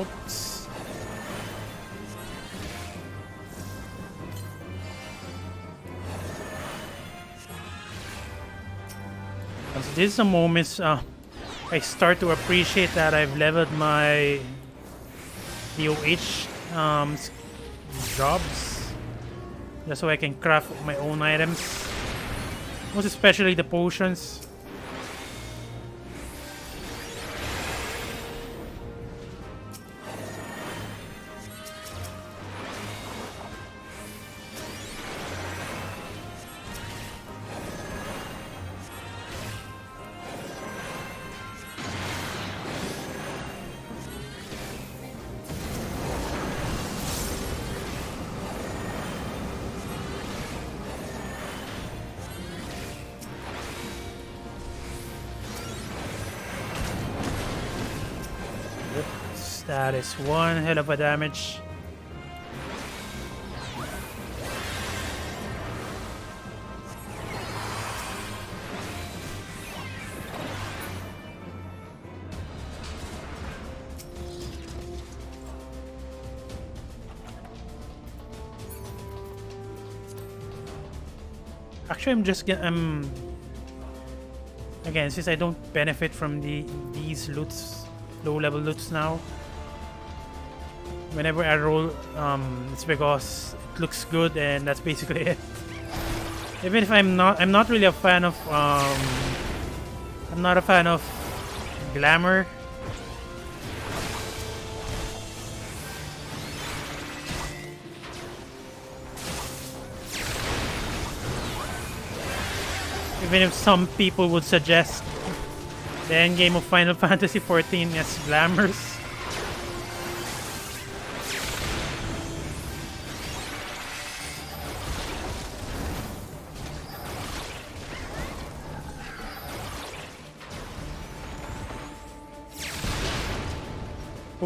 A: Oops. So this is a moment I start to appreciate that I've leveled my DOH jobs, just so I can craft my own items, most especially the potions. That is one hell of a damage. Actually, I'm just gonna again, since I don't benefit from these loots, low level loots now. Whenever I roll, it's because it looks good, and that's basically it. Even if I'm not really a fan of, I'm not a fan of glamour. Even if some people would suggest the endgame of Final Fantasy XIV as glamorous.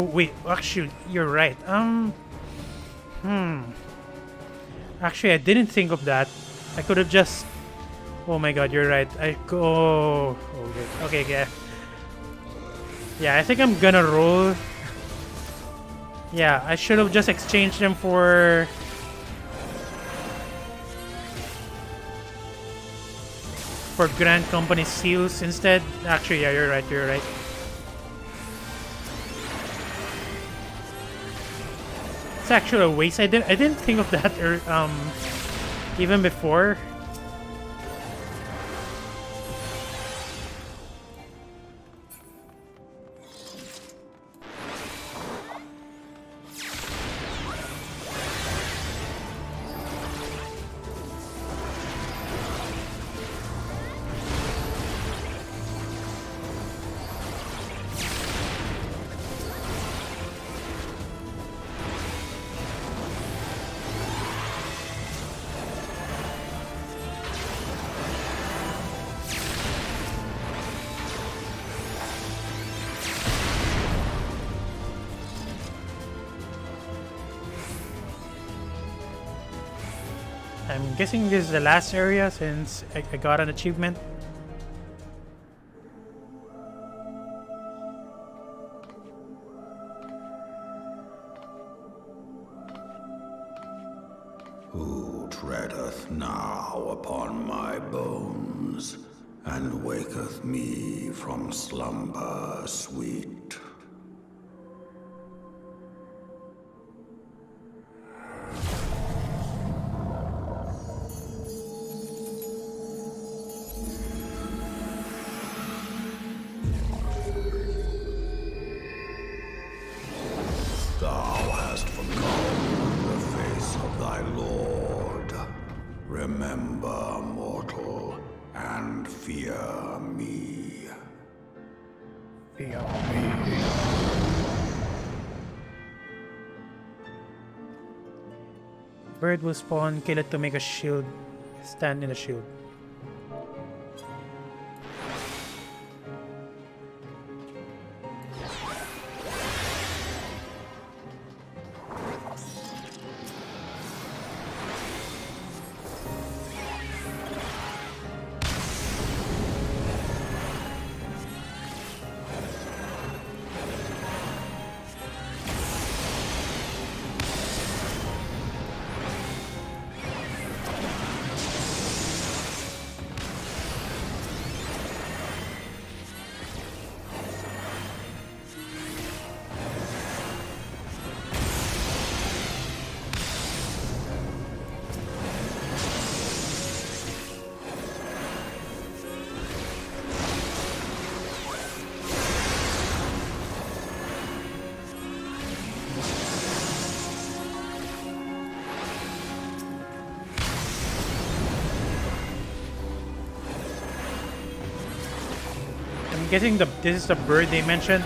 A: Oh wait, actually, you're right. Actually, I didn't think of that. I could have just. Oh my God, you're right. I go. Okay, yeah. Yeah, I think I'm gonna roll. Yeah, I should have just exchanged them for. Grand Company seals instead. Actually, yeah, you're right. You're right. It's actually a waste. I didn't think of that even before. I'm guessing this is the last area since I got an achievement.
T: Who treadeth now upon my bones, and waketh me from slumber sweet? Remember, mortal, and fear me.
A: Fear me. Bird will spawn, kill it to make a shield. Stand in a shield. I'm guessing this is the bird they mentioned.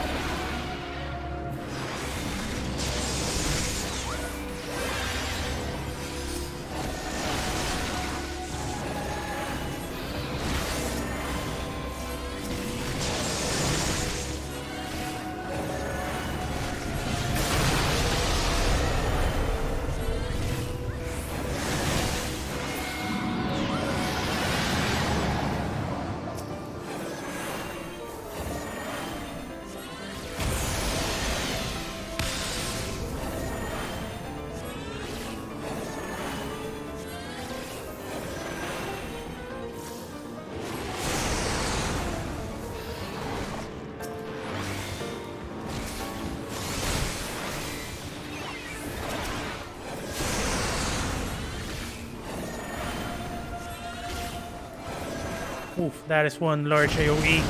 A: Oof, that is one large AoE.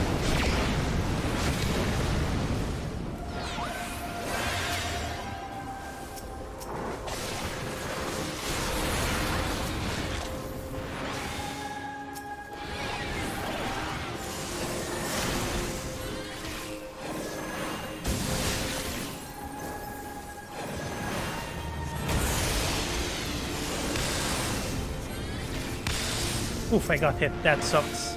A: Oof, I got hit. That sucks.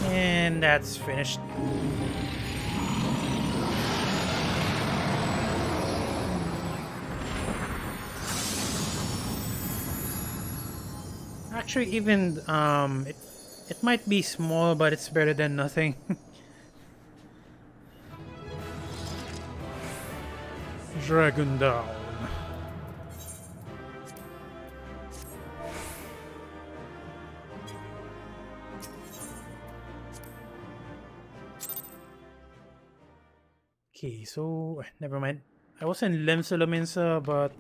A: And that's finished. Actually, even it might be small, but it's better than nothing. Dragon down. Okay, so never mind. I was in Lemsolominsa, but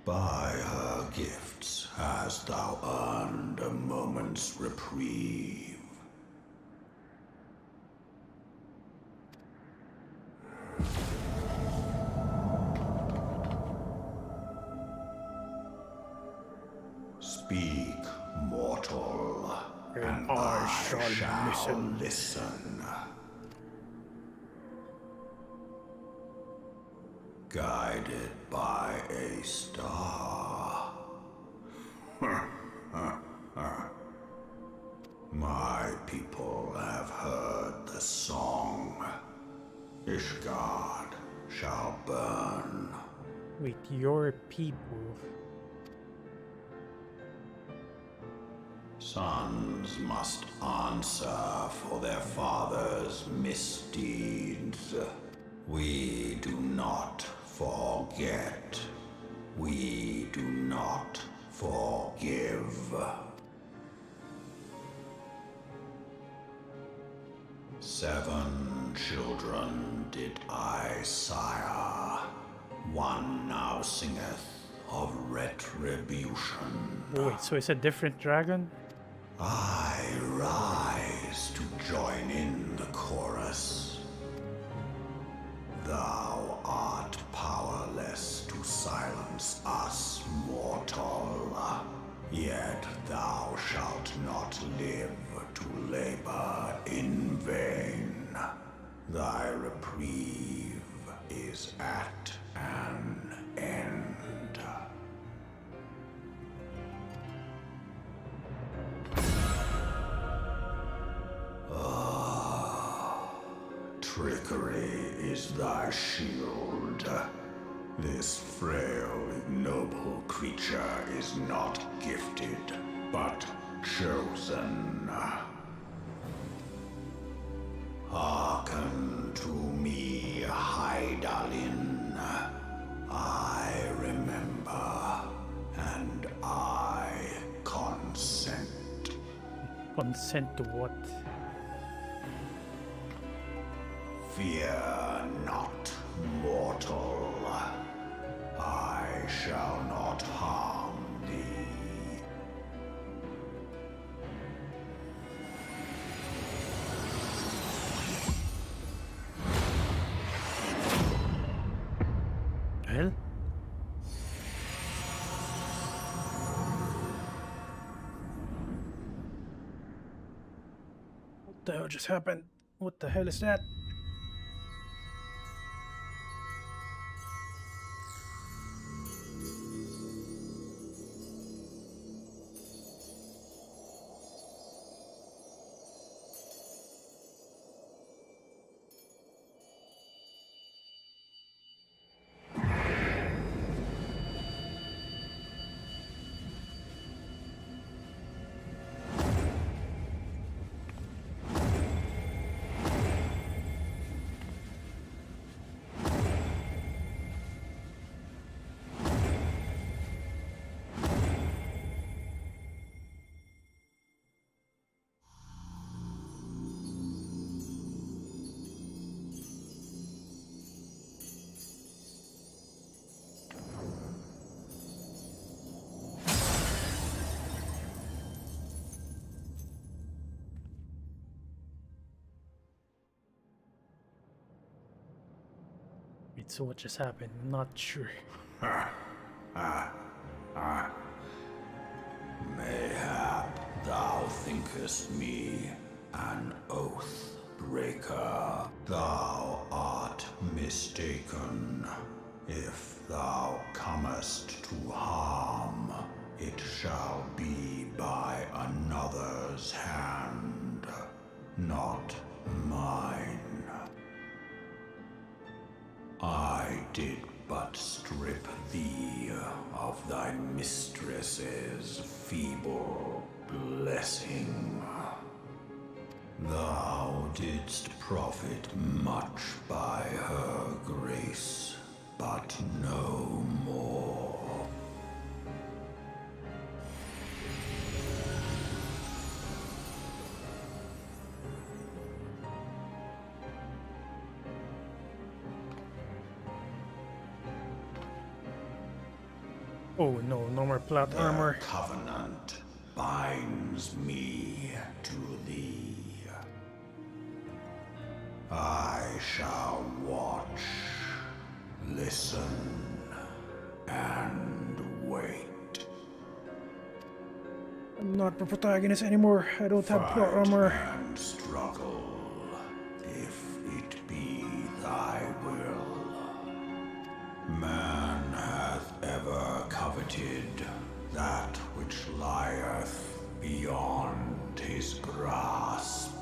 T: by her gifts hast thou earned a moment's reprieve. Speak, mortal, and I shall listen. Guided by a star. My people have heard the song. Ishgard shall burn.
A: Wait, your people.
T: Sons must answer for their father's misdeeds. We do not forget. We do not forgive. Seven children did I sire. One now singeth of retribution.
A: Wait, so it's a different dragon?
T: I rise to join in the chorus. Thou art powerless to silence us, mortal. Yet thou shalt not live to labor in vain. Thy reprieve is at an end. Trickery is thy shield. This frail, ignoble creature is not gifted, but chosen. Hearken to me, Hydaelyn. I remember, and I consent.
A: Consent to what?
T: Fear not, mortal. I shall not harm thee.
A: Hell? What the hell just happened? What the hell is that? Wait, so what just happened? I'm not sure.
T: Mayhap thou thinkest me an oath breaker. Thou art mistaken. If thou comest to harm, it shall be by another's hand, not mine. I did but strip thee of thy mistress's feeble blessing. Thou didst profit much by her grace, but no more.
A: Oh no, no more plot armor.
T: The covenant binds me to thee. I shall watch, listen, and wait.
A: I'm not the protagonist anymore. I don't have plot armor.
T: And struggle, if it be thy will. Man hath ever coveted that which lieth beyond his grasp.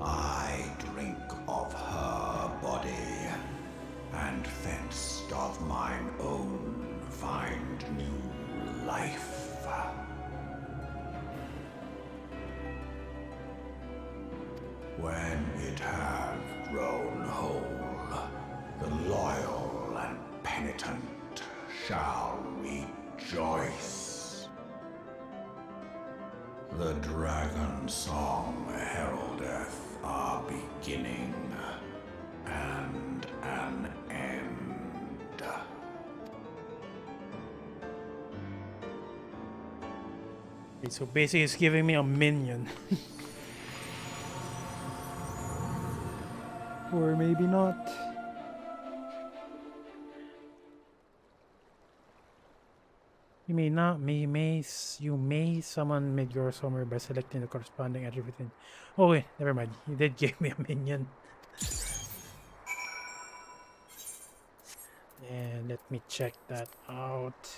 T: I drink of her body, and thence doth mine own find new life. When it hath grown whole, the loyal and penitent shall rejoice. The dragon song heraldeth a beginning and an end.
A: Okay, so basically it's giving me a minion. Or maybe not. You may summon Midgar somewhere by selecting the corresponding attribute. Oh wait, never mind. You did give me a minion. And let me check that out.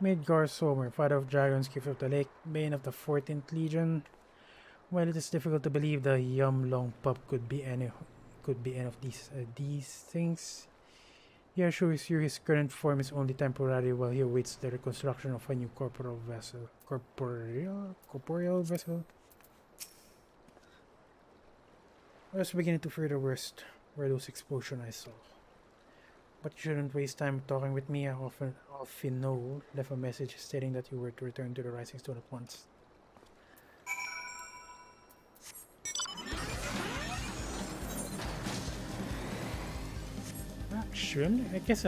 A: Midgar Sommer, Father of Dragons, Gift of the Lake, Bane of the 14th Legion. While it is difficult to believe the Yum-Long pup could be any of these things, he assures you his current form is only temporary while he awaits the reconstruction of a new corporeal vessel. I was beginning to fear the worst were those explosions I saw. But you shouldn't waste time talking with me. Alfino left a message stating that you were to return to the Rising Stone at once. Actually, I guess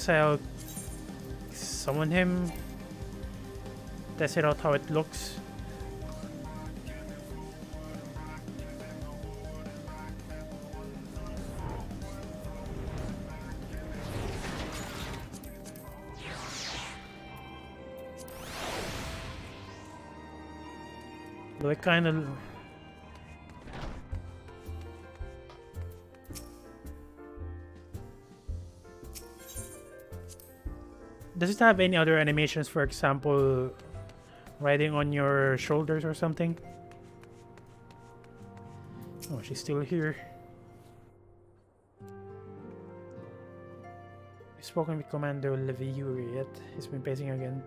A: I'll summon him. Test it out how it looks. Though I kind of... Does it have any other animations, for example, riding on your shoulders or something? Oh, she's still here. You've spoken with Commander Leviuri yet? He's been pacing again.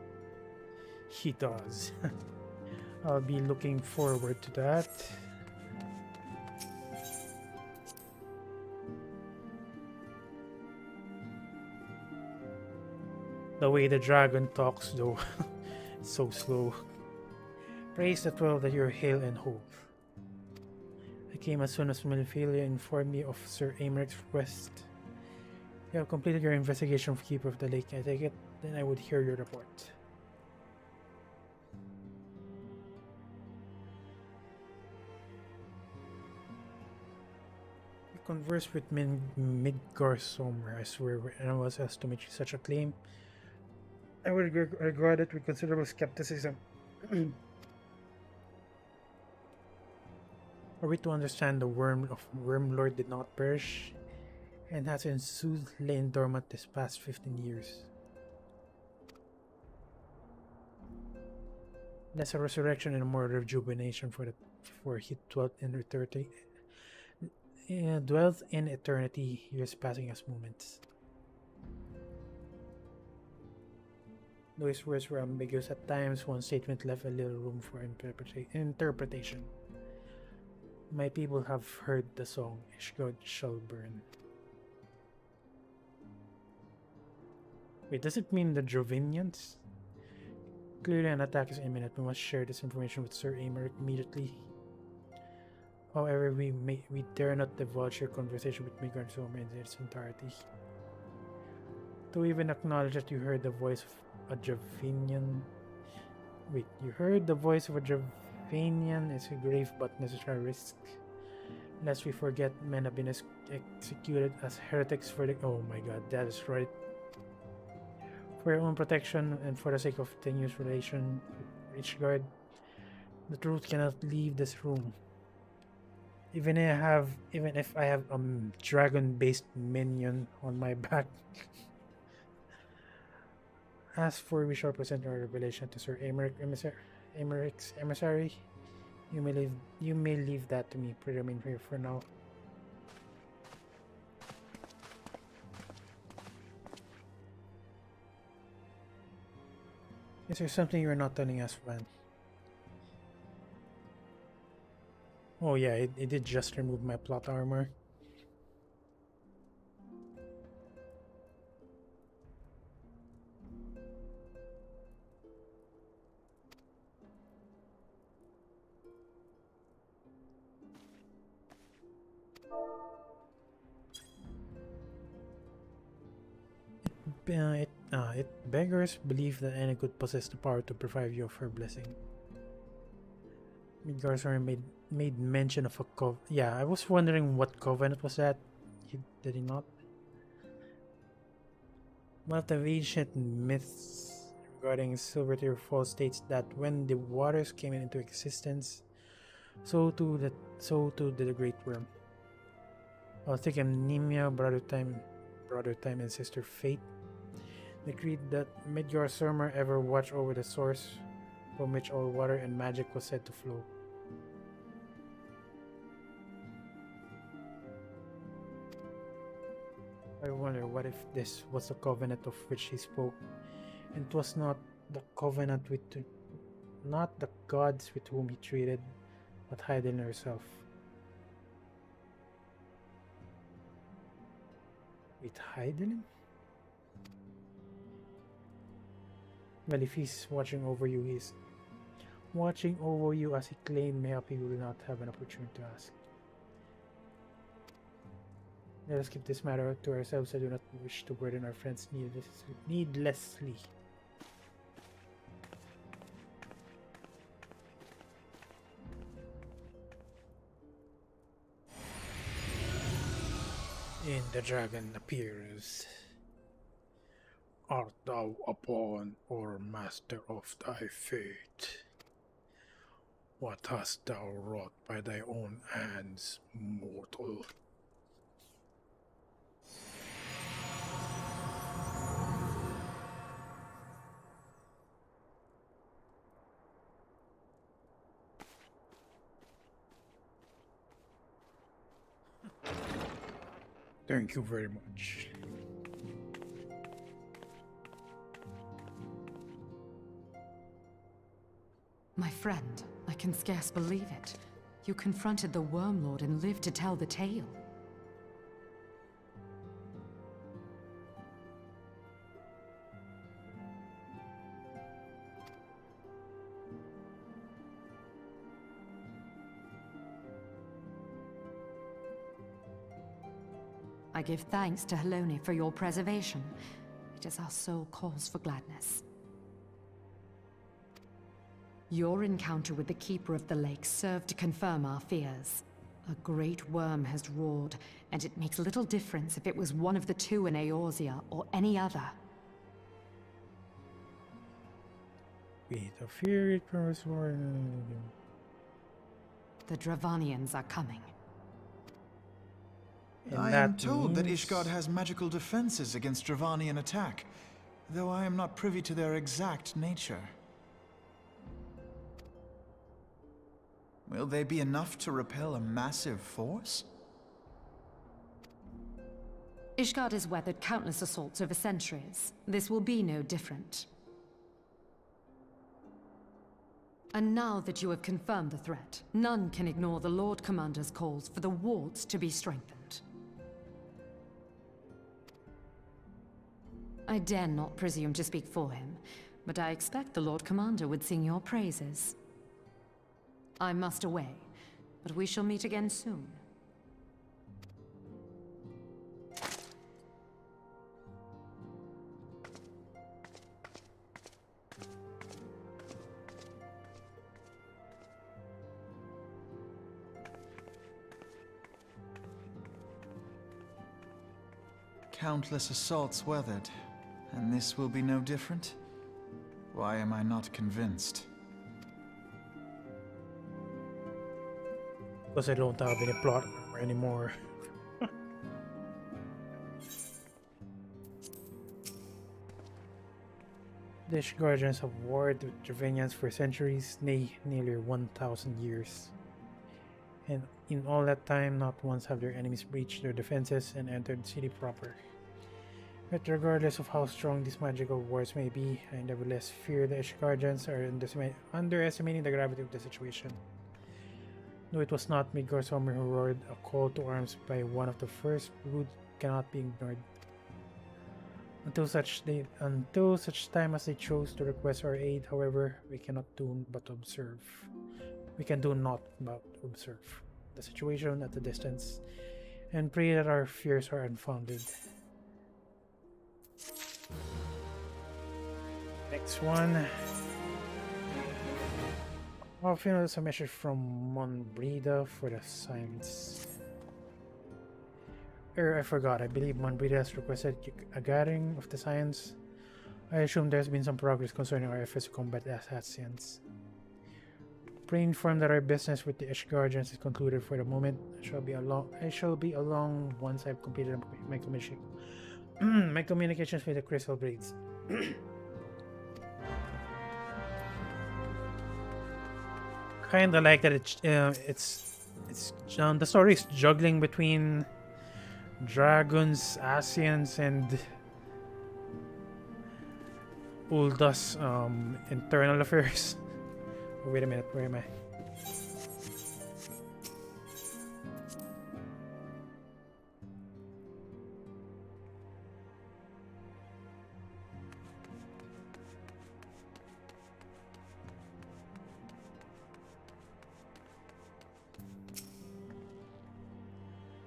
A: He does. I'll be looking forward to that. The way the dragon talks, though, it's so slow. Praise the 12 that you're hale and whole. I came as soon as Melphalia informed me of Sir Americ's request. You have completed your investigation of Keeper of the Lake, I take it? Then I would hear your report. We conversed with Midgar Sommer, I swear, and I was asked to make such a claim. I would regard it with considerable skepticism. Are we to understand the Wormlord did not perish, and has in sooth lain dormant this past 15 years? Less a resurrection and a more rejuvenation for he dwelt in eternity, years passing as moments. Though his words were ambiguous at times, one statement left a little room for interpretation. My people have heard the song, Ishgard shall burn. Wait, does it mean the Drovinians? Clearly an attack is imminent. We must share this information with Sir Americ immediately. However, we dare not divulge your conversation with Midgar Sommer in its entirety. To even acknowledge that you heard the voice of a Drovinian. Wait, you heard the voice of a Drovinian is a grave but necessary risk. Lest we forget, men have been executed as heretics for the... Oh my god, that is right. For your own protection and for the sake of tenuous relation with Ishgard, the truth cannot leave this room. Even if I have a dragon-based minion on my back. As for we shall present our revelation to Sir Americ's emissary, you may leave that to me. Remain here for now. Is there something you're not telling us, man? Oh yeah, it did just remove my plot armor. It beggars belief that any could possess the power to deprive you of her blessing. Midgar Sommer made mention of a yeah, I was wondering what covenant was that. Did he not? One of the ancient myths regarding Silvertear Falls states that when the waters came into existence, so too did the Great Worm. While thinking Nemea, Brother Time, and Sister Fate decreed that Midgar Surmer ever watch over the source from which all water and magic was said to flow. I wonder what if this was the covenant of which he spoke, and it was not the covenant with not the gods with whom he treated, but Hydaelyn herself. With Hydaelyn? Well, if he's watching over you, he's watching over you as he claimed. Mayhap he will not have an opportunity to ask. Let us keep this matter to ourselves. I do not wish to burden our friends needlessly. And the dragon appears. Art thou upon or master of thy fate? What hast thou wrought by thy own hands, mortal? Thank you very much.
S: My friend, I can scarce believe it. You confronted the Wormlord and lived to tell the tale. I give thanks to Helone for your preservation. It is our sole cause for gladness. Your encounter with the Keeper of the Lake served to confirm our fears. A great worm has roared, and it makes little difference if it was one of the two in Eorzea or any other.
A: Wait, a fear it promised war.
S: The Dravanians are coming.
F: I am told that Ishgard has magical defenses against Dravanian attack, though I am not privy to their exact nature. Will they be enough to repel a massive force?
S: Ishgard has weathered countless assaults over centuries. This will be no different. And now that you have confirmed the threat, none can ignore the Lord Commander's calls for the wards to be strengthened. I dare not presume to speak for him, but I expect the Lord Commander would sing your praises. I must away, but we shall meet again soon.
F: Countless assaults weathered, and this will be no different? Why am I not convinced?
A: Because I don't have any plot anymore. The Guardians have warred with Dravanians for centuries, nay, nearly 1,000 years. And in all that time, not once have their enemies breached their defenses and entered the city proper. But regardless of how strong these magical wars may be, I nevertheless fear the Guardians are underestimating the gravity of the situation. Though it was not Midgar Surmer who roared, a call to arms by one of the first brood cannot be ignored. Until such time as they chose to request our aid, however, we cannot do but observe. We can do naught but observe the situation at a distance and pray that our fears are unfounded. Next one. Often there's a message from Monbrida for the Science. I forgot. I believe Monbrida has requested a gathering of the science. I assume there's been some progress concerning our efforts to combat assassins. Pre-informed that our business with the Ish Guardians is concluded for the moment. I shall be along once I've completed my commission. My communications with the Crystal Blades. Kinda like that. It's the story is juggling between dragons, Asians, and Ulda's internal affairs. Oh, wait a minute, where am I?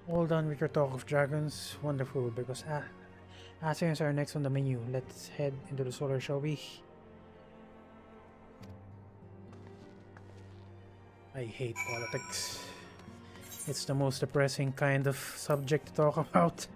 A: Hold on with your talk of dragons. Wonderful, because Asians are next on the menu. Let's head into the solar, shall we? I hate politics. It's the most depressing kind of subject to talk about.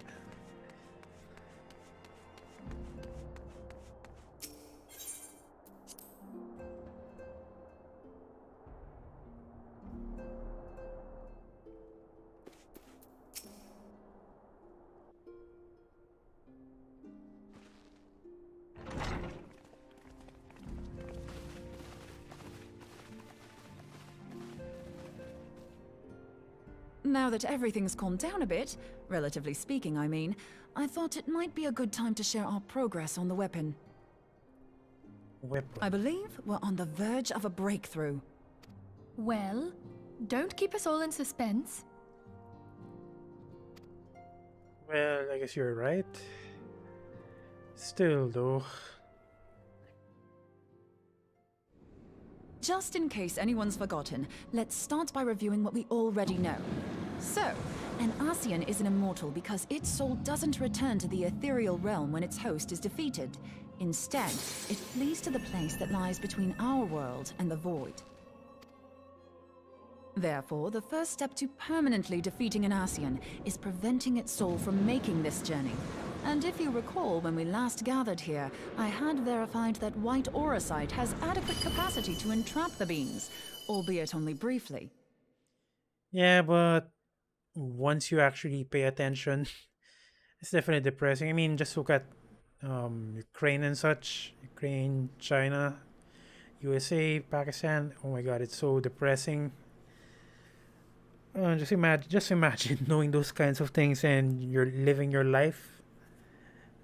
G: Now that everything's calmed down a bit, relatively speaking I mean, I thought it might be a good time to share our progress on the weapon. I believe we're on the verge of a breakthrough.
H: Well, don't keep us all in suspense.
A: Well, I guess you're right. Still, though.
G: Just in case anyone's forgotten, let's start by reviewing what we already know. So, an Asian is an immortal because its soul doesn't return to the ethereal realm when its host is defeated. Instead, it flees to the place that lies between our world and the void. Therefore, the first step to permanently defeating an Asian is preventing its soul from making this journey. And if you recall, when we last gathered here, I had verified that white auracite has adequate capacity to entrap the beings, albeit only briefly.
A: Yeah, but once you actually pay attention, it's definitely depressing. I mean, just look at Ukraine and such. Ukraine, China, USA, Pakistan. Oh my god, it's so depressing. Just imagine knowing those kinds of things and you're living your life.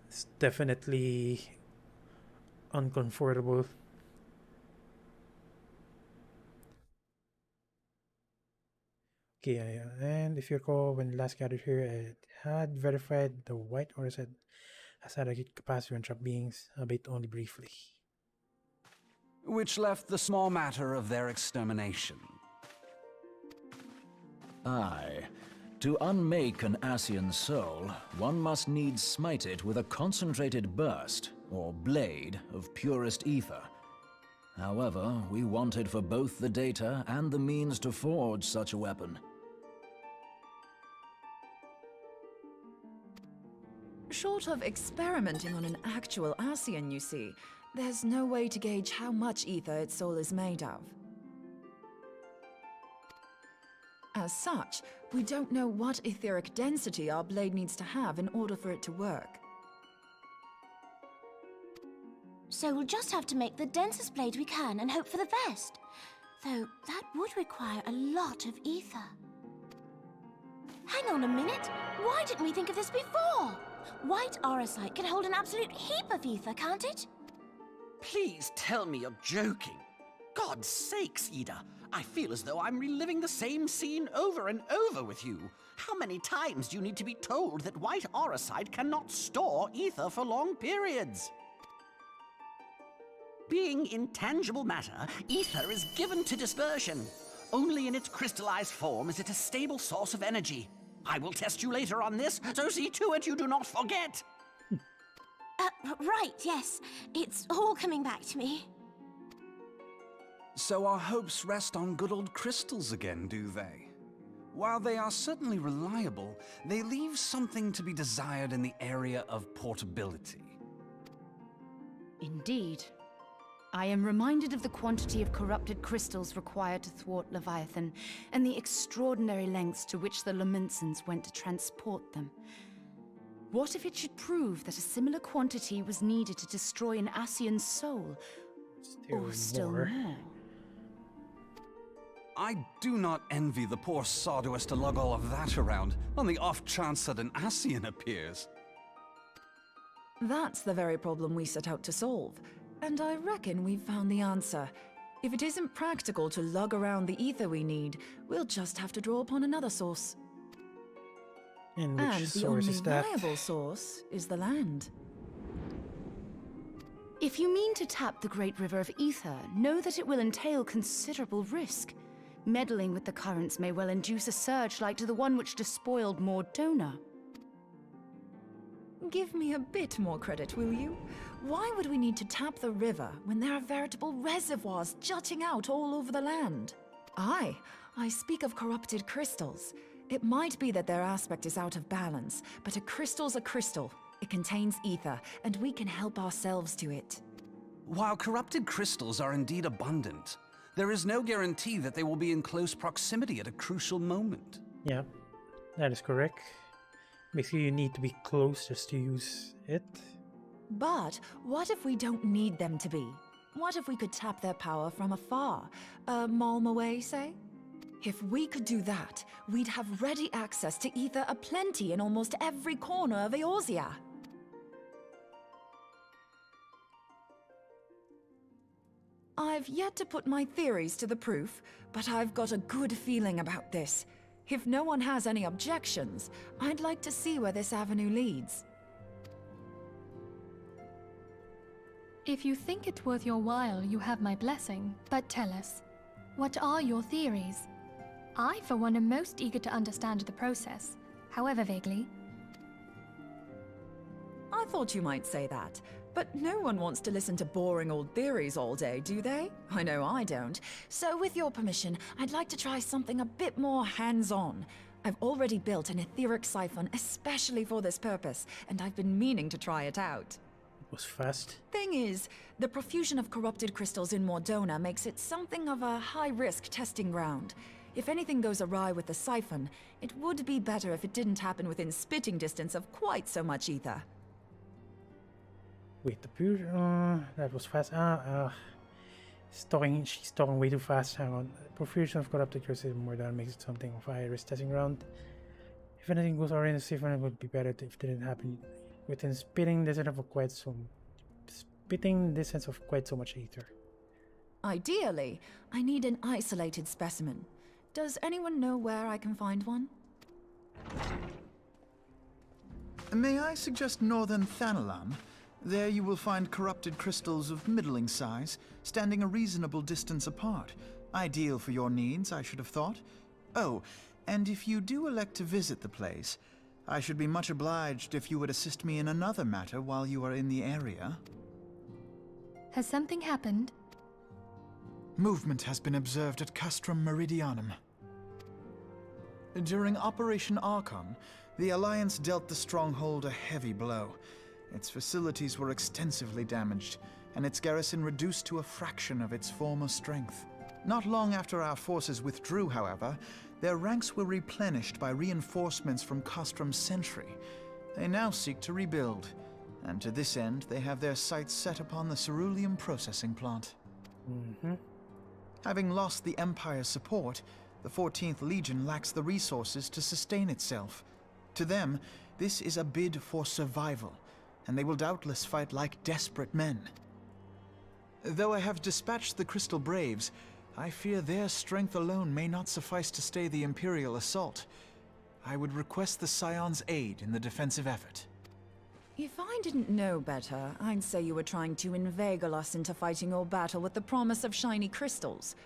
A: It's definitely uncomfortable. Okay, and if you recall, when last gathered here, I had verified the white auracite has had a good capacity to entrap beings, albeit only briefly.
M: Which left the small matter of their extermination.
L: Aye. To unmake an Asian soul, one must needs smite it with a concentrated burst, or blade, of purest ether. However, we wanted for both the data and the means to forge such a weapon.
G: Short of experimenting on an actual Asian, you see, there's no way to gauge how much ether its soul is made of. As such, we don't know what etheric density our blade needs to have in order for it to work.
I: So we'll just have to make the densest blade we can and hope for the best. Though that would require a lot of ether. Hang on a minute! Why didn't we think of this before? White auracite can hold an absolute heap of ether, can't it?
K: Please tell me you're joking. God's sakes, Ida. I feel as though I'm reliving the same scene over and over with you. How many times do you need to be told that white auracite cannot store ether for long periods? Being intangible matter, ether is given to dispersion. Only in its crystallized form is it a stable source of energy. I will test you later on this, so see to it you do not forget.
I: Right, yes. It's all coming back to me.
M: So our hopes rest on good old crystals again, do they? While they are certainly reliable, they leave something to be desired in the area of portability.
J: Indeed. I am reminded of the quantity of corrupted crystals required to thwart Leviathan, and the extraordinary lengths to which the Lamentsons went to transport them. What if it should prove that a similar quantity was needed to destroy an Ascian's soul? Or still more?
M: I do not envy the poor sod who has to lug all of that around, on the off chance that an Ascian appears.
G: That's the very problem we set out to solve. And I reckon we've found the answer. If it isn't practical to lug around the ether we need, we'll just have to draw upon another source.
A: And which source is that?
G: The only viable source is the land.
J: If you mean to tap the great river of ether, know that it will entail considerable risk. Meddling with the currents may well induce a surge like to the one which despoiled Mordona.
G: Give me a bit more credit, will you? Why would we need to tap the river when there are veritable reservoirs jutting out all over the land? I speak of corrupted crystals. It might be that their aspect is out of balance, but a crystal's a crystal. It contains ether, and we can help ourselves to it.
M: While corrupted crystals are indeed abundant, there is no guarantee that they will be in close proximity at a crucial moment.
A: Yeah, that is correct. Basically, you need to be close just to use it.
G: But what if we don't need them to be? What if we could tap their power from afar? A malm away, say? If we could do that, we'd have ready access to ether aplenty in almost every corner of Eorzea. I've yet to put my theories to the proof, but I've got a good feeling about this. If no one has any objections, I'd like to see where this avenue leads.
H: If you think it worth your while, you have my blessing. But tell us, what are your theories? I, for one, am most eager to understand the process, however vaguely.
G: I thought you might say that, but no one wants to listen to boring old theories all day, do they? I know I don't. So with your permission, I'd like to try something a bit more hands-on. I've already built an etheric siphon especially for this purpose, and I've been meaning to try it out.
A: Was fast.
G: Thing is, the profusion of corrupted crystals in Mordona makes it something of a high-risk testing ground. If anything goes awry with the siphon, it would be better if it didn't happen within spitting distance of quite so much ether.
A: Wait, the pure... that was fast. She's talking way too fast. Hang on. Profusion of corrupted crystals in Mordona makes it something of a high-risk testing ground. If anything goes awry in the siphon, it would be better if it didn't happen within spitting distance of quite so much ether.
G: Ideally, I need an isolated specimen. Does anyone know where I can find one?
F: May I suggest northern Thanalan? There you will find corrupted crystals of middling size, standing a reasonable distance apart. Ideal for your needs, I should have thought. Oh, and if you do elect to visit the place, I should be much obliged if you would assist me in another matter while you are in the area.
H: Has something happened?
F: Movement has been observed at Castrum Meridianum. During Operation Archon, the Alliance dealt the stronghold a heavy blow. Its facilities were extensively damaged, and its garrison reduced to a fraction of its former strength. Not long after our forces withdrew, however, their ranks were replenished by reinforcements from Castrum's sentry. They now seek to rebuild, and to this end they have their sights set upon the ceruleum processing plant. Having lost the Empire's support, the 14th Legion lacks the resources to sustain itself. To them, this is a bid for survival, and they will doubtless fight like desperate men. Though I have dispatched the Crystal Braves, I fear their strength alone may not suffice to stay the Imperial assault. I would request the Scion's aid in the defensive effort.
G: If I didn't know better, I'd say you were trying to inveigle us into fighting your battle with the promise of shiny crystals.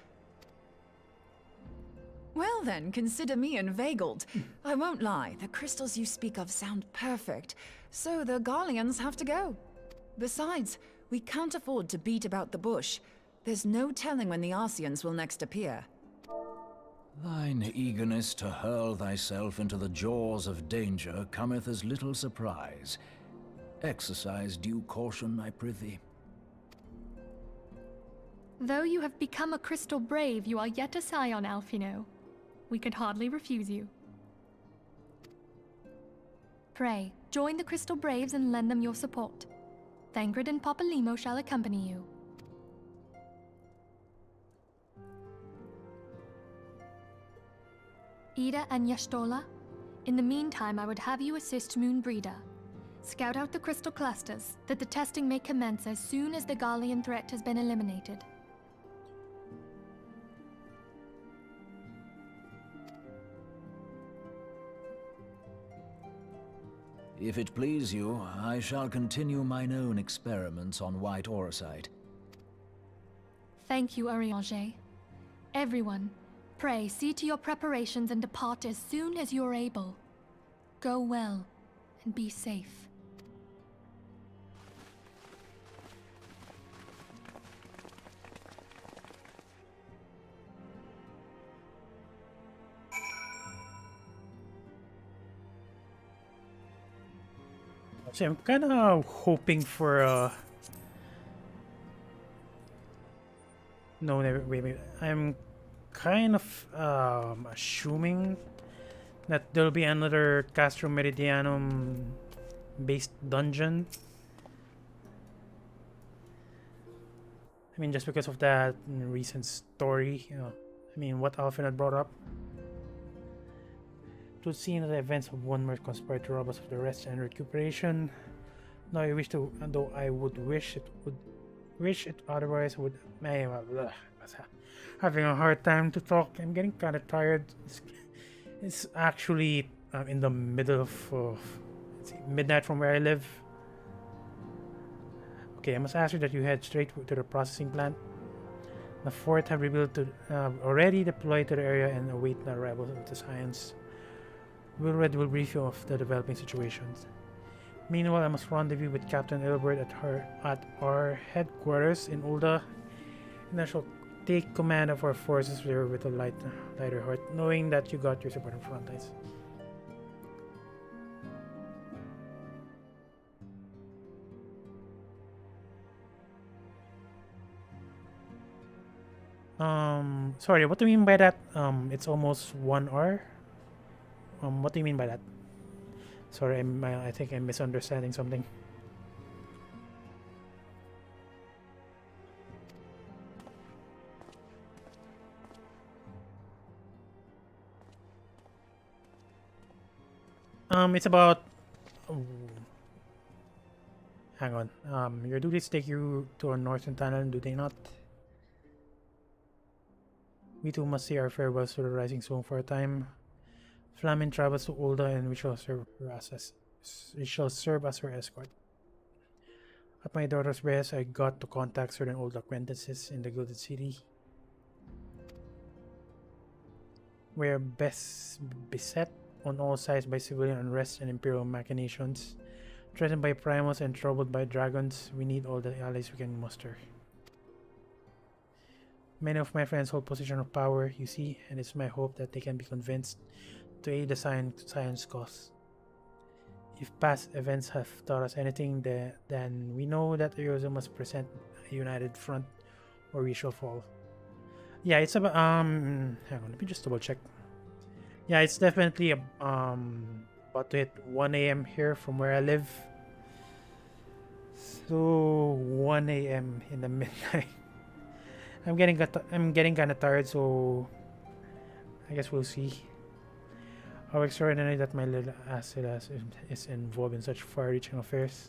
G: Well then, consider me inveigled. I won't lie, the crystals you speak of sound perfect, so the Garleans have to go. Besides, we can't afford to beat about the bush. There's no telling when the Ascians will next appear.
L: Thine eagerness to hurl thyself into the jaws of danger cometh as little surprise. Exercise due caution, I prithee.
H: Though you have become a crystal brave, you are yet a scion, Alphino. We could hardly refuse you. Pray, join the Crystal Braves and lend them your support. Thancred and Papalimo shall accompany you. Ida and Yashtola, in the meantime I would have you assist Moonbreeder. Scout out the crystal clusters, that the testing may commence as soon as the Garlean threat has been eliminated.
L: If it please you, I shall continue mine own experiments on white orosite.
H: Thank you, Arianger. Everyone, pray see to your preparations and depart as soon as you are able. Go well, and be safe.
A: So I'm kind of hoping for no, wait. I'm kind of assuming that there'll be another Castro Meridianum based dungeon. I mean, just because of that recent story, you know, I mean, what Alfred had brought up. To see the events of one might conspire to rob us of the rest and recuperation. Now I wish to, though I would wish it otherwise would. Having a hard time to talk. I'm getting kind of tired. It's actually in the middle of midnight from where I live. Okay, I must ask you that you head straight to the processing plant. The fort have rebuilt to already deployed to the area and await the arrival of the science. Wilred will brief you of the developing situations. Meanwhile, I must rendezvous with Captain Ilbert at our headquarters in Ulda, and I shall take command of our forces there with a lighter heart, knowing that you got your support on front lines. Sorry, what do you mean by that? It's almost 1 hour. What do you mean by that? Sorry, I think I'm misunderstanding something. It's about. Hang on. Your duties take you to a northern tunnel, do they not? We too must say our farewells to the rising sun for a time. Flamin travels to Ulda and we shall serve as her escort. At my daughter's behest, I got to contact certain old acquaintances in the Gilded City. We are best beset on all sides by civilian unrest and imperial machinations. Threatened by primals and troubled by dragons, we need all the allies we can muster. Many of my friends hold positions of power, you see, and it's my hope that they can be convinced to aid the science cause. If past events have taught us anything, then we know that Eosa must present a united front or we shall fall. Yeah, it's about hang on, let me just double check. Yeah, it's definitely about to hit 1 a.m. here from where I live. So 1 a.m. in the midnight. I'm getting kind of tired, so I guess we'll see. How extraordinary that my little asset is involved in such far-reaching affairs.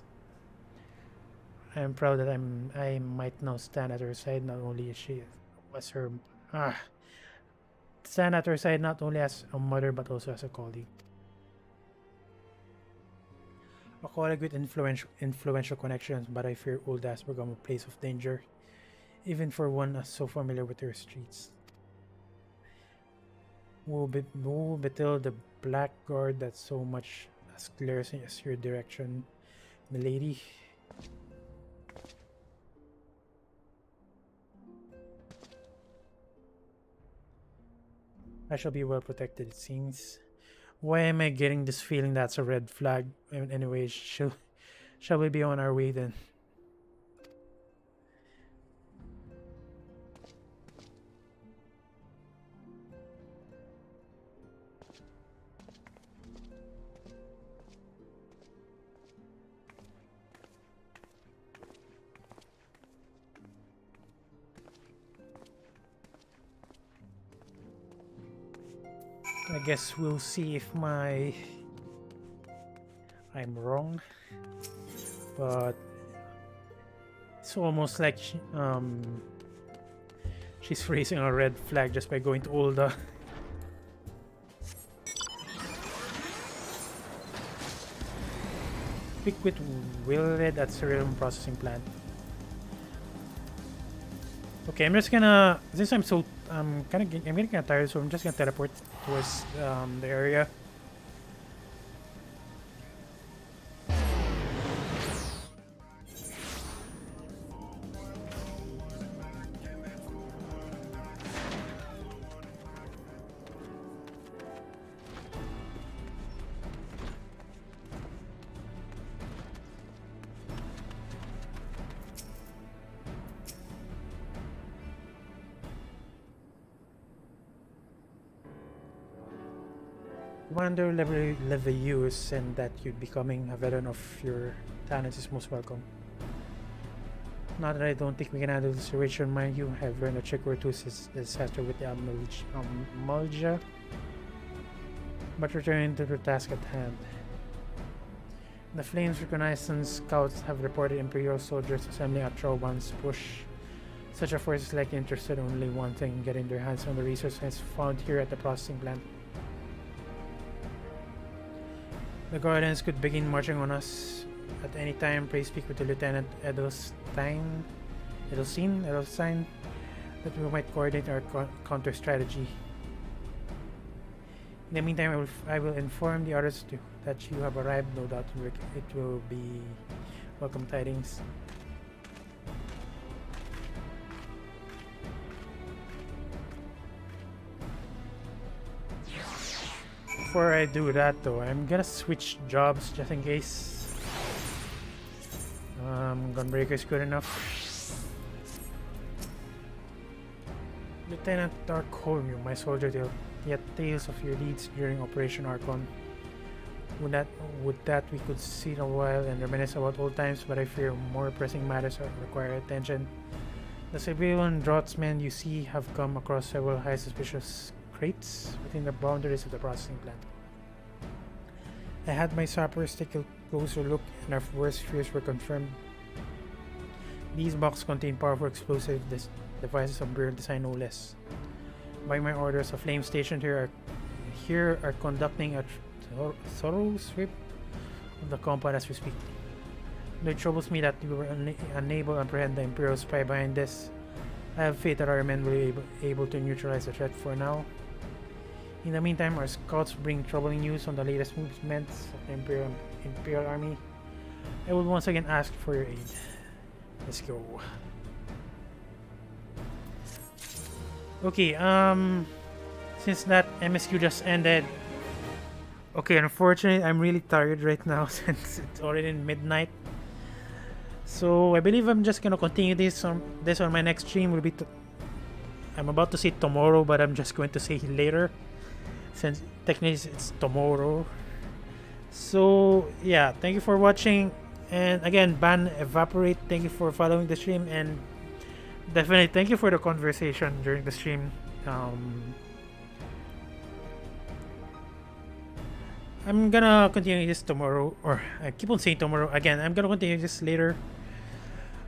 A: I am proud that I might now stand at her side. Not only is she was her stand at her side not only as a mother but also as a colleague. A colleague with influential connections, but I fear Ulda has become a place of danger, even for one as so familiar with her streets. Woe betill the blackguard that so much as glares as your direction, milady. I shall be well protected, it seems. Why am I getting this feeling that's a red flag? Anyway, shall we be on our way then? I guess we'll see if I'm wrong, but it's almost like she's raising a red flag just by going to Ulda. Pick with Willred at cereal processing plant. Okay, I'm just gonna, since I'm getting kind of tired, so I'm just gonna teleport towards the area. Wonder level use and that you'd becoming a veteran of your talents is most welcome. Not that I don't think we can handle the situation, mind you, I've learned a trick or two since the disaster with the Mulja. But returning to the task at hand. The Flames reconnaissance scouts have reported Imperial soldiers assembling at Troban's push. Such a force is likely interested in only one thing, getting their hands on the resources found here at the processing plant. The Guardians could begin marching on us at any time. Please speak with the Lieutenant Edelstein, that we might coordinate our counter strategy. In the meantime, I will inform the others that you have arrived. No doubt it will be welcome tidings. Before I do that though, I'm gonna switch jobs just in case. Gunbreaker is good enough. Lieutenant Darkholm, my soldier, yet tales of your deeds during Operation Archon. Would that we could sit a while and reminisce about old times, but I fear more pressing matters require attention. The civilian draughtsmen you see have come across several high suspicious crates within the boundaries of the processing plant. I had my sappers take a closer look and our worst fears were confirmed. These boxes contain powerful explosive devices of Imperial design, no less. By my orders, a flame station here are conducting a thorough sweep of the compound as we speak. It troubles me that we were unable to apprehend the Imperial spy behind this. I have faith that our men will be able to neutralize the threat for now. In the meantime, our scouts bring troubling news on the latest movements of the Imperial Army. I will once again ask for your aid. Let's go. Okay, since that MSQ just ended. Okay, unfortunately, I'm really tired right now since it's already midnight. So I believe I'm just gonna continue this on my next stream. Will be I'm about to say tomorrow, but I'm just going to say later, since technically it's tomorrow. So yeah, thank you for watching, and again, Ban Evaporate, thank you for following the stream, and definitely thank you for the conversation during the stream. I'm gonna continue this tomorrow, or I keep on saying tomorrow again. I'm gonna continue this later.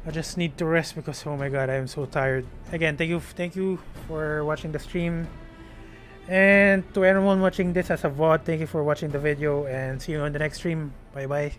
A: I just need to rest because oh my god, I am so tired. Again, thank you for watching the stream, and to everyone watching this as a VOD, thank you for watching the video, and see you on the next stream. Bye bye.